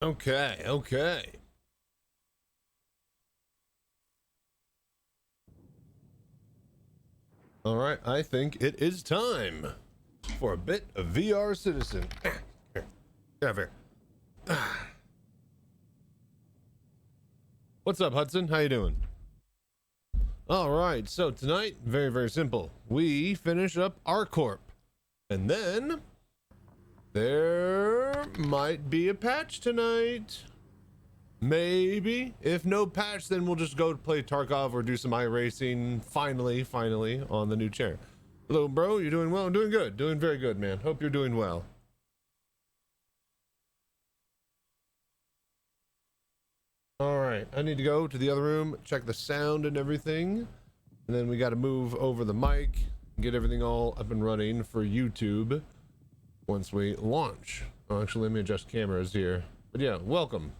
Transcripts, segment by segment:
Okay, okay. All right, I think it is time for a bit of VR Citizen. Here, get over here. What's up, Hudson? How you doing? All right, so tonight, very, very simple. We finish up ArcCorp, and then there might be a patch tonight. Maybe. If no patch, then we'll just go play Tarkov or do some iRacing. Finally, on the new chair. Hello, bro. You doing well? I'm doing good. Doing very good, man. Hope you're doing well. All right. I need to go to the other room, check the sound and everything. And then we got to move over the mic, get everything all up and running for YouTube once we launch. Oh, actually, let me adjust cameras here. But yeah, welcome.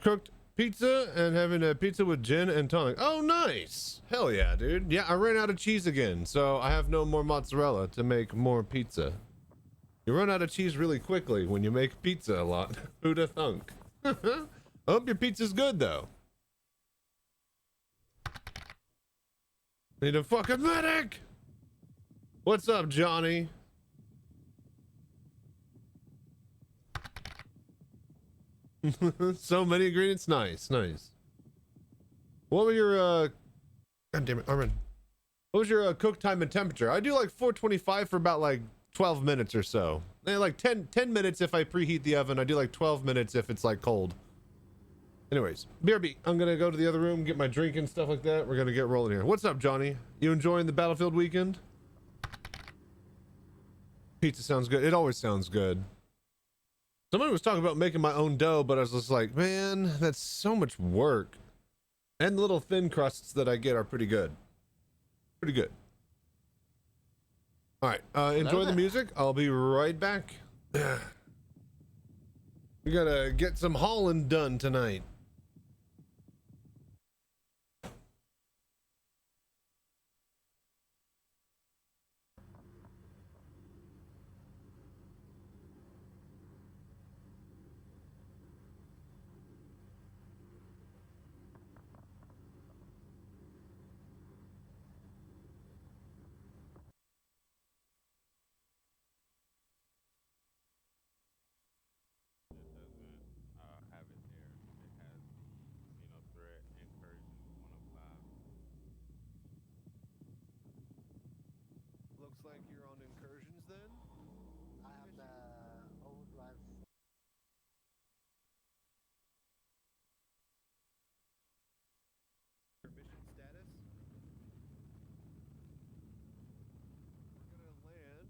Cooked pizza and having a pizza with gin and tonic. Oh, nice. Hell yeah, dude. Yeah, I ran out of cheese again, so I have no more mozzarella to make more pizza. You run out of cheese really quickly when you make pizza a lot. Who'da thunk? I hope your pizza's good, though. Need a fucking medic! What's up, Johnny? So many ingredients. Nice, nice. What were your, God damn it, Armin. What was your cook time and temperature? I do like 425 for about like 12 minutes or so. Like 10 minutes if I preheat the oven. I do like 12 minutes if it's like cold. Anyways, BRB, I'm gonna go to the other room, get my drink and stuff like that. We're gonna get rolling here. What's up, Johnny? You enjoying the Battlefield weekend? Pizza sounds good. It always sounds good. Somebody was talking about making my own dough, but I was just like, man, that's so much work. And the little thin crusts that I get are pretty good. Pretty good. All right, enjoy the music. I'll be right back. We gotta get some hauling done tonight. Looks like you're on incursions then? I have the overdrive. Your mission status? We're gonna land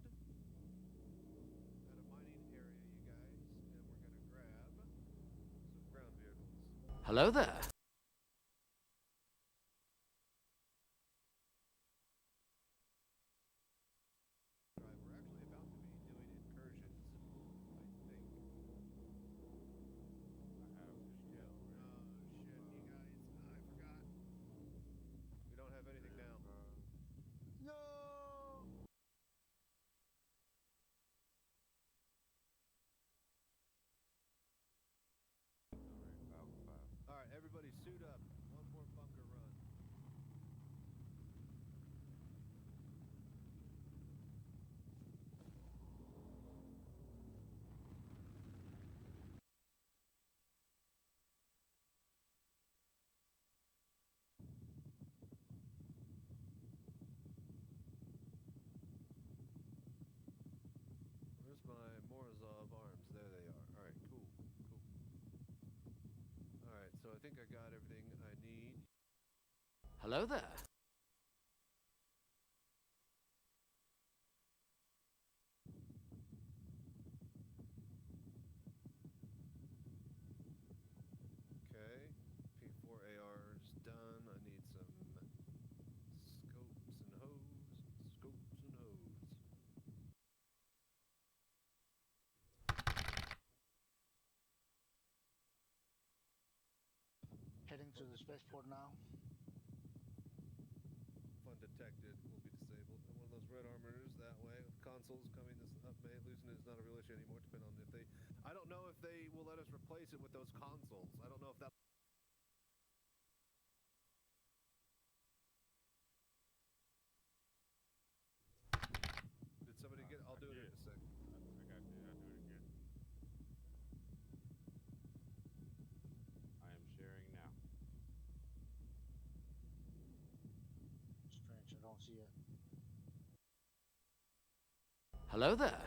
at a mining area, you guys, and we're gonna grab some ground vehicles. Hello there. We're actually about to be doing incursions, I think. Shit, you guys, I forgot. We don't have anything now. No. All right, everybody think I got everything I need. Hello there. Okay, P4AR is done. I need some scopes and hose. Scopes and hose. Heading to the spaceport now. Fun detected will be disabled. And one of those red armors that way with consoles coming this up May. Losing it is not a real issue anymore, depending on if they... I don't know if they will let us replace it with those consoles. I don't know if that... Did somebody get... I'll do it in a sec. I got it. I'll do it again. I am sharing now. Strange, I don't see it. Hello there.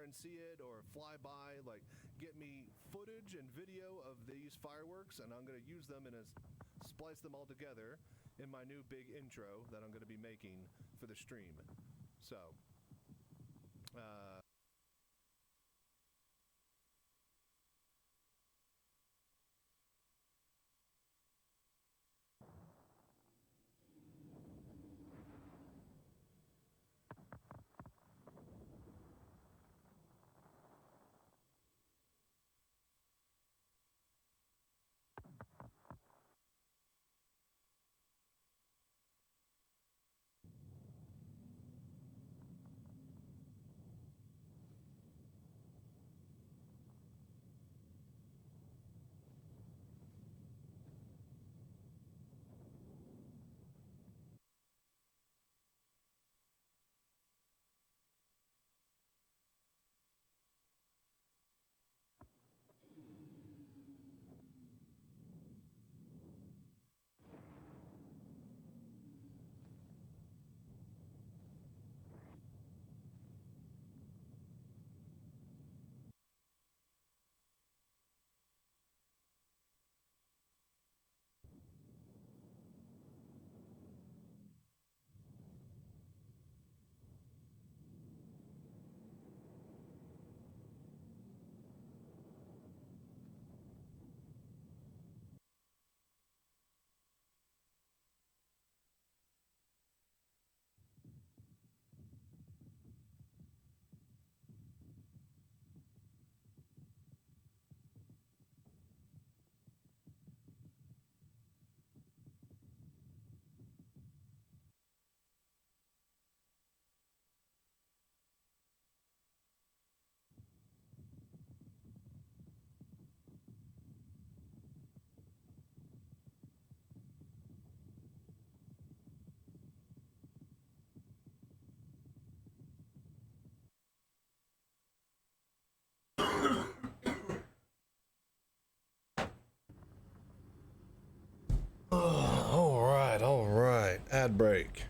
And see it or fly by, like get me footage and video of these fireworks, and I'm going to use them and splice them all together in my new big intro that I'm going to be making for the stream. So all right, ad break.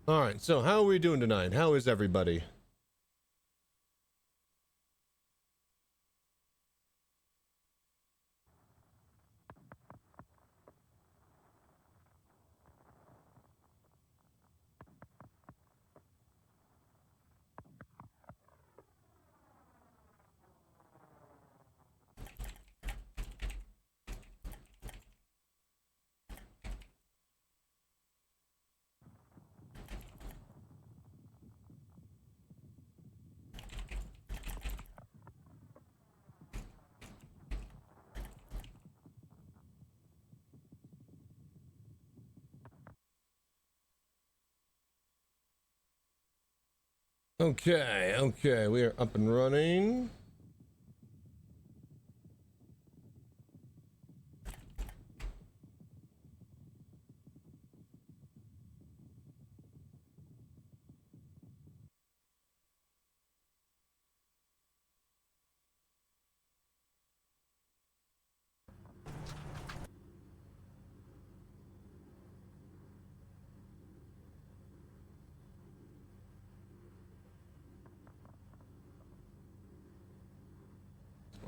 All right, so how are we doing tonight? How is everybody? Okay, we are up and running.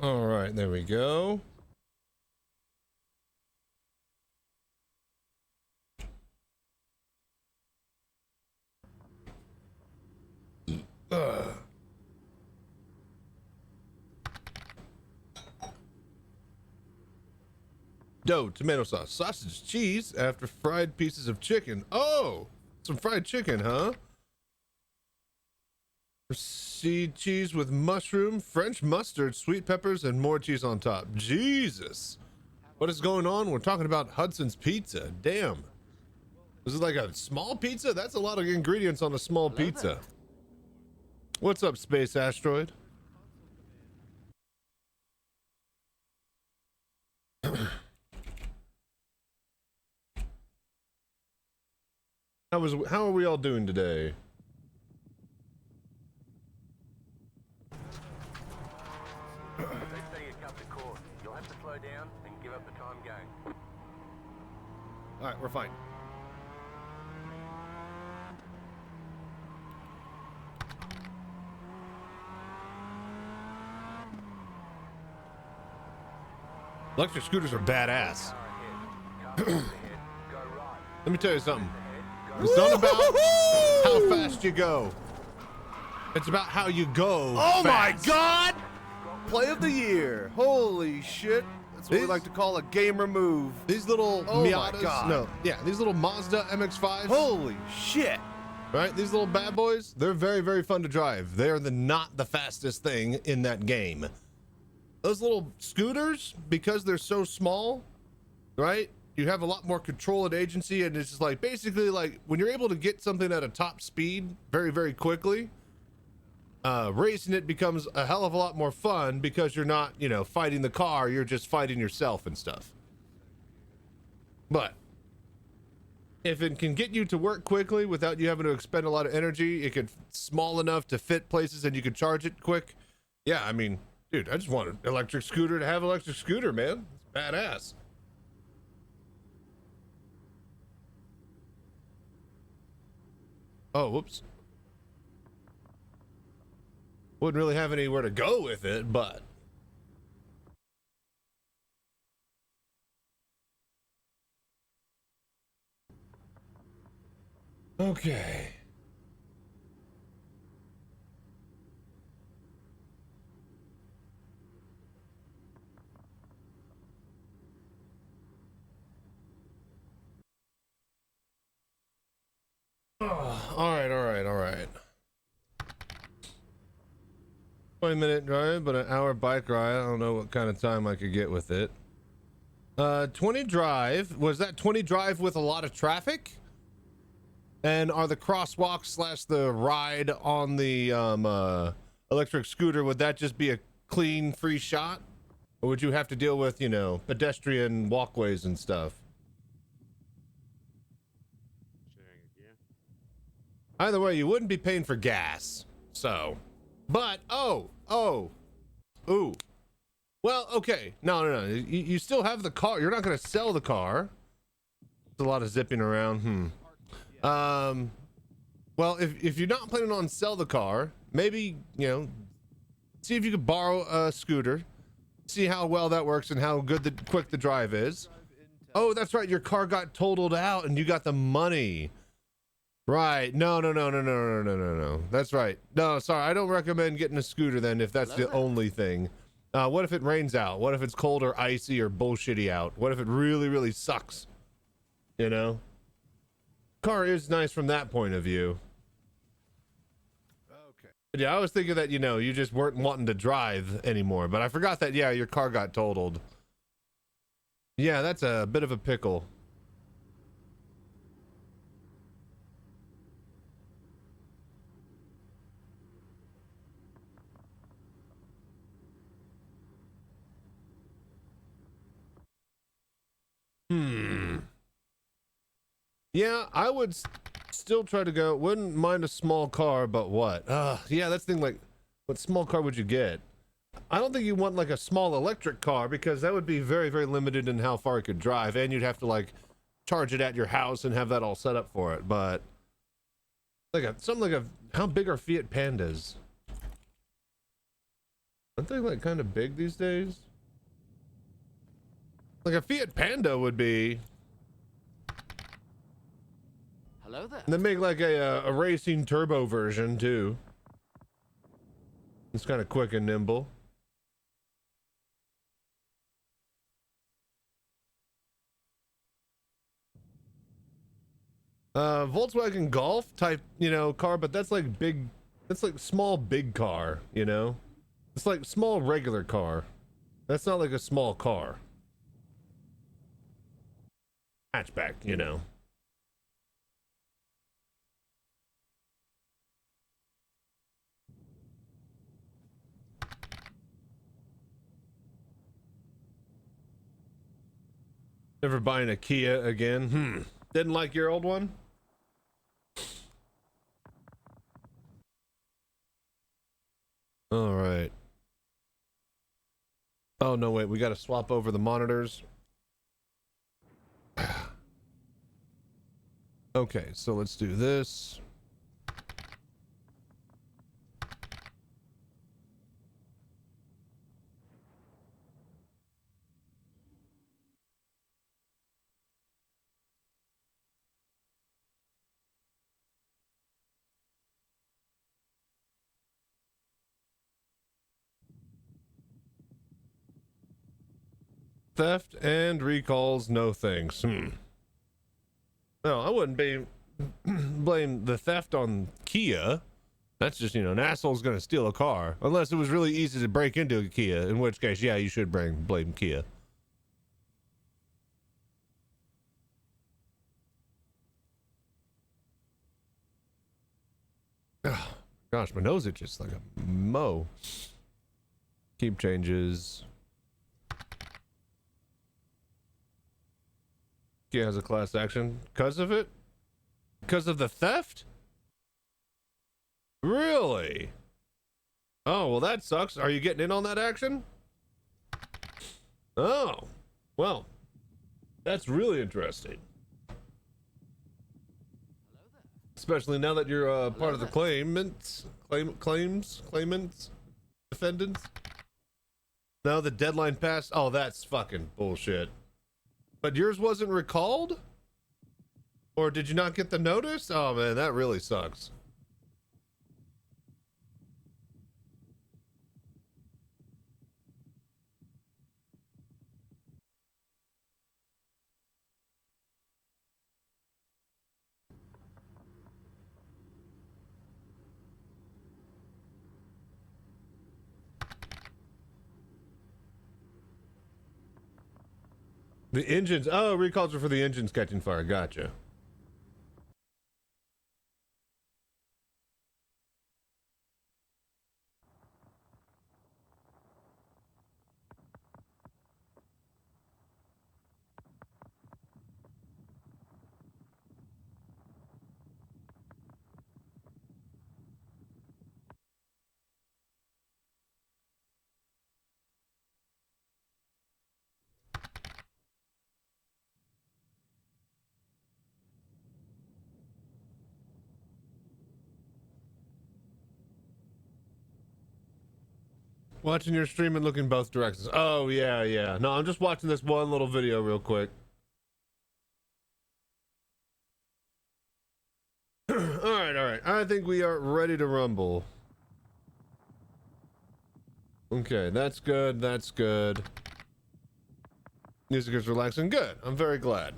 All right, there we go. Dough, tomato sauce, sausage, cheese after fried pieces of chicken. Oh, some fried chicken, huh? Seed cheese with mushroom, French mustard, sweet peppers, and more cheese on top. Jesus. What is going on? We're talking about Hudson's Pizza. Damn. This is like a small pizza? That's a lot of ingredients on a small pizza. What's up, Space Asteroid? How are we all doing today? They say you come to court. You'll have to slow down and give up the time game. All right, we're fine. Electric scooters are badass. Let me tell you something. It's not about how fast you go. It's about how you go. Oh fast. my God! Play of the year. Holy shit. That's what we These- like to call a gamer move. These little Oh my Miatas, God. no, yeah, these little Mazda MX-5s, Holy shit. right? These little bad boys, they're very, very fun to drive. They're not the fastest thing in that game. Those little scooters, because they're so small, right? You have a lot more control and agency, and it's just like basically like when you're able to get something at a top speed very, very quickly, racing it becomes a hell of a lot more fun because you're not, you know, fighting the car, you're just fighting yourself and stuff. But if it can get you to work quickly without you having to expend a lot of energy, it could small enough to fit places and you could charge it quick. Yeah, I mean, dude, I just want an electric scooter to have an electric scooter, man. It's badass. Oh, whoops. Wouldn't really have anywhere to go with it, but. Okay. All right. 20-minute drive, but an hour bike ride. I don't know what kind of time I could get with it. 20 drive. Was that 20 drive with a lot of traffic? And are the crosswalks slash the ride on the electric scooter, would that just be a clean, free shot? Or would you have to deal with, you know, pedestrian walkways and stuff? Sharing again. Either way, you wouldn't be paying for gas. So, but, ooh. Well, okay. No. You still have the car. You're not going to sell the car. There's a lot of zipping around. Well, if you're not planning on sell the car, maybe, you know, see if you could borrow a scooter, see how well that works and how quick the drive is. Oh, that's right. Your car got totaled out and you got the money. Right. No. That's right. No, sorry. I don't recommend getting a scooter then if that's the only thing. What if it rains out? What if it's cold or icy or bullshitty out? What if it really, really sucks? You know? Car is nice from that point of view. Okay. But yeah, I was thinking that, you know, you just weren't wanting to drive anymore, but I forgot that, yeah, your car got totaled. Yeah, that's a bit of a pickle. Yeah, I would still try to go. Wouldn't mind a small car, but what? Yeah, that's the thing. Like, what small car would you get? I don't think you want like a small electric car because that would be very, very limited in how far it could drive, and you'd have to like charge it at your house and have that all set up for it. But like how big are Fiat Pandas? Aren't they like kind of big these days? Like a Fiat Panda would be. Hello there. And they make like a racing turbo version too. It's kind of quick and nimble. Volkswagen Golf type, car, but that's like big. That's like small big car, It's like small regular car. That's not like a small car. Hatchback, Never buying a Kia again. Didn't like your old one? All right. Oh, no, wait. We got to swap over the monitors. Okay, so let's do this. Theft and recalls, no thanks. No, I wouldn't blame the theft on Kia. That's just, an asshole's gonna steal a car. Unless it was really easy to break into a Kia, in which case, yeah, you should blame Kia. Oh, gosh, my nose itches like a mo. Keep changes. Kia has a class action because of it? Because of the theft? Really? Oh, well, that sucks. Are you getting in on that action? Oh, well, that's really interesting. Especially now that you're part of the claimants, defendants. Now the deadline passed. Oh, that's fucking bullshit. But yours wasn't recalled? Or did you not get the notice? Oh man, that really sucks. The engines, oh, recalls are for the engines catching fire. Gotcha. Watching your stream and looking both directions. Oh, yeah, yeah. No, I'm just watching this one little video real quick. All right. I think we are ready to rumble. Okay, that's good. That's good. Music is relaxing. Good. I'm very glad.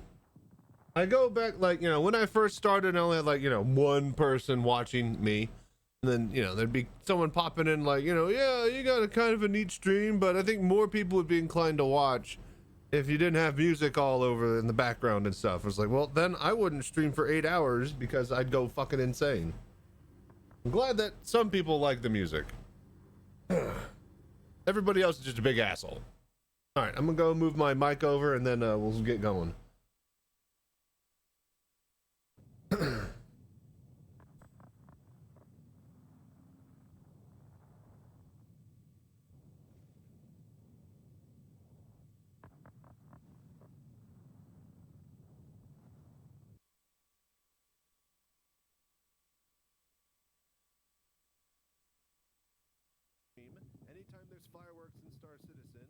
I go back, like, when I first started, I only had, like, one person watching me. And then, there'd be someone popping in like, yeah, you got a kind of a neat stream, but I think more people would be inclined to watch if you didn't have music all over in the background and stuff. I was like, well, then I wouldn't stream for 8 hours because I'd go fucking insane. I'm glad that some people like the music. Everybody else is just a big asshole. All right, I'm gonna go move my mic over and then we'll get going. Anytime there's fireworks in Star Citizen,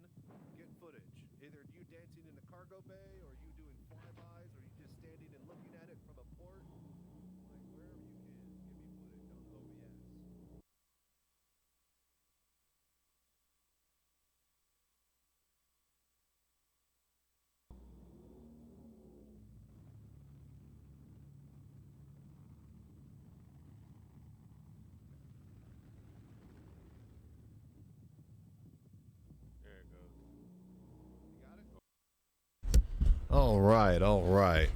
get footage. Either you dancing in a cargo bay, or you doing flybys, or you just standing and looking at it from a port. Like wherever you can, give me footage on OBS. There it goes. You got it? All right, all right.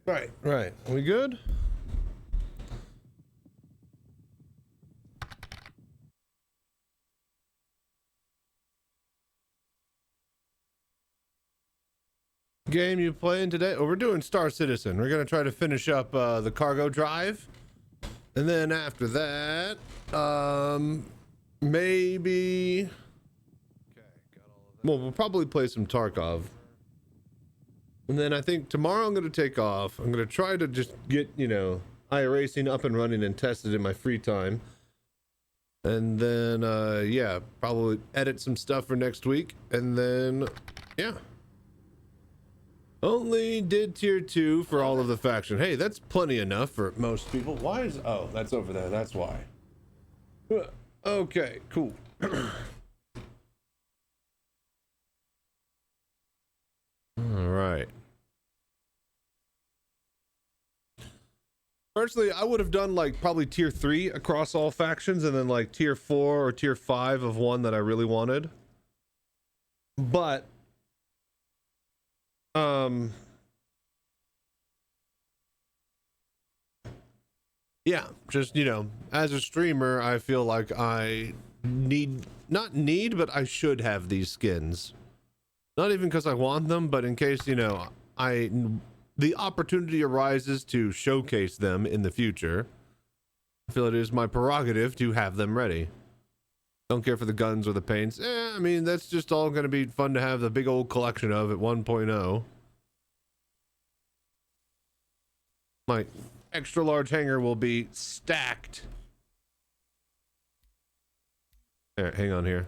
Right, right. We good? Game you playing today? Oh, we're doing Star Citizen. We're gonna try to finish up the cargo drive, and then after that, maybe. Okay, got all of that. Well, we'll probably play some Tarkov, and then I think tomorrow I'm gonna take off. I'm gonna try to just get iRacing up and running and tested in my free time, and then yeah, probably edit some stuff for next week, and then yeah. Only did tier 2 for all of the faction. Hey, that's plenty enough for most people. Why is... Oh, that's over there. That's why. Okay, cool. All right. Personally, I would have done like probably tier 3 across all factions and then like tier 4 or tier 5 of one that I really wanted. But yeah, just as a streamer, I feel like I not need, but I should have these skins. Not even because I want them, but in case the opportunity arises to showcase them in the future. I feel it is my prerogative to have them ready. Don't care for the guns or the paints. I mean, that's just all going to be fun to have the big old collection of at 1.0. My extra large hangar will be stacked. There, hang on here.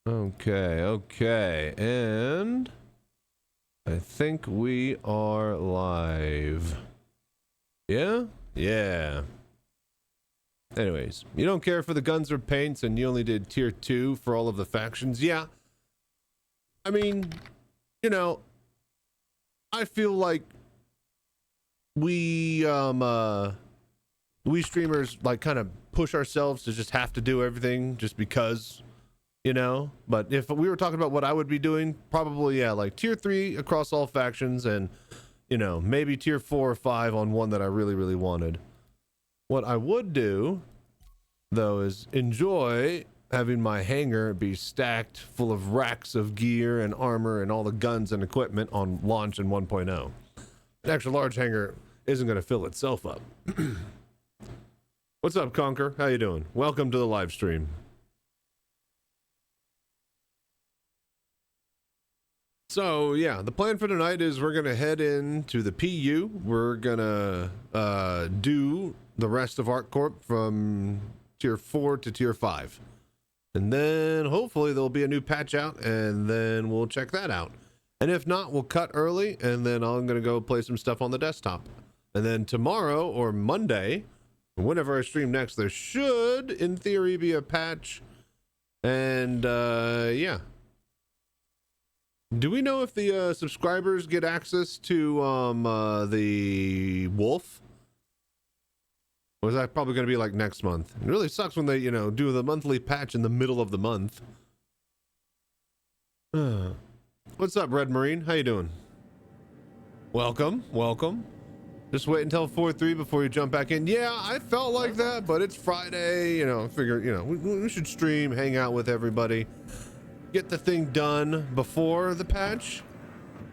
Okay, okay, and I think we are live. Yeah? Yeah. Anyways, you don't care for the guns or paints and you only did tier 2 for all of the factions. Yeah. I mean, I feel like we streamers like kind of push ourselves to just have to do everything just because, but if we were talking about what I would be doing, probably, yeah, like tier 3 across all factions and, maybe tier 4 or 5 on one that I really, really wanted. What I would do, though, is enjoy having my hangar be stacked full of racks of gear and armor and all the guns and equipment on launch in 1.0. An extra large hangar isn't going to fill itself up. What's up, Conker? How you doing? Welcome to the live stream. So yeah, the plan for tonight is we're gonna head into the PU. We're gonna do the rest of ArcCorp from tier 4 to tier 5, and then hopefully there'll be a new patch out, and then we'll check that out. And if not, we'll cut early, and then I'm gonna go play some stuff on the desktop. And then tomorrow or Monday, whenever I stream next, there should, in theory, be a patch. And yeah. Do we know if the subscribers get access to the wolf? Or is that probably going to be like next month? It really sucks when they, you know, do the monthly patch in the middle of the month. What's up, Red Marine? How you doing? Welcome, welcome. Just wait until 4-3 before you jump back in. Yeah, I felt like that, but it's Friday, you know, I figure, you know, we should stream, hang out with everybody, get the thing done before the patch.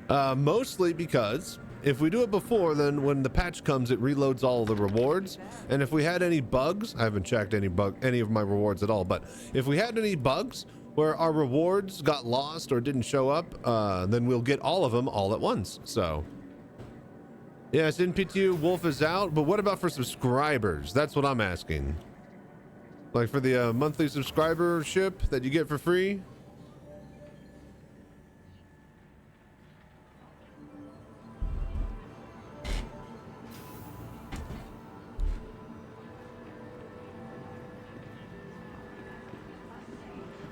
Mostly because if we do it before, then when the patch comes, it reloads all the rewards. And if we had any bugs, I haven't checked any of my rewards at all, but if we had any bugs where our rewards got lost or didn't show up, then we'll get all of them all at once. So yes, NPTU Wolf is out, but what about for subscribers? That's what I'm asking. Like for the monthly subscribership that you get for free?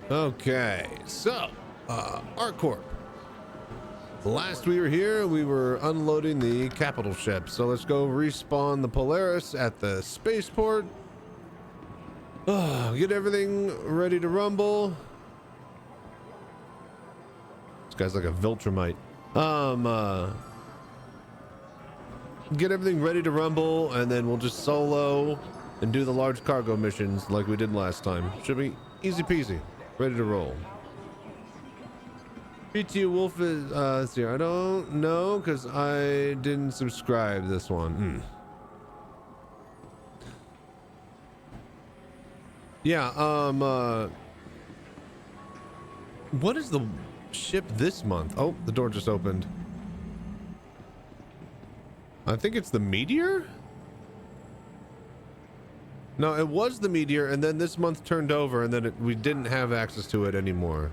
Okay, so ArcCorp. Last we were here, we were unloading the capital ship. So let's go respawn the Polaris at the spaceport. Get everything ready to rumble. This guy's like a Viltrumite. Get everything ready to rumble, and then we'll just solo and do the large cargo missions like we did last time. Should be easy peasy. Ready to roll. BTU Wolf is here. I don't know because I didn't subscribe this one. Yeah, what is the ship this month? Oh, the door just opened. I think it's the Meteor? No, it was the Meteor, and then this month turned over, and then we didn't have access to it anymore.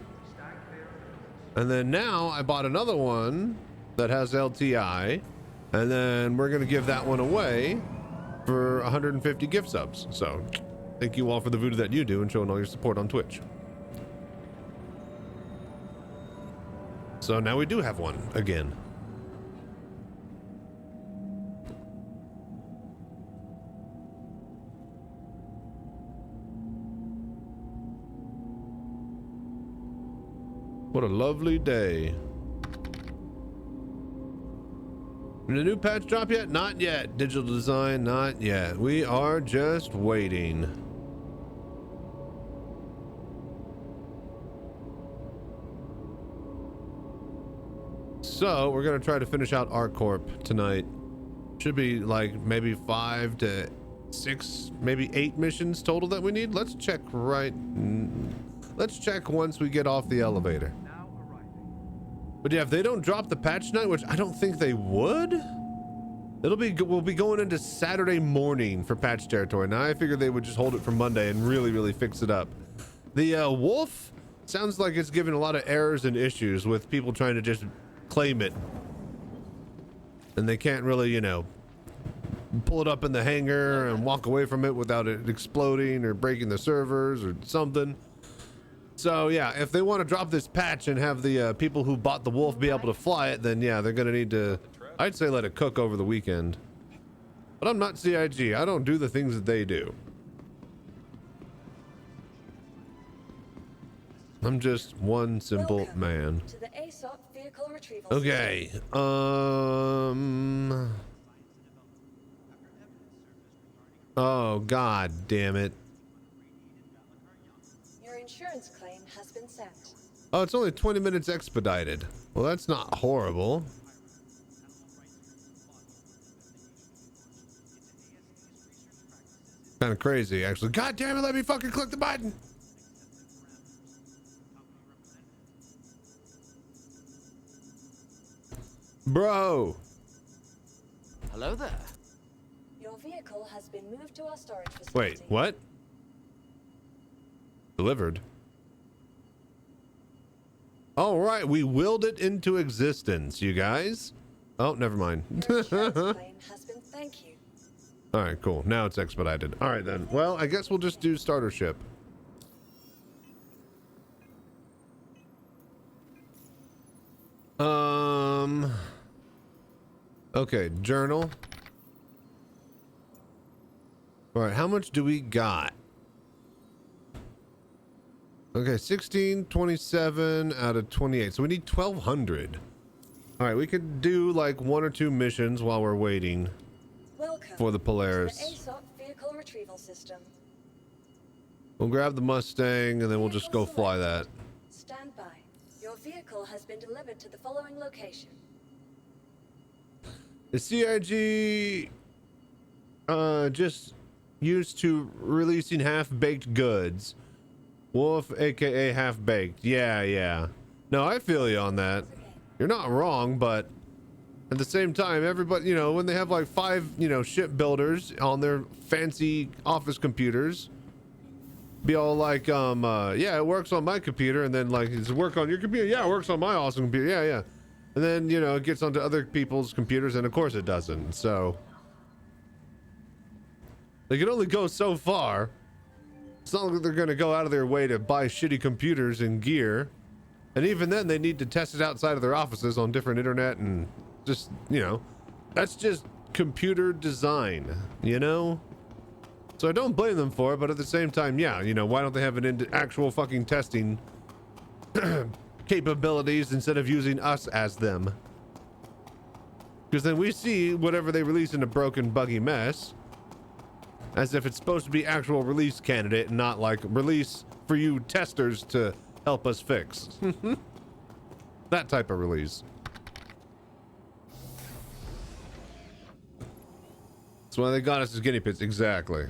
And then now I bought another one that has LTI, and then we're going to give that one away for 150 gift subs. So thank you all for the voodoo that you do and showing all your support on Twitch. So now we do have one again. What a lovely day. Did the new patch drop yet? Not yet. Digital design, not yet. We are just waiting. So we're gonna try to finish out ArcCorp tonight. Should be like maybe 5 to 6, maybe 8 missions total that we need. Let's check Let's check once we get off the elevator. But yeah, if they don't drop the patch tonight, which I don't think they would, we'll be going into Saturday morning for patch territory. Now I figured they would just hold it for Monday and really fix it up. The Wolf sounds like it's giving a lot of errors and issues with people trying to just claim it. And they can't really, you know, pull it up in the hangar and walk away from it without it exploding or breaking the servers or something. So yeah, if they want to drop this patch and have the people who bought the Wolf be able to fly it, then yeah, they're gonna need to, I'd say, let it cook over the weekend. But I'm not CIG. I don't do the things that they do. I'm just one simple man. To the ASOP vehicle retrieval. Okay. Oh god damn it. Your insurance claim has been sent. Oh, it's only 20 minutes expedited. Well, that's not horrible. Kind of crazy, actually. God damn it, let me fucking click the button. Bro. Hello there. Your vehicle has been moved to our storage facility. Wait, what? Delivered. All right, we willed it into existence, you guys. Oh, never mind. Your insurance claim has been, thank you. All right, cool. Now it's expedited. All right, then. Well, I guess we'll just do starter ship. Okay, journal. All right, how much do we got? Okay, 16, 27 out of 28. So we need 1,200. All right, we could do like 1 or 2 missions while we're waiting Welcome for the to Polaris. the ASOP vehicle retrieval system. We'll grab the Mustang and then we'll just go fly that. Stand by. Your vehicle has been delivered to the following location. Is CIG just used to releasing half-baked goods? Wolf, aka half-baked. Yeah. No, I feel you on that. You're not wrong, but at the same time, everybody, you know, when they have like 5, you know, shipbuilders on their fancy office computers, be all like, yeah, it works on my computer, and then like, does it work on your computer? Yeah, it works on my awesome computer. Yeah. And then, you know, it gets onto other people's computers, and of course it doesn't. So they can only go so far. It's not like they're going to go out of their way to buy shitty computers and gear. And even then, they need to test it outside of their offices on different internet and just, you know, that's just computer design, you know? So I don't blame them for it, but at the same time, yeah, you know, why don't they have an actual fucking testing capabilities instead of using us as them? Because then we see whatever they release in a broken, buggy mess as if it's supposed to be actual release candidate and not like release for you testers to help us fix. That type of release. That's why they got us as guinea pigs. Exactly.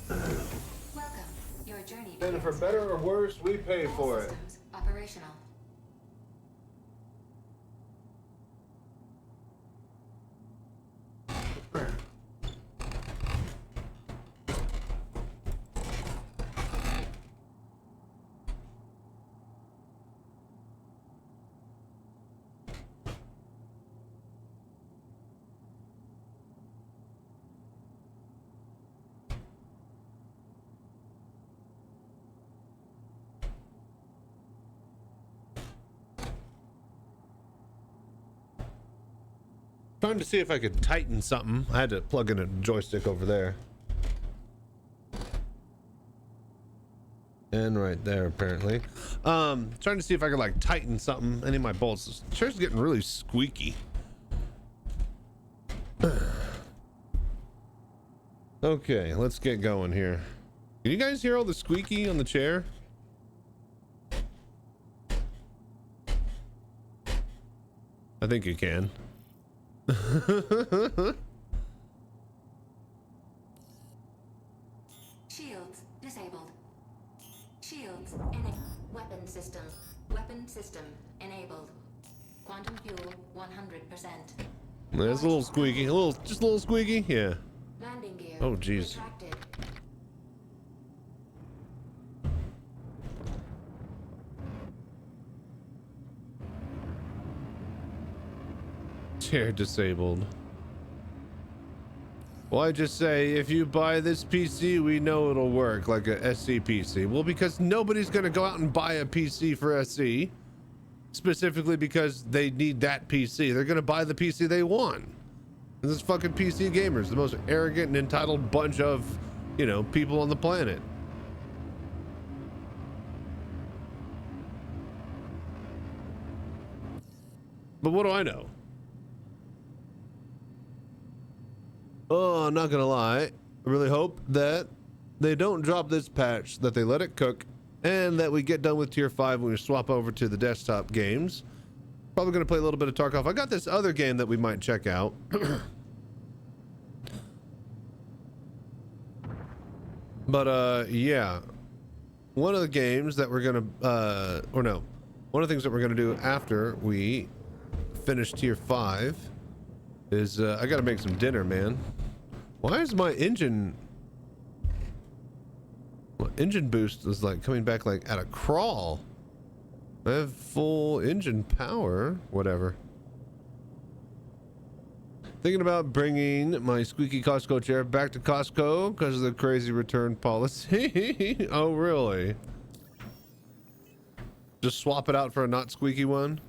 Welcome. Your journey. And for better or worse, we pay for it. Systems operational. Trying to see if I could tighten something. I had to plug in a joystick over there. And right there, apparently. Trying to see if I could like tighten something. Any of my bolts. This chair's getting really squeaky. Okay, let's get going here. Can you guys hear all the squeaky on the chair? I think you can. Shields disabled. Shields enabled. Weapon system enabled. Quantum fuel 100%. There's a little squeaky. Just a little squeaky. Yeah. Landing gear. Oh, jeez. Retracted. Chair disabled. Well, I just say, if you buy this PC, we know it'll work like a SC PC. Well, because nobody's gonna go out and buy a PC for SC, specifically because they need that PC. They're gonna buy the PC they want. And this fucking PC gamers, the most arrogant and entitled bunch of, you know, people on the planet. But what do I know? Oh, I'm not gonna lie. I really hope that they don't drop this patch, that they let it cook, and that we get done with tier 5 when we swap over to the desktop games. Probably gonna play a little bit of Tarkov. I got this other game that we might check out. But yeah. One of the games that we're gonna one of the things that we're gonna do after we finish tier 5 is I gotta make some dinner, man. Why is my engine boost is like coming back like at a crawl? I have full engine power, whatever. Thinking about bringing my squeaky Costco chair back to Costco because of the crazy return policy. Oh, really? Just swap it out for a not squeaky one?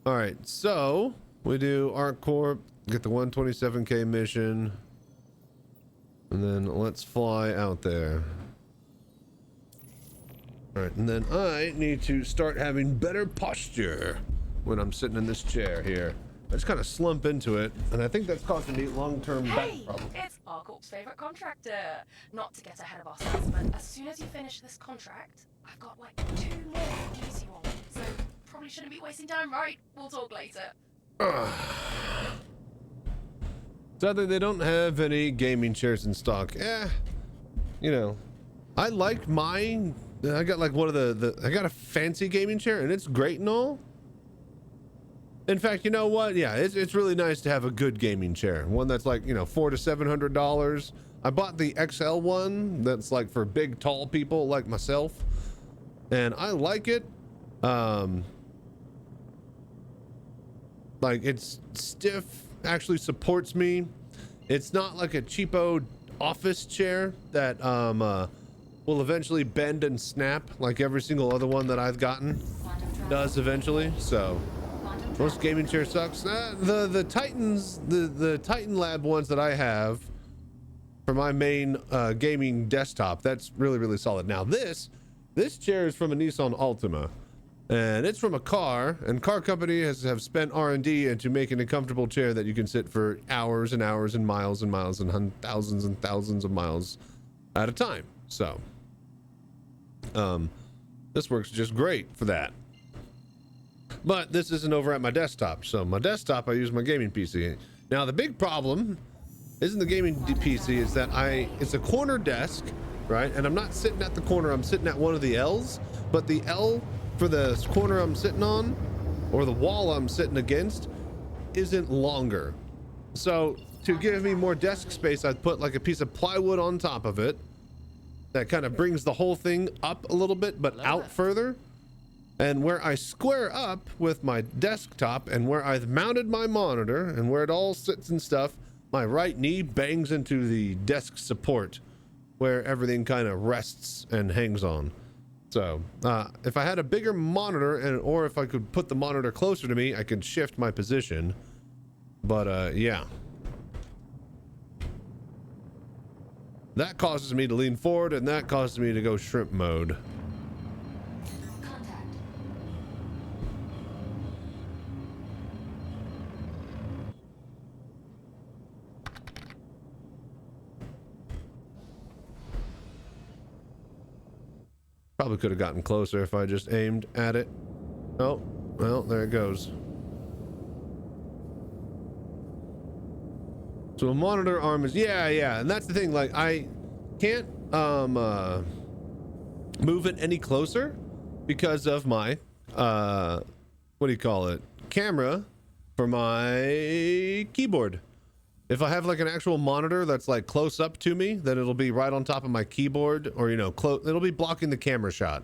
All right, so We do ArcCorp, get the 127K mission, and then let's fly out there. All right, and then I need to start having better posture when I'm sitting in this chair here. I just kind of slump into it, and I think that's causing me long-term back Hey, problems. it's ArcCorp's favorite contractor. Not to get ahead of ourselves, but as soon as you finish this contract, I've got like 2 more easy ones. So probably shouldn't be wasting time, right? We'll talk later. Sadly, they don't have any gaming chairs in stock. You know, I like mine. I got like one of I got a fancy gaming chair, and it's great and all. In fact, you know what? Yeah, it's really nice to have a good gaming chair. One that's like, you know, $400 to $700. I bought the XL one that's like for big, tall people like myself, and I like it. Like, it's stiff, actually supports me. It's not like a cheapo office chair that will eventually bend and snap like every single other one that I've gotten does eventually. So most gaming chair sucks. The Titans, the Titan Lab ones that I have for my main gaming desktop, that's really solid. Now this chair is from a Nissan Altima, and it's from a car, and car company have spent R&D into making a comfortable chair that you can sit for hours and hours and miles and miles and thousands of miles at a time. So this works just great for that. But this isn't over at my desktop. So my desktop, I use my gaming PC. Now the big problem isn't the gaming PC, is that it's a corner desk, right? And I'm not sitting at the corner, I'm sitting at one of the L's, but the L for the corner I'm sitting on, or the wall I'm sitting against, isn't longer. So to give me more desk space, I'd put like a piece of plywood on top of it that kind of brings the whole thing up a little bit, but out further. And where I square up with my desktop and where I've mounted my monitor and where it all sits and stuff, my right knee bangs into the desk support where everything kind of rests and hangs on. So if I had a bigger monitor, or if I could put the monitor closer to me, I could shift my position. But yeah. That causes me to lean forward, and that causes me to go shrimp mode. Contact. Probably could have gotten closer if I just aimed at it. Oh, well, there it goes. So a monitor arm is, yeah, and that's the thing, like I can't move it any closer because of my what do you call it, camera for my keyboard. If I have like an actual monitor that's like close up to me, then it'll be right on top of my keyboard, or, you know, it'll be blocking the camera shot.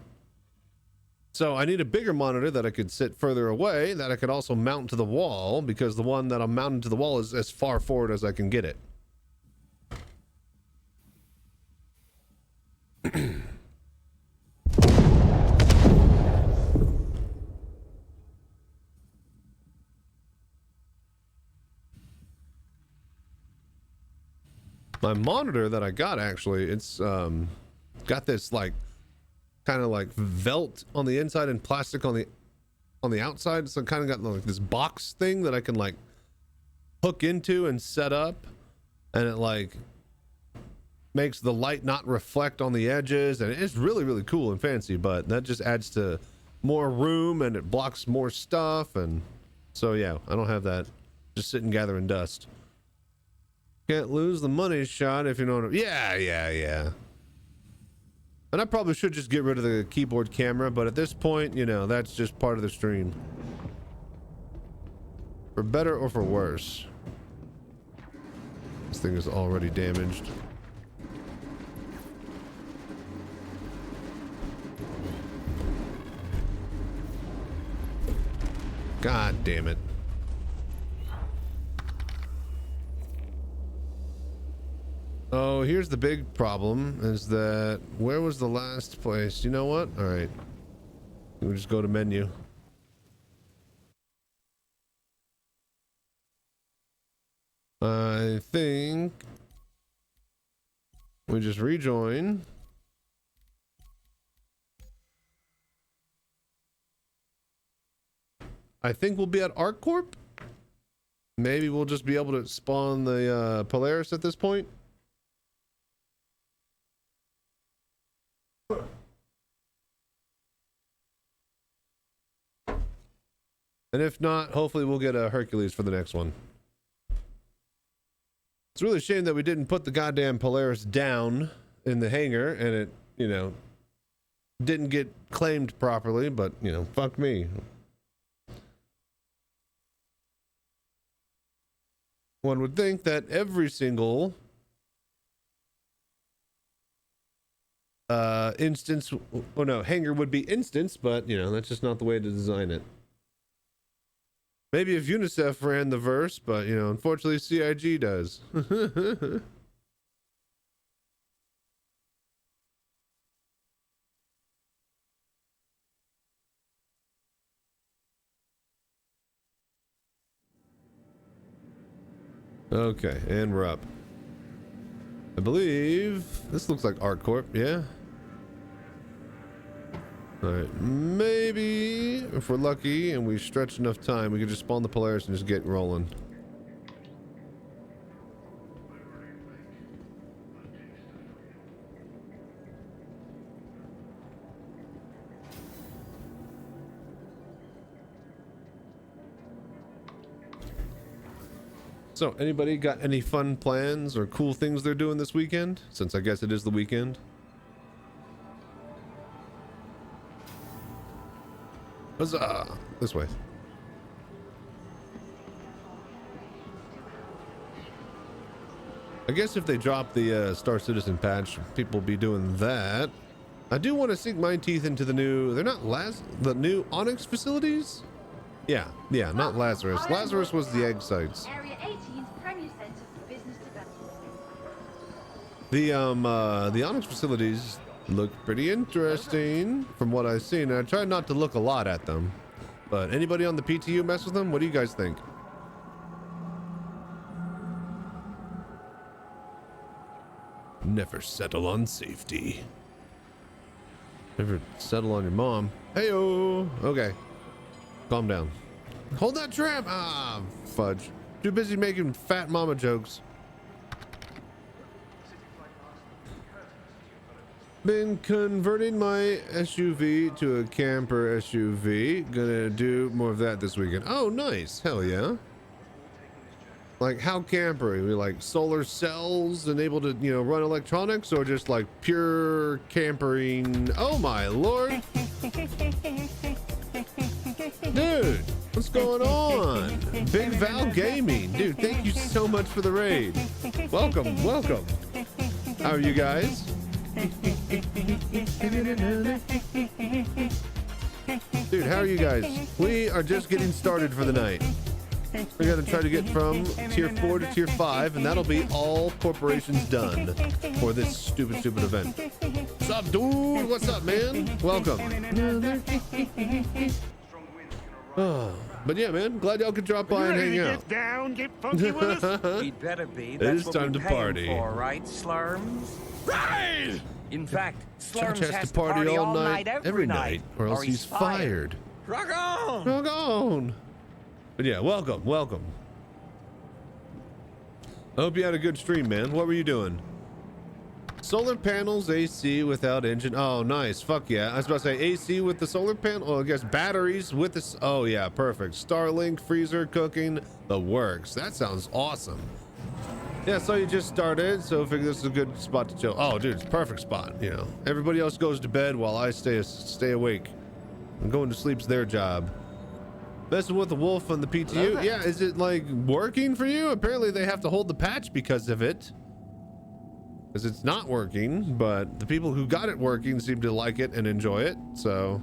So I need a bigger monitor that I could sit further away, that I could also mount to the wall, because the one that I'm mounting to the wall is as far forward as I can get it. My monitor that I got, actually, it's got this like kind of like felt on the inside and plastic on the outside, so kind of got like this box thing that I can like hook into and set up, and it like makes the light not reflect on the edges, and it's really cool and fancy. But that just adds to more room, and it blocks more stuff, and so yeah, I don't have that just sitting gathering dust. Can't lose the money shot, if you know what I mean. Yeah. And I probably should just get rid of the keyboard camera, but at this point, you know, that's just part of the stream. For better or for worse. This thing is already damaged. God damn it. Oh, here's the big problem, is that where was the last place? You know what? All right. We'll just go to menu. I think we just rejoin. I think we'll be at ArcCorp. Maybe we'll just be able to spawn the Polaris at this point. And if not, hopefully we'll get a Hercules for the next one. It's really a shame that we didn't put the goddamn Polaris down in the hangar and it, you know, didn't get claimed properly, but, you know, fuck me. One would think that every single instance, oh no, hangar would be instance, but, you know, that's just not the way to design it. Maybe if UNICEF ran the verse, but, you know, unfortunately CIG does. Okay, and we're up. I believe this looks like ArcCorp, yeah? Alright, maybe if we're lucky and we stretch enough time, we can just spawn the Polaris and just get rolling. So, anybody got any fun plans or cool things they're doing this weekend? Since I guess it is the weekend. Huzzah! This way. I guess if they drop the Star Citizen patch, people will be doing that. I do want to sink my teeth into the new, they're not the new Onyx facilities? Yeah, not Lazarus. Lazarus was the egg sites. Area 18's premier center for business The development. Onyx facilities look pretty interesting from what I've seen. I try not to look a lot at them, but anybody on the PTU mess with them? What do you guys think? Never settle on safety. Never settle on your mom. Heyo. Okay. Calm down. Hold that tram. Ah, fudge. Too busy making fat mama jokes. Been converting my SUV to a camper SUV. Gonna do more of that this weekend. Oh, nice. Hell yeah. Like, how campery? We like solar cells and able to, you know, run electronics, or just like pure campering? Oh my lord. Dude, what's going on? Big Val Gaming. Dude, thank you so much for the raid. Welcome. How are you guys? Dude, how are you guys? We are just getting started for the night. We're gonna try to get from tier 4 to tier 5, and that'll be all corporations done for this stupid event. What's up, dude? What's up, man? Welcome. Oh, but yeah, man, glad y'all could drop by and hang out. Get down, get funky with us. We'd better be. It That's is what time we're to paying party. for, right, Slurms? Right! In fact, Josh Slurms has to party all night, every night, or else he's fired. Rock on! Rock on! But yeah, welcome. I hope you had a good stream, man. What were you doing? Solar panels, AC without engine. Oh, nice. Fuck yeah. I was about to say AC with the solar panel. Oh, I guess batteries with this. Oh, yeah. Perfect. Starlink, freezer, cooking, the works. That sounds awesome. Yeah, so you just started, so I figured this is a good spot to chill. Oh, dude, it's a perfect spot. You know, everybody else goes to bed while I stay awake. And going to sleep's their job. Messing with the wolf on the PTU. Yeah, is it like working for you? Apparently they have to hold the patch because of it. Because it's not working, but the people who got it working seem to like it and enjoy it. So,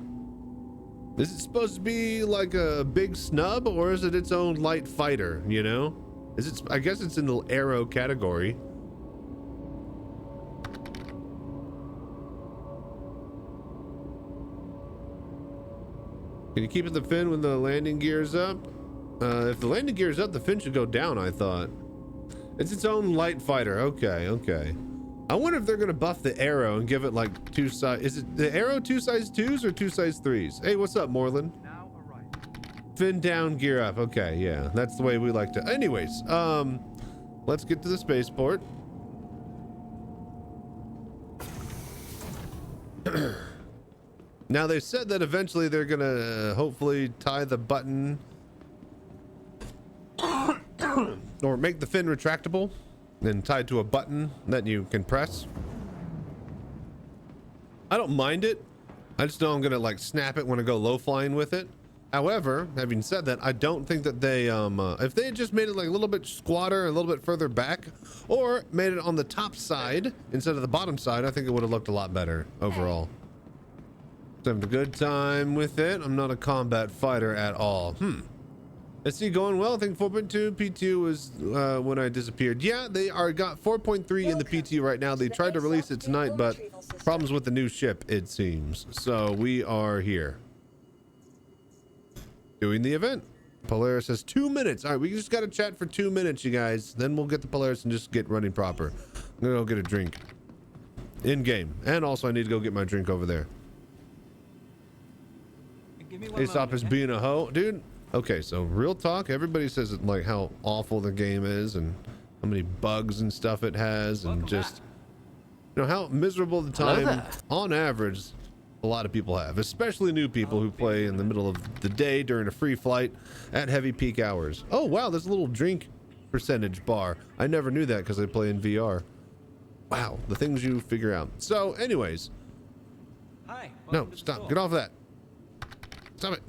is it supposed to be like a big snub, or is it its own light fighter? You know, is it? I guess it's in the aero category. Can you keep it the fin when the landing gear's up? If the landing gear's up, the fin should go down, I thought. It's its own light fighter. Okay, okay. I wonder if they're gonna buff the arrow and give it like 2 size. Is it the arrow 2 size 2s or 2 size 3s? Hey, what's up, Moreland? Fin down, gear up. Okay, yeah, that's the way we like to. Anyways, let's get to the spaceport. Now they said that eventually they're gonna hopefully tie the button or make the fin retractable and tied to a button that you can press. I don't mind it. I just know I'm gonna like snap it when I go low flying with it. However, having said that, I don't think that they if they had just made it like a little bit squatter, a little bit further back, or made it on the top side instead of the bottom side, I think it would have looked a lot better overall. Having a good time with it. I'm not a combat fighter at all. SC going well. I think 4.2 P2 was when I disappeared. Yeah, they are got 4.3 in the P2 right now. They tried to release it tonight, but problems with the new ship, it seems. So we are here doing the event. Polaris has 2 minutes. All right, we just got to chat for 2 minutes, you guys. Then we'll get the Polaris and just get running proper. I'm gonna go get a drink in game, and also I need to go get my drink over there. Aesop is being a hoe, dude. Okay, so real talk, everybody says it like how awful the game is and how many bugs and stuff it has, and just you know how miserable the time on average a lot of people have, especially new people who play in the middle of the day during a free flight at heavy peak hours. Oh wow, there's a little drink percentage bar. I never knew that because I play in VR. Wow, the things you figure out. So anyways, no, stop, get off of that. Stop it.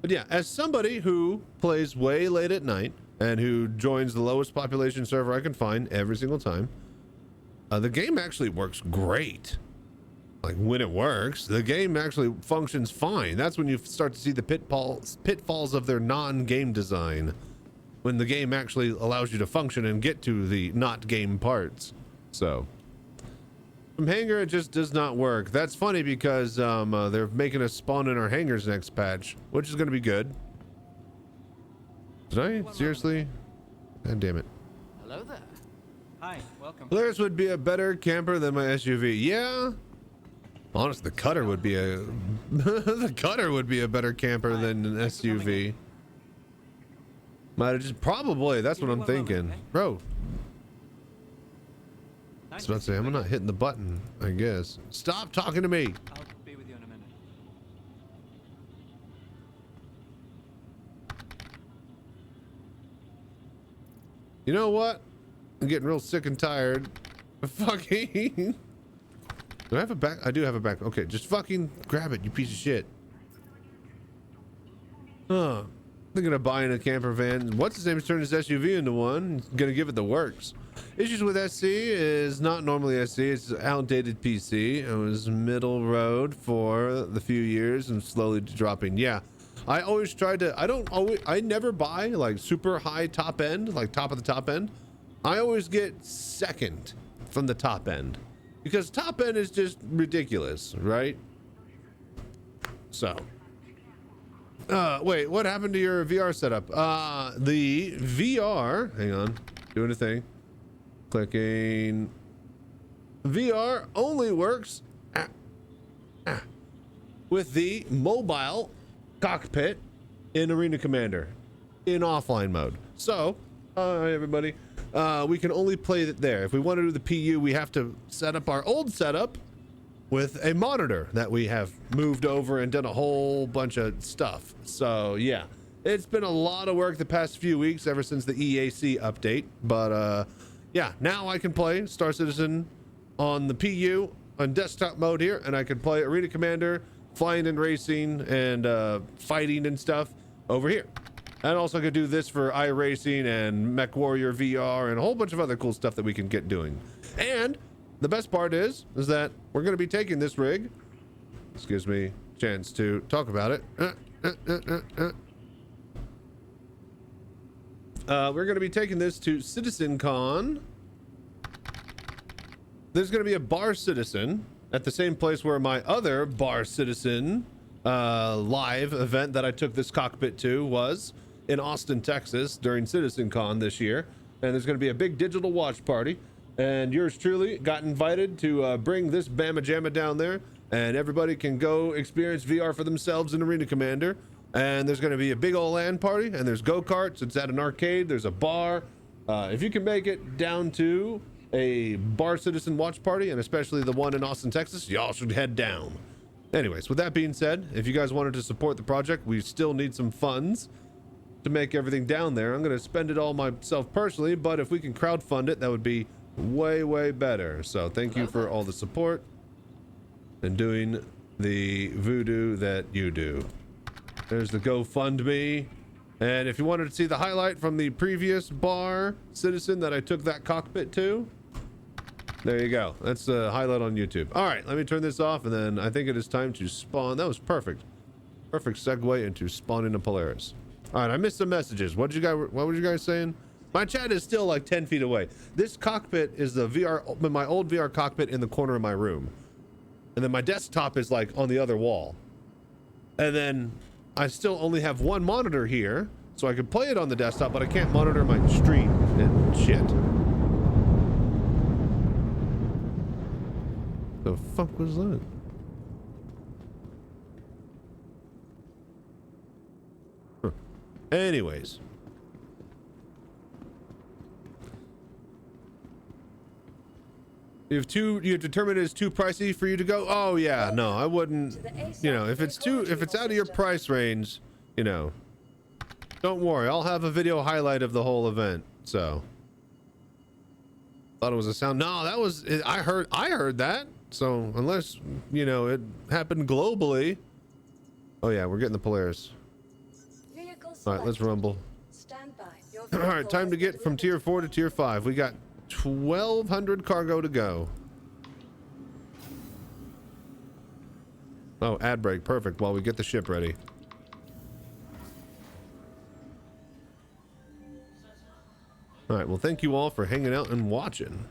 But yeah, as somebody who plays way late at night and who joins the lowest population server I can find every single time, the game actually works great. Like when it works, the game actually functions fine. That's when you start to see the pitfalls of their non-game design, when the game actually allows you to function and get to the not game parts. So from hangar, it just does not work. That's funny because they're making us spawn in our hangars next patch, which is going to be good. Did I seriously? God damn it. Hello there. Hi, welcome. Polaris would be a better camper than my SUV. Yeah. Honestly, the Cutter would be a the Cutter would be a better camper than an SUV. Might have just probably. That's what I'm thinking, bro. I was about to say, I'm not hitting the button, I guess. Stop talking to me. I'll be with you in a minute. You know what? I'm getting real sick and tired of fucking. Do I have a back? I do have a back. Okay, just fucking grab it, you piece of shit. Huh. Thinking of buying a camper van. What's his name is turning his SUV into one. Gonna give it the works. Issues with SC is not normally SC. It's outdated PC. It was middle road for the few years and slowly dropping. Yeah, I always try to. I never buy like super high top end, like top of the top end. I always get second from the top end because top end is just ridiculous, right? So. Wait, what happened to your VR setup? The VR, hang on, doing a thing. Clicking. VR only works with the mobile cockpit in Arena Commander in offline mode. So, hi everybody. We can only play it there. If we want to do the PU, we have to set up our old setup with a monitor that we have moved over and done a whole bunch of stuff. So yeah, it's been a lot of work the past few weeks ever since the EAC update. But yeah, now I can play Star Citizen on the PU on desktop mode here, and I can play Arena Commander, flying and racing and fighting and stuff over here. And also I could do this for iRacing and Mech Warrior VR and a whole bunch of other cool stuff that we can get doing. And the best part is that we're going to be taking this rig. This gives me a chance to talk about it. We're going to be taking this to Citizencon. There's going to be a bar citizen at the same place where my other bar citizen live event that I took this cockpit to was in Austin, Texas during Citizencon this year. And there's going to be a big digital watch party. And yours truly got invited to bring this Bama Jamma down there. And everybody can go experience VR for themselves in Arena Commander. And there's going to be a big old LAN party. And there's go-karts. It's at an arcade. There's a bar. If you can make it down to a bar citizen watch party, and especially the one in Austin, Texas, y'all should head down. Anyways, with that being said, if you guys wanted to support the project, we still need some funds to make everything down there. I'm going to spend it all myself personally, but if we can crowdfund it, that would be way, way better. So thank you for all the support and doing the voodoo that you do. There's the GoFundMe. And if you wanted to see the highlight from the previous bar citizen that I took that cockpit to, there you go. That's the highlight on YouTube. All right, let me turn this off, and then I think it is time to spawn. That was perfect. Perfect segue into spawning a Polaris. All right, I missed some messages. What were you guys saying? My chat is still like 10 feet away. This cockpit is the VR, my old VR cockpit in the corner of my room. And then my desktop is like on the other wall. And then I still only have one monitor here, so I can play it on the desktop, but I can't monitor my stream and shit. The fuck was that? Huh. Anyways. You've determined it's too pricey for you to go? Oh yeah, no, I wouldn't. You know, if it's out of your price range, you know, don't worry. I'll have a video highlight of the whole event. So. Thought it was a sound. No, that was, I heard that. So unless, you know, it happened globally. Oh yeah, we're getting the Polaris. All right, let's rumble. Stand by. All right, time to get from tier 4 to tier 5. We got 1,200 cargo to go. Oh, ad break. Perfect. While we get the ship ready. All right. Well, thank you all for hanging out and watching.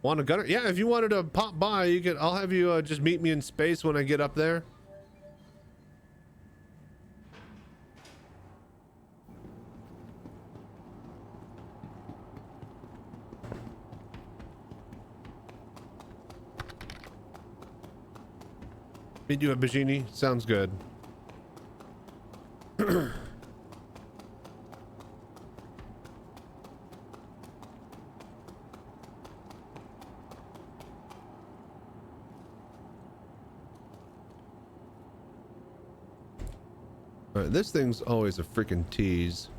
Want a gunner? Yeah, if you wanted to pop by, you could. I'll have you just meet me in space when I get up there. Meet you at Bajini. Sounds good. All right, this thing's always a freaking tease.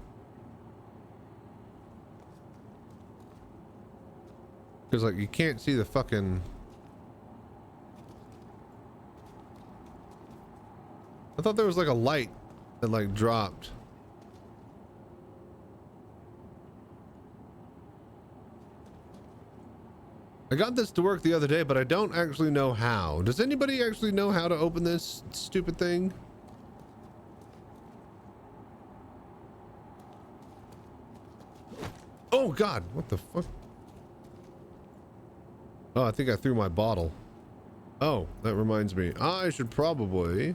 Because, like, you can't see the fucking... I thought there was, like, a light that, like, dropped. I got this to work the other day, but I don't actually know how. Does anybody actually know how to open this stupid thing? Oh God, what the fuck? Oh, I think I threw my bottle. Oh, that reminds me. I should probably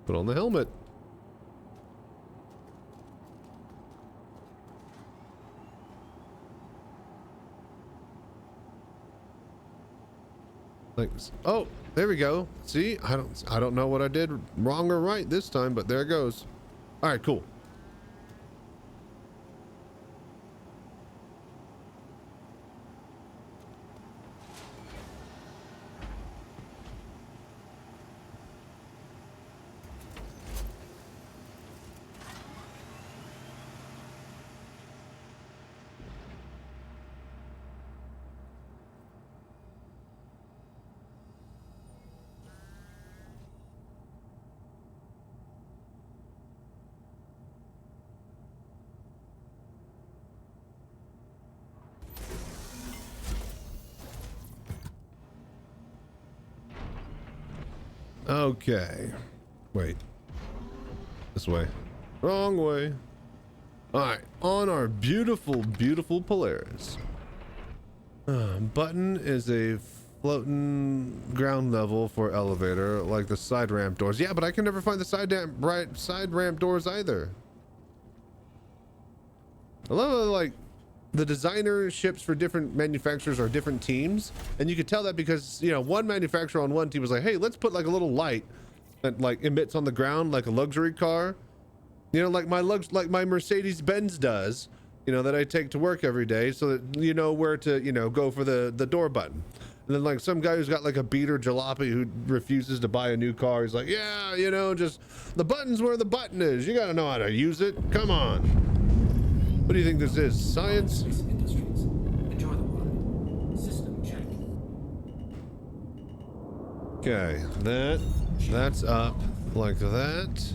put on the helmet. Thanks. Oh, there we go. See, I don't know what I did wrong or right this time, but there it goes. All right, cool. Okay. Wait. This way. Wrong way. Alright. On our beautiful, beautiful Polaris. Button is a floating ground level for elevator, like the side ramp doors. Yeah, but I can never find the side ramp doors either. I love like the designerships for different manufacturers are different teams, and you could tell that because, you know, one manufacturer on one team was like, hey, let's put like a little light that like emits on the ground like a luxury car, you know, like my Mercedes Benz does, you know, that I take to work every day, so that you know where to, you know, go for the door button. And then like some guy who's got like a beater jalopy who refuses to buy a new car, he's like, yeah, you know, just the button's where the button is, you gotta know how to use it, come on. What do you think this is? Science? Enjoy the ride. System check. Okay, that's up like that.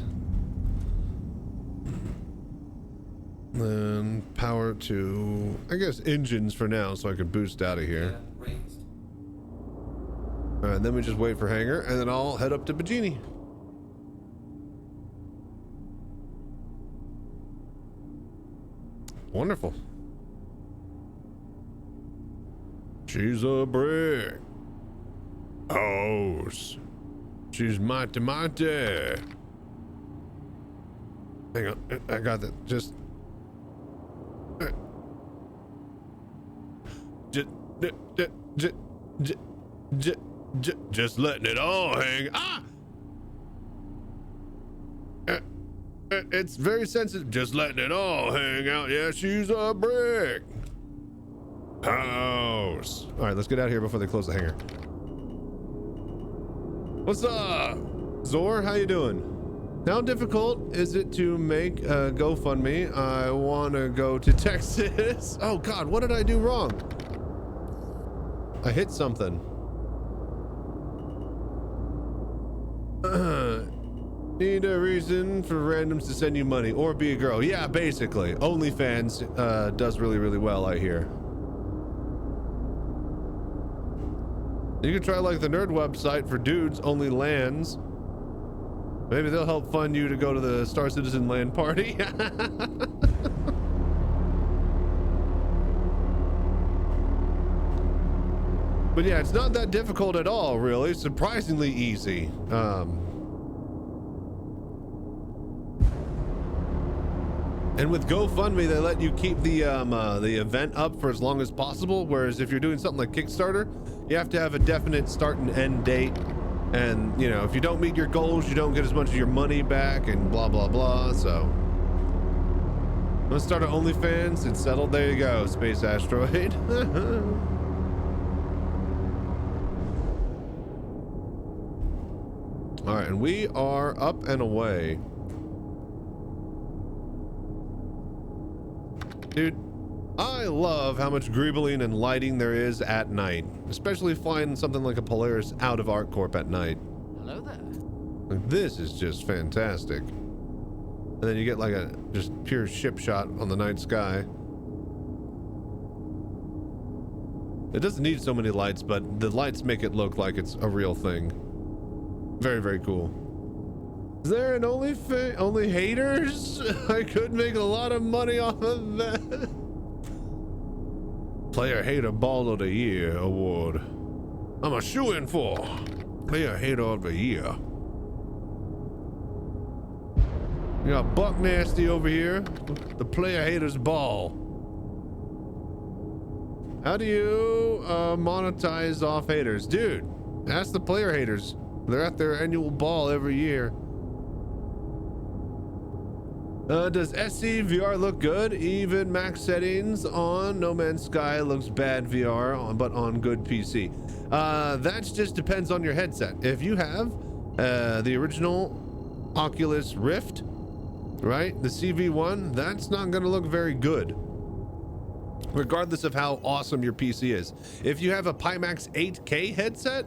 Then power to, I guess, engines for now, so I can boost out of here. All right, then we just wait for hangar, and then I'll head up to Bajini. Wonderful. She's a brick house. She's mighty mighty. Hang on, I got that. Just letting it all hang. Ah! It's very sensitive. Just letting it all hang out. Yeah, she's a brick house. All right, let's get out of here before they close the hangar. What's up, Zor? How you doing? How difficult is it to make a GoFundMe? I want to go to Texas. Oh God, what did I do wrong? I hit something. Need a reason for randoms to send you money or be a girl. Yeah, basically. OnlyFans does really, really well, I hear. You can try like the nerd website for dudes, only lands. Maybe they'll help fund you to go to the Star Citizen LAN party. But yeah, it's not that difficult at all, really. Surprisingly easy. And with GoFundMe, they let you keep the event up for as long as possible. Whereas if you're doing something like Kickstarter, you have to have a definite start and end date. And, you know, if you don't meet your goals, you don't get as much of your money back and blah, blah, blah. So let's start an OnlyFans. It's settled. There you go, Space Asteroid. All right, and we are up and away. Dude, I love how much greebling and lighting there is at night, especially flying something like a Polaris out of ArcCorp at night. Hello there. Like, this is just fantastic. And then you get like a just pure ship shot on the night sky. It doesn't need so many lights, but the lights make it look like it's a real thing. Very, very cool. Is there an only haters? I could make a lot of money off of that. Player Hater Ball of the Year award. I'm a shoo-in for Player Hater of the Year. You got Buck Nasty over here, the Player Haters Ball. How do you monetize off haters? Dude, ask the Player Haters. They're at their annual ball every year. Does SC VR look good? Even max settings on No Man's Sky looks bad VR, but on good PC. That just depends on your headset. If you have the original Oculus Rift, right? The CV1, that's not gonna look very good, regardless of how awesome your PC is. If you have a Pimax 8K headset,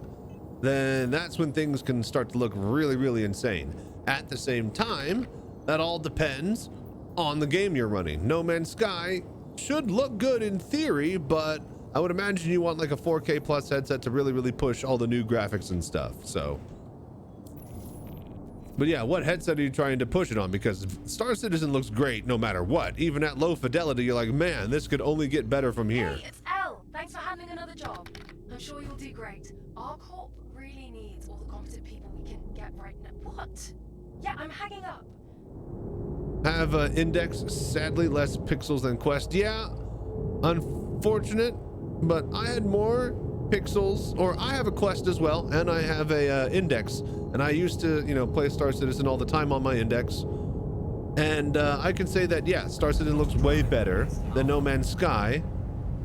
then that's when things can start to look really, really insane. At the same time, that all depends on the game you're running. No Man's Sky should look good in theory, but I would imagine you want like a 4K plus headset to really, really push all the new graphics and stuff. So, but yeah, what headset are you trying to push it on? Because Star Citizen looks great no matter what. Even at low fidelity, you're like, man, this could only get better from here. Hey, it's Elle. Thanks for handling another job. I'm I'm sure you'll do great. ArcCorp really needs all the competent people we can get right now. What? Yeah, I'm hanging up. Have index sadly less pixels than Quest. Yeah, unfortunate, but I had more pixels, or I have a Quest as well, and I have a index, and I used to, you know, play Star Citizen all the time on my index, and I can say that, yeah, Star Citizen looks way better than No Man's Sky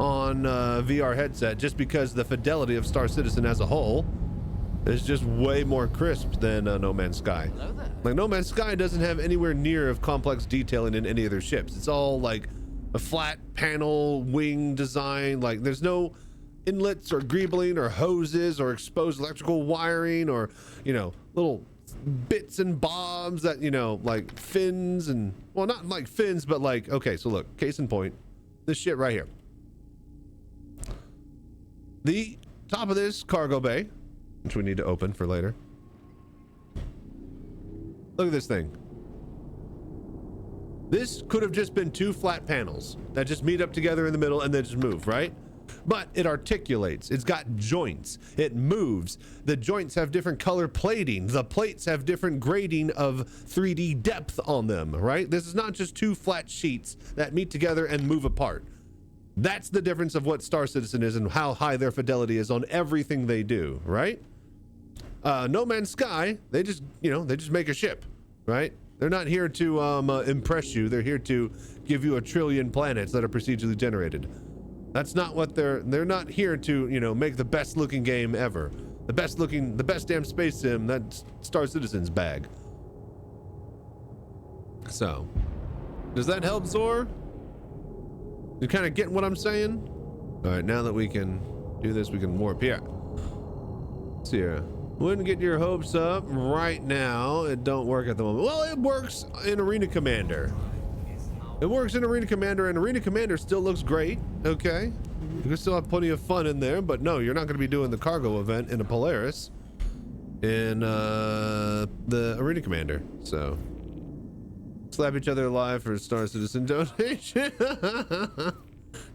on VR headset, just because the fidelity of Star Citizen as a whole is just way more crisp than No Man's Sky. Like, No Man's Sky doesn't have anywhere near of complex detailing in any of their ships. It's all like a flat panel wing design. Like, there's no inlets or greebling or hoses or exposed electrical wiring or, you know, little bits and bobs that, you know, like fins and, well, not like fins, but like, okay, so look, case in point, this shit right here. The top of this cargo bay, which we need to open for later. Look at this thing. This could have just been two flat panels that just meet up together in the middle and then just move, right? But it articulates. It's got joints. It moves. The joints have different color plating. The plates have different grading of 3D depth on them, right? This is not just two flat sheets that meet together and move apart. That's the difference of what Star Citizen is and how high their fidelity is on everything they do, right? No Man's Sky, they just, you know, they just make a ship, right? They're not here to impress you. They're here to give you a trillion planets that are procedurally generated. That's not what they're not here to, you know, make the best looking game ever. The best damn space sim, that's Star Citizen's bag. So, does that help, Zor? You kind of getting what I'm saying? All right, now that we can do this, we can warp here. Let's see here. Wouldn't get your hopes up right now. It don't work at the moment. Well, it works in Arena Commander. It works in Arena Commander, and Arena Commander still looks great. Okay, you can still have plenty of fun in there, but no, you're not going to be doing the cargo event in a Polaris in the Arena Commander. So slap each other alive for Star Citizen donation.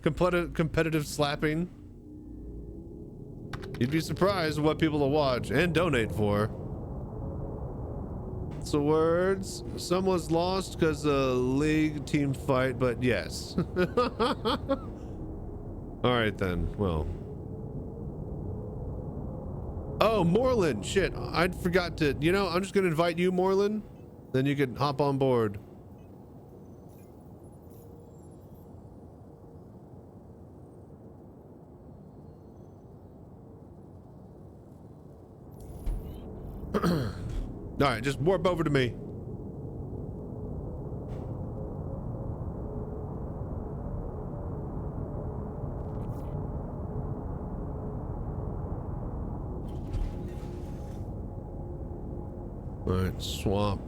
Competitive slapping. You'd be surprised what people will watch and donate for. So words, someone's lost because of league team fight, but yes. All right then, well. Oh, Moreland, shit, I forgot to, you know, I'm just gonna invite you, Moreland, then you can hop on board. All right, just warp over to me. All right, swap.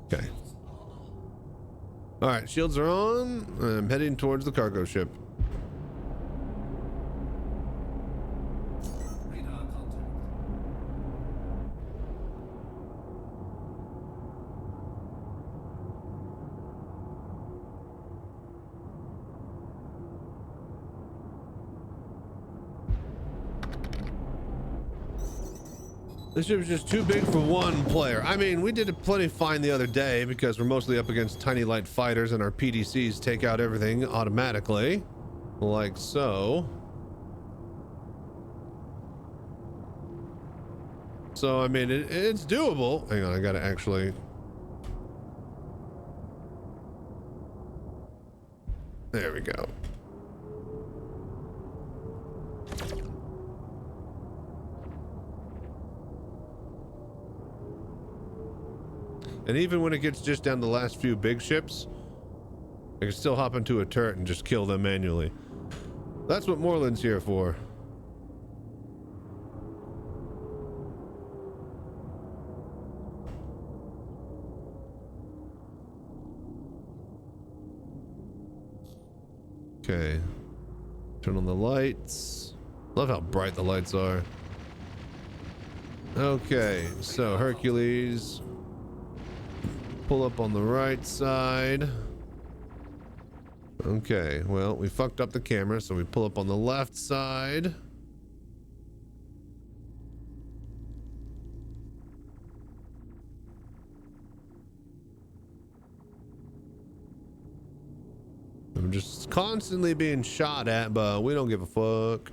Okay. All right, shields are on. I'm heading towards the cargo ship. This ship is just too big for one player. I mean, we did it plenty fine the other day because we're mostly up against tiny light fighters and our PDCs take out everything automatically, like so. So, I mean, it's doable. Hang on, I gotta actually... There we go. And even when it gets just down to the last few big ships, I can still hop into a turret and just kill them manually. That's what Moreland's here for. Okay. Turn on the lights. Love how bright the lights are. Okay, so Hercules. Pull up on the right side. Okay, well, we fucked up the camera, so we pull up on the left side. I'm just constantly being shot at, but we don't give a fuck.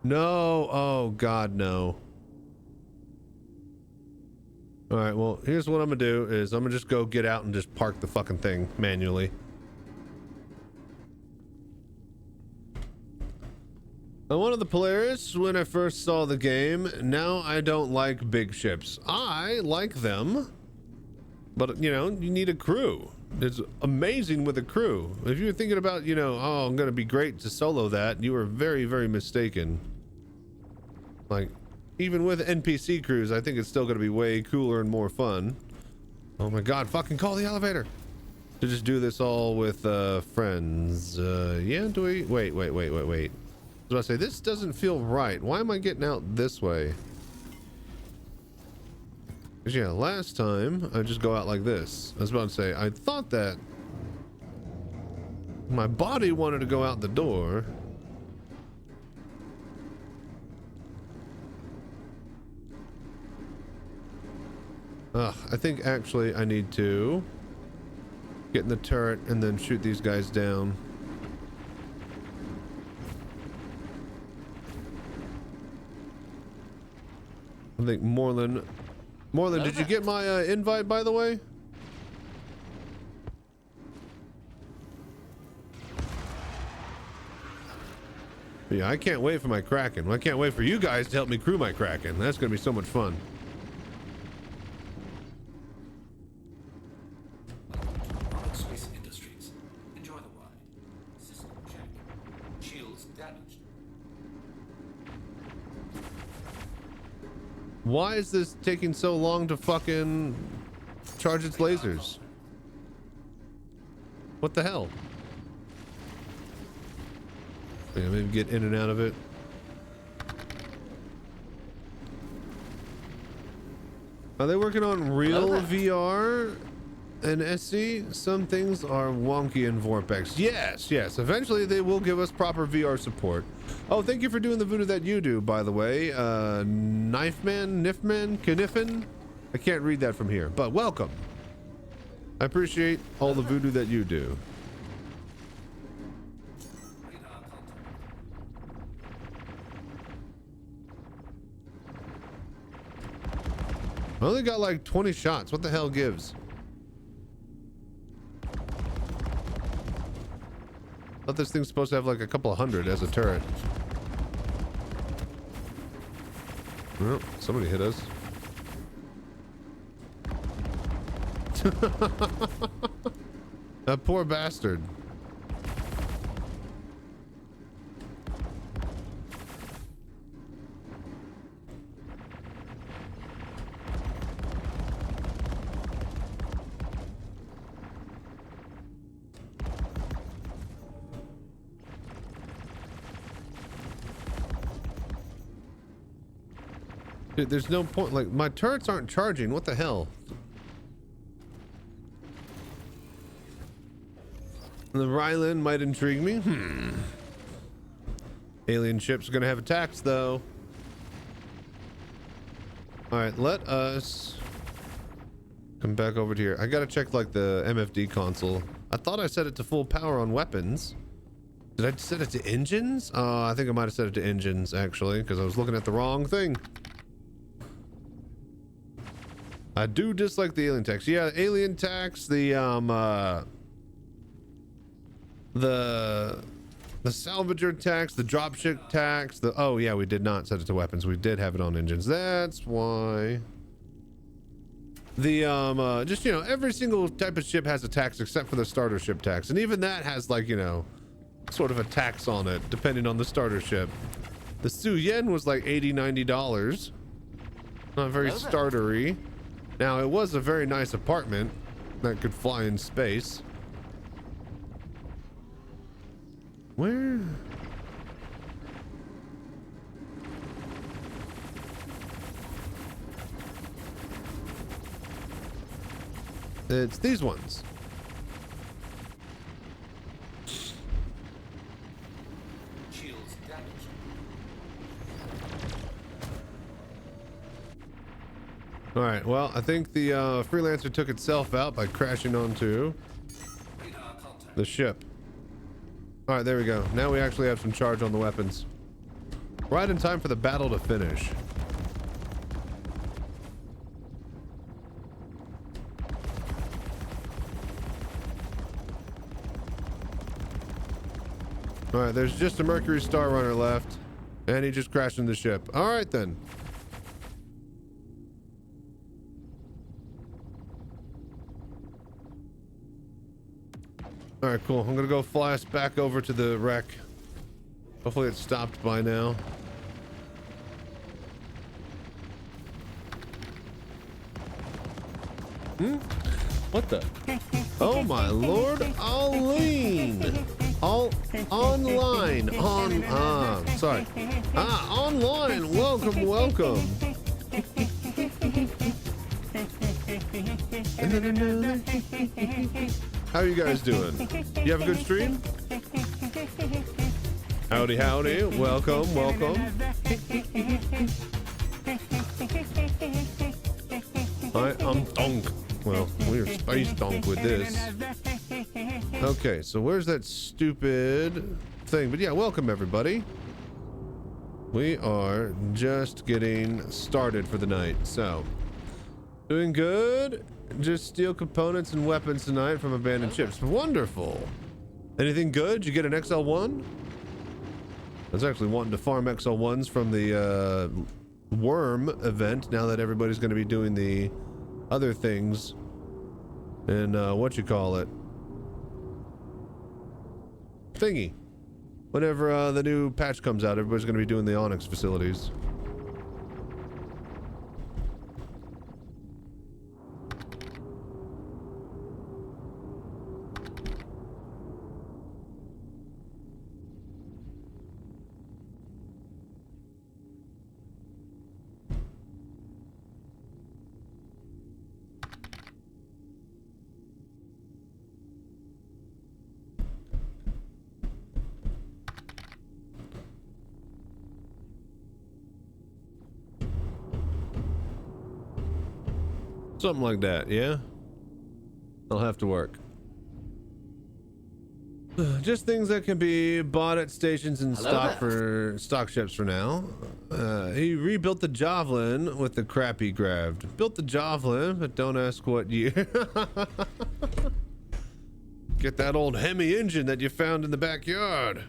No, oh god, no. All right, well, here's what I'm gonna do is I'm gonna just go get out and just park the fucking thing manually. I'm one of the players when I first saw the game. Now I don't like big ships. I like them, but you know, you need a crew. It's amazing with a crew. If you're thinking about, you know, oh, I'm gonna be great to solo that, you are very, very mistaken. Like, even with NPC crews, I think it's still gonna be way cooler and more fun. Oh my god, fucking call the elevator! To just do this all with friends. Yeah, do we? Wait. I was about to say, this doesn't feel right. Why am I getting out this way? Because yeah, last time I just go out like this. I was about to say, I thought that my body wanted to go out the door. Ugh, I think actually I need to get in the turret and then shoot these guys down. I think Moreland, did you get my invite, by the way? Yeah, I can't wait for my Kraken. I can't wait for you guys to help me crew my Kraken. That's gonna be so much fun. Space Industries. Enjoy the ride. System check. Shields damaged. Why is this taking so long to fucking charge its lasers? What the hell? Yeah, maybe get in and out of it. Are they working on real VR and SC? Some things are wonky in Vorpex. Yes. Eventually they will give us proper VR support. Oh, thank you for doing the voodoo that you do, by the way. Nifman, Kniffin? I can't read that from here, but welcome. I appreciate all the voodoo that you do. I only got like 20 shots. What the hell gives? Thought this thing's supposed to have like a couple of hundred as a turret. Well, somebody hit us. That poor bastard. Dude, there's no point. Like, my turrets aren't charging. What the hell? The Ryland might intrigue me. Alien ships are gonna have attacks, though. All right, let us come back over to here. I gotta check like the MFD console. I thought I set it to full power on weapons. Did I set it to engines? I think I might have set it to engines actually, because I was looking at the wrong thing. I do dislike the alien tax. Yeah, alien tax, the salvager tax, the dropship tax, oh yeah, we did not set it to weapons. We did have it on engines. That's why. The just, you know, every single type of ship has a tax except for the starter ship tax, and even that has, like, you know, sort of a tax on it depending on the starter ship. The Su Yen was like $80-90. Not very startery. Now, it was a very nice apartment that could fly in space. Where? It's these ones. Shields damaged. All right, well, I think the freelancer took itself out by crashing onto Radar contact. the ship. All right, there we go. Now we actually have some charge on the weapons. Right in time for the battle to finish. All right, there's just a Mercury Star Runner left, and he just crashed into the ship. All right, then. All right, cool. I'm gonna go fly us back over to the wreck. Hopefully it's stopped by now. What the? Oh my lord, Aline! Online, sorry. Online, welcome. How are you guys doing? You have a good stream? Howdy, welcome. I'm Donk. Well, we're space Donk with this. Okay, so where's that stupid thing? But yeah, welcome everybody. We are just getting started for the night, so doing good. Just steal components and weapons tonight from abandoned ships. Wonderful. Anything good? Did you get an XL1? I was actually wanting to farm XL1s from the worm event now that everybody's going to be doing the other things. And what you call it? Thingy. Whenever the new patch comes out, everybody's going to be doing the Onyx facilities. Something like that, yeah? I'll have to work. Just things that can be bought at stations and stock ships for now. He rebuilt the Javelin with the crap he grabbed. Built the Javelin, but don't ask what year. Get that old Hemi engine that you found in the backyard.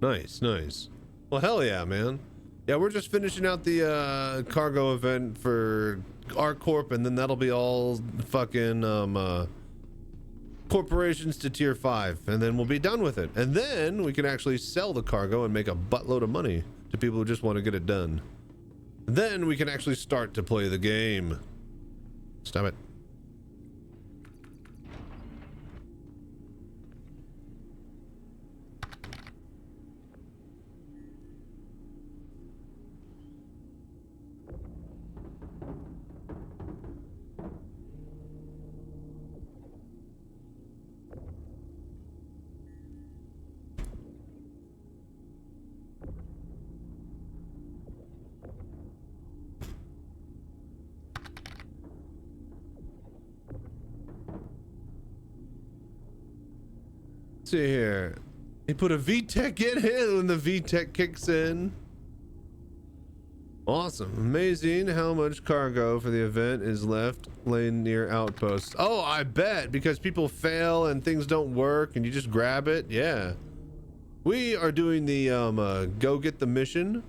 Nice. Well, hell yeah, man. Yeah, we're just finishing out the cargo event for ArcCorp, and then that'll be all fucking corporations to tier 5, and then we'll be done with it. And then we can actually sell the cargo and make a buttload of money to people who just want to get it done. Then we can actually start to play the game. Stop it. See here. He put a VTech in it when the VTech kicks in. Awesome. Amazing how much cargo for the event is left laying near outposts. Oh, I bet, because people fail and things don't work and you just grab it. Yeah. We are doing the go get the mission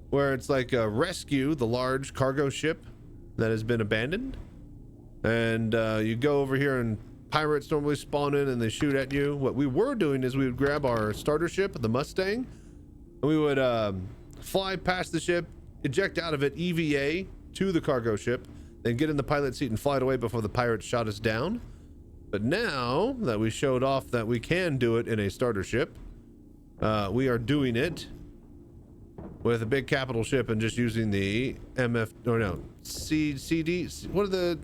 where it's like rescue the large cargo ship that has been abandoned. And you go over here and pirates normally spawn in and they shoot at you. What we were doing is we would grab our starter ship, the Mustang, and we would fly past the ship, eject out of it, EVA to the cargo ship, then get in the pilot seat and fly it away before the pirates shot us down. But now that we showed off that we can do it in a starter ship, we are doing it with a big capital ship and just using the CD. What are the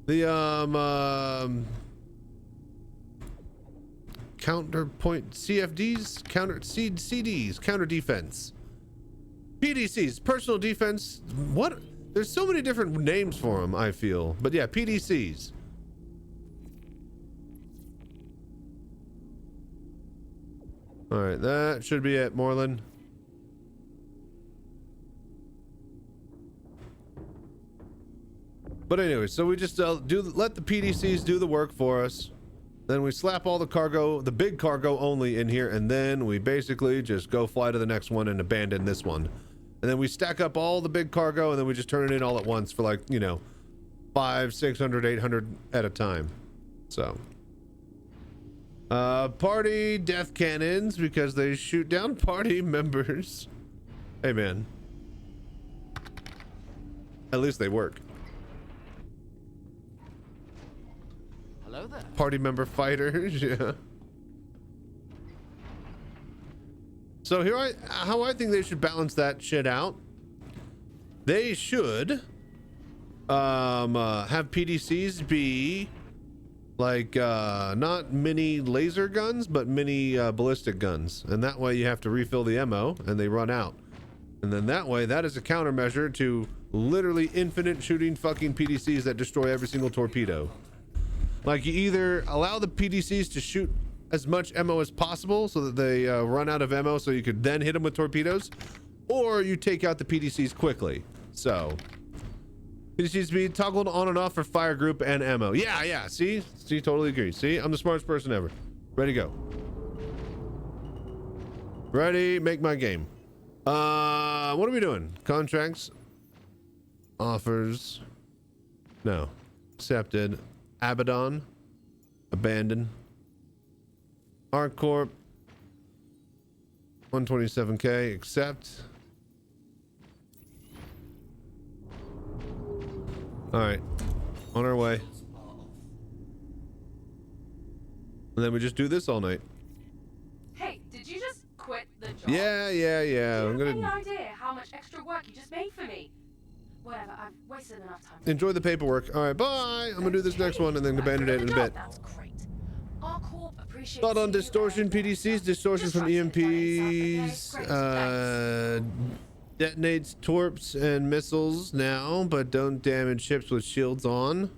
The counterpoint CFDs, CDs, counter defense. PDCs, personal defense. What? There's so many different names for them, I feel. But yeah, PDCs. All right, that should be it, Moreland. But anyway, so we just let the PDCs do the work for us. Then we slap all the cargo, the big cargo only in here, and then we basically just go fly to the next one and abandon this one. And then we stack up all the big cargo, and then we just turn it in all at once for, like, you know, 500, 600, 800 at a time. So party death cannons, because they shoot down party members. Hey man, at least they work. Hello there. Party member fighters. Yeah. So here how I think they should balance that shit out. They should have PDCs be like not mini laser guns, but mini ballistic guns, and that way you have to refill the ammo and they run out, and then that way that is a countermeasure to literally infinite shooting fucking PDCs that destroy every single torpedo. Like, you either allow the PDCs to shoot as much ammo as possible so that they run out of ammo so you could then hit them with torpedoes, or you take out the PDCs quickly. So PDCs be toggled on and off for fire group and ammo. Yeah, see, totally agree. See, I'm the smartest person ever. Ready, go. Ready, make my game. What are we doing? Contracts, offers, no, accepted. Abaddon, abandon. ArcCorp, 127k, accept. All right, on our way. And then we just do this all night. Hey, did you just quit the job? Yeah. Do you I'm have any gonna idea how much extra work you just made for me? Whatever, I've wasted enough time. enjoy the paperwork. All right, bye. I'm gonna do this next one and then abandon it in a bit. That's great. ArcCorp appreciates Thought on you distortion and- PDCs, distortion Just from try to get it done EMPs, ASAP, okay? Great, detonates torps and missiles now, but don't damage ships with shields on.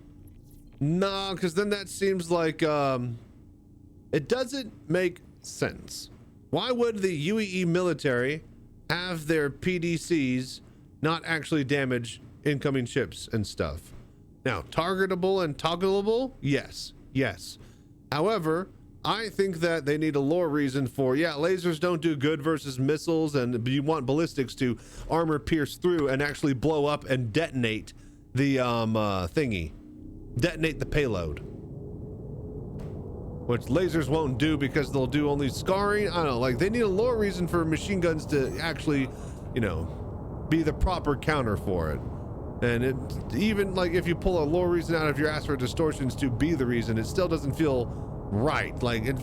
Nah, because then that seems like it doesn't make sense. Why would the UEE military have their PDCs not actually damage incoming ships and stuff? Now, targetable and toggleable, yes. However, I think that they need a lore reason for, yeah, lasers don't do good versus missiles, and you want ballistics to armor pierce through and actually blow up and detonate the detonate the payload, which lasers won't do because they'll do only scarring. I don't know, like, they need a lore reason for machine guns to actually, you know, be the proper counter for it. And it, even like if you pull a lore reason out of your ass for distortions to be the reason, it still doesn't feel right. Like, it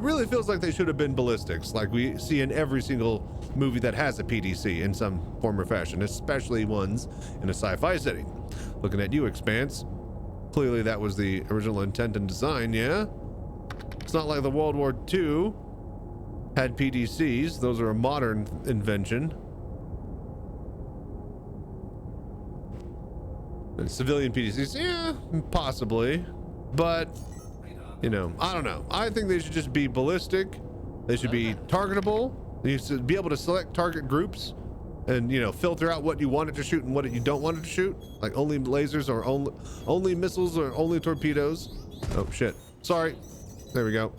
really feels like they should have been ballistics, like we see in every single movie that has a PDC in some form or fashion, especially ones in a sci-fi setting. Looking at you, Expanse. Clearly that was the original intent and design, yeah? It's not like the World War II had PDCs. Those are a modern invention. And civilian PDCs, yeah, possibly. But, you know, I don't know. I think they should just be ballistic. They should be targetable. They should be able to select target groups and, you know, filter out what you want it to shoot and what you don't want it to shoot. Like only lasers or only missiles or only torpedoes. Oh, shit. Sorry. There we go.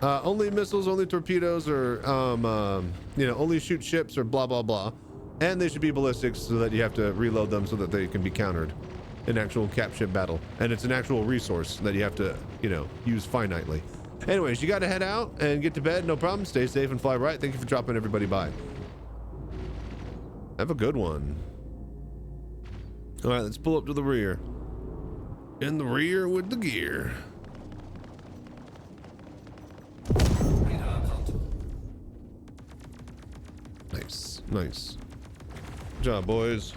Only missiles, only torpedoes, or, you know, only shoot ships or blah, blah, blah. And they should be ballistics so that you have to reload them so that they can be countered in actual cap ship battle. And it's an actual resource that you have to, you know, use finitely. Anyways, you got to head out and get to bed. No problem. Stay safe and fly right. Thank you for dropping everybody by. Have a good one. All right, let's pull up to the rear. In the rear with the gear. Nice. Good job, boys.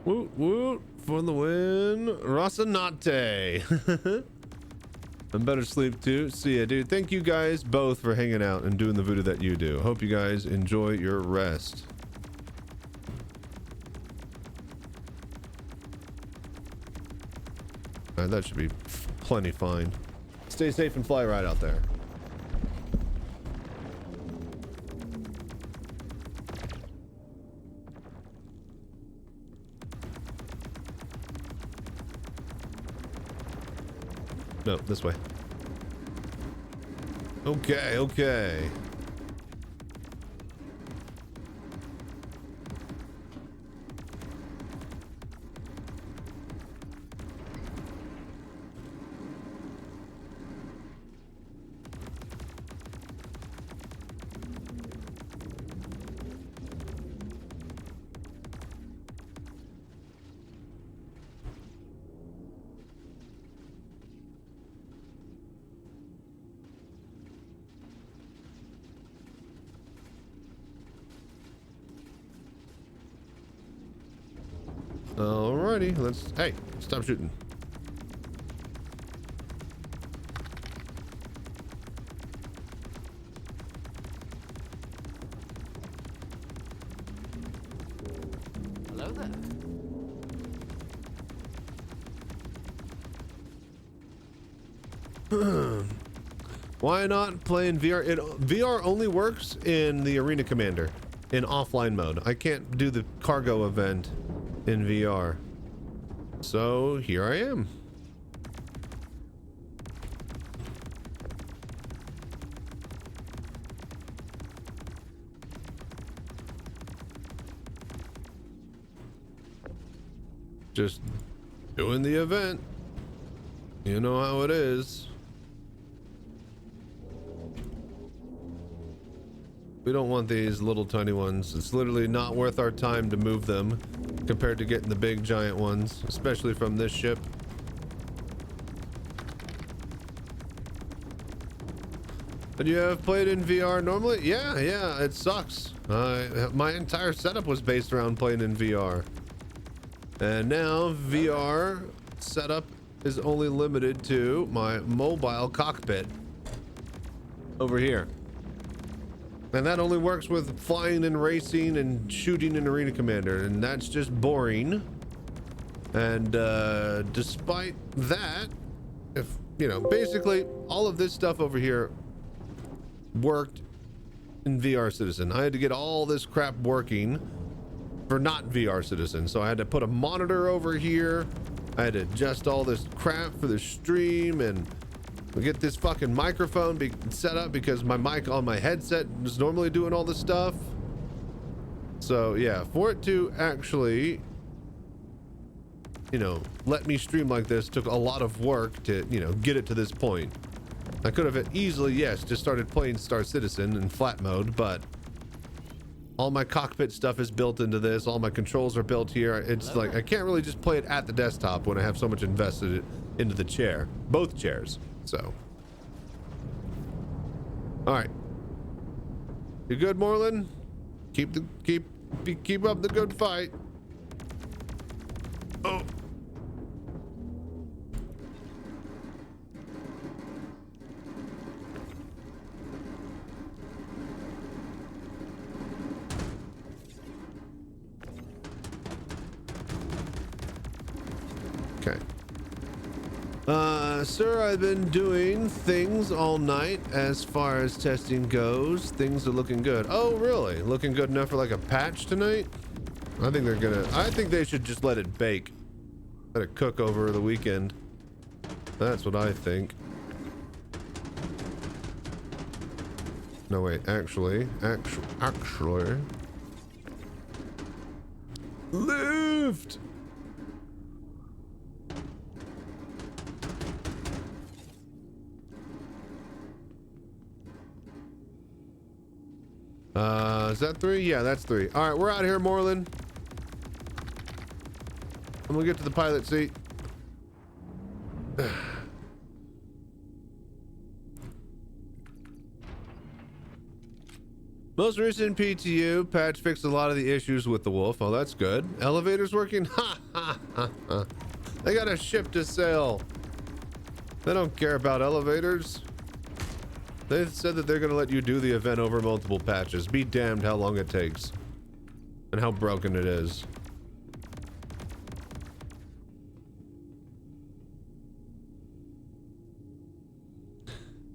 Woot woot for the win. Rosanate. I'm better sleep too. See ya, dude. Thank you guys both for hanging out and doing the voodoo that you do. Hope you guys enjoy your rest. Alright, that should be plenty fine. Stay safe and fly right out there. No, this way. Okay, okay. Alrighty, let's. Hey, stop shooting. Hello there. Why not play in VR? VR only works in the Arena Commander in offline mode. I can't do the cargo event in VR. So here I am. Just doing the event. You know how it is. We don't want these little tiny ones. It's literally not worth our time to move them compared to getting the big giant ones, especially from this ship. But you have played in VR normally? Yeah, it sucks. My entire setup was based around playing in VR. And now VR setup is only limited to my mobile cockpit over here. And that only works with flying and racing and shooting in Arena Commander, and that's just boring. And despite that, if you know, basically all of this stuff over here worked in VR Citizen. I had to get all this crap working for not VR Citizen, so I had to put a monitor over here. I had to adjust all this crap for the stream, and we get this fucking microphone set up because my mic on my headset was normally doing all this stuff. So yeah, for it to actually, you know, let me stream like this took a lot of work to, you know, get it to this point. I could have easily, yes, just started playing Star Citizen in flat mode, but all my cockpit stuff is built into this. All my controls are built here. It's like, I can't really just play it at the desktop when I have so much invested into the chair, both chairs. So, all right, you good, Moreland? Keep up the good fight. Oh. Okay. Sir, I've been doing things all night as far as testing goes. Things are looking good. Oh, really? Looking good enough for like a patch tonight? I think they should just let it bake. Let it cook over the weekend. That's what I think. No, wait, actually. Lift! Is that 3? Yeah, that's 3. All right, we're out of here, Moreland. I'm gonna get to the pilot seat. Most recent PTU patch fixed a lot of the issues with the Wolf. Oh, that's good. Elevators working? Ha ha ha ha. They got a ship to sail. They don't care about elevators. They said that they're gonna let you do the event over multiple patches. Be damned how long it takes. And how broken it is.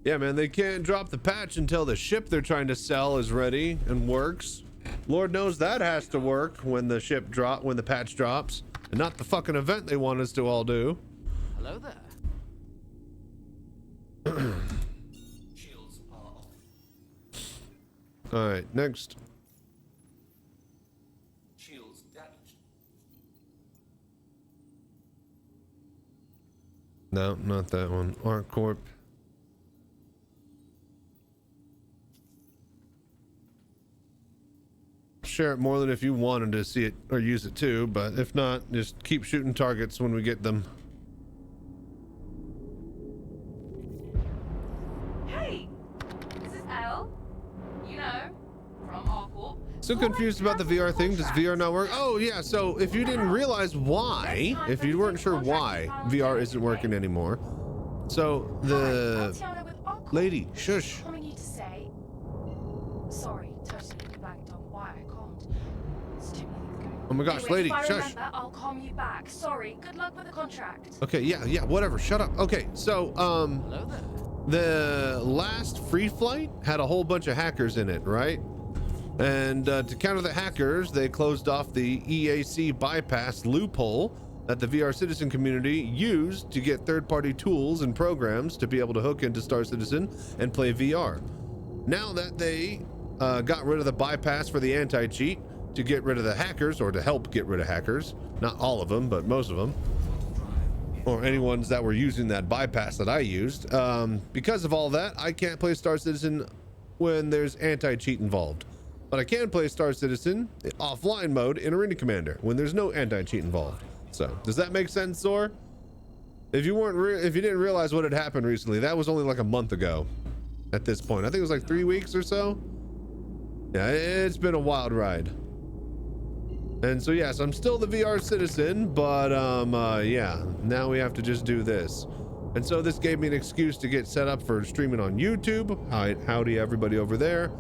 Yeah, man, they can't drop the patch until the ship they're trying to sell is ready and works. Lord knows that has to work when the patch drops, and not the fucking event they want us to all do. Hello there. Shields are off. All right, next. Shields damaged. No, not that one. ArcCorp. Share it more than if you wanted to see it or use it too, but if not, just keep shooting targets when we get them. Hey, this is Elle. You know, from ArcCorp. Still confused about the VR thing. Does VR not work? Oh yeah, so if you didn't realize why, if you weren't sure why VR isn't working anymore, so the lady, shush. Calling you to say sorry, totally blanked on why I can't. It's too many things going on. Oh my gosh, Anyway, lady, if I shush. remember, I'll calm you back. Sorry. Good luck with the contract. Okay, yeah, whatever. Shut up. Okay, so Hello there. the last free flight had a whole bunch of hackers in it, right? And to counter the hackers, they closed off the EAC bypass loophole that the VR Citizen community used to get third-party tools and programs to be able to hook into Star Citizen and play VR. Now that they got rid of the bypass for the anti-cheat to get rid of the hackers, or to help get rid of hackers, not all of them, but most of them, or anyone's that were using that bypass that I used, because of all that, I can't play Star Citizen when there's anti-cheat involved. But I can play Star Citizen offline mode in Arena Commander when there's no anti-cheat involved. So, does that make sense, Zor? If you didn't realize what had happened recently, that was only like a month ago at this point. I think it was like 3 weeks or so. Yeah, it's been a wild ride. And so yes, I'm still the VR Citizen, but yeah, now we have to just do this. And so this gave me an excuse to get set up for streaming on YouTube. Howdy everybody over there.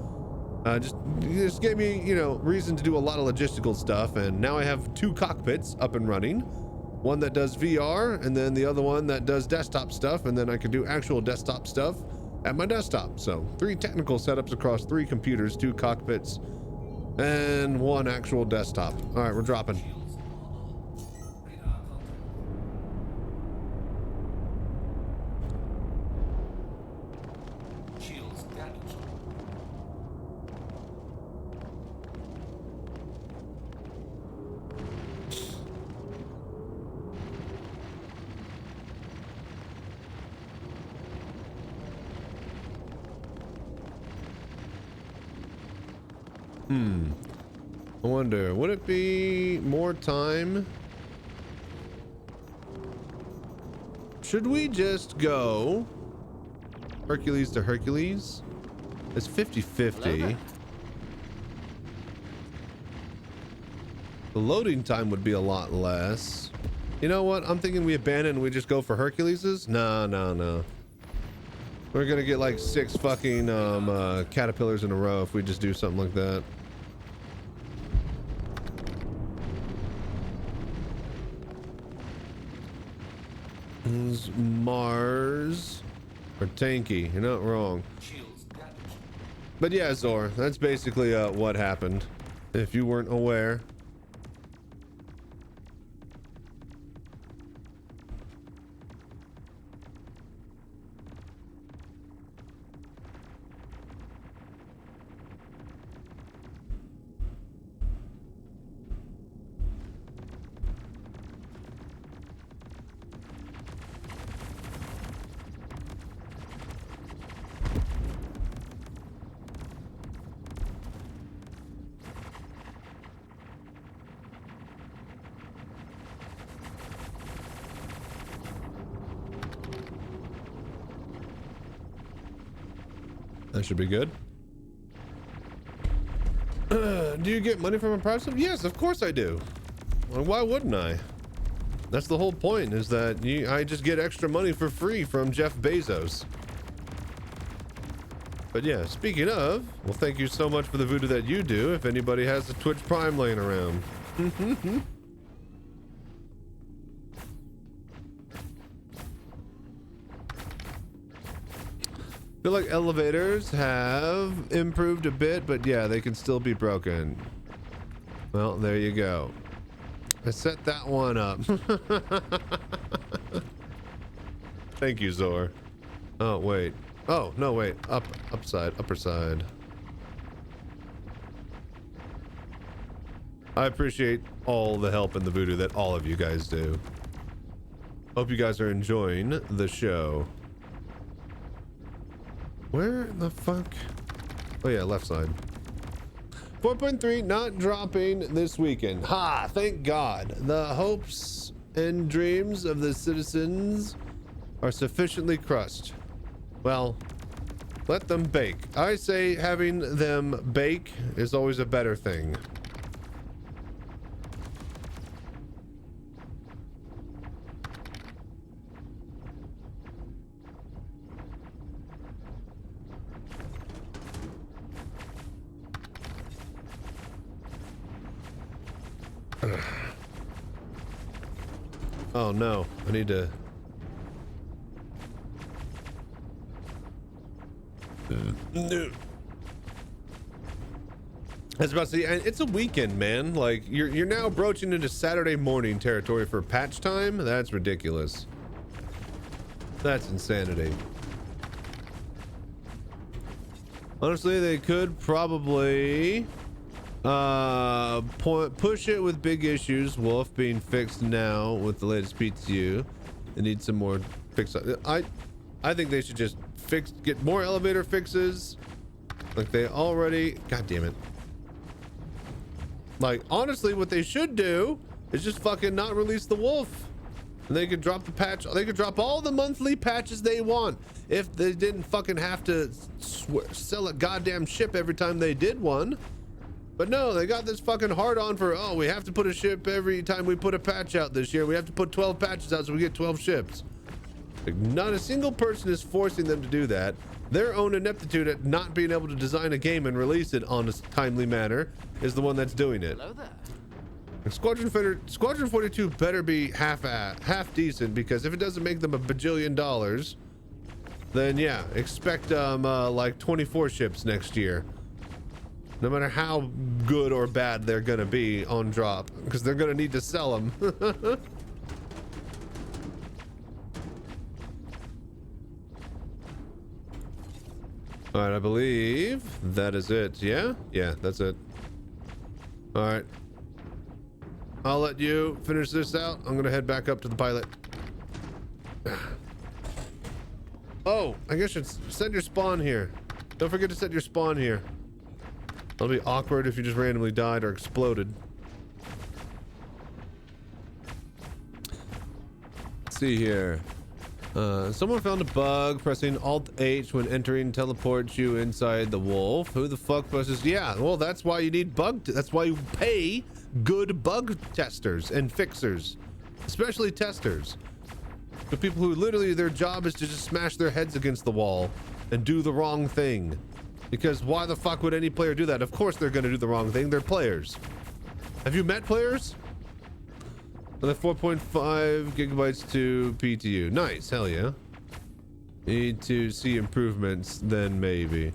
Just gave me, you know, reason to do a lot of logistical stuff, and now I have 2 cockpits up and running. One that does VR, and then the other one that does desktop stuff, and then I can do actual desktop stuff at my desktop. So 3 technical setups across 3 computers, 2 cockpits, and 1 actual desktop. All right, we're dropping. Shields damaged. I wonder, would it be more time? Should we just go Hercules to Hercules? It's 50-50. The loading time would be a lot less. You know what? I'm thinking we abandon and we just go for Herculeses? No. We're gonna get like 6 fucking caterpillars in a row if we just do something like that. Mars or tanky, you're not wrong. But yeah, Zor, that's basically what happened, if you weren't aware. That should be good. Do you get money from a prize? Yes, of course I do. Well, why wouldn't I? That's the whole point, is that I just get extra money for free from Jeff Bezos. But yeah, speaking of, well, thank you so much for the voodoo that you do. If anybody has a Twitch Prime laying around. Feel like elevators have improved a bit, but yeah, they can still be broken. Well, there you go. I set that one up. Thank you, Zor. Oh, wait. Oh, no, wait. Upper side. I appreciate all the help and the voodoo that all of you guys do. Hope you guys are enjoying the show. Where the fuck? Oh yeah, left side. 4.3 not dropping this weekend. Ha! Thank God. The hopes and dreams of the citizens are sufficiently crushed. Well, let them bake. I say having them bake is always a better thing. Oh no, I need to... No. I was about to say, it's a weekend, man. Like, you're now broaching into Saturday morning territory for patch time? That's ridiculous. That's insanity. Honestly, they could probably push it with big issues. Wolf being fixed now with the latest PTU. They need some more fix. I think they should just get more elevator fixes like they already. God damn it. Like, honestly, what they should do is just fucking not release the wolf, and they could drop the patch. They could drop all the monthly patches they want if they didn't fucking have to sell a goddamn ship every time they did one. But no, they got this fucking hard on for, oh, we have to put a ship every time we put a patch out this year. We have to put 12 patches out so we get 12 ships. Like, not a single person is forcing them to do that. Their own ineptitude at not being able to design a game and release it on a timely manner is the one that's doing it. Hello there. Squadron 42 better be half decent, because if it doesn't make them $1 bajillion, then yeah, expect like 24 ships next year. No matter how good or bad they're gonna be on drop, because they're gonna need to sell them. All right, I believe that is it. Yeah, that's it. All right, I'll let you finish this out. I'm gonna head back up to the pilot. Oh, I guess you should set your spawn here. Don't forget to set your spawn here. It'll be awkward if you just randomly died or exploded. Let's see here. Someone found a bug. Pressing Alt-H when entering teleports you inside the wolf. Who the fuck presses? Yeah, well, that's why you need that's why you pay good bug testers and fixers, especially testers. The people who literally their job is to just smash their heads against the wall and do the wrong thing. Because why the fuck would any player do that? Of course they're gonna do the wrong thing. They're players. Have you met players? Another 4.5 gigabytes to PTU. Nice, hell yeah. Need to see improvements, then maybe.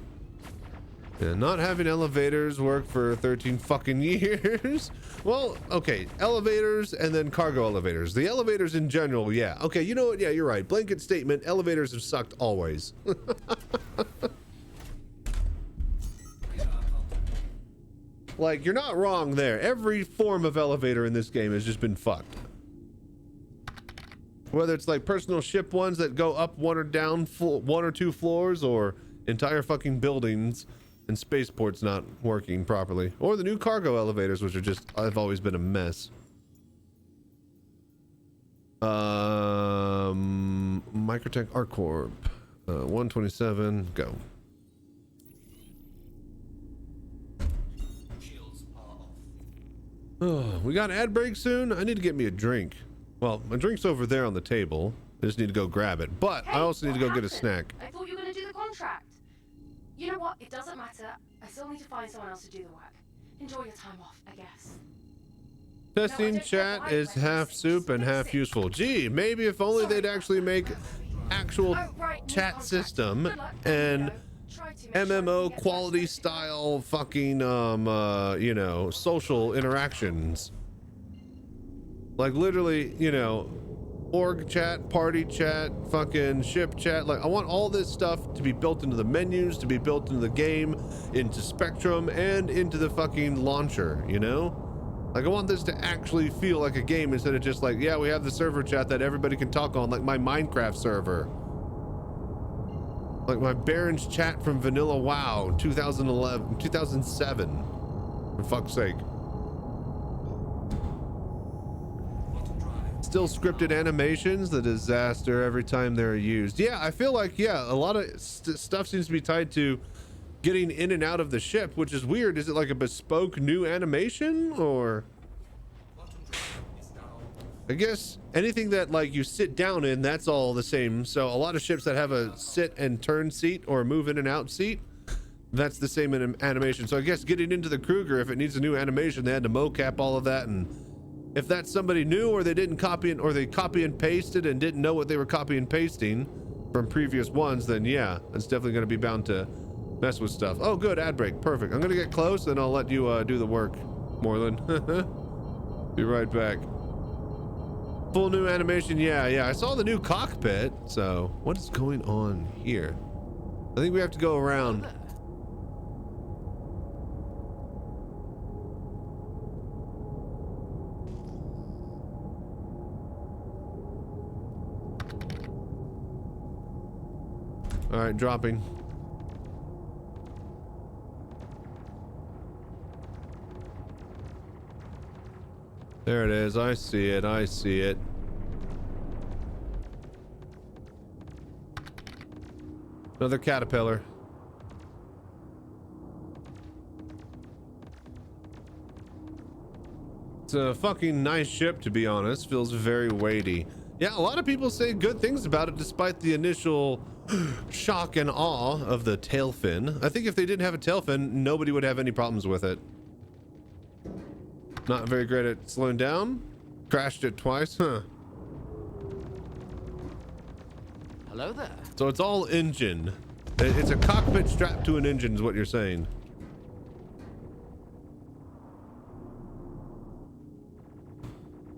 Yeah, not having elevators work for 13 fucking years. Well, okay, elevators and then cargo elevators. The elevators in general, yeah. Okay, you know what? Yeah, you're right. Blanket statement, elevators have sucked always. Like, you're not wrong there. Every form of elevator in this game has just been fucked. Whether it's like personal ship ones that go up one or down one or two floors, or entire fucking buildings and spaceports not working properly, or the new cargo elevators, which are just, I've always been a mess. Microtech ArcCorp, 127, go. we got ad break soon. I need to get me a drink. Well, my drink's over there on the table. I just need to go grab it. But Hey, I also need to go what get a happened? snack. I thought you were going to do the contract. You know what? It doesn't matter. I still need to find someone else to do the work. Enjoy your time off, I guess. Testing don't chat know is why half soup and half useful. Gee, maybe if only they'd actually make actual Oh, right, new chat contract. system Good luck. and You know, try to make sure MMO everything gets quality respected. style fucking you know, social interactions. Like literally, you know, org chat, party chat, fucking ship chat. Like I want all this stuff to be built into the menus, to be built into the game, into Spectrum, and into the fucking launcher, you know? Like I want this to actually feel like a game instead of just like, yeah, we have the server chat that everybody can talk on, like my Minecraft server. Like my Baron's chat from Vanilla WoW 2011, 2007. For fuck's sake. Still scripted animations, the disaster every time they're used. Yeah, I feel like, yeah, a lot of stuff seems to be tied to getting in and out of the ship, which is weird. Is it like a bespoke new animation, or I guess anything that like you sit down in, that's all the same. So a lot of ships that have a sit and turn seat or move in and out seat, that's the same in animation. So I guess getting into the Kruger, if it needs a new animation, they had to mocap all of that. And if that's somebody new, or they didn't copy it, or they copy and pasted and didn't know what they were copy and pasting from previous ones, then yeah, it's definitely going to be bound to mess with stuff. Oh, good, ad break, perfect. I'm gonna get close, and I'll let you do the work, Moreland. Be right back. Full new animation, yeah. I saw the new cockpit. So what is going on here? I think we have to go around. All right, dropping. There it is. I see it. I see it. Another caterpillar. It's a fucking nice ship, to be honest. Feels very weighty. Yeah, a lot of people say good things about it despite the initial shock and awe of the tail fin. I think if they didn't have a tail fin, nobody would have any problems with it. Not very great at slowing down. Crashed it twice, huh? Hello there. So it's all engine. It's a cockpit strapped to an engine is what you're saying.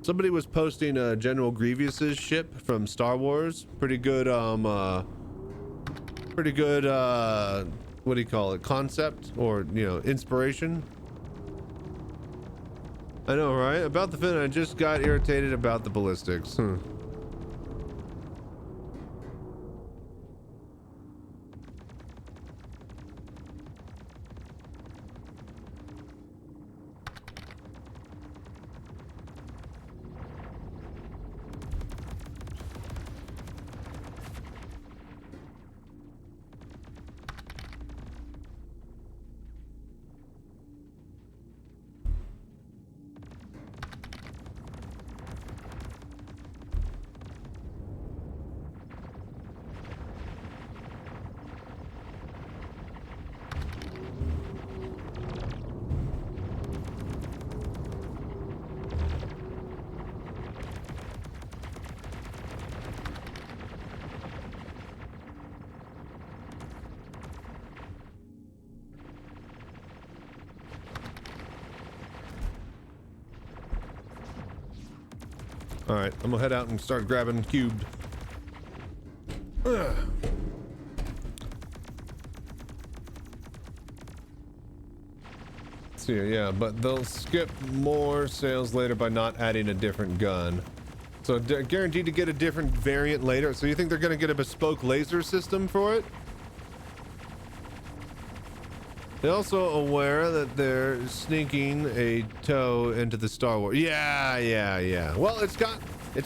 Somebody was posting General Grievous's ship from Star Wars. Pretty good, what do you call it? Concept, or, you know, inspiration. I know, right? About the fin, I just got irritated about the ballistics. All right, I'm gonna head out and start grabbing cubed. Ugh. See, yeah, but they'll skip more sales later by not adding a different gun. So guaranteed to get a different variant later. So you think they're gonna get a bespoke laser system for it? They're also aware that they're sneaking a toe into the Star Wars. Yeah. Well, it's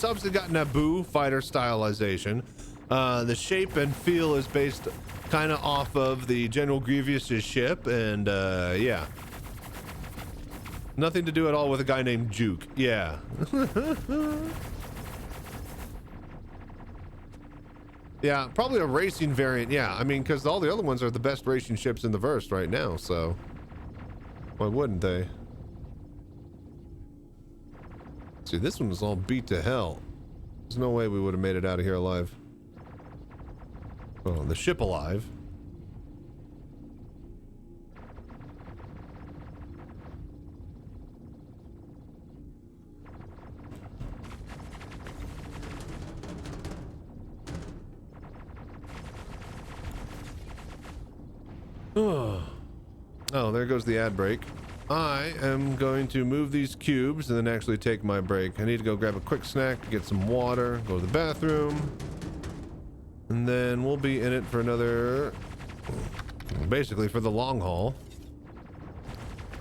obviously got Naboo fighter stylization. The shape and feel is based kind of off of the General Grievous's ship, and yeah. Nothing to do at all with a guy named Juke. Yeah. Yeah, probably a racing variant. Yeah, I mean, because all the other ones are the best racing ships in the verse right now, so why wouldn't they? See, this one was all beat to hell. There's no way we would have made it out of here alive. Oh, the ship alive. Oh, there goes the ad break. I am going to move these cubes and then actually take my break. I need to go grab a quick snack, get some water, go to the bathroom, and then we'll be in it for another, basically for the long haul.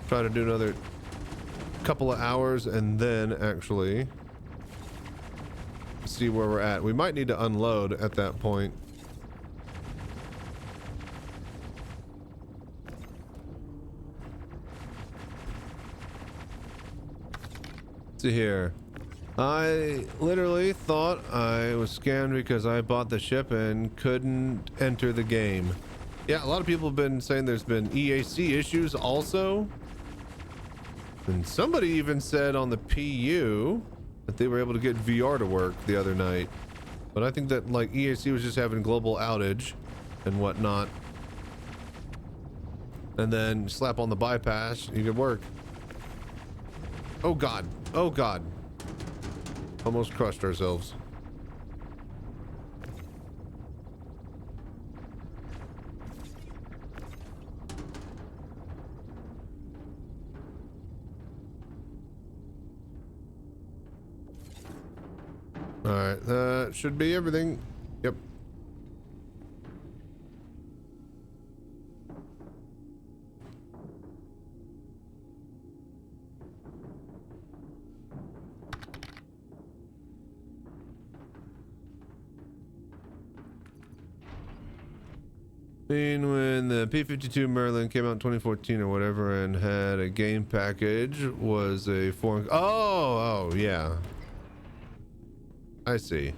Try to do another couple of hours and then actually see where we're at. We might need to unload at that point. See here. I literally thought I was scammed because I bought the ship and couldn't enter the game. Yeah, a lot of people have been saying there's been EAC issues also. And somebody even said on the PU that they were able to get VR to work the other night. But I think that like EAC was just having global outage and whatnot. And then slap on the bypass, you could work. Oh God. Oh God. Almost crushed ourselves. All right, that should be everything. Yep. When the P-52 Merlin came out in 2014 or whatever and had a game package, was a foreign... Oh, yeah. I see.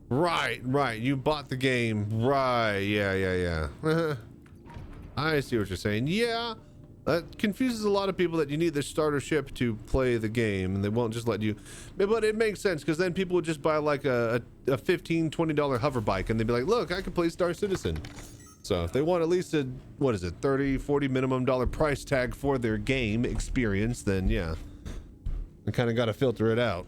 Right. You bought the game. Right. Yeah. I see what you're saying. Yeah. That confuses a lot of people that you need the starter ship to play the game and they won't just let you. But it makes sense because then people would just buy like a $15, $20 hover bike and they'd be like, look, I can play Star Citizen. So if they want at least a, what is it, $30, $40 minimum price tag for their game experience, then yeah. I kind of got to filter it out.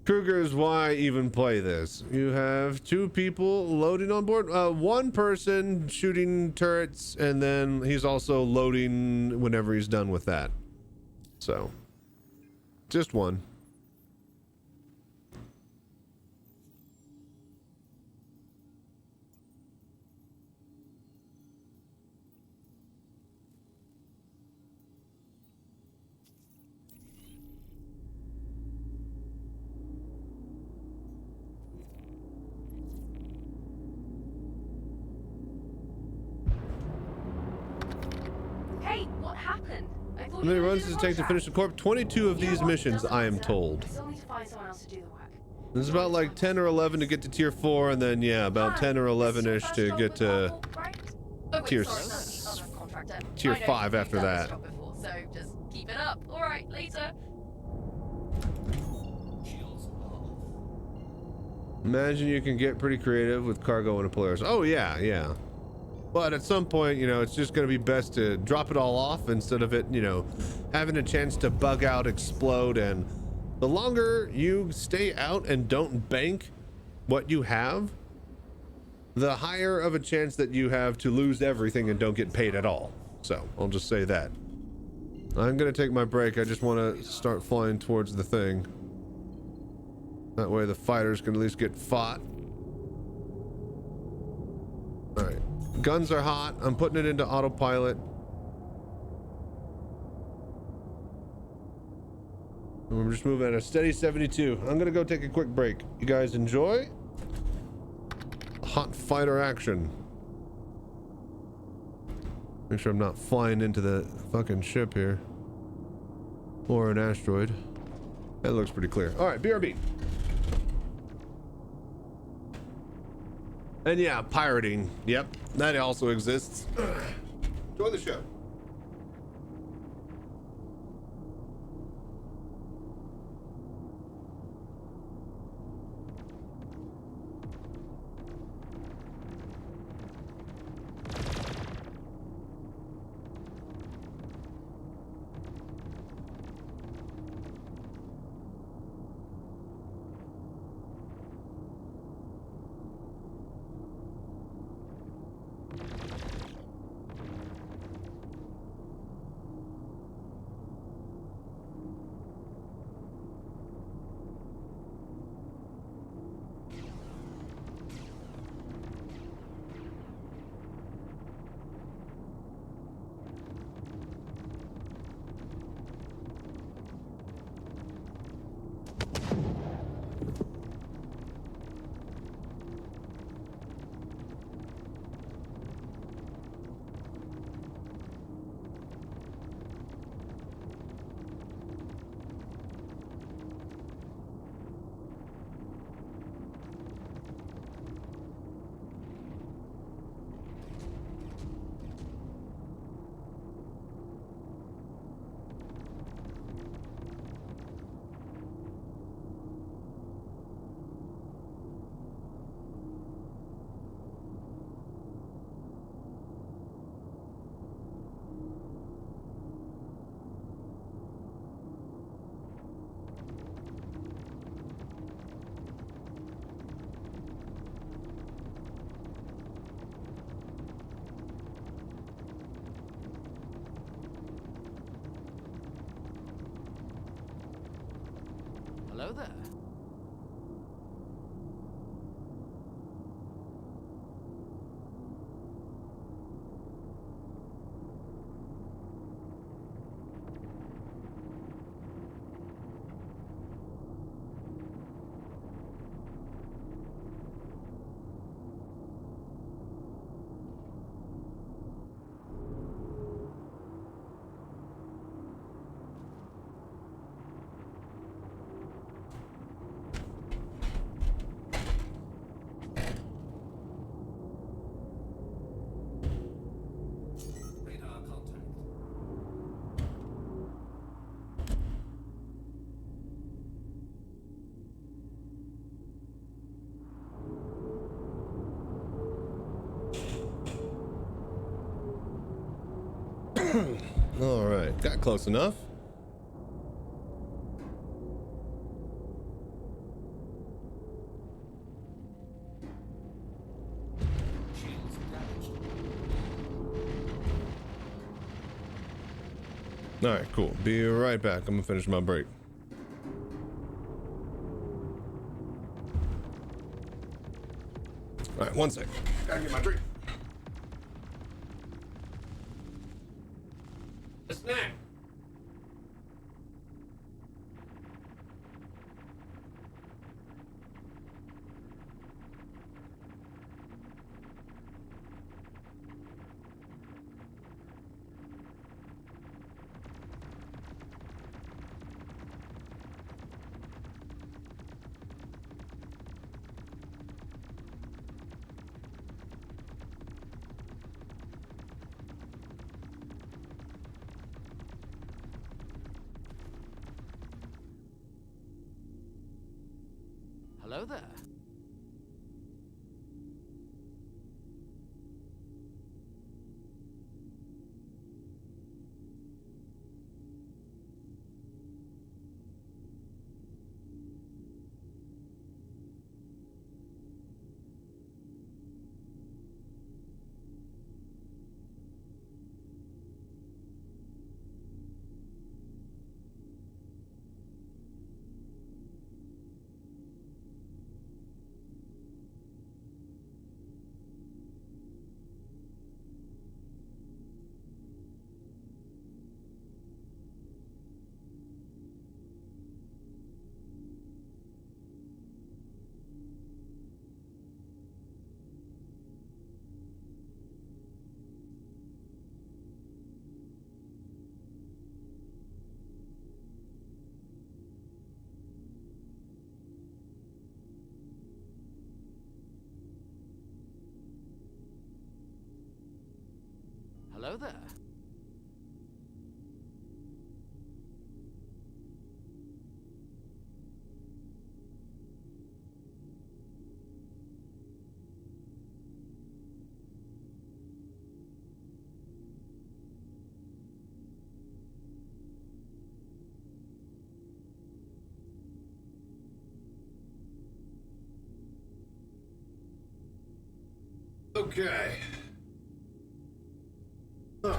Kruger's why even play this? You have two people loading on board, one person shooting turrets, and then he's also loading whenever he's done with that. So, just one. How many runs does it take to finish the corp? 22 of these missions, I am told. There's about like 10 or 11 to get to tier 4, and then yeah, about 10 or 11-ish to get to tier 5 after that. So just keep it up. All right, later. Imagine you can get pretty creative with cargo and Polaris. Oh yeah. But at some point, you know, it's just going to be best to drop it all off instead of it, you know, having a chance to bug out, explode, and the longer you stay out and don't bank what you have, the higher of a chance that you have to lose everything and don't get paid at all. So I'll just say that. I'm going to take my break. I just want to start flying towards the thing. That way the fighters can at least get fought. All right. Guns are hot. I'm putting it into autopilot. And we're just moving at a steady 72. I'm gonna go take a quick break. You guys enjoy. hot fighter action. Make sure I'm not flying into the fucking ship here. Or an asteroid. That looks pretty clear. Alright, BRB. And yeah, pirating. Yep, that also exists. Enjoy the show. Hello there. Radar contact. All right, got close enough. Shields damaged. All right, cool. Be right back. I'm gonna finish my break. All right, 1 sec. Gotta get my drink. A snack. Hello there. Hello there. Okay. All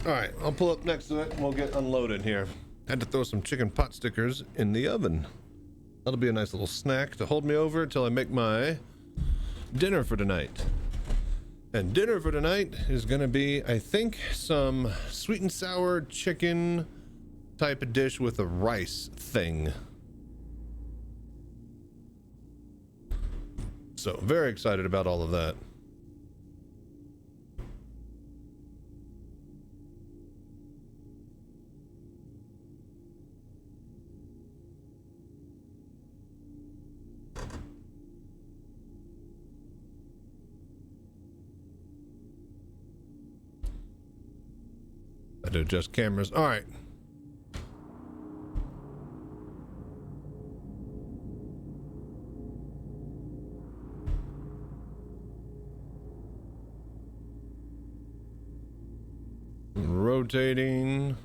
right, I'll pull up next to it and we'll get unloaded here. Had to throw some chicken pot stickers in the oven. That'll be a nice little snack to hold me over until I make my dinner for tonight. And dinner for tonight is gonna be, I think, some sweet and sour chicken type of dish with a rice thing. So very excited about all of that. I had to adjust cameras. All right. Rotating.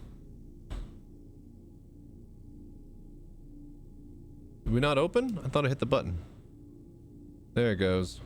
Did we not open? I thought I hit the button. There it goes.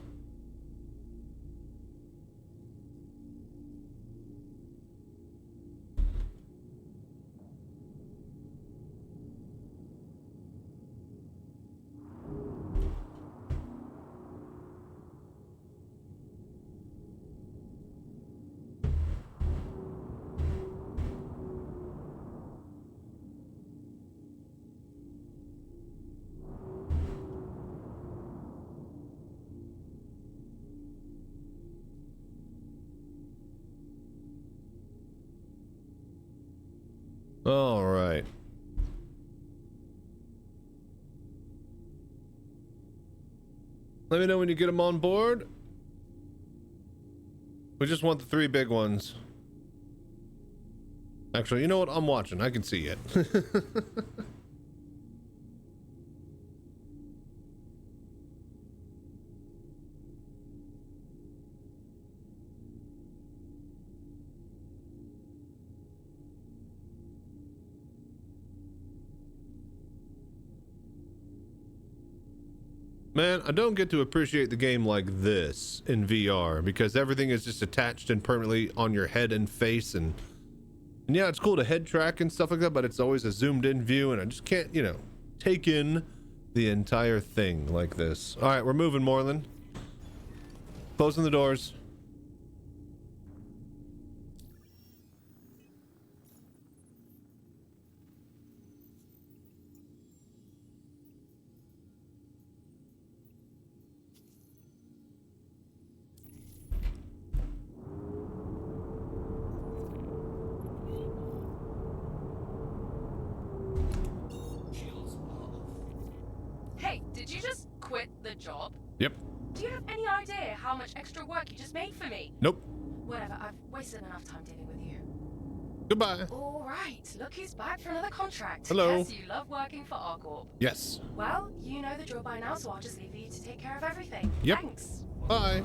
All right. Let me know when you get them on board. We just want the 3 big ones. Actually, you know what? I'm watching. I can see it. Man, I don't get to appreciate the game like this in VR because everything is just attached and permanently on your head and face, and yeah, it's cool to head track and stuff like that, but it's always a zoomed in view and I just can't, you know, take in the entire thing like this. All right, we're moving, Moreland. Closing the doors. Hey, did you just quit the job? Yep. Do you have any idea how much extra work you just made for me? Nope. Whatever, I've wasted enough time dealing with you. Goodbye. All right, look who's back for another contract. Hello. Guess you love working for ArcCorp. Yes. Well, you know the drill by now, so I'll just leave you to take care of everything. Yep. Thanks. Bye.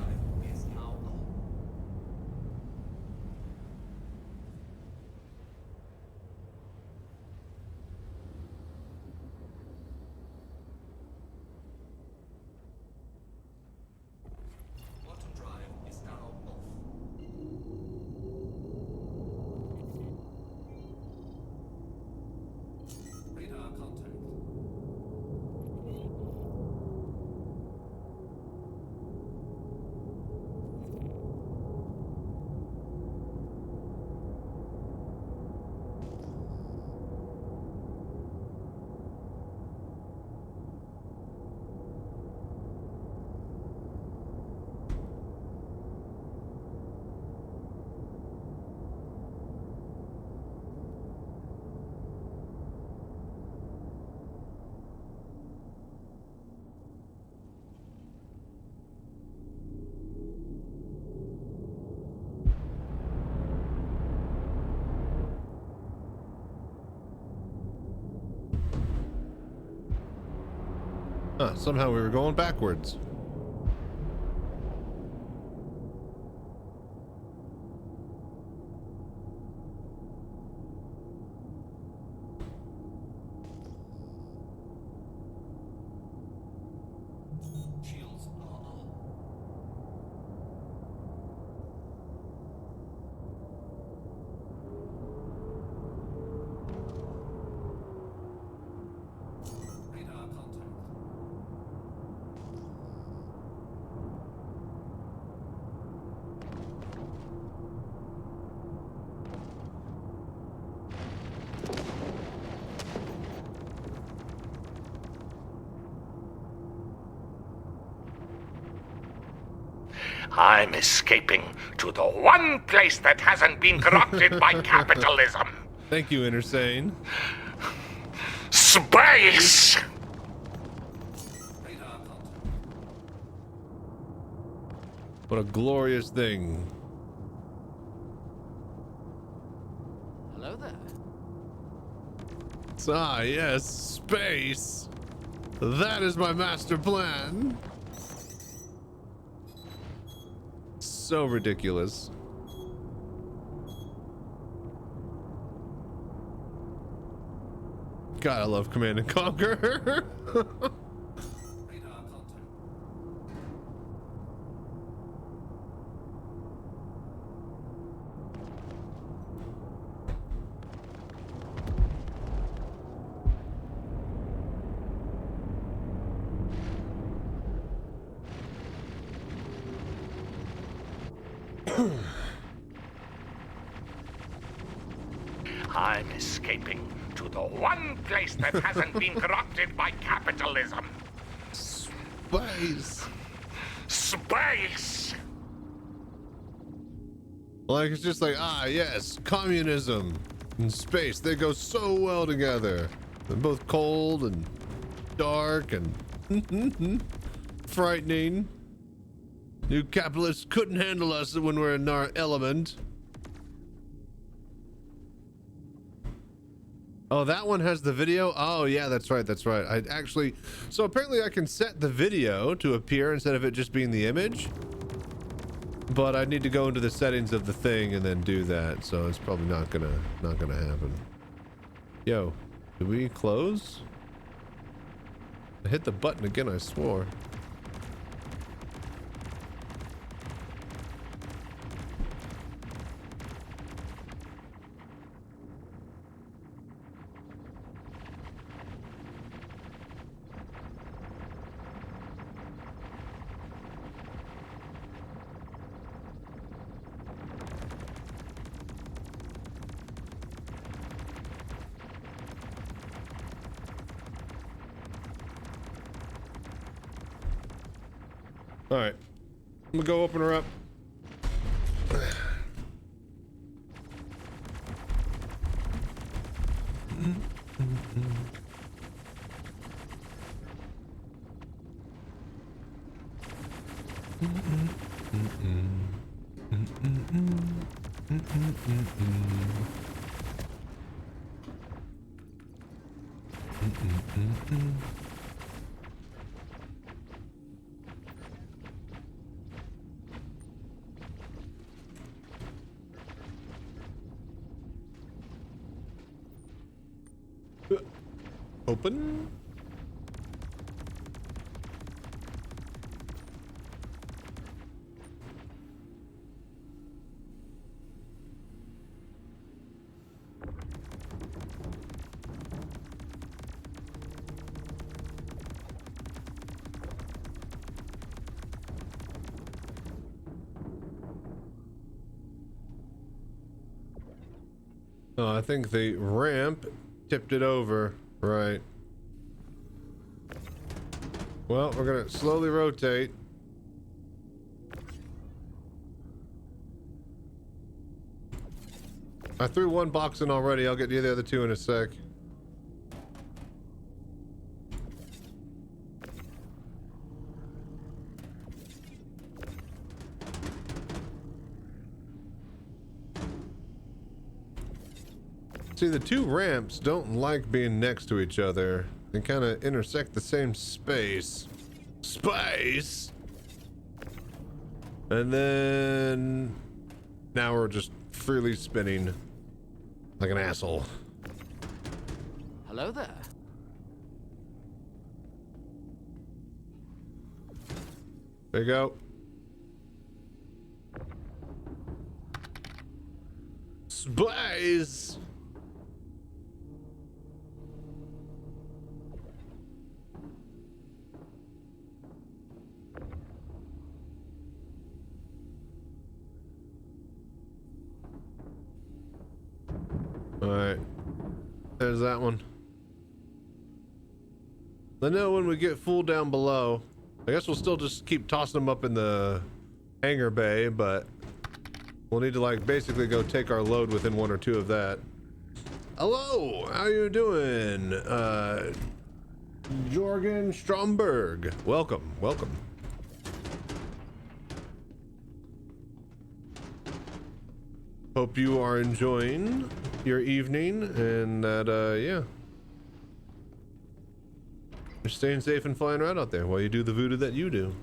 Quantum drive is now off. Radar contact. Huh, somehow we were going backwards. Shields are on. Radar contact. I'm escaping to the one place that hasn't been corrupted by capitalism. Thank you, Intersane. Space! Radar contact. What a glorious thing. Hello there. Ah, yes, space. That is my master plan. So ridiculous. God, I love Command and Conquer. Radar contact. I'm escaping to the one place that hasn't been corrupted by capitalism. Space. Space! Like, it's just like, ah, yes, communism and space, they go so well together. They're both cold and dark and frightening. You capitalists couldn't handle us when we're in our element. Oh, that one has the video? Oh, yeah, that's right, that's right. I actually... So apparently I can set the video to appear instead of it just being the image. But I need to go into the settings of the thing and then do that, so it's probably not gonna happen. Yo, did we close? I hit the button again, I swore. All right, I'm gonna go open her up. Open. Oh, I think the ramp tipped it over. Right. Well, we're gonna slowly rotate. I threw one box in already. I'll get you the other two in a sec. See, the two ramps don't like being next to each other. They kind of intersect the same space. Space! And then now we're just freely spinning like an asshole. Hello there. There you go. Space! Alright. There's that one. I know when we get full down below, I guess we'll still just keep tossing them up in the hangar bay, but we'll need to like basically go take our load within 1 or 2 of that. Hello, how you doing? Jorgen Stromberg. Welcome, welcome. Hope you are enjoying your evening and that, yeah. You're staying safe and flying around out there while you do the voodoo that you do.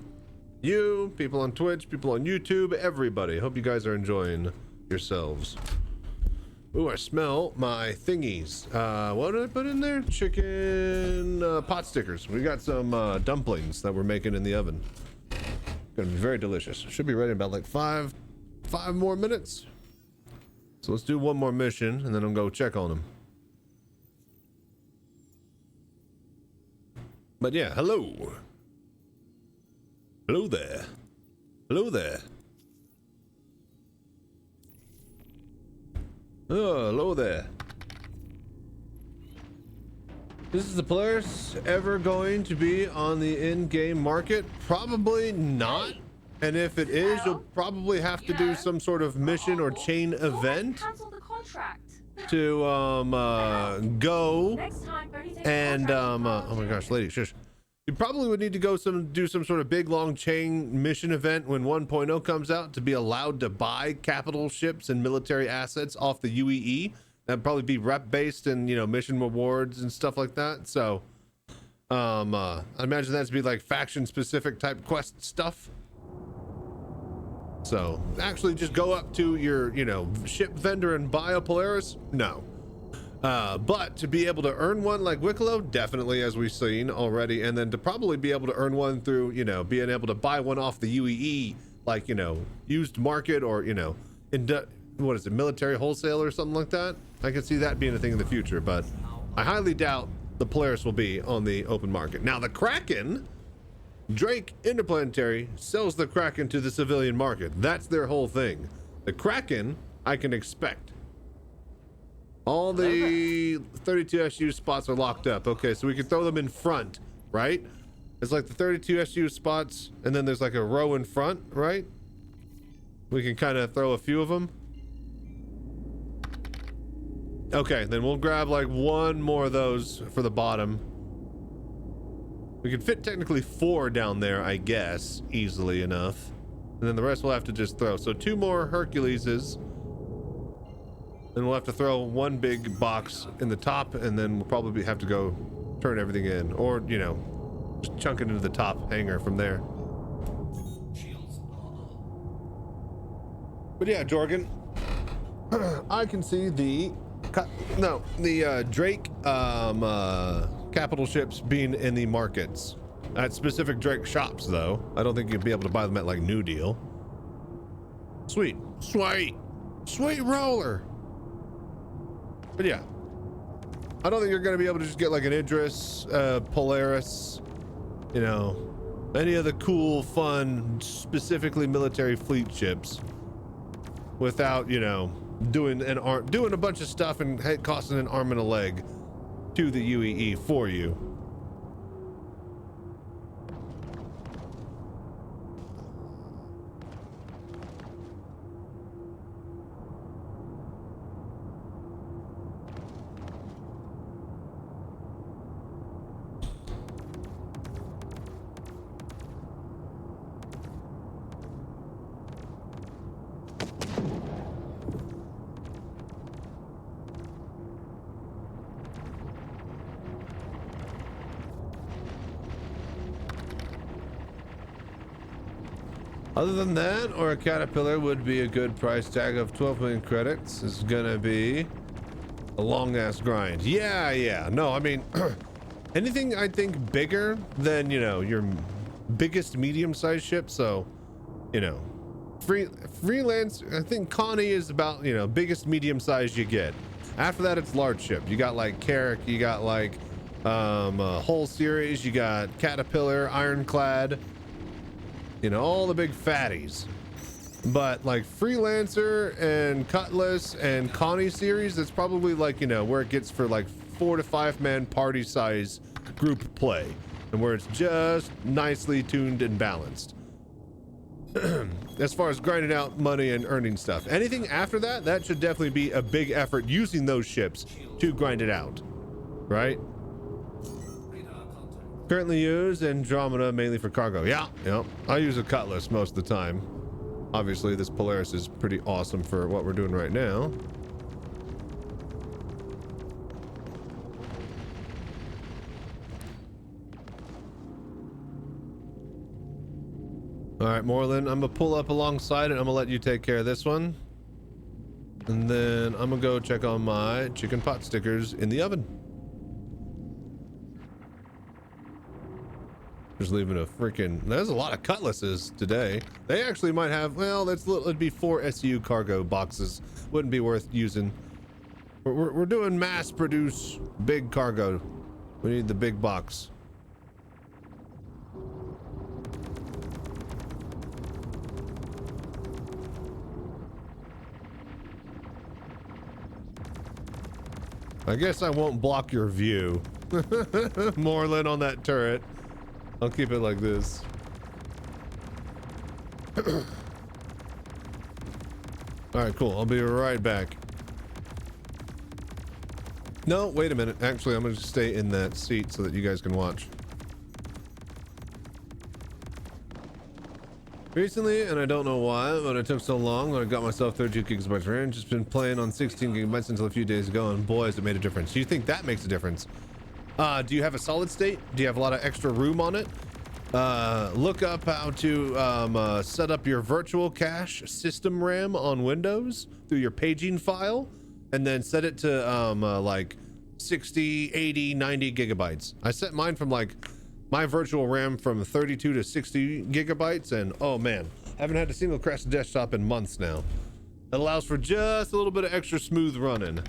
You, people on Twitch, people on YouTube, everybody. Hope you guys are enjoying yourselves. Ooh, I smell my thingies. What did I put in there? Chicken pot stickers. We got some dumplings that we're making in the oven. Gonna be very delicious. Should be ready in about like five more minutes. So let's do one more mission and then I'll go check on them. But yeah, hello. Hello there. Hello there. Oh, hello there. Is the Polaris ever going to be on the in-game market? Probably not. And if it is, you'll probably have to do some sort of mission or chain event Cancel the contract. to go Next time, Bernie takes and the contract. oh my gosh, lady, shush. You probably would need to go do some sort of big long chain mission event when 1.0 comes out to be allowed to buy capital ships and military assets off the UEE. That'd probably be rep based and, you know, mission rewards and stuff like that. So I imagine that to be like faction specific type quest stuff. So actually just go up to your, you know, ship vendor and buy a Polaris? No. But to be able to earn one like Wicklow, definitely, as we've seen already, and then to probably be able to earn one through, you know, being able to buy one off the UEE, like, you know, used market or, you know, what is it, military wholesale or something like that. I can see that being a thing in the future, but I highly doubt the Polaris will be on the open market. Now the Kraken, Drake Interplanetary sells the Kraken to the civilian market. That's their whole thing. The Kraken, I can expect. All the 32 SU spots are locked up. Okay, so we can throw them in front, right? It's like the 32 SU spots, and then there's like a row in front, right? We can kind of throw a few of them. Okay, then we'll grab like one more of those for the bottom. We could fit technically 4 down there, I guess, easily enough. And then the rest we'll have to just throw. So 2 more Herculeses. Then we'll have to throw 1 big box in the top, and then we'll probably have to go turn everything in. Or, you know, just chunk it into the top hangar from there. But yeah, Jorgen, I can see the Drake capital ships being in the markets. At specific Drake shops, though. I don't think you'd be able to buy them at, like, New Deal. Sweet. Sweet. Sweet roller. But yeah, I don't think you're going to be able to just get like an Idris, Polaris, you know, any of the cool, fun, specifically military fleet ships without, you know, doing a bunch of stuff and costing an arm and a leg to the UEE for you. Other than that, or a Caterpillar would be a good price tag of 12 million credits. Is gonna be a long ass grind. Yeah. No, I mean, anything I think bigger than, you know, your biggest medium-sized ship. So, you know, freelance, I think Connie is about, you know, biggest medium-sized you get. After that, it's large ship. You got like Carrick, you got like a whole series, you got Caterpillar, Ironclad, you know, all the big fatties. But like Freelancer and Cutlass and Connie series, it's probably like, you know, where it gets for like 4 to 5 man party size group play, and where it's just nicely tuned and balanced. As far as grinding out money and earning stuff, anything after that, that should definitely be a big effort using those ships to grind it out, right? Currently use Andromeda mainly for cargo. Yeah, I use a Cutlass most of the time. Obviously, this Polaris is pretty awesome for what we're doing right now. All right, Moreland, I'm gonna pull up alongside it. I'm gonna let you take care of this one. And then I'm gonna go check on my chicken pot stickers in the oven. Just leaving a freaking, there's a lot of Cutlasses today. They actually might have, well, it'd be 4 SU cargo boxes. Wouldn't be worth using. We're doing mass produce big cargo. We need the big box. I guess I won't block your view. Moreland on that turret. I'll keep it like this. All right, cool. I'll be right back. No, wait a minute. Actually, I'm going to stay in that seat so that you guys can watch. Recently, and I don't know why, but it took so long when I got myself 32 gigabytes RAM. Just been playing on 16 gigabytes until a few days ago, and boy, has it made a difference. Do you think that makes a difference? Do you have a solid state? Do you have a lot of extra room on it? Look up how to set up your virtual cache system RAM on Windows through your paging file, and then set it to like 60, 80, 90 gigabytes. I set mine from like my virtual RAM from 32 to 60 gigabytes, and oh man, haven't had a single crash desktop in months now. That allows for just a little bit of extra smooth running.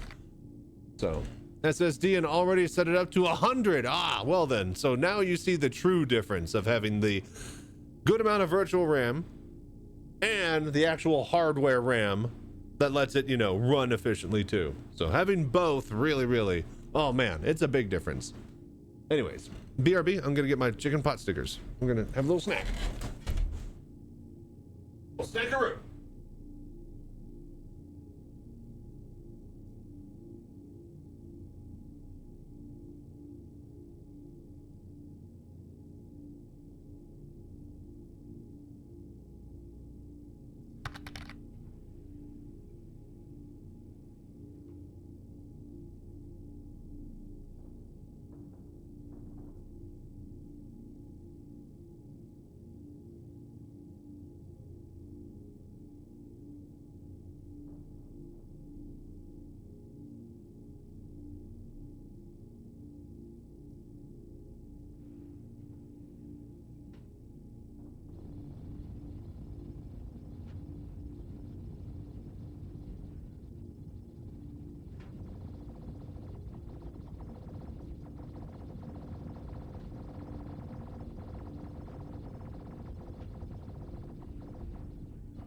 So SSD, and already set it up to 100. Ah, well then. So now you see the true difference of having the good amount of virtual RAM and the actual hardware RAM that lets it, you know, run efficiently too. So having both really, oh man, it's a big difference. Anyways, BRB, I'm gonna get my chicken pot stickers. I'm gonna have a little snack. Well, snackaroo.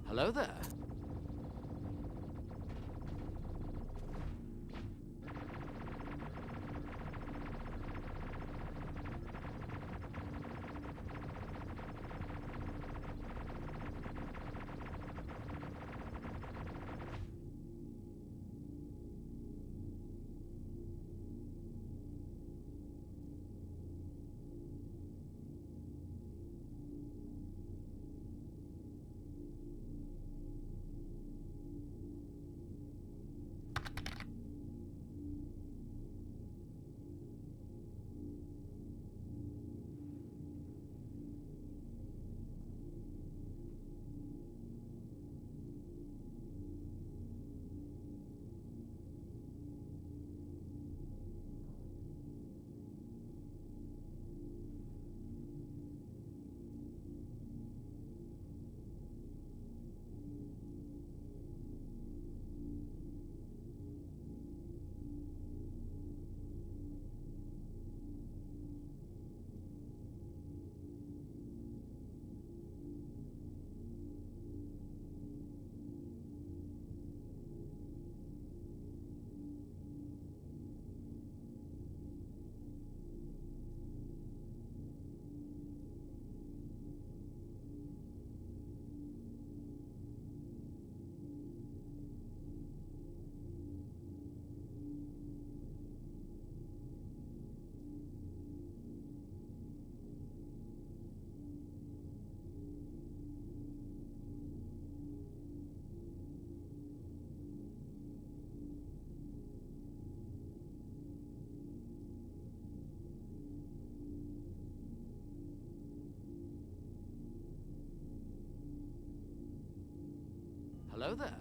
Hello there. Hello there.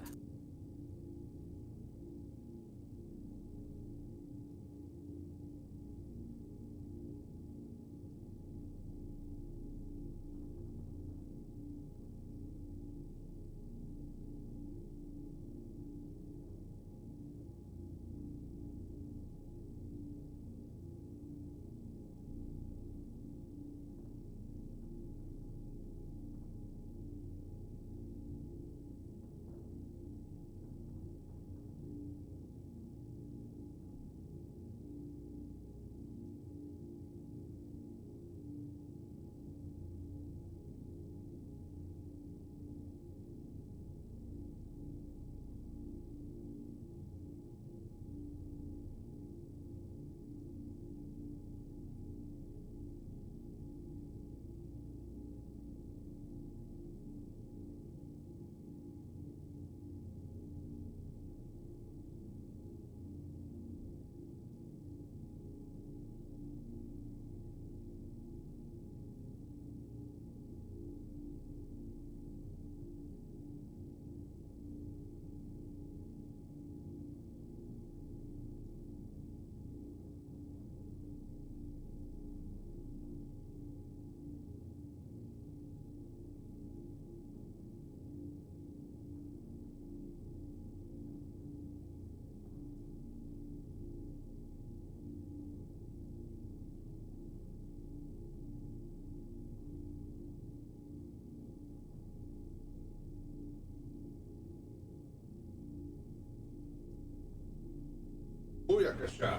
Booyakasha.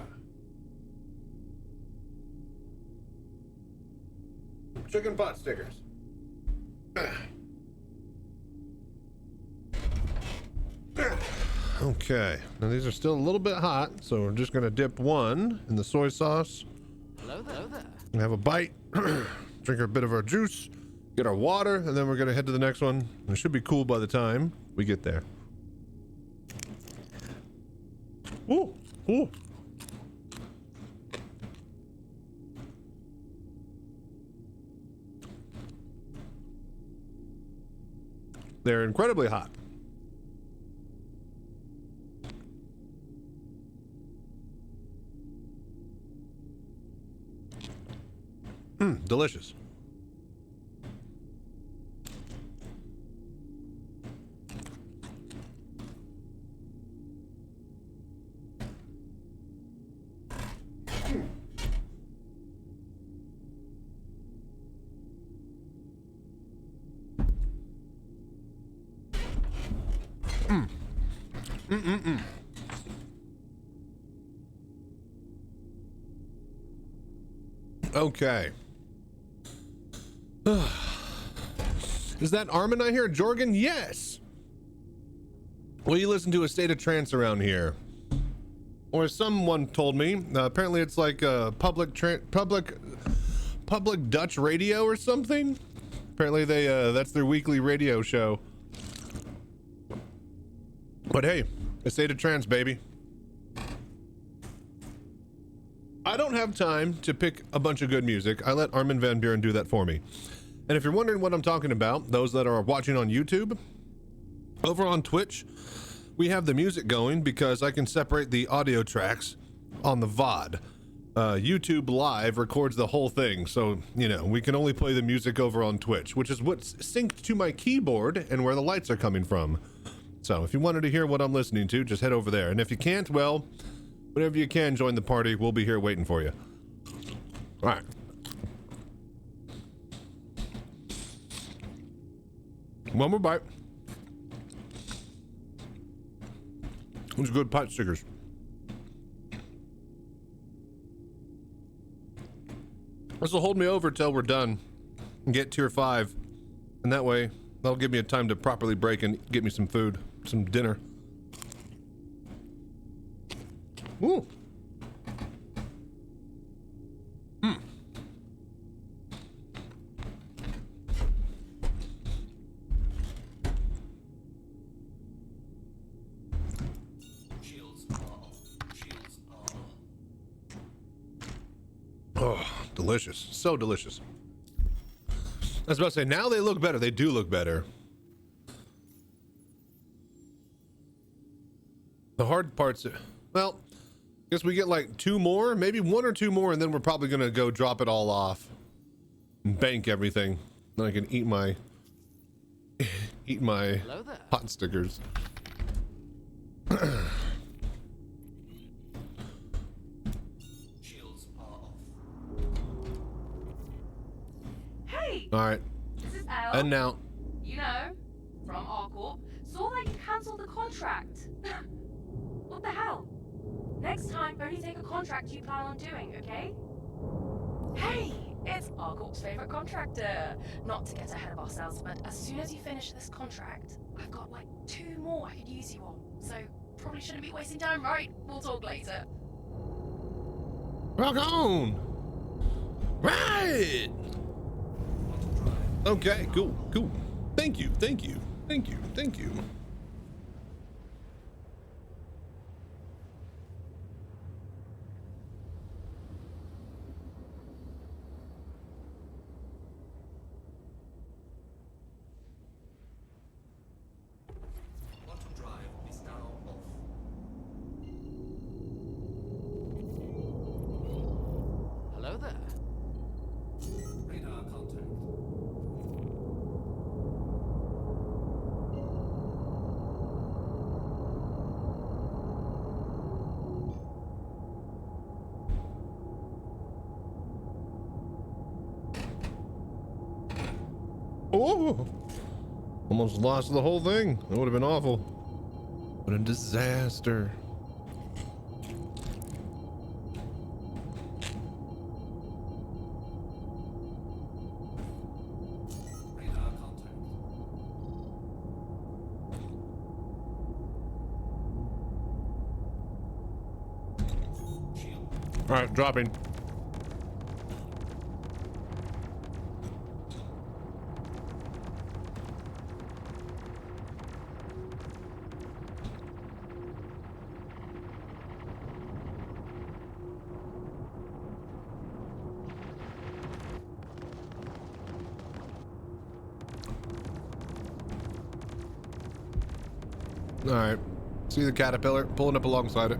Chicken pot stickers. Okay, now these are still a little bit hot, so we're just gonna dip one in the soy sauce. Hello there. And have a bite, drink a bit of our juice, get our water, and then we're gonna head to the next one. It should be cool by the time we get there. Ooh, ooh. They're incredibly hot. Delicious. Okay. Is that Armin I hear? Jorgen? Yes. Will you listen to A State of Trance around here? Or as someone told me, apparently it's like a public Dutch radio or something. Apparently they that's their weekly radio show. But hey, A State of Trance, baby. I don't have time to pick a bunch of good music. I let Armin van Buren do that for me. And if you're wondering what I'm talking about, those that are watching on YouTube, over on Twitch, we have the music going because I can separate the audio tracks on the VOD. YouTube Live records the whole thing, so, you know, we can only play the music over on Twitch, which is what's synced to my keyboard and where the lights are coming from. So if you wanted to hear what I'm listening to, just head over there. And if you can't, well, whenever you can, join the party. We'll be here waiting for you. All right. One more bite. Those are good pot stickers. This will hold me over till we're done and get tier 5. And that way, that'll give me a time to properly break and get me some food, some dinner. Ooh. Oh, delicious. So delicious. I was about to say, now they look better. They do look better. The hard parts, well, I guess we get like 2 more, maybe 1 or 2 more, and then we're probably gonna go drop it all off and bank everything. Then I can eat my Hello there. pot stickers. Shields are off. Hey, All right, this is Elle. and now. You know, from ArcCorp. Saw that you cancelled the contract. What the hell? Next time, only take a contract you plan on doing, okay? Hey, it's ArcCorp's favorite contractor. Not to get ahead of ourselves, but as soon as you finish this contract, I've got like 2 more I could use you on. So probably shouldn't be wasting time, right? We'll talk later. Rock on! Right! Okay, cool, cool. Thank you, thank you, thank you, thank you. Quantum drive is now off. Hello there. Radar contact. Oh! Almost lost the whole thing. That would have been awful. What a disaster. Radar contact. Shield. All right, dropping. All right, see the caterpillar pulling up alongside it.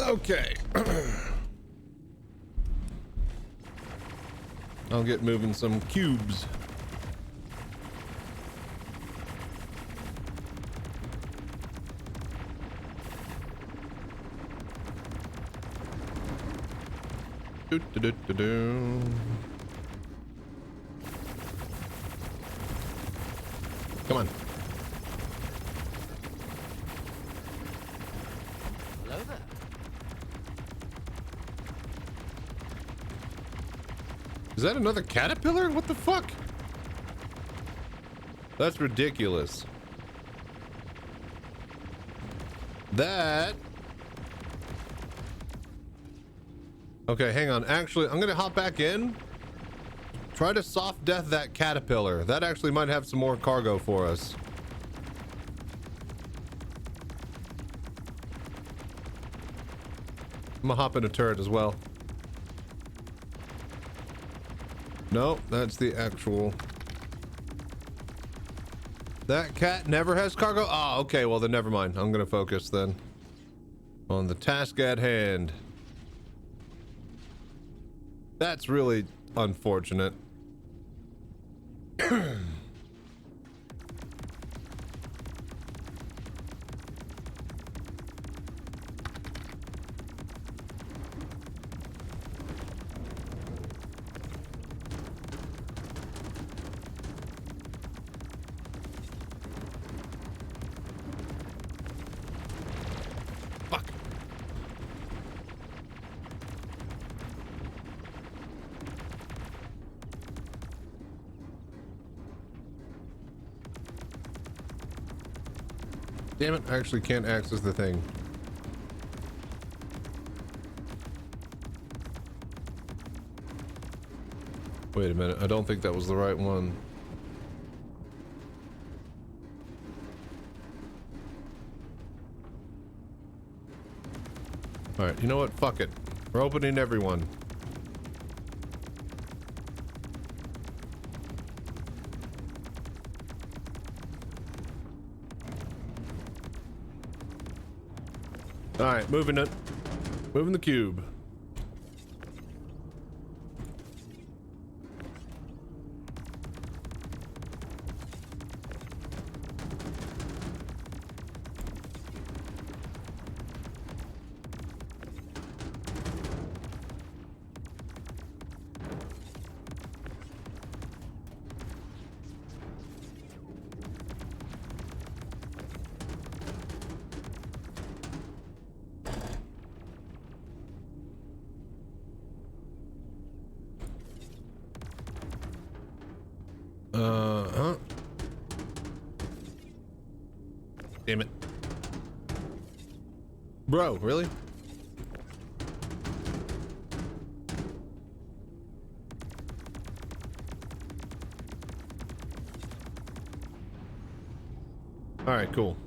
Okay. I'll get moving some cubes. Do, do, do, do, do. Come on. Hello there. Is that another caterpillar? What the fuck? That's ridiculous. That... Okay, hang on. Actually, I'm gonna hop back in. Try to soft death that caterpillar. That actually might have some more cargo for us. I'm gonna hop in a turret as well. No, that's the actual. That cat never has cargo? Ah, okay, well then never mind. I'm gonna focus then on the task at hand. That's really unfortunate. Damn it, I actually can't access the thing. Wait a minute, I don't think that was the right one. Alright, you know what? Fuck it. We're opening everyone. Alright, moving it. Moving the cube. Damn it. Bro, really? All right, cool.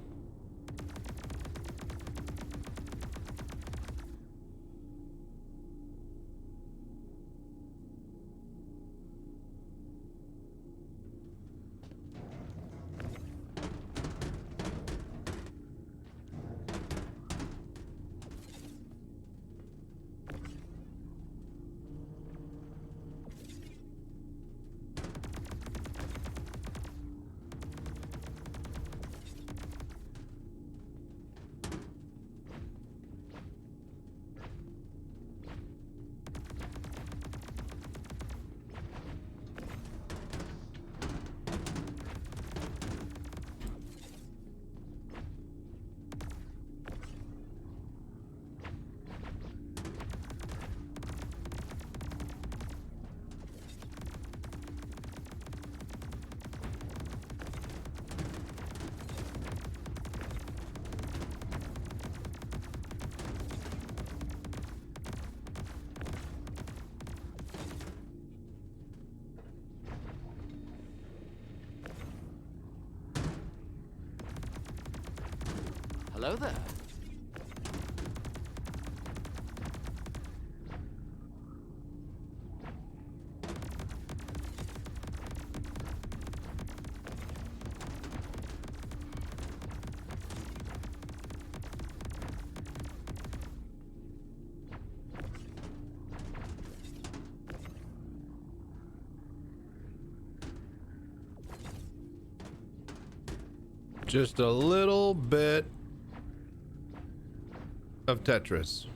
Hello there. Just a little bit of Tetris.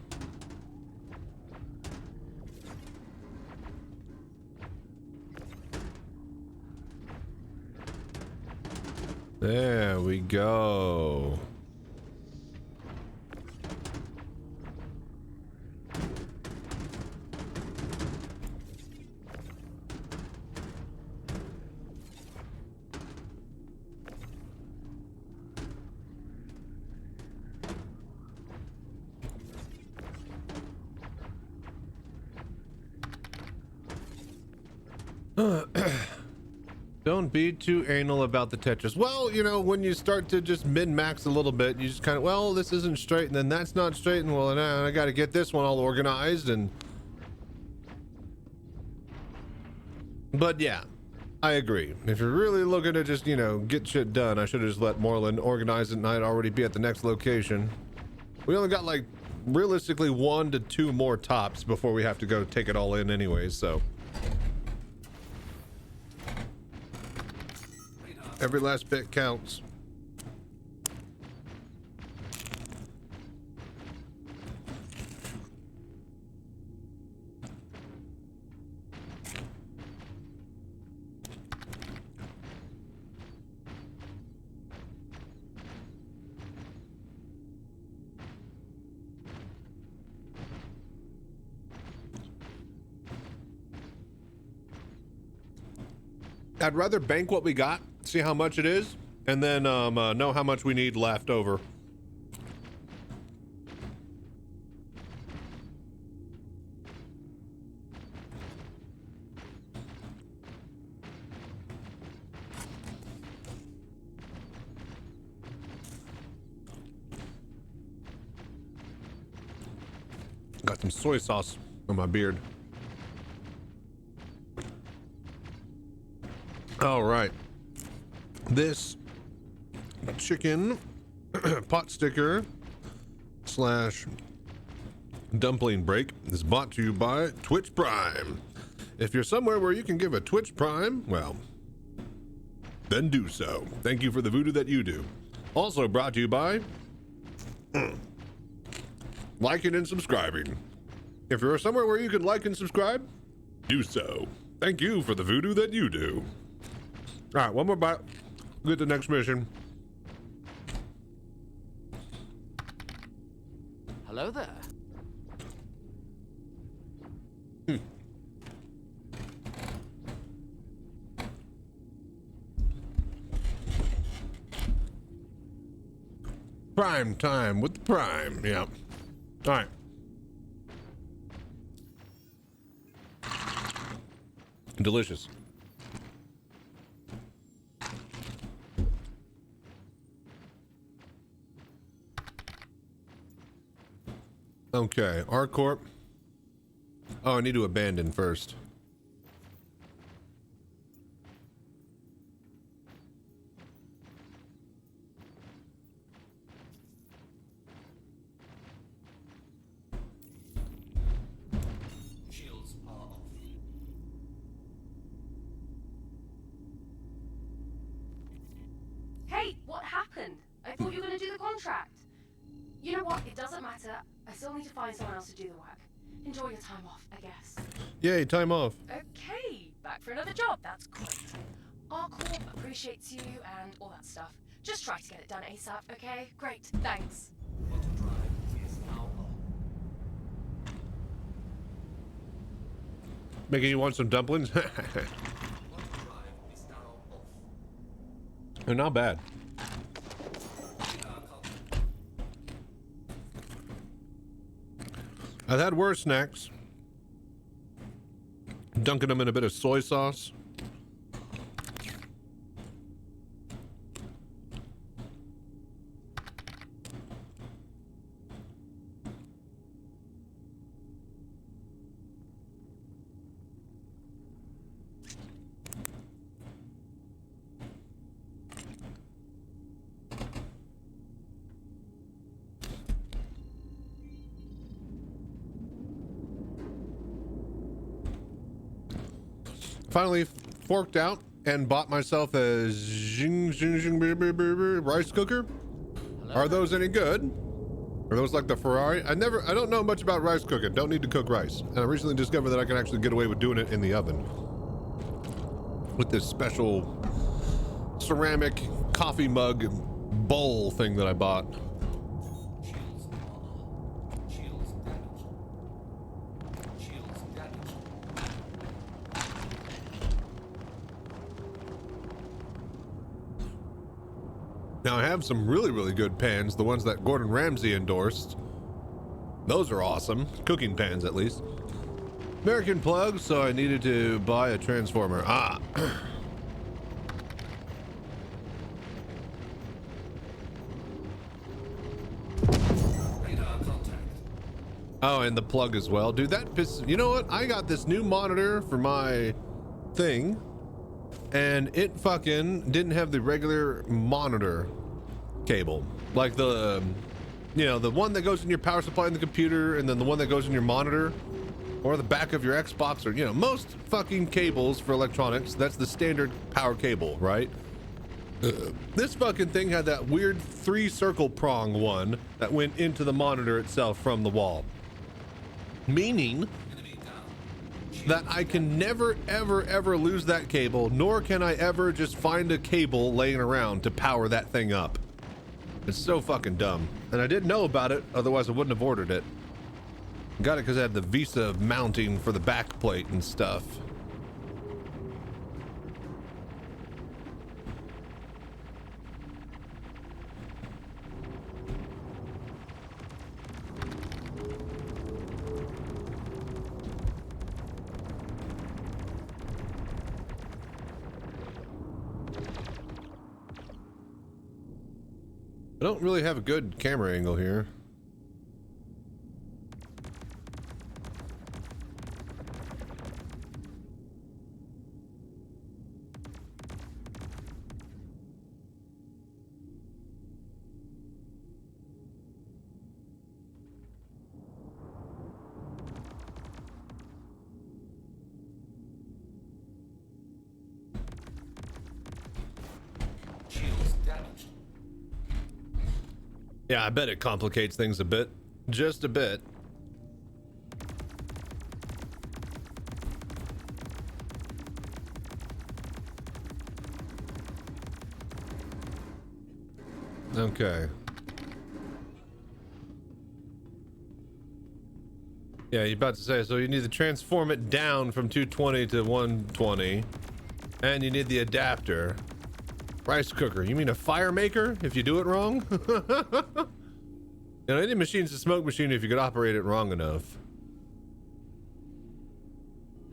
There we go. Don't be too anal about the Tetris. Well, you know, when you start to just min-max a little bit, you just kind of, well, this isn't straight, and then that's not straight, and well, now I got to get this one all organized, and But yeah, I agree. If you're really looking to just, you know, get shit done, I should have just let Moreland organize it and I'd already be at the next location. We only got like realistically 1 to 2 more tops before we have to go take it all in anyways, so. Every last bit counts. I'd rather bank what we got, see how much it is, and then know how much we need left over. Got some soy sauce on my beard. All right, this chicken pot sticker slash dumpling break is brought to you by Twitch Prime. If you're somewhere where you can give a Twitch Prime, well, then do so. Thank you for the voodoo that you do. Also brought to you by liking and subscribing. If you're somewhere where you can like and subscribe, do so. Thank you for the voodoo that you do. All right, one more bite. Get the next mission. Hello there. Prime time with the Prime. Yeah. All right. Delicious. Okay, ArcCorp. Oh, I need to abandon first. Shields are off. Hey, what happened? I thought you were gonna do the contract. You know what? It doesn't matter. I still need to find someone else to do the work. Enjoy your time off, I guess. Yay, time off. Okay, back for another job. That's great. ArcCorp appreciates you and all that stuff. Just try to get it done ASAP, okay? Great, thanks. Auto drive is now on. Making you want some dumplings? Auto drive is now off. They're not bad. I've had worse snacks. Dunking them in a bit of soy sauce. Finally forked out and bought myself a rice cooker. Are those any good? Are those like the Ferrari? I don't know much about rice cooking. Don't need to cook rice. And I recently discovered that I can actually get away with doing it in the oven with this special ceramic coffee mug bowl thing that I bought. Shields are on. Shields damaged. Shields damaged. Now I have some really, really good pans, the ones that Gordon Ramsay endorsed. Those are awesome. Cooking pans, at least. American plug, so I needed to buy a transformer. Ah. Radar contact. Oh, and the plug as well. Dude, that piss. You know what? I got this new monitor for my thing, and it fucking didn't have the regular monitor cable, like the you know, the one that goes in your power supply in the computer, and then the one that goes in your monitor or the back of your Xbox, or, you know, most fucking cables for electronics, that's the standard power cable, right? This fucking thing had that weird 3-circle prong one that went into the monitor itself from the wall, meaning that I can never ever lose that cable, nor can I ever just find a cable laying around to power that thing up. It's so fucking dumb, and I didn't know about it, otherwise I wouldn't have ordered it. Got it because I had the Visa mounting for the back plate and stuff. I don't really have a good camera angle here. Yeah, I bet it complicates things a bit. Just a bit. Okay. Yeah, you're about to say, so you need to transform it down from 220 to 120. And you need the adapter. Rice cooker. You mean a fire maker if you do it wrong? You know, any machine's a smoke machine if you could operate it wrong enough.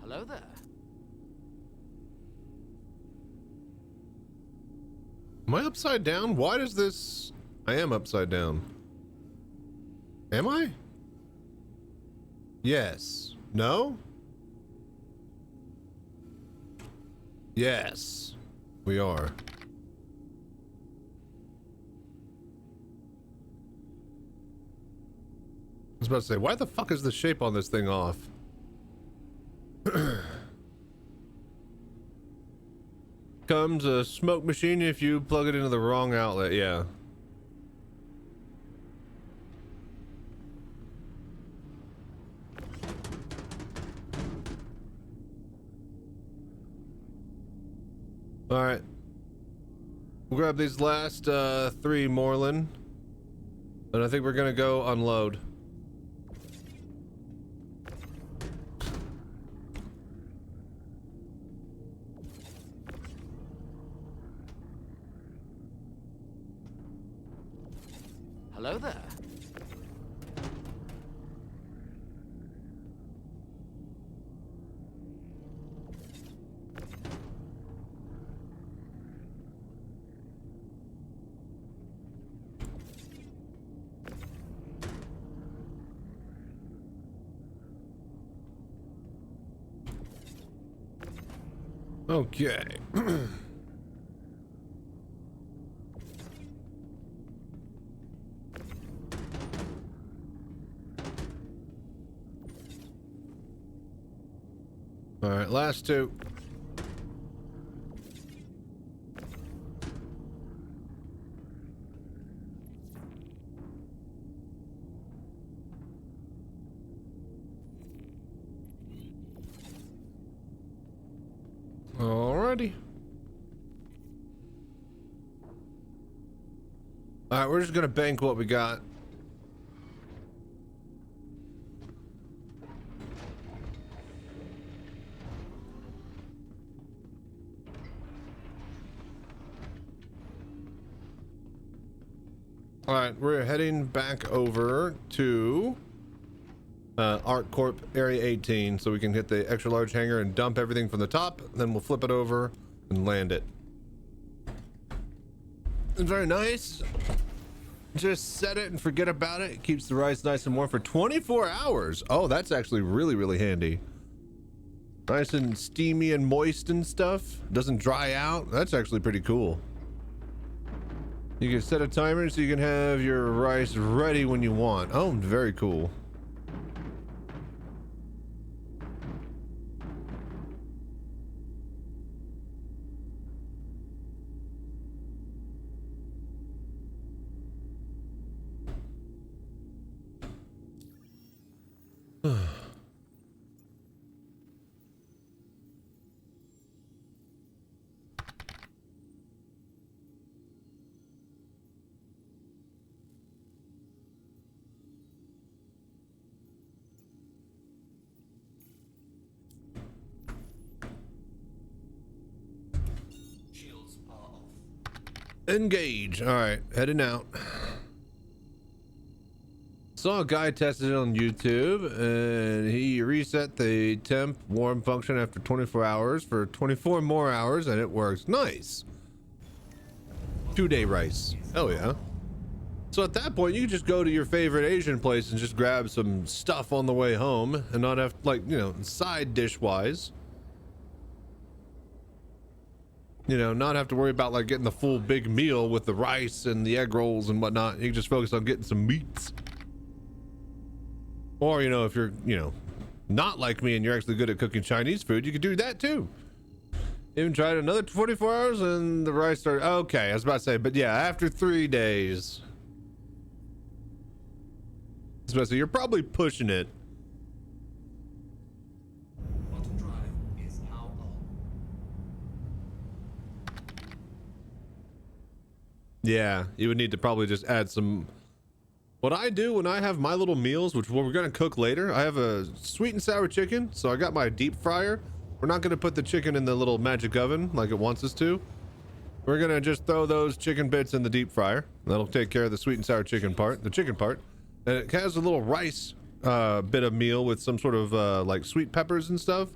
Hello there. Am I upside down? Why does this... I am upside down. Am I? Yes. No? Yes. We are. I was about to say, why the fuck is the shape on this thing off? Comes a smoke machine if you plug it into the wrong outlet, yeah. All right. We'll grab these last 3 Moreland, and I think we're gonna go unload. Hello there. Okay. All right, last 2. Alrighty. All right, we're just gonna bank what we got. All right, we're heading back over to ArcCorp Area 18 so we can hit the extra large hangar and dump everything from the top. Then we'll flip it over and land it. It's very nice. Just set it and forget about it. It keeps the rice nice and warm for 24 hours. Oh, that's actually really, really handy. Nice and steamy and moist and stuff. Doesn't dry out. That's actually pretty cool. You can set a timer so you can have your rice ready when you want. Oh, very cool. Shields are off. Engage. All right, heading out. Saw a guy tested it on YouTube, and he reset the temp warm function after 24 hours for 24 more hours, and it works. Nice. 2-day rice. Oh yeah. So at that point, you can just go to your favorite Asian place and just grab some stuff on the way home, and not have, like, you know, side dish wise. You know, not have to worry about like getting the full big meal with the rice and the egg rolls and whatnot. You can just focus on getting some meats. Or, you know, if you're, you know, not like me and you're actually good at cooking Chinese food, you could do that too. Even tried another 24 hours and the rice started. Okay, I was about to say, but yeah, after 3 days. I was about to say, you're probably pushing it. Quantum drive is now on. Yeah, you would need to probably just add some. What I do when I have my little meals, which we're gonna cook later, I have a sweet and sour chicken. So I got my deep fryer. We're not gonna put the chicken in the little magic oven like it wants us to. We're gonna just throw those chicken bits in the deep fryer. That'll take care of the sweet and sour chicken part, the chicken part. And it has a little rice bit of meal with some sort of like sweet peppers and stuff.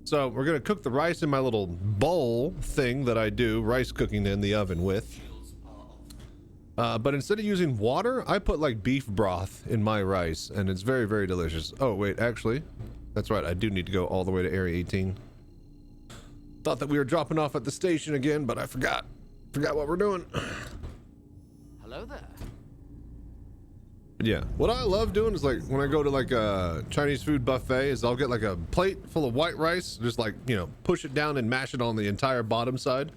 So we're gonna cook the rice in my little bowl thing that I do rice cooking in the oven with. But instead of using water, I put like beef broth in my rice, and it's very, very delicious. Oh, wait, actually, that's right. I do need to go all the way to Area 18. Thought that we were dropping off at the station again, but I forgot. Forgot what we're doing. Hello there. Yeah, what I love doing is like when I go to like a Chinese food buffet is I'll get like a plate full of white rice, just like, you know, push it down and mash it on the entire bottom side.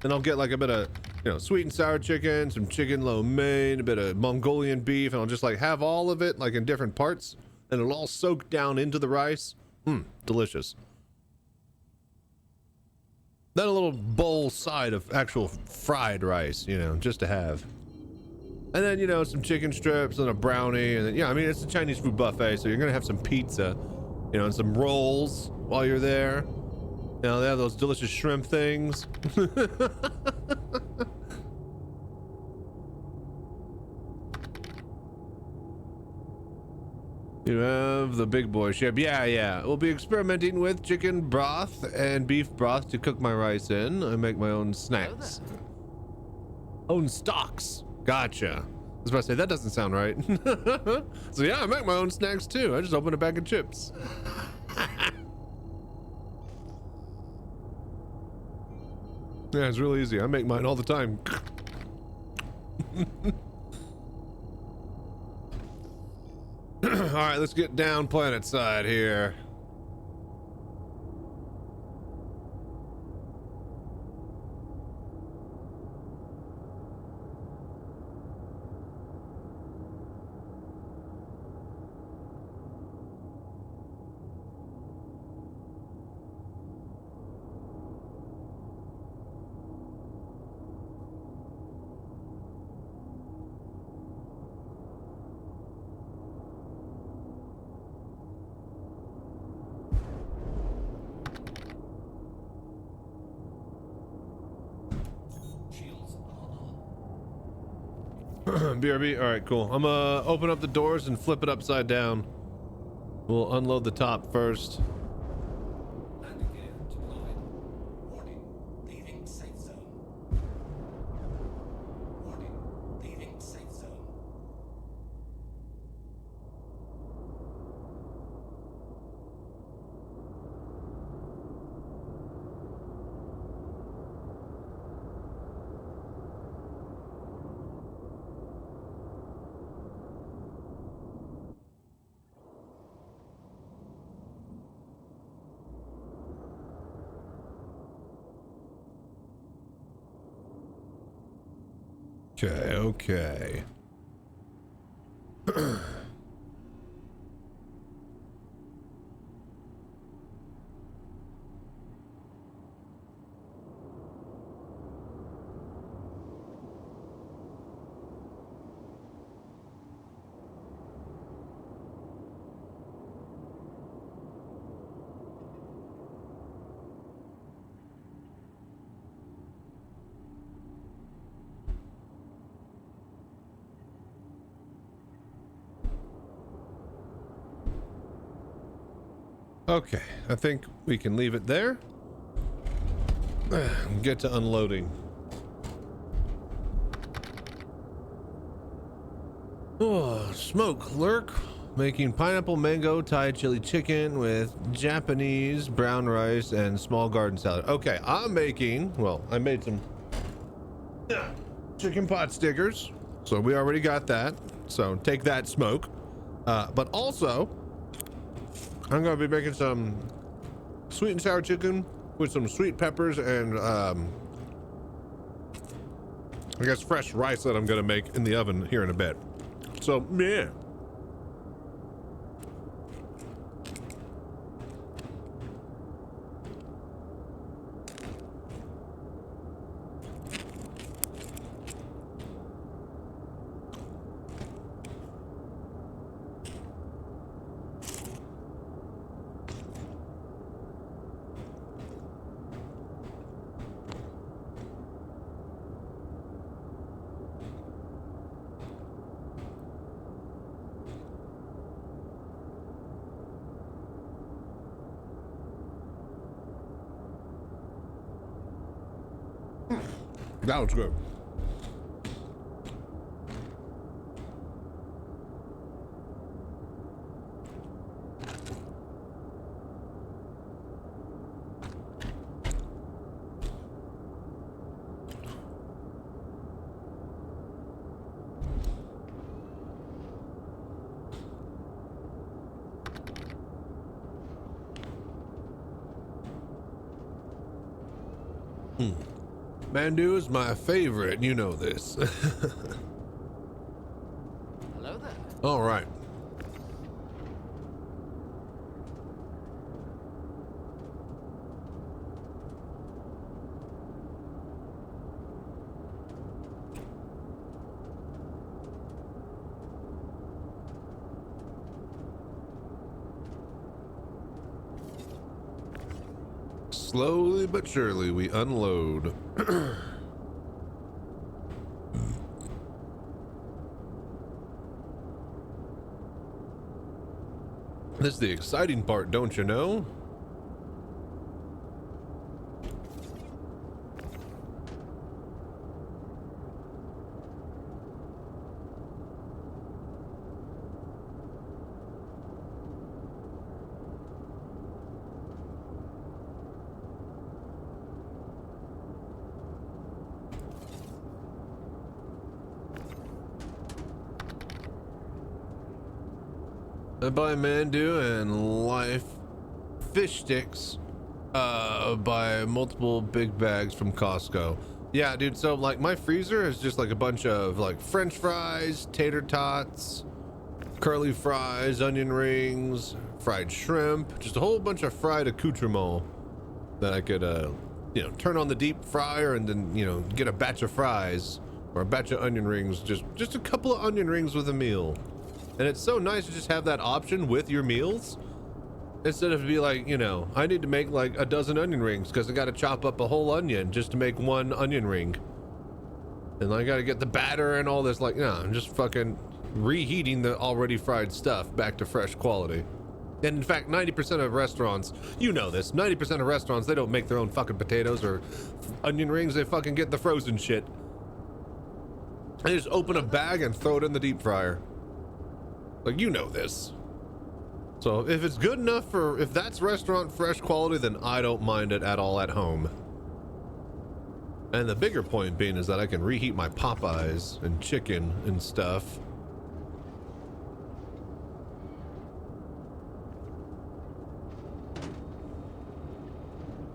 Then I'll get like a bit of, you know, sweet and sour chicken, some chicken lo mein, a bit of Mongolian beef, and I'll just like have all of it like in different parts, and it'll all soak down into the rice. Delicious. Then a little bowl side of actual fried rice, you know, just to have. And then, you know, some chicken strips and a brownie, and then, yeah, I mean, it's a Chinese food buffet, so you're gonna have some pizza, you know, and some rolls while you're there. You know, they have those delicious shrimp things. You have the big boy ship. Yeah. We'll be experimenting with chicken broth and beef broth to cook my rice in. I make my own snacks. Own stocks. Gotcha. I was about to say, that doesn't sound right. So yeah, I make my own snacks too. I just open a bag of chips. Yeah, it's real easy. I make mine all the time. All right, let's get down planet side here. BRB, all right, cool. I'm gonna open up the doors and flip it upside down. We'll unload the top first. Landing gear deployed. Warning, leaving safe zone. Warning, leaving safe zone. Okay. Okay, I think we can leave it there. Get to unloading. Oh, smoke lurk. Making pineapple mango Thai chili chicken with Japanese brown rice and small garden salad. Okay, I'm making, well, I made some chicken pot stickers. So we already got that. So take that, smoke. But also, I'm gonna be making some sweet and sour chicken with some sweet peppers and I guess fresh rice that I'm gonna make in the oven here in a bit. So yeah. That was good. Mandu is my favorite, you know this. Hello there. All right. Slowly but surely we unload. This is the exciting part, don't you know? I buy Mandu and life fish sticks buy multiple big bags from Costco. Yeah, dude, so like my freezer is just like a bunch of like French fries, tater tots, curly fries, onion rings, fried shrimp, just a whole bunch of fried accoutrement that I could you know, turn on the deep fryer and then, you know, get a batch of fries or a batch of onion rings, just a couple of onion rings with a meal. And it's so nice to just have that option with your meals instead of be like, you know, I need to make like a dozen onion rings because I got to chop up a whole onion just to make one onion ring. And I got to get the batter and all this. Like, no, I'm just fucking reheating the already fried stuff back to fresh quality. And in fact, 90% of restaurants, you know this, 90% of restaurants, they don't make their own fucking potatoes or onion rings. They fucking get the frozen shit. They just open a bag and throw it in the deep fryer. Like, you know this. So if it's good enough for, if that's restaurant fresh quality, then I don't mind it at all at home. And the bigger point being is that I can reheat my Popeyes and chicken and stuff.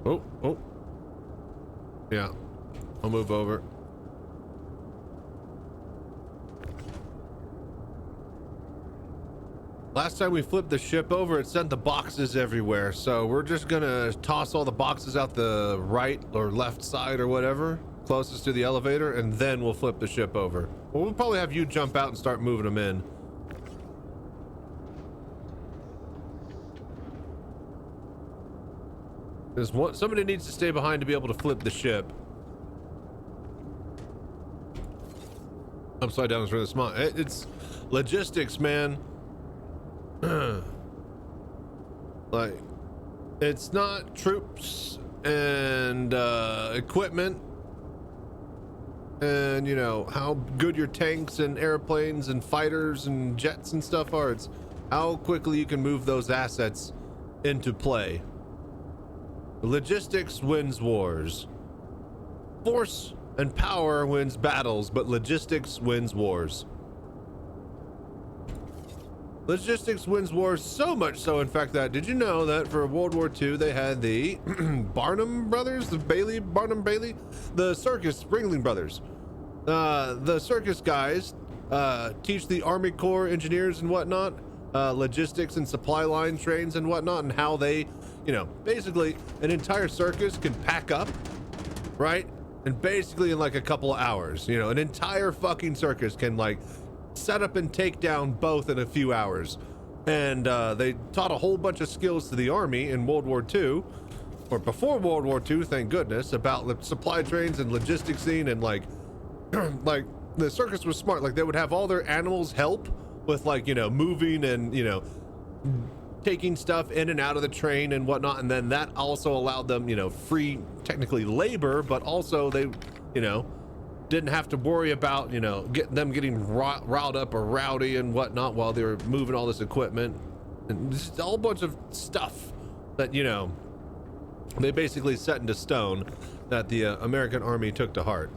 Oh. Yeah, I'll move over. Last time we flipped the ship over, it sent the boxes everywhere. So we're just gonna toss all the boxes out the right or left side or whatever, closest to the elevator, and then we'll flip the ship over. Well, we'll probably have you jump out and start moving them in. Somebody needs to stay behind to be able to flip the ship. Upside down is really small. It's logistics, man. Like, it's not troops and equipment and, you know, how good your tanks and airplanes and fighters and jets and stuff are. It's how quickly you can move those assets into play. Logistics wins wars. Force and power wins battles, but logistics wins wars. Logistics wins wars so much so, in fact, that did you know that for World War II they had the Barnum brothers, the Barnum Bailey, the circus Ringling brothers. The circus guys teach the Army Corps engineers and whatnot logistics and supply line trains and whatnot, and how they, you know, basically an entire circus can pack up, right? And basically in like a couple of hours, you know, an entire fucking circus can like set up and take down both in a few hours. And they taught a whole bunch of skills to the Army in World War II, or before World War II, thank goodness, about the supply trains and logistics scene. And like, like the circus was smart. Like they would have all their animals help with, like, you know, moving and, you know, taking stuff in and out of the train and whatnot. And then that also allowed them, you know, free technically labor, but also they, you know, didn't have to worry about, you know, getting riled up or rowdy and whatnot while they were moving all this equipment and just a whole bunch of stuff that, you know, they basically set into stone that the American Army took to heart.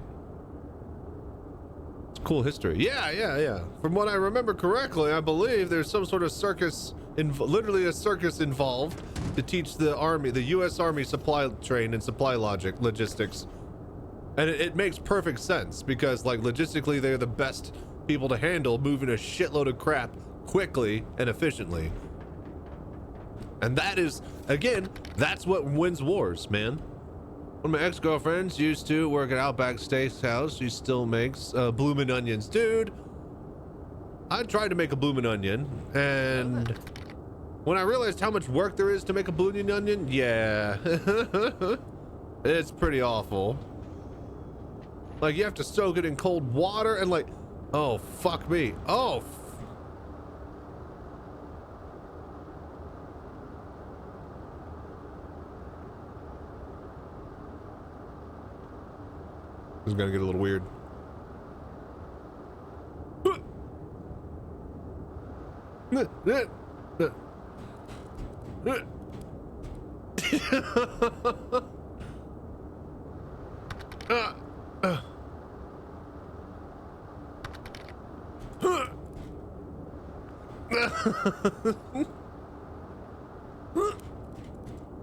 It's cool history. Yeah. From what I remember correctly, I believe there's some sort of circus, literally a circus involved to teach the Army, the U.S. Army supply train and supply logistics. And it makes perfect sense because, like, logistically, they're the best people to handle moving a shitload of crap quickly and efficiently. And that is, again, that's what wins wars, man. One of my ex-girlfriends used to work at Outback Steakhouse. She still makes bloomin' onions. Dude, I tried to make a bloomin' onion, and when I realized how much work there is to make a bloomin' onion, yeah, it's pretty awful. Like, you have to soak it in cold water and, like, oh, fuck me. Oh, this is gonna get a little weird.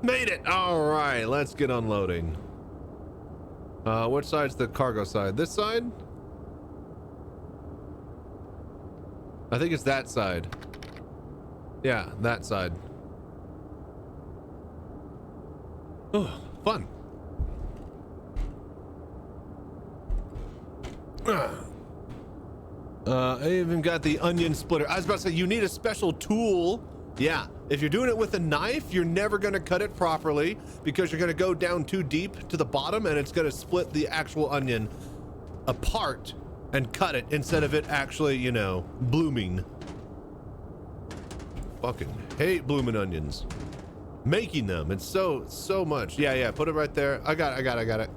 Made it. All right, let's get unloading. Which side's the cargo side? This side? I think it's that side. Yeah, that side. Oh, fun. I even got the onion splitter. I was about to say, you need a special tool. Yeah, if you're doing it with a knife, you're never going to cut it properly because you're going to go down too deep to the bottom and it's going to split the actual onion apart and cut it instead of it actually, you know, blooming. Fucking hate blooming onions. Making them, it's so much. Yeah, put it right there. I got it.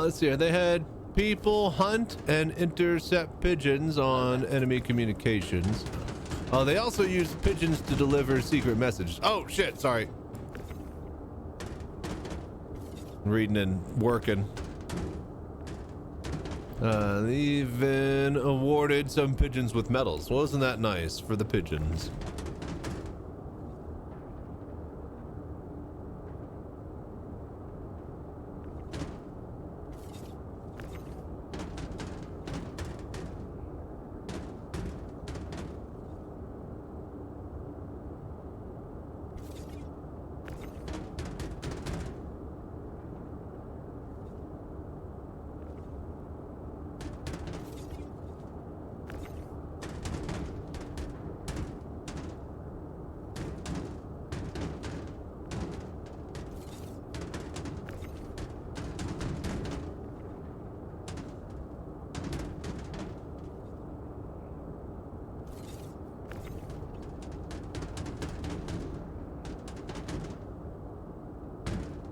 Let's see here. They had people hunt and intercept pigeons on enemy communications. They also used pigeons to deliver secret messages. Oh shit, sorry. Reading and working. They've been awarded some pigeons with medals. Wasn't that nice for the pigeons?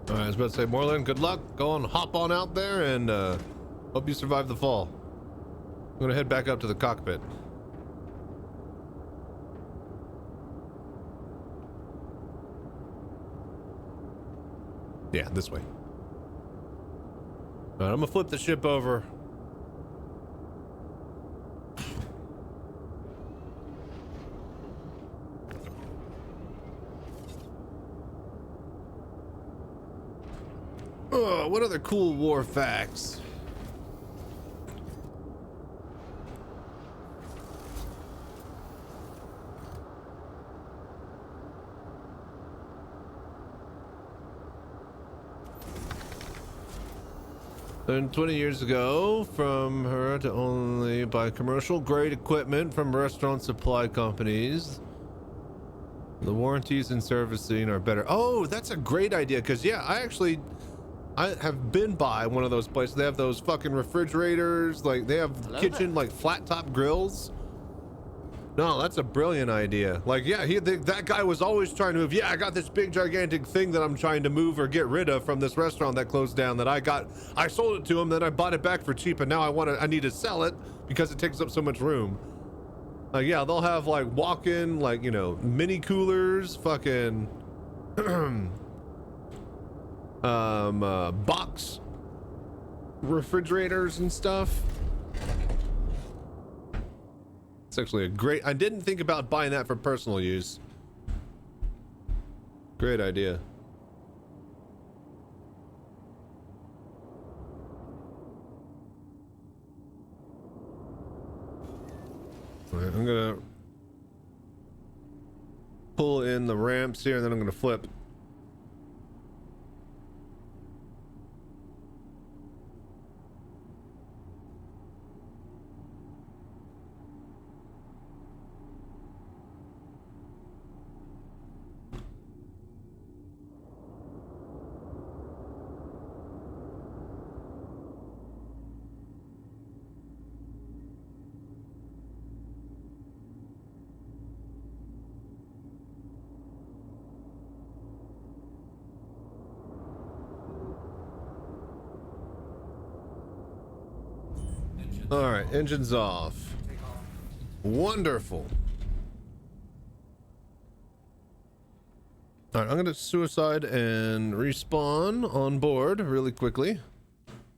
All right, I was about to say, Moreland, good luck. Go on, hop on out there, and hope you survive the fall. I'm gonna head back up to the cockpit. Yeah, this way. All right, I'm gonna flip the ship over. What other cool war facts? And 20 years ago, from her to only buy commercial grade equipment from restaurant supply companies. The warranties and servicing are better. Oh, that's a great idea, because yeah, I have been by one of those places. They have those fucking refrigerators, like they have kitchen like flat top grills. No, that's a brilliant idea. Like, yeah, that guy was always trying to move. Yeah, I got this big gigantic thing that I'm trying to move or get rid of from this restaurant that closed down that I sold it to him, then I bought it back for cheap, and now I need to sell it because it takes up so much room. Like, yeah, they'll have like walk-in, like, you know, mini coolers, fucking box refrigerators and stuff. It's actually a great, I didn't think about buying that for personal use. Great idea. All right, I'm gonna pull in the ramps here and then I'm gonna flip. All right, engines off. Wonderful. All right, I'm gonna suicide and respawn on board really quickly.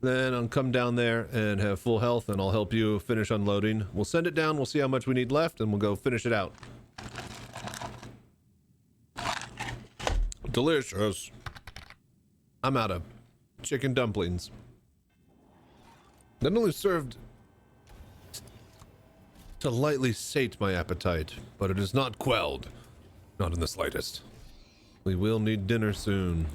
Then I'll come down there and have full health, and I'll help you finish unloading. We'll send it down, we'll see how much we need left, and we'll go finish it out. Delicious. I'm out of chicken dumplings. Not only served to lightly sate my appetite, but it is not quelled. Not in the slightest. We will need dinner soon.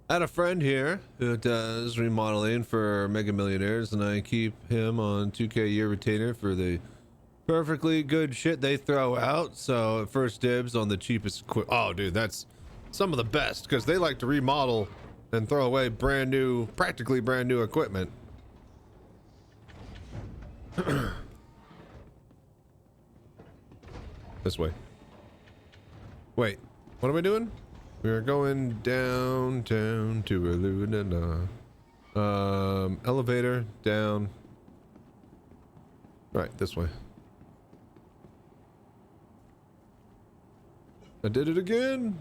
I had a friend here who does remodeling for Mega Millionaires, and I keep him on 2K a year retainer for the perfectly good shit they throw out. So first dibs on the cheapest oh dude, that's some of the best, because they like to remodel and throw away brand new, practically brand new equipment. This way. Wait, what am I doing? We're going downtown to Luna. Elevator down. Right, this way. I did it again.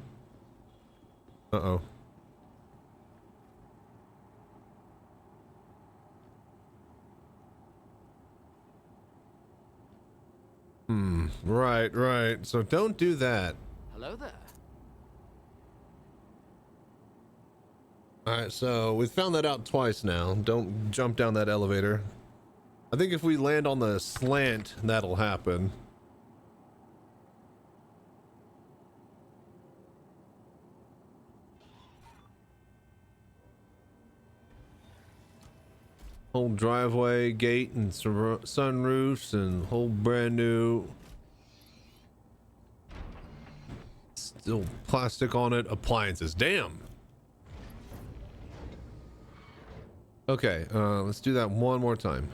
Uh-oh. Right. So don't do that. Hello there. All right, so we found that out twice now. Don't jump down that elevator. I think if we land on the slant, that'll happen. Whole driveway, gate, and sunroofs, and whole brand new. Still plastic on it. Appliances. Damn. Okay, let's do that one more time.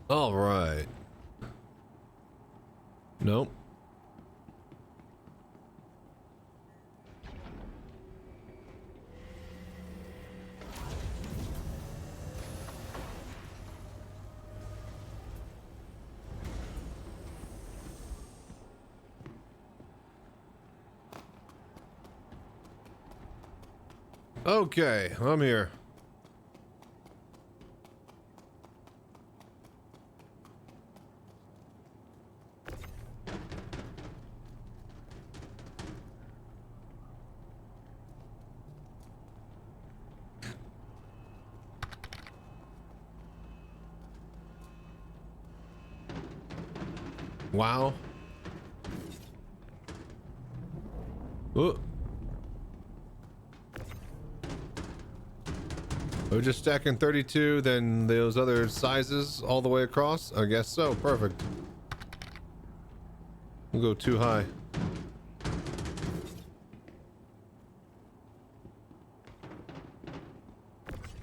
All right. Nope. Okay, I'm here. Wow. Oh. We're just stacking 32, then those other sizes all the way across? I guess so. Perfect. We'll go too high.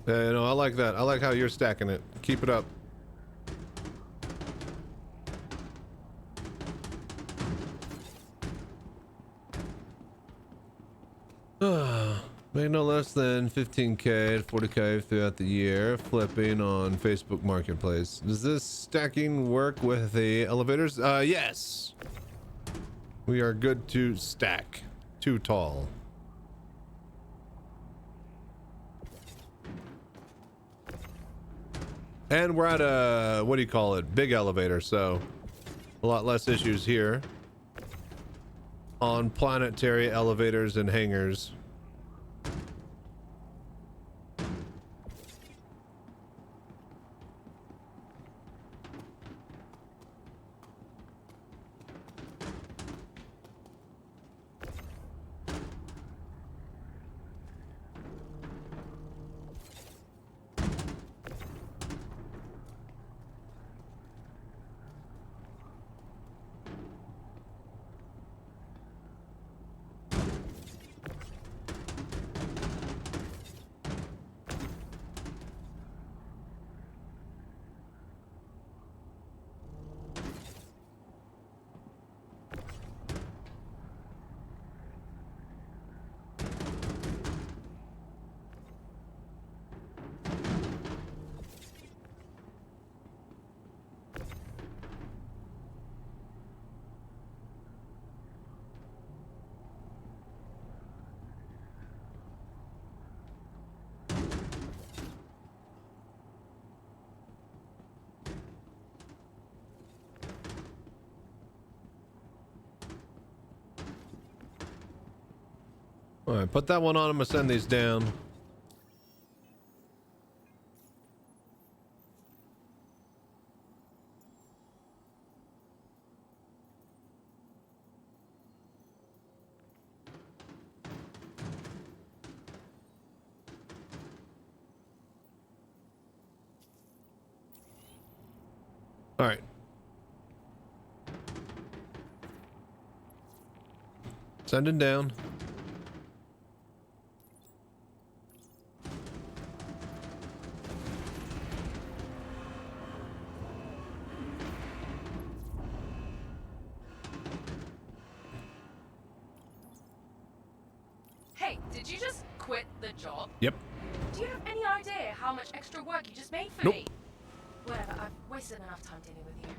Yeah, no, I like that. I like how you're stacking it. Keep it up. Make no less than 15K to 40K throughout the year, flipping on Facebook Marketplace. Does this stacking work with the elevators? Yes. We are good to stack. Too tall. And we're at a, what do you call it? Big elevator, so a lot less issues here on planetary elevators and hangars. All right, put that one on. I'm gonna send these down. All right. Sending down. Hey, did you just quit the job? Yep. Do you have any idea how much extra work you just made for Nope. me? Whatever, I've wasted enough time dealing with you.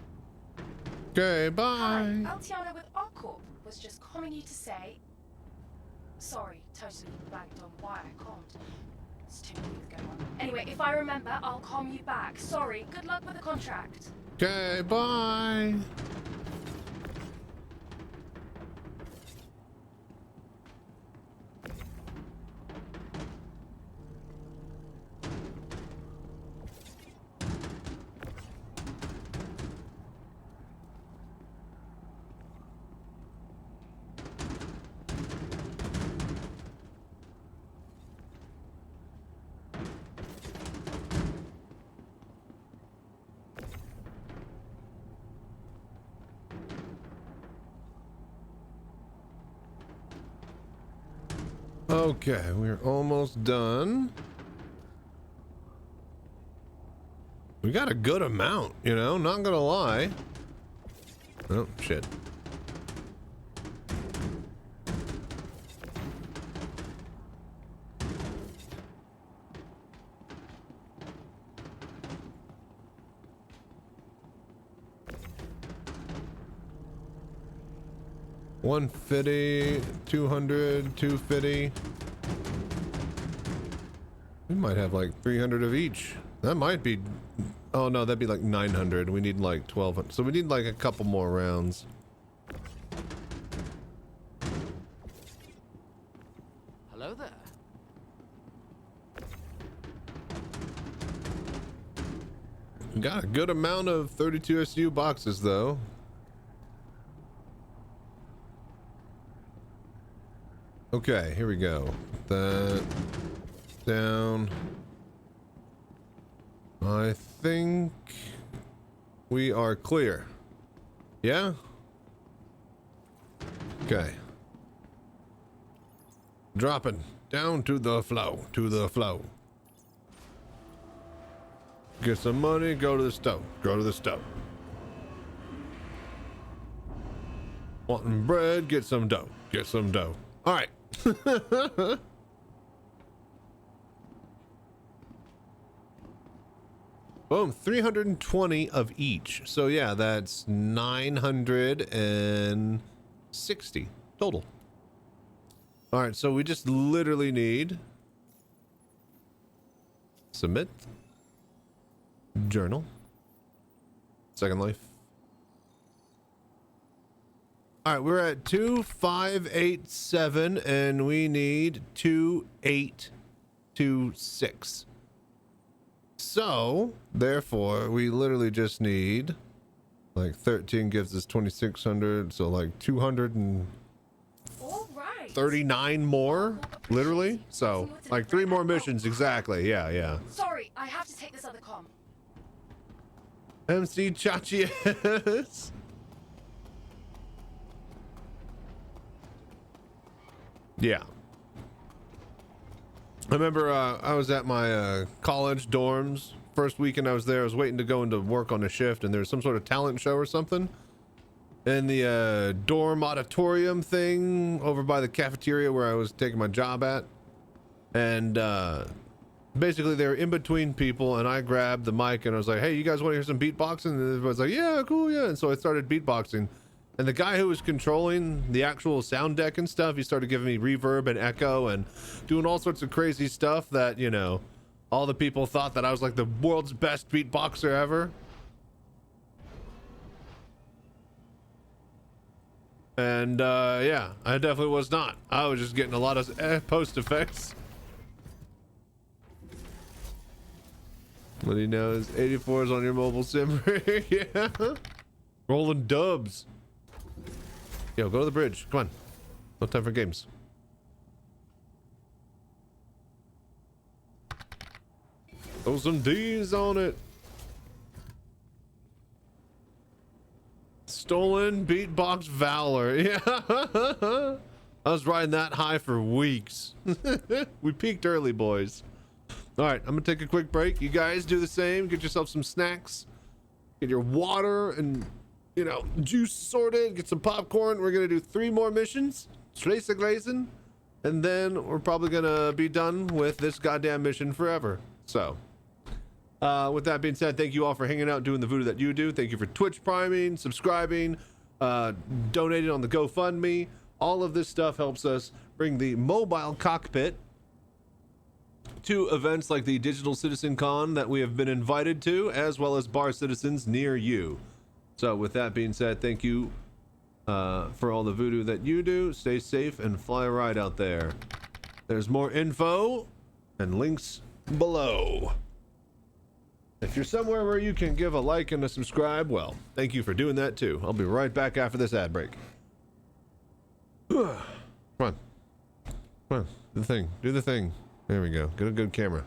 Okay, bye. Hi, Altiana with ArcCorp was just calling you to say... Sorry, totally blanked on why I called. It's too many things going on. Anyway, if I remember, I'll calm you back. Sorry. Good luck with the contract. Okay, bye. Okay, we're almost done. We got a good amount, you know, not gonna lie. Oh, shit. $150, $200, $250. We might have like 300 of each. That might be. Oh no, that'd be like 900. We need like 1200. So we need like a couple more rounds. Hello there. We got a good amount of 32 SU boxes though. Okay, here we go. Put that down. I think we are clear. Yeah? Okay. Dropping down to the flow, to the flow. Get some money, go to the stove, go to the stove. Wanting bread, get some dough, get some dough. All right. Boom, 320 of each. So yeah, that's 960 total. All right, so we just literally need submit, journal, Second Life. All right, we're at 2587 and we need 2826. So, therefore, we literally just need like 13 gives us 2600, so like 239 more, literally. So, like 3 more missions exactly. Yeah, yeah. Sorry, I have to take this other comm. MC Chachias. Yeah. I remember I was at my college dorms. First weekend I was there, I was waiting to go into work on a shift, and there was some sort of talent show or something in the dorm auditorium thing over by the cafeteria where I was taking my job at. And basically they were in between people, and I grabbed the mic and I was like, hey, you guys want to hear some beatboxing? And everybody's like, yeah, cool, yeah. And so I started beatboxing. And the guy who was controlling the actual sound deck and stuff, he started giving me reverb and echo and doing all sorts of crazy stuff that, you know, all the people thought that I was like the world's best beatboxer ever. And yeah, I definitely was not. I was just getting a lot of post effects. What he knows, 84 is on your mobile sim. Yeah. Rolling dubs. Yo, go to the bridge. Come on. No time for games. Throw some D's on it. Stolen beatbox valor. Yeah. I was riding that high for weeks. We peaked early, boys. All right, I'm gonna take a quick break. You guys do the same. Get yourself some snacks. Get your water and, you know, juice sorted. Get some popcorn. We're gonna do 3 more missions. Tracer glazing. And then we're probably gonna be done with this goddamn mission forever. So, with that being said, thank you all for hanging out, doing the voodoo that you do. Thank you for Twitch priming, subscribing, donating on the GoFundMe. All of this stuff helps us bring the mobile cockpit to events like the Digital Citizencon that we have been invited to, as well as bar citizens near you. So with that being said, thank you for all the voodoo that you do. Stay safe and fly a ride out there. There's more info and links below. If you're somewhere where you can give a like and a subscribe, well, thank you for doing that too. I'll be right back after this ad break. Come on. Come on. Do the thing. Do the thing. There we go. Get a good camera.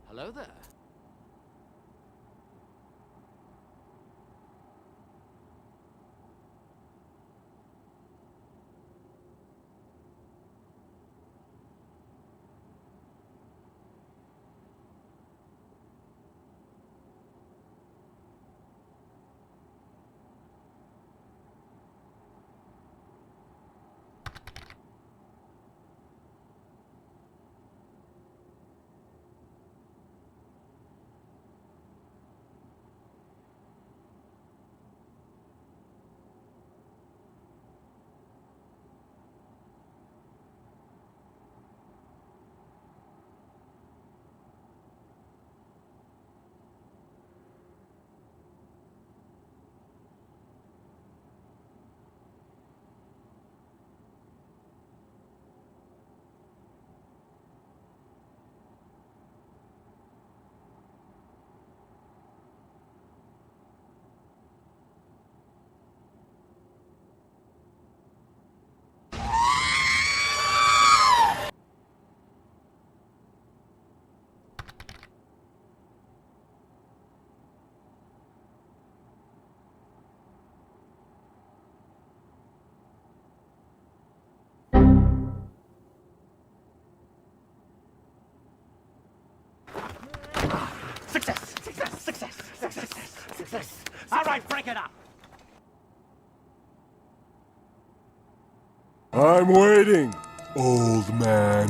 Hello there. Success! All right, break it up! I'm waiting, old man.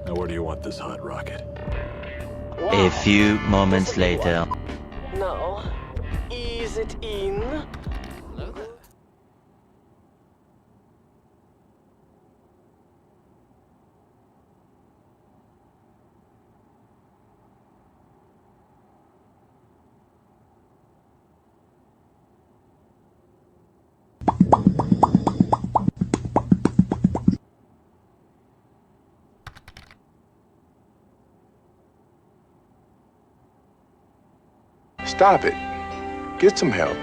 Now where do you want this hot rocket? A few moments later. Now, is it in? Hello there. Stop it. Get some help.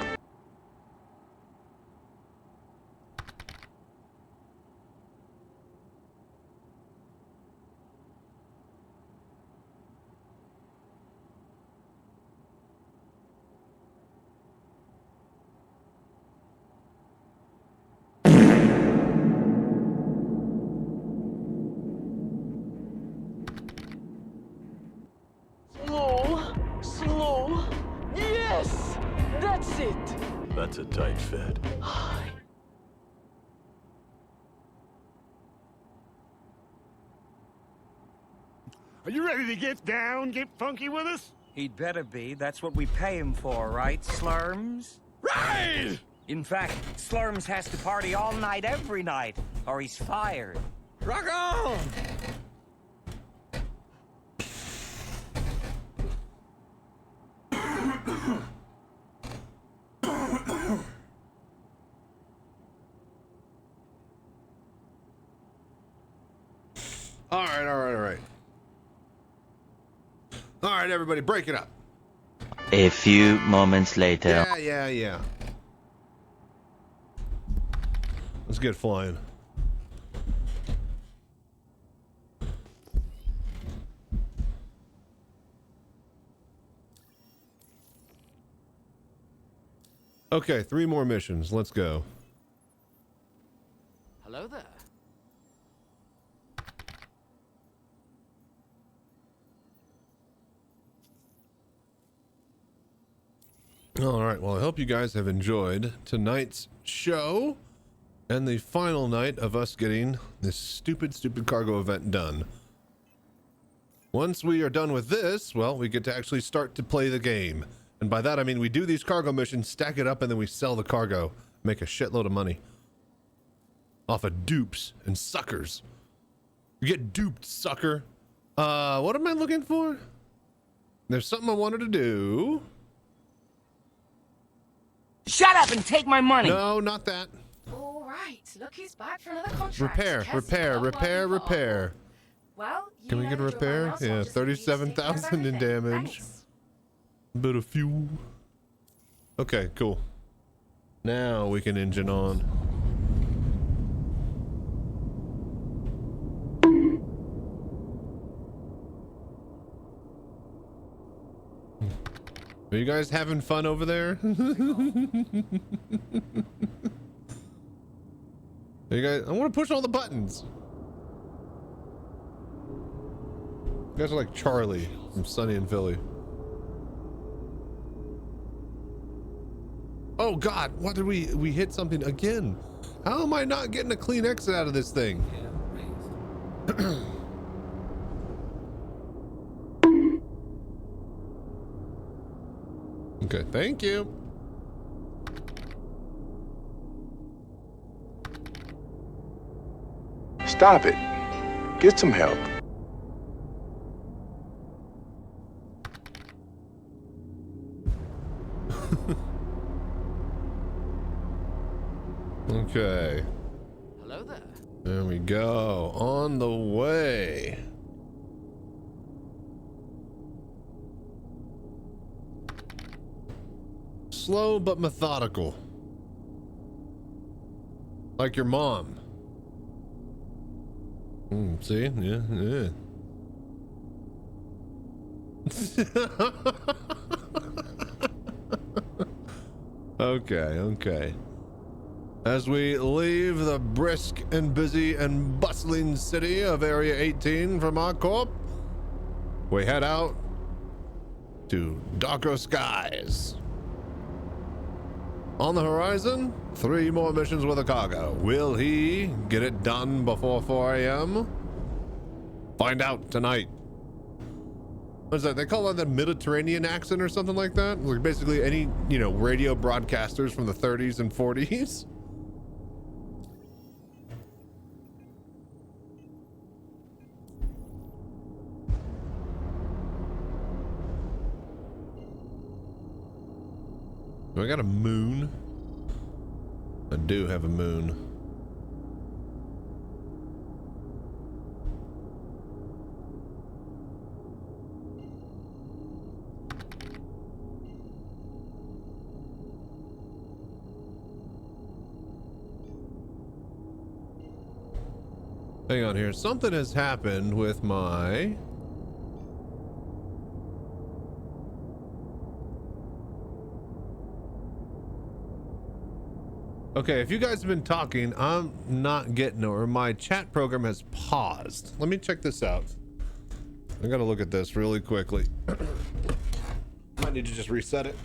Slow. Yes, that's it. That's a tight fit. Are you ready to get down, get funky with us? He'd better be. That's what we pay him for, right, Slurms? Right! In fact, Slurms has to party all night, every night, or he's fired. Rock on! All right, all right, all right. All right, everybody, break it up. A few moments later. Yeah. Let's get flying. Okay, 3 more missions. Let's go. Hello there. All right, well, I hope you guys have enjoyed tonight's show and the final night of us getting this stupid cargo event done. Once we are done with this, well, we get to actually start to play the game. And by that, I mean we do these cargo missions, stack it up, and then we sell the cargo. Make a shitload of money. Off of dupes and suckers. You get duped, sucker. What am I looking for? There's something I wanted to do. Shut up and take my money! No, not that. All right, look who's back for another contract. Repair. Well, Can we get a repair? Yeah, 37,000 in damage. Thanks. Bit of fuel. Okay, cool. Now we can engine on. Are you guys having fun over there? You guys, I want to push all the buttons. You guys are like Charlie from Sunny in Philly. Oh God, what did we hit something again? How am I not getting a clean exit out of this thing? Okay, thank you. Stop it. Get some help. Okay. Hello there. There we go. On the way. Slow but methodical. Like your mom. See? Yeah. Okay. As we leave the brisk and busy and bustling city of Area 18 from ArcCorp, we head out to darker skies. On the horizon, 3 more missions with a cargo. Will he get it done before 4 a.m.? Find out tonight. What is that? They call it the Mediterranean accent or something like that? Like basically any, radio broadcasters from the 30s and 40s. Do I got a moon? I do have a moon. Hang on here. Something has happened with my... Okay, if you guys have been talking, I'm not getting it, or my chat program has paused. Let me check this out. I gotta look at this really quickly. Might need to just reset it.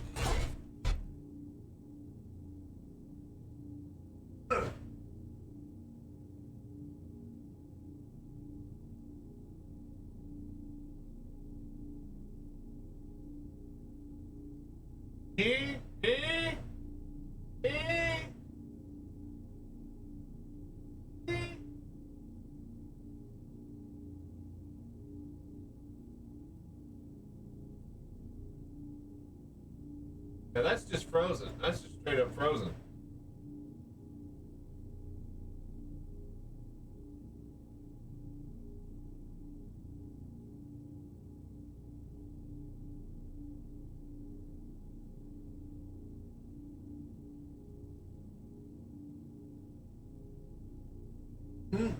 Yeah, that's just frozen. That's just straight up frozen.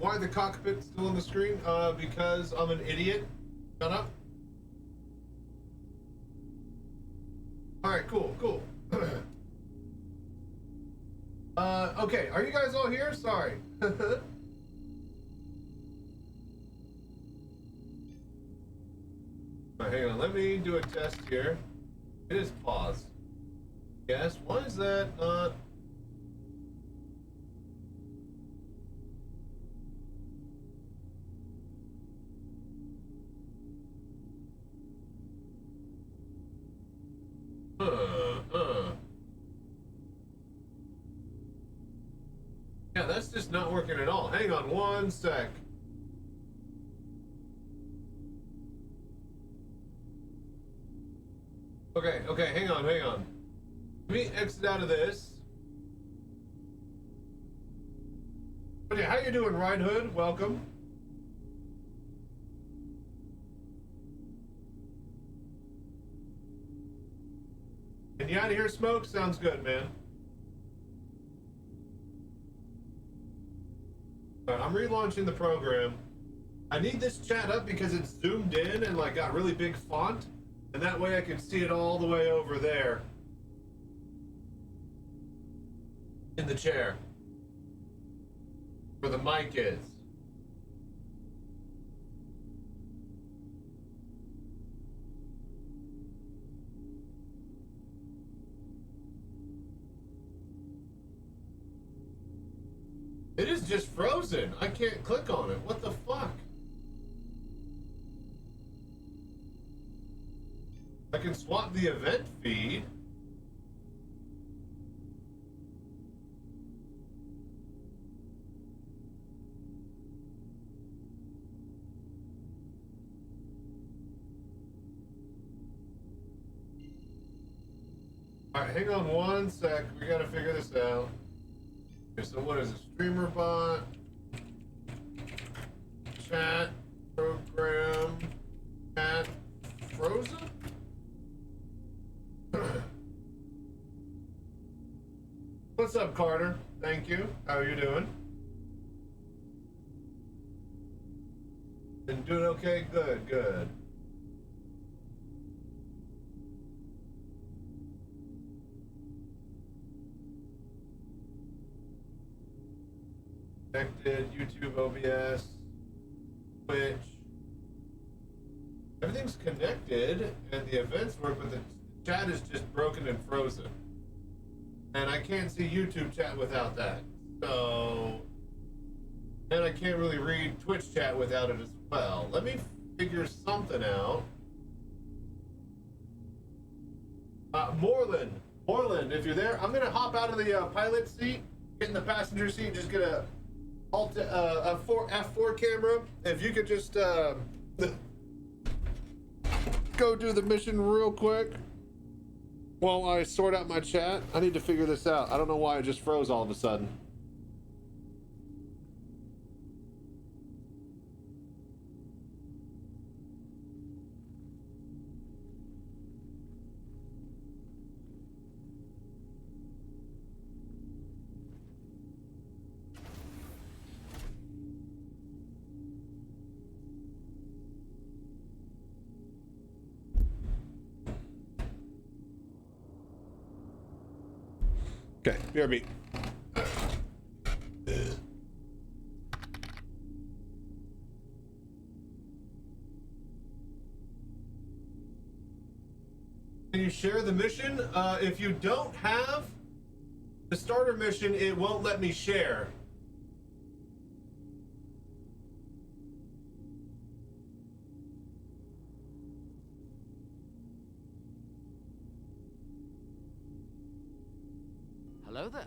Why the cockpit still on the screen? Because I'm an idiot. Shut up. Alright, cool. Okay, are you guys all here? Sorry. Alright, hang on, let me do a test here. It is paused. Yes, why is that not... Yeah, that's just not working at all. Hang on one sec. Okay, hang on. Let me exit out of this. Okay, how you doing, Ride Hood? Welcome. And you out of here, Smoke? Sounds good, man. Alright, I'm relaunching the program. I need this chat up because it's zoomed in and like got really big font, and that way I can see it all the way over there in the chair where the mic is. It is just frozen. I can't click on it. What the fuck? I can swap the event feed. Alright, hang on one sec. We gotta figure this out. Okay, so what is it? Streamer bot, chat, program, chat, frozen? What's up, Carter? Thank you. How are you doing? Been doing okay? Good. Connected, YouTube, OBS, Twitch. Everything's connected and the events work, but the chat is just broken and frozen. And I can't see YouTube chat without that. So, and I can't really read Twitch chat without it as well. Let me figure something out. Moreland, if you're there, I'm gonna hop out of the pilot seat, get in the passenger seat, just get a F4 camera. If you could just go do the mission real quick while I sort out my chat. I need to figure this out. I don't know why it just froze all of a sudden. Okay, BRB. Can you share the mission? If you don't have the starter mission, it won't let me share. Hello there.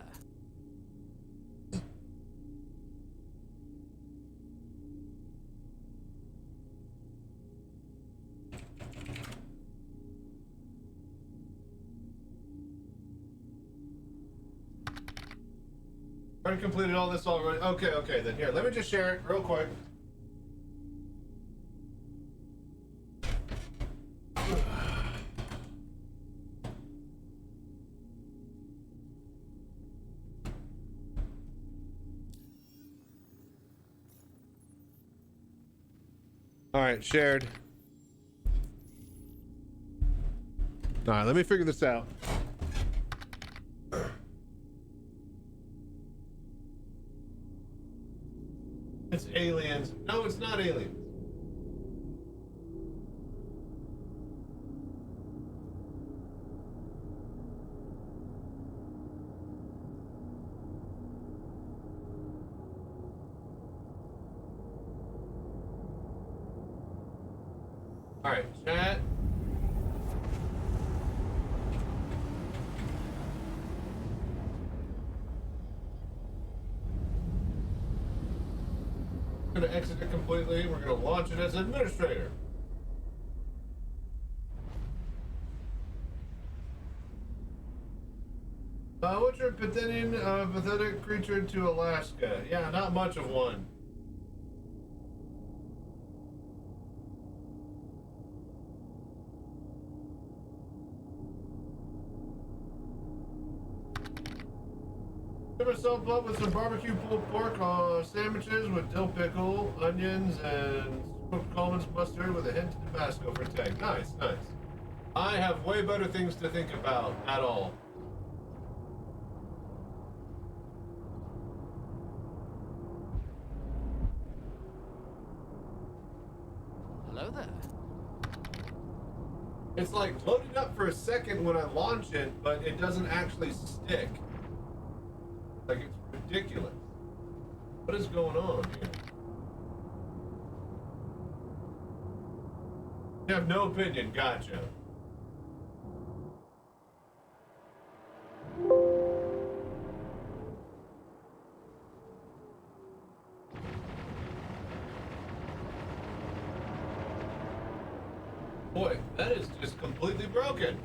Already completed all this already. Okay, then here, let me just share it real quick. All right, shared. All right, let me figure this out. It's aliens. No, it's not aliens. All right, chat. We're gonna exit it completely. We're gonna launch it as administrator. What's your pathetic creature to Alaska? Yeah, not much of one. Give myself up with some barbecue pulled pork sandwiches with dill pickle, onions, and smoked Coleman's mustard with a hint of Tabasco for tag. Nice, nice. I have way better things to think about at all. Hello there. It's like loading up for a second when I launch it, but it doesn't actually stick. Like, it's ridiculous. What is going on here? You have no opinion. Gotcha. Boy, that is just completely broken.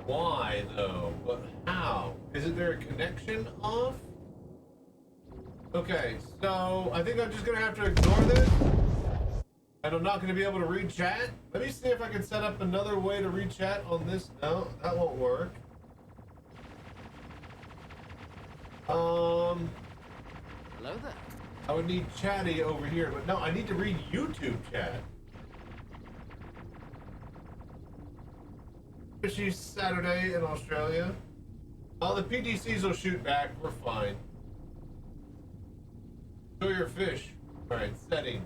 Why though? But how? Is there a connection off? Okay, so I think I'm just gonna have to ignore this. And I'm not gonna be able to read chat. Let me see if I can set up another way to read chat on this. No, that won't work. Hello there. I would need chatty over here, but no, I need to read YouTube chat. Fishy Saturday in Australia. Oh, the PDCs will shoot back. We're fine. Show your fish. Alright, settings.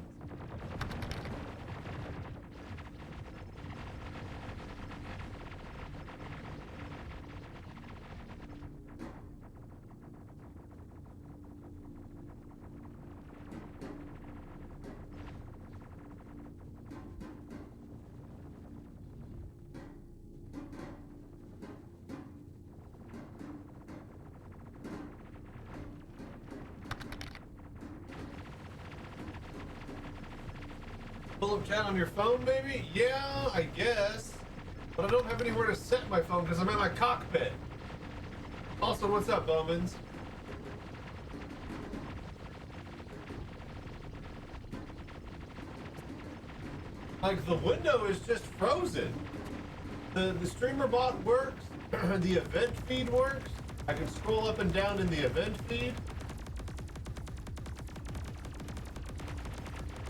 Pull up chat on your phone, maybe? Yeah, I guess. But I don't have anywhere to set my phone because I'm at my cockpit. Also, what's up, Bowmans? Like, the window is just frozen. The streamer bot works. The event feed works. I can scroll up and down in the event feed.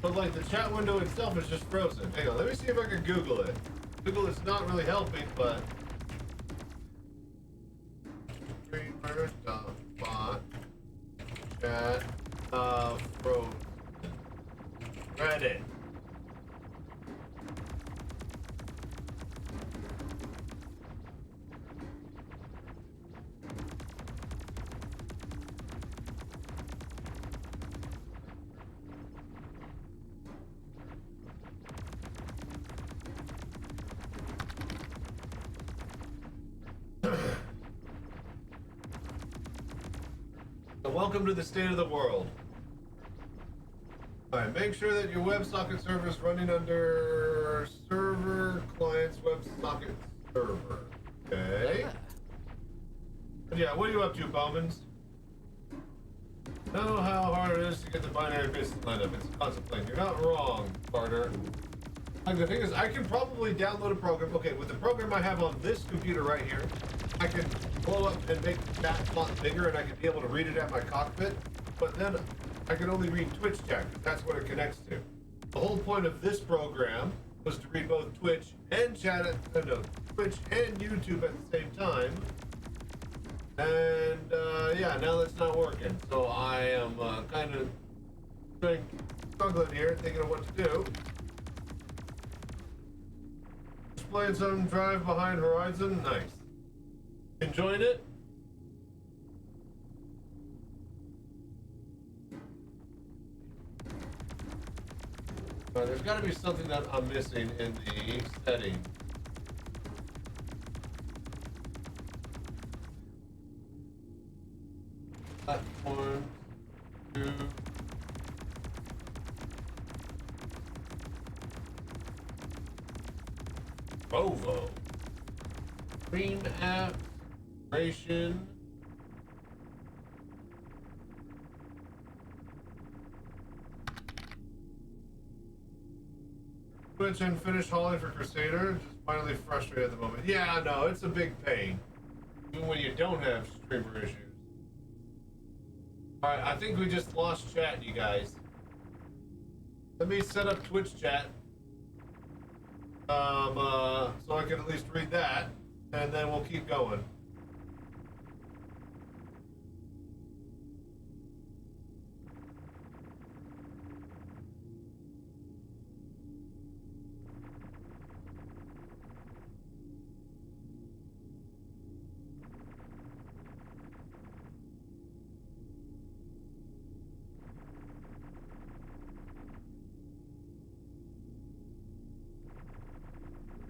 But like the chat window itself is just frozen. Hang on, let me see if I can Google it. Google is not really helping, but streamer.bot chat frozen. Reddit. Welcome to the state of the world. Alright, make sure that your WebSocket server is running under server client's WebSocket server. Okay. Yeah, what are you up to, Bowmans? Know how hard it is to get the binary bits lined up. It's a constant thing. You're not wrong, Carter. Like the thing is, I can probably download a program. Okay, with the program I have on this computer right here, I can blow up and make that font bigger, and I can be able to read it at my cockpit. But then I can only read Twitch chat because that's what it connects to. The whole point of this program was to read both Twitch and chat at Twitch and YouTube at the same time. And yeah, now that's not working. So I am kind of struggling here, thinking of what to do. Just playing some Drive Behind Horizon. Nice. Enjoying it? There's got to be something that I'm missing in the settings. Platform 2. Rovo. Stream app. Ration. Switch and finish hauling for Crusader. Just finally frustrated at the moment. Yeah, no, it's a big pain. Even when you don't have streamer issues. Alright, I think we just lost chat, you guys. Let me set up Twitch chat. So I can at least read that. And then we'll keep going.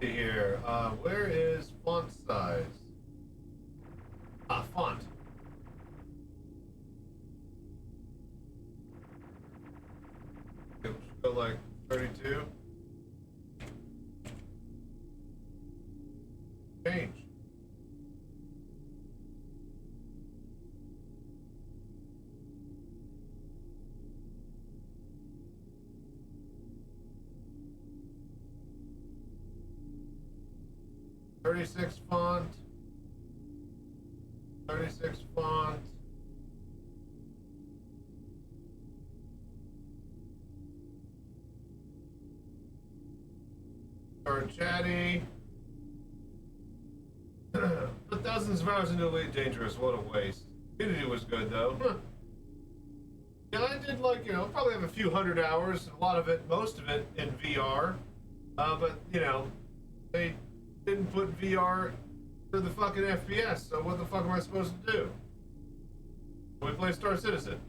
Here, where is font size? Font. Okay, we'll go like 32. Change. .36 font. 36 font. Start chatty. Put thousands of hours into Elite Dangerous. What a waste. Community was good though. Yeah, I did like, you know, probably have a few hundred hours. A lot of it, most of it in VR. But, you know, they didn't put VR for the fucking FPS, so what the fuck am I supposed to do? We play Star Citizen.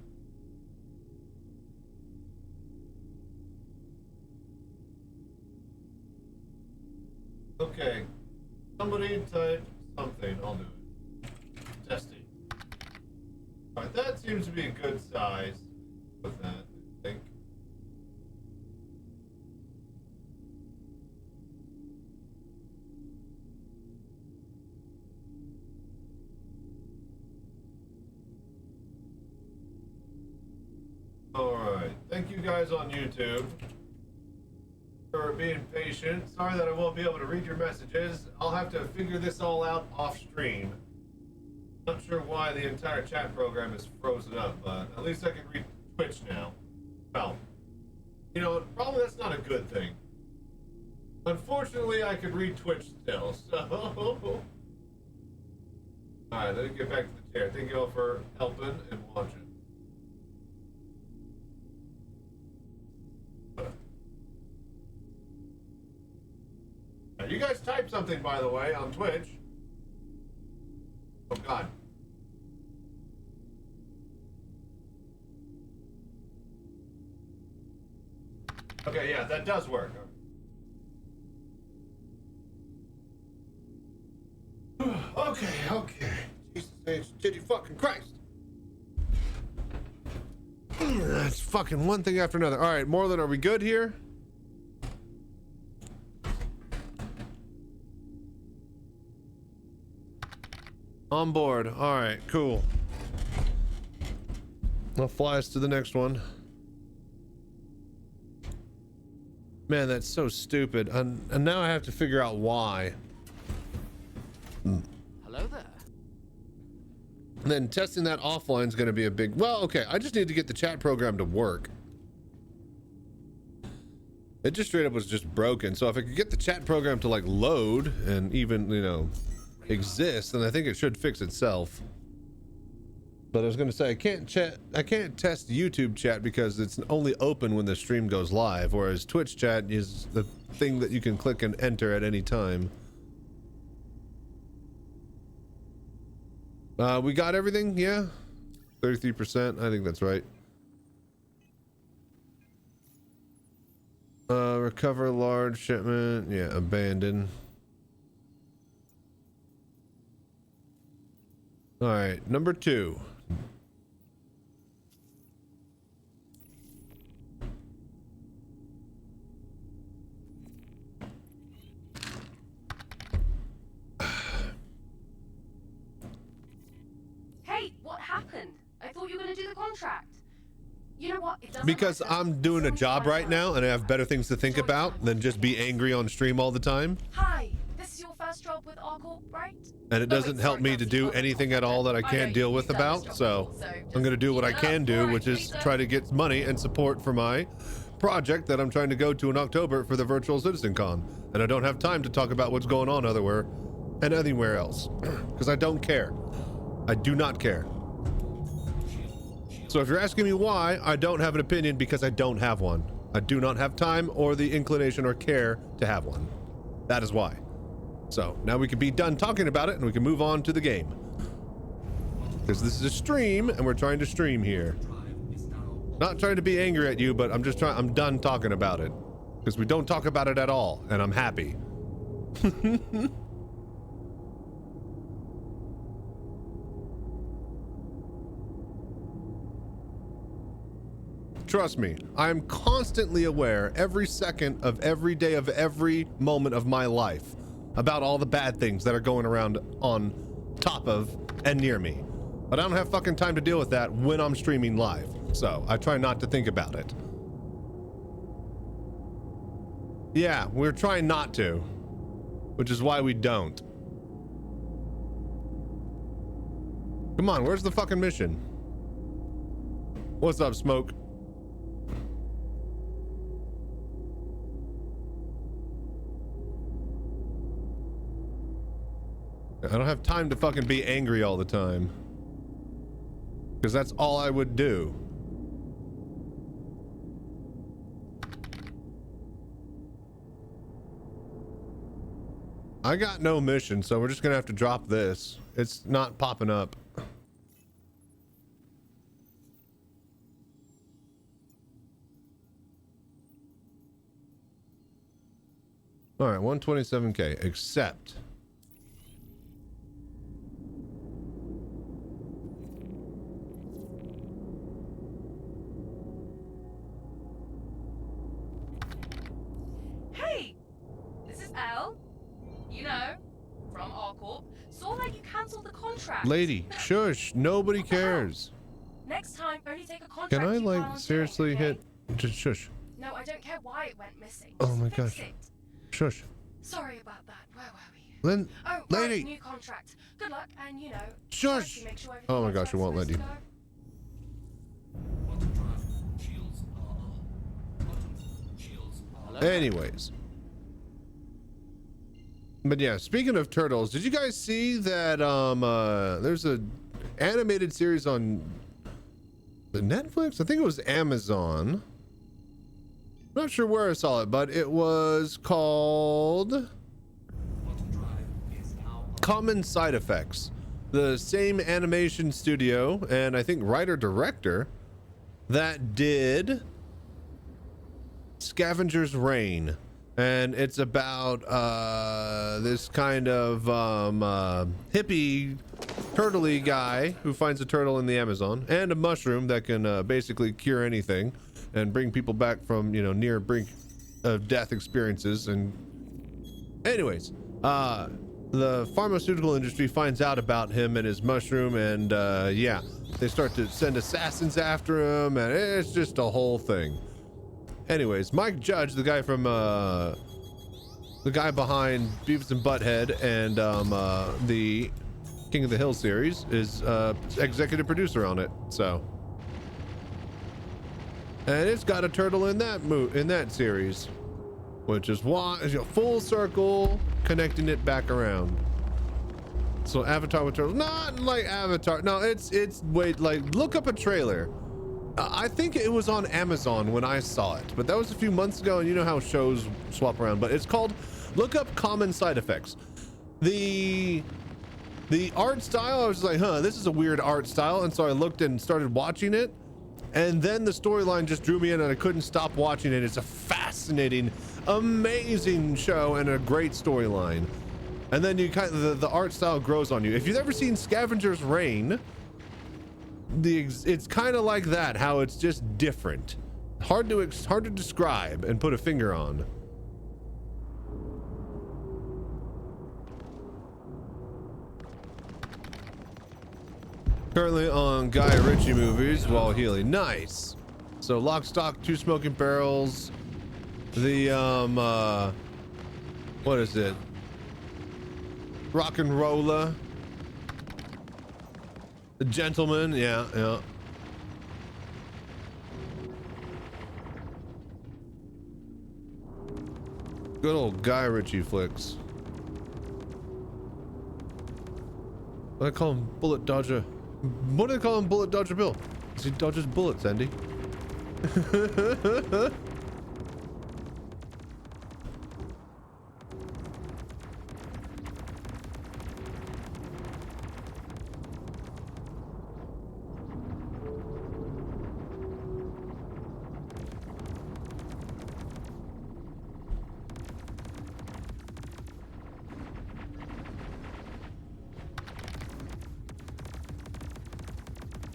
Okay. Somebody type something. I'll do it. Testing. Alright, that seems to be a good size with that, I think. Alright, thank you guys on YouTube for being patient. Sorry that I won't be able to read your messages. I'll have to figure this all out off stream. Not sure why the entire chat program is frozen up, but at least I can read Twitch now. Well, you know, probably that's not a good thing. Unfortunately, I could read Twitch still, so... Alright, let me get back to the chair. Thank you all for helping and watching. You guys type something, by the way, on Twitch. Oh, God. Okay, yeah, that does work. Okay. Jesus H. Did you fucking Christ? That's fucking one thing after another. All right, Moreland, are we good here? On board. All right, cool. I'll fly us to the next one. Man, that's so stupid. And now I have to figure out why. Hello there. And then testing that offline is going to be a big... Well, okay, I just need to get the chat program to work. It just straight up was just broken. So if I could get the chat program to like load and even, you know, exist, then I think it should fix itself. But I was going to say, I can't test YouTube chat because it's only open when the stream goes live, whereas Twitch chat is the thing that you can click and enter at any time. We got everything, yeah? 33%, I think that's right. Recover large shipment, yeah, abandon. All right, number 2. Hey, what happened? I thought you were gonna do the contract. You know what? It doesn't Because matter. I'm doing a job right now and I have better things to think about than just be angry on stream all the time. Hi, this is your first job with ArcCorp, right? And it doesn't help me to do anything at all that I can't deal with about, so I'm gonna do what I can do, which is try to get money and support for my project that I'm trying to go to in October for the virtual Citizencon. And I don't have time to talk about what's going on otherwhere and anywhere else, because I don't care. I do not care. So if you're asking me why, I don't have an opinion because I don't have one. I do not have time or the inclination or care to have one. That is why. So now we can be done talking about it and we can move on to the game. Because this is a stream and we're trying to stream here. Not trying to be angry at you, but I'm done talking about it. Because we don't talk about it at all and I'm happy. Trust me, I'm constantly aware every second of every day of every moment of my life about all the bad things that are going around on top of and near me. But I don't have fucking time to deal with that when I'm streaming live. So I try not to think about it. Yeah, we're trying not to, which is why we don't. Come on, where's the fucking mission? What's up, Smoke? I don't have time to fucking be angry all the time. Because that's all I would do. I got no mission, so we're just gonna have to drop this. It's not popping up. All right, 127K, accept. Hey, this is Elle. You know, from ArcCorp. Saw that you cancelled the contract. Lady, shush, nobody cares. Next time, only take a contract. Can I you plan like on seriously doing, okay? hit just shush? No, I don't care why it went missing. Oh Just my fix gosh. it. Shush. Sorry about that. Where were we? Lynn, Oh, lady. right, new contract. Good luck, and you know. Shush. try to make sure everything Oh my goes gosh, it where won't it's let you. supposed to go. Anyways. But yeah, speaking of turtles, did you guys see that there's a animated series on the Netflix? I think it was Amazon. Not sure where I saw it, but it was called Common Side Effects. The same animation studio and I think writer-director that did Scavenger's Reign. And it's about this kind of hippie turtle-y guy who finds a turtle in the Amazon and a mushroom that can basically cure anything and bring people back from, you know, near brink of death experiences. And anyways, the pharmaceutical industry finds out about him and his mushroom, and yeah, they start to send assassins after him, and it's just a whole thing. Anyways, Mike Judge, the guy from the guy behind Beavis and Butthead and the King of the Hill series, is executive producer on it. So, and it's got a turtle in that series, which is why, you know, full circle, connecting it back around. So Avatar with turtles, not like Avatar. No, it's wait, like look up a trailer. I think it was on Amazon when I saw it, but that was a few months ago, and you know how shows swap around. But it's called, look up Common Side Effects. The art style, I was like, huh, this is a weird art style, and so I looked and started watching it, and then the storyline just drew me in, and I couldn't stop watching it. It's a fascinating, amazing show and a great storyline. And then you kind of, the art style grows on you. If you've ever seen Scavenger's Reign, it's kind of like that, how it's just different, hard to describe and put a finger on. Currently on Guy Ritchie movies while healing. Nice. So Lock, Stock, Two Smoking Barrels, the what is it, Rock and Roller, The Gentleman. Yeah. Good old Guy Ritchie flicks. What do they call him? Bullet Dodger. What do they call him? Bullet Dodger Bill. He dodges bullets, Andy.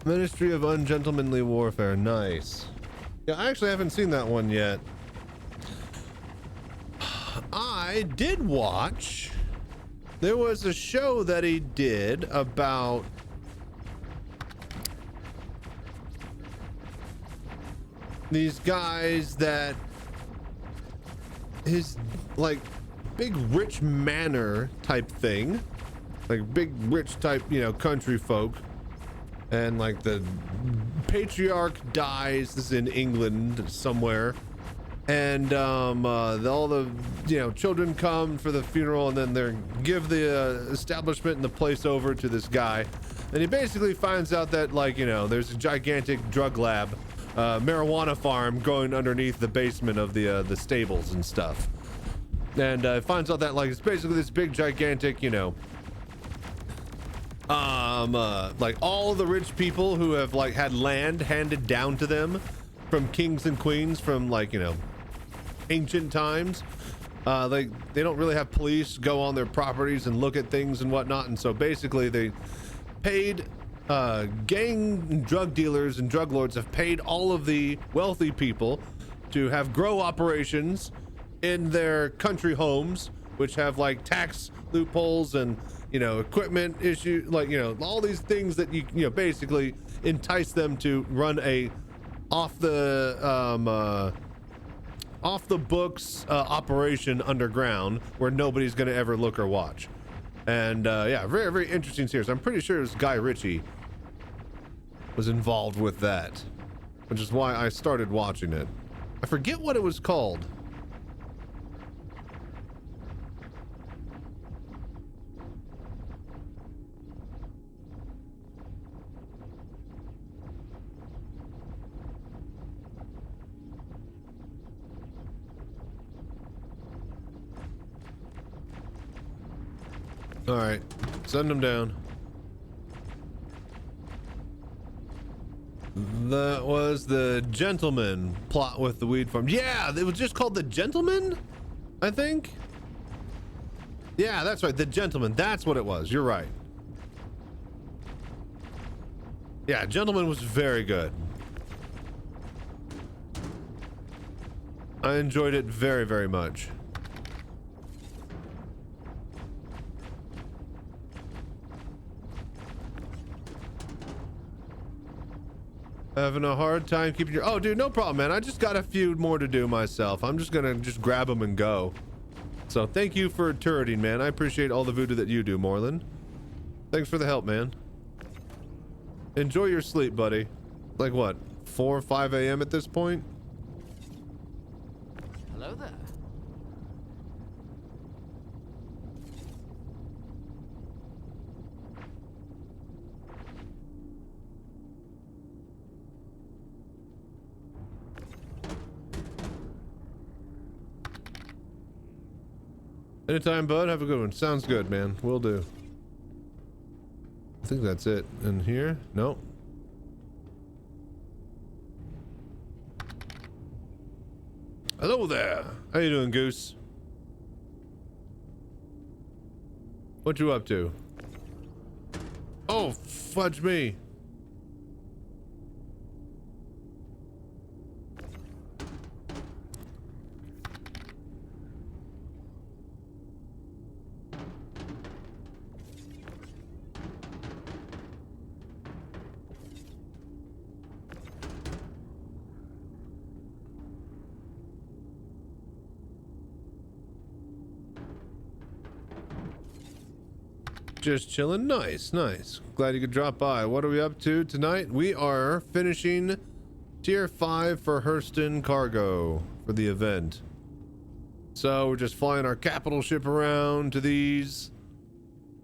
Ministry of Ungentlemanly Warfare. Nice. Yeah, I actually haven't seen that one yet. I did watch, there was a show that he did about these guys that his like big rich manor type thing, like big rich type, you know, country folk. And like the patriarch dies. This is in England somewhere, and all the, you know, children come for the funeral, and then they give the establishment and the place over to this guy, and he basically finds out that, like, you know, there's a gigantic drug lab, marijuana farm going underneath the basement of the stables and stuff, and finds out that, like, it's basically this big gigantic, you know, like all the rich people who have like had land handed down to them from kings and queens from, like, you know, ancient times, they don't really have police go on their properties and look at things and whatnot, and so basically they paid gang drug dealers and drug lords have paid all of the wealthy people to have grow operations in their country homes, which have like tax loopholes and, you know, equipment issue, like, you know, all these things that you know, basically entice them to run a off the books operation underground where nobody's gonna ever look or watch. And yeah, very, very interesting series. I'm pretty sure it was Guy Ritchie was involved with that, which is why I started watching it. I forget what it was called. All right, send them down. That was the Gentleman plot with the weed farm. Yeah, it was just called The Gentleman, I think. Yeah, that's right, The Gentleman. That's what it was. You're right. Yeah, Gentleman was very good. I enjoyed it very, very much. Having a hard time keeping your... Oh, dude, no problem, man. I just got a few more to do myself. I'm just gonna grab them and go. So thank you for turreting, man. I appreciate all the voodoo that you do, Moreland. Thanks for the help, man. Enjoy your sleep, buddy. Like what, 4 or 5 a.m. at this point? Hello there. Anytime, bud. Have a good one. Sounds good, man. Will do. I think that's it. In here? Nope. Hello there. How you doing, Goose? What you up to? Oh, fudge me. Just chilling. Nice, nice. Glad you could drop by. What are we up to tonight? We are finishing tier 5 for Hurston cargo for the event. So we're just flying our capital ship around to these,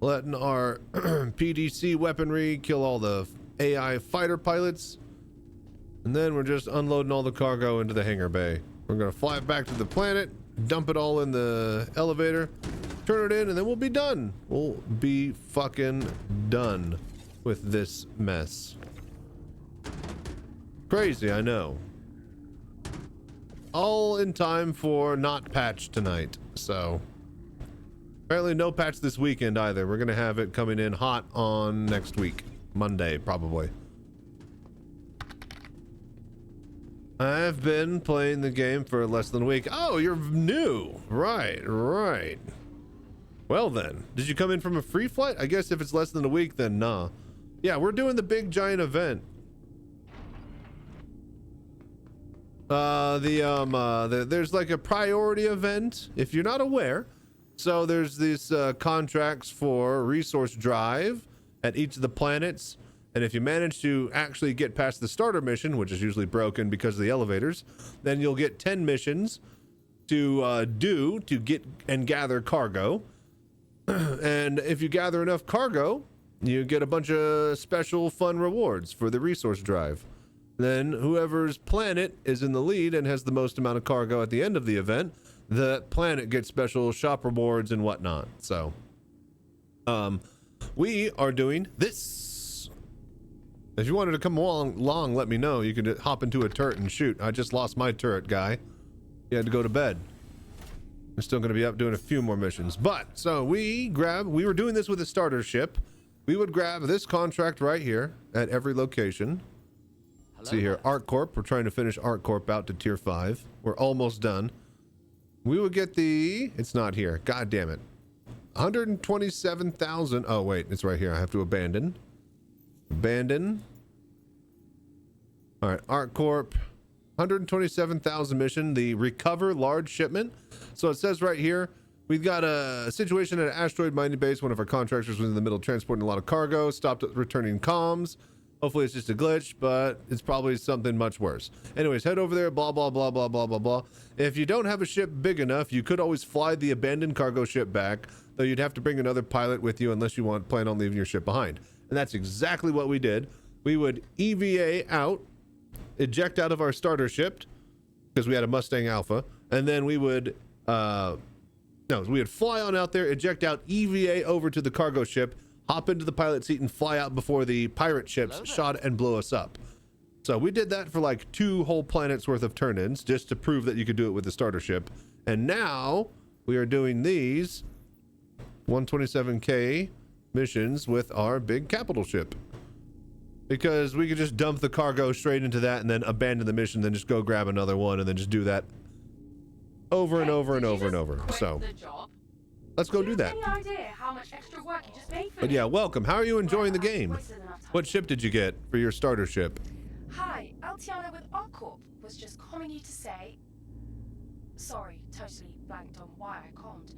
letting our PDC weaponry kill all the AI fighter pilots, and then we're just unloading all the cargo into the hangar bay. We're gonna fly it back to the planet, dump it all in the elevator, turn it in, and then we'll be done. We'll be fucking done with this mess. Crazy, I know. All in time for not patch tonight. So apparently no patch this weekend either. We're gonna have it coming in hot on next week, Monday probably. I've been playing the game for less than a week. Oh, you're new. Right. Well then, did you come in from a free flight? I guess if it's less than a week, then nah. Yeah, we're doing the big giant event. There's like a priority event, if you're not aware. So there's these contracts for resource drive at each of the planets. And if you manage to actually get past the starter mission, which is usually broken because of the elevators, then you'll get 10 missions to get and gather cargo. And if you gather enough cargo, you get a bunch of special fun rewards for the resource drive. Then whoever's planet is in the lead and has the most amount of cargo at the end of the event, the planet gets special shop rewards and whatnot. So we are doing this. If you wanted to come along, let me know. You could hop into a turret and shoot. I just lost my turret guy. He had to go to bed. We're still going to be up doing a few more missions. But, so we were doing this with a starter ship. We would grab this contract right here at every location. Hello. See here, ArcCorp. We're trying to finish ArcCorp out to tier 5. We're almost done. We would get the, it's not here. God damn it. 127,000. Oh, wait, it's right here. I have to abandon. Abandon. All right, ArcCorp. 127,000 mission, the recover large shipment. So it says right here, we've got a situation at an asteroid mining base. One of our contractors was in the middle of transporting a lot of cargo, stopped returning comms. Hopefully it's just a glitch, but it's probably something much worse. Anyways, head over there, blah, blah, blah, blah, blah, blah, blah. If you don't have a ship big enough, you could always fly the abandoned cargo ship back, though you'd have to bring another pilot with you unless you plan on leaving your ship behind. And that's exactly what we did. We would EVA out, eject out of our starter ship because we had a Mustang Alpha, and then we would we would fly on out there, eject out, EVA over to the cargo ship, hop into the pilot seat and fly out before the pirate ships shot and blew us up. So we did that for like 2 whole planets worth of turn-ins just to prove that you could do it with the starter ship. And now we are doing these 127K missions with our big capital ship. Because we could just dump the cargo straight into that and then abandon the mission, then just go grab another one and then just do that over and over and over and over. So let's go do that. Any idea how much extra work you just made for But yeah, welcome. How are you enjoying the game? What ship did you get for your starter ship? Hi, Altiana with ArcCorp was just calling you to say... Sorry, totally blanked on why I called.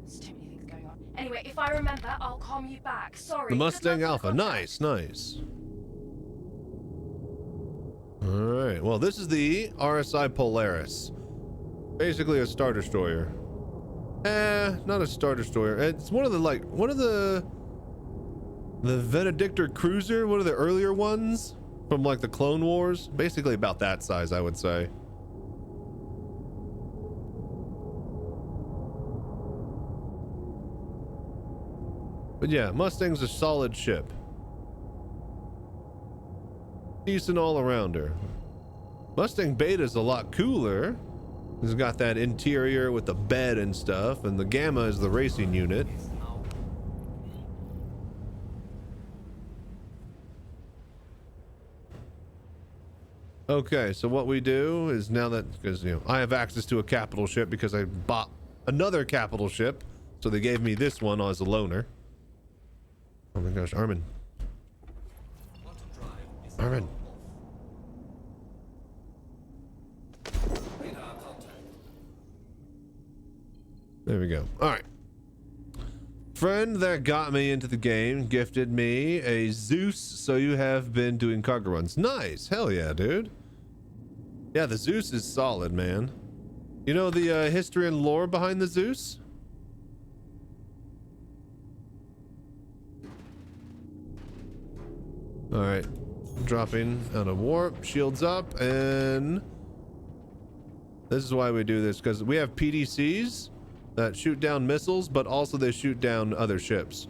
There's too many things going on. Anyway, if I remember, I'll calm you back. Sorry. The Mustang Alpha. Nice, nice. Alright, well, this is the RSI Polaris. Basically a star destroyer. Not a star destroyer. It's one of the Benedictor Cruiser, one of the earlier ones from like the Clone Wars. Basically about that size, I would say. But yeah, Mustang's a solid ship. Decent all-arounder. Mustang Beta's a lot cooler. It's got that interior with the bed and stuff, and the Gamma is the racing unit. Okay, so what we do is now that, because you know, I have access to a capital ship because I bought another capital ship, so they gave me this one as a loaner. Oh my gosh, Armin. Armin. There we go. All right. Friend that got me into the game gifted me a Zeus, so you have been doing cargo runs. Nice. Hell yeah, dude. Yeah, the Zeus is solid, man. You know the history and lore behind the Zeus? All right. Dropping out of warp, shields up, and this is why we do this, because we have PDCs that shoot down missiles, but also they shoot down other ships.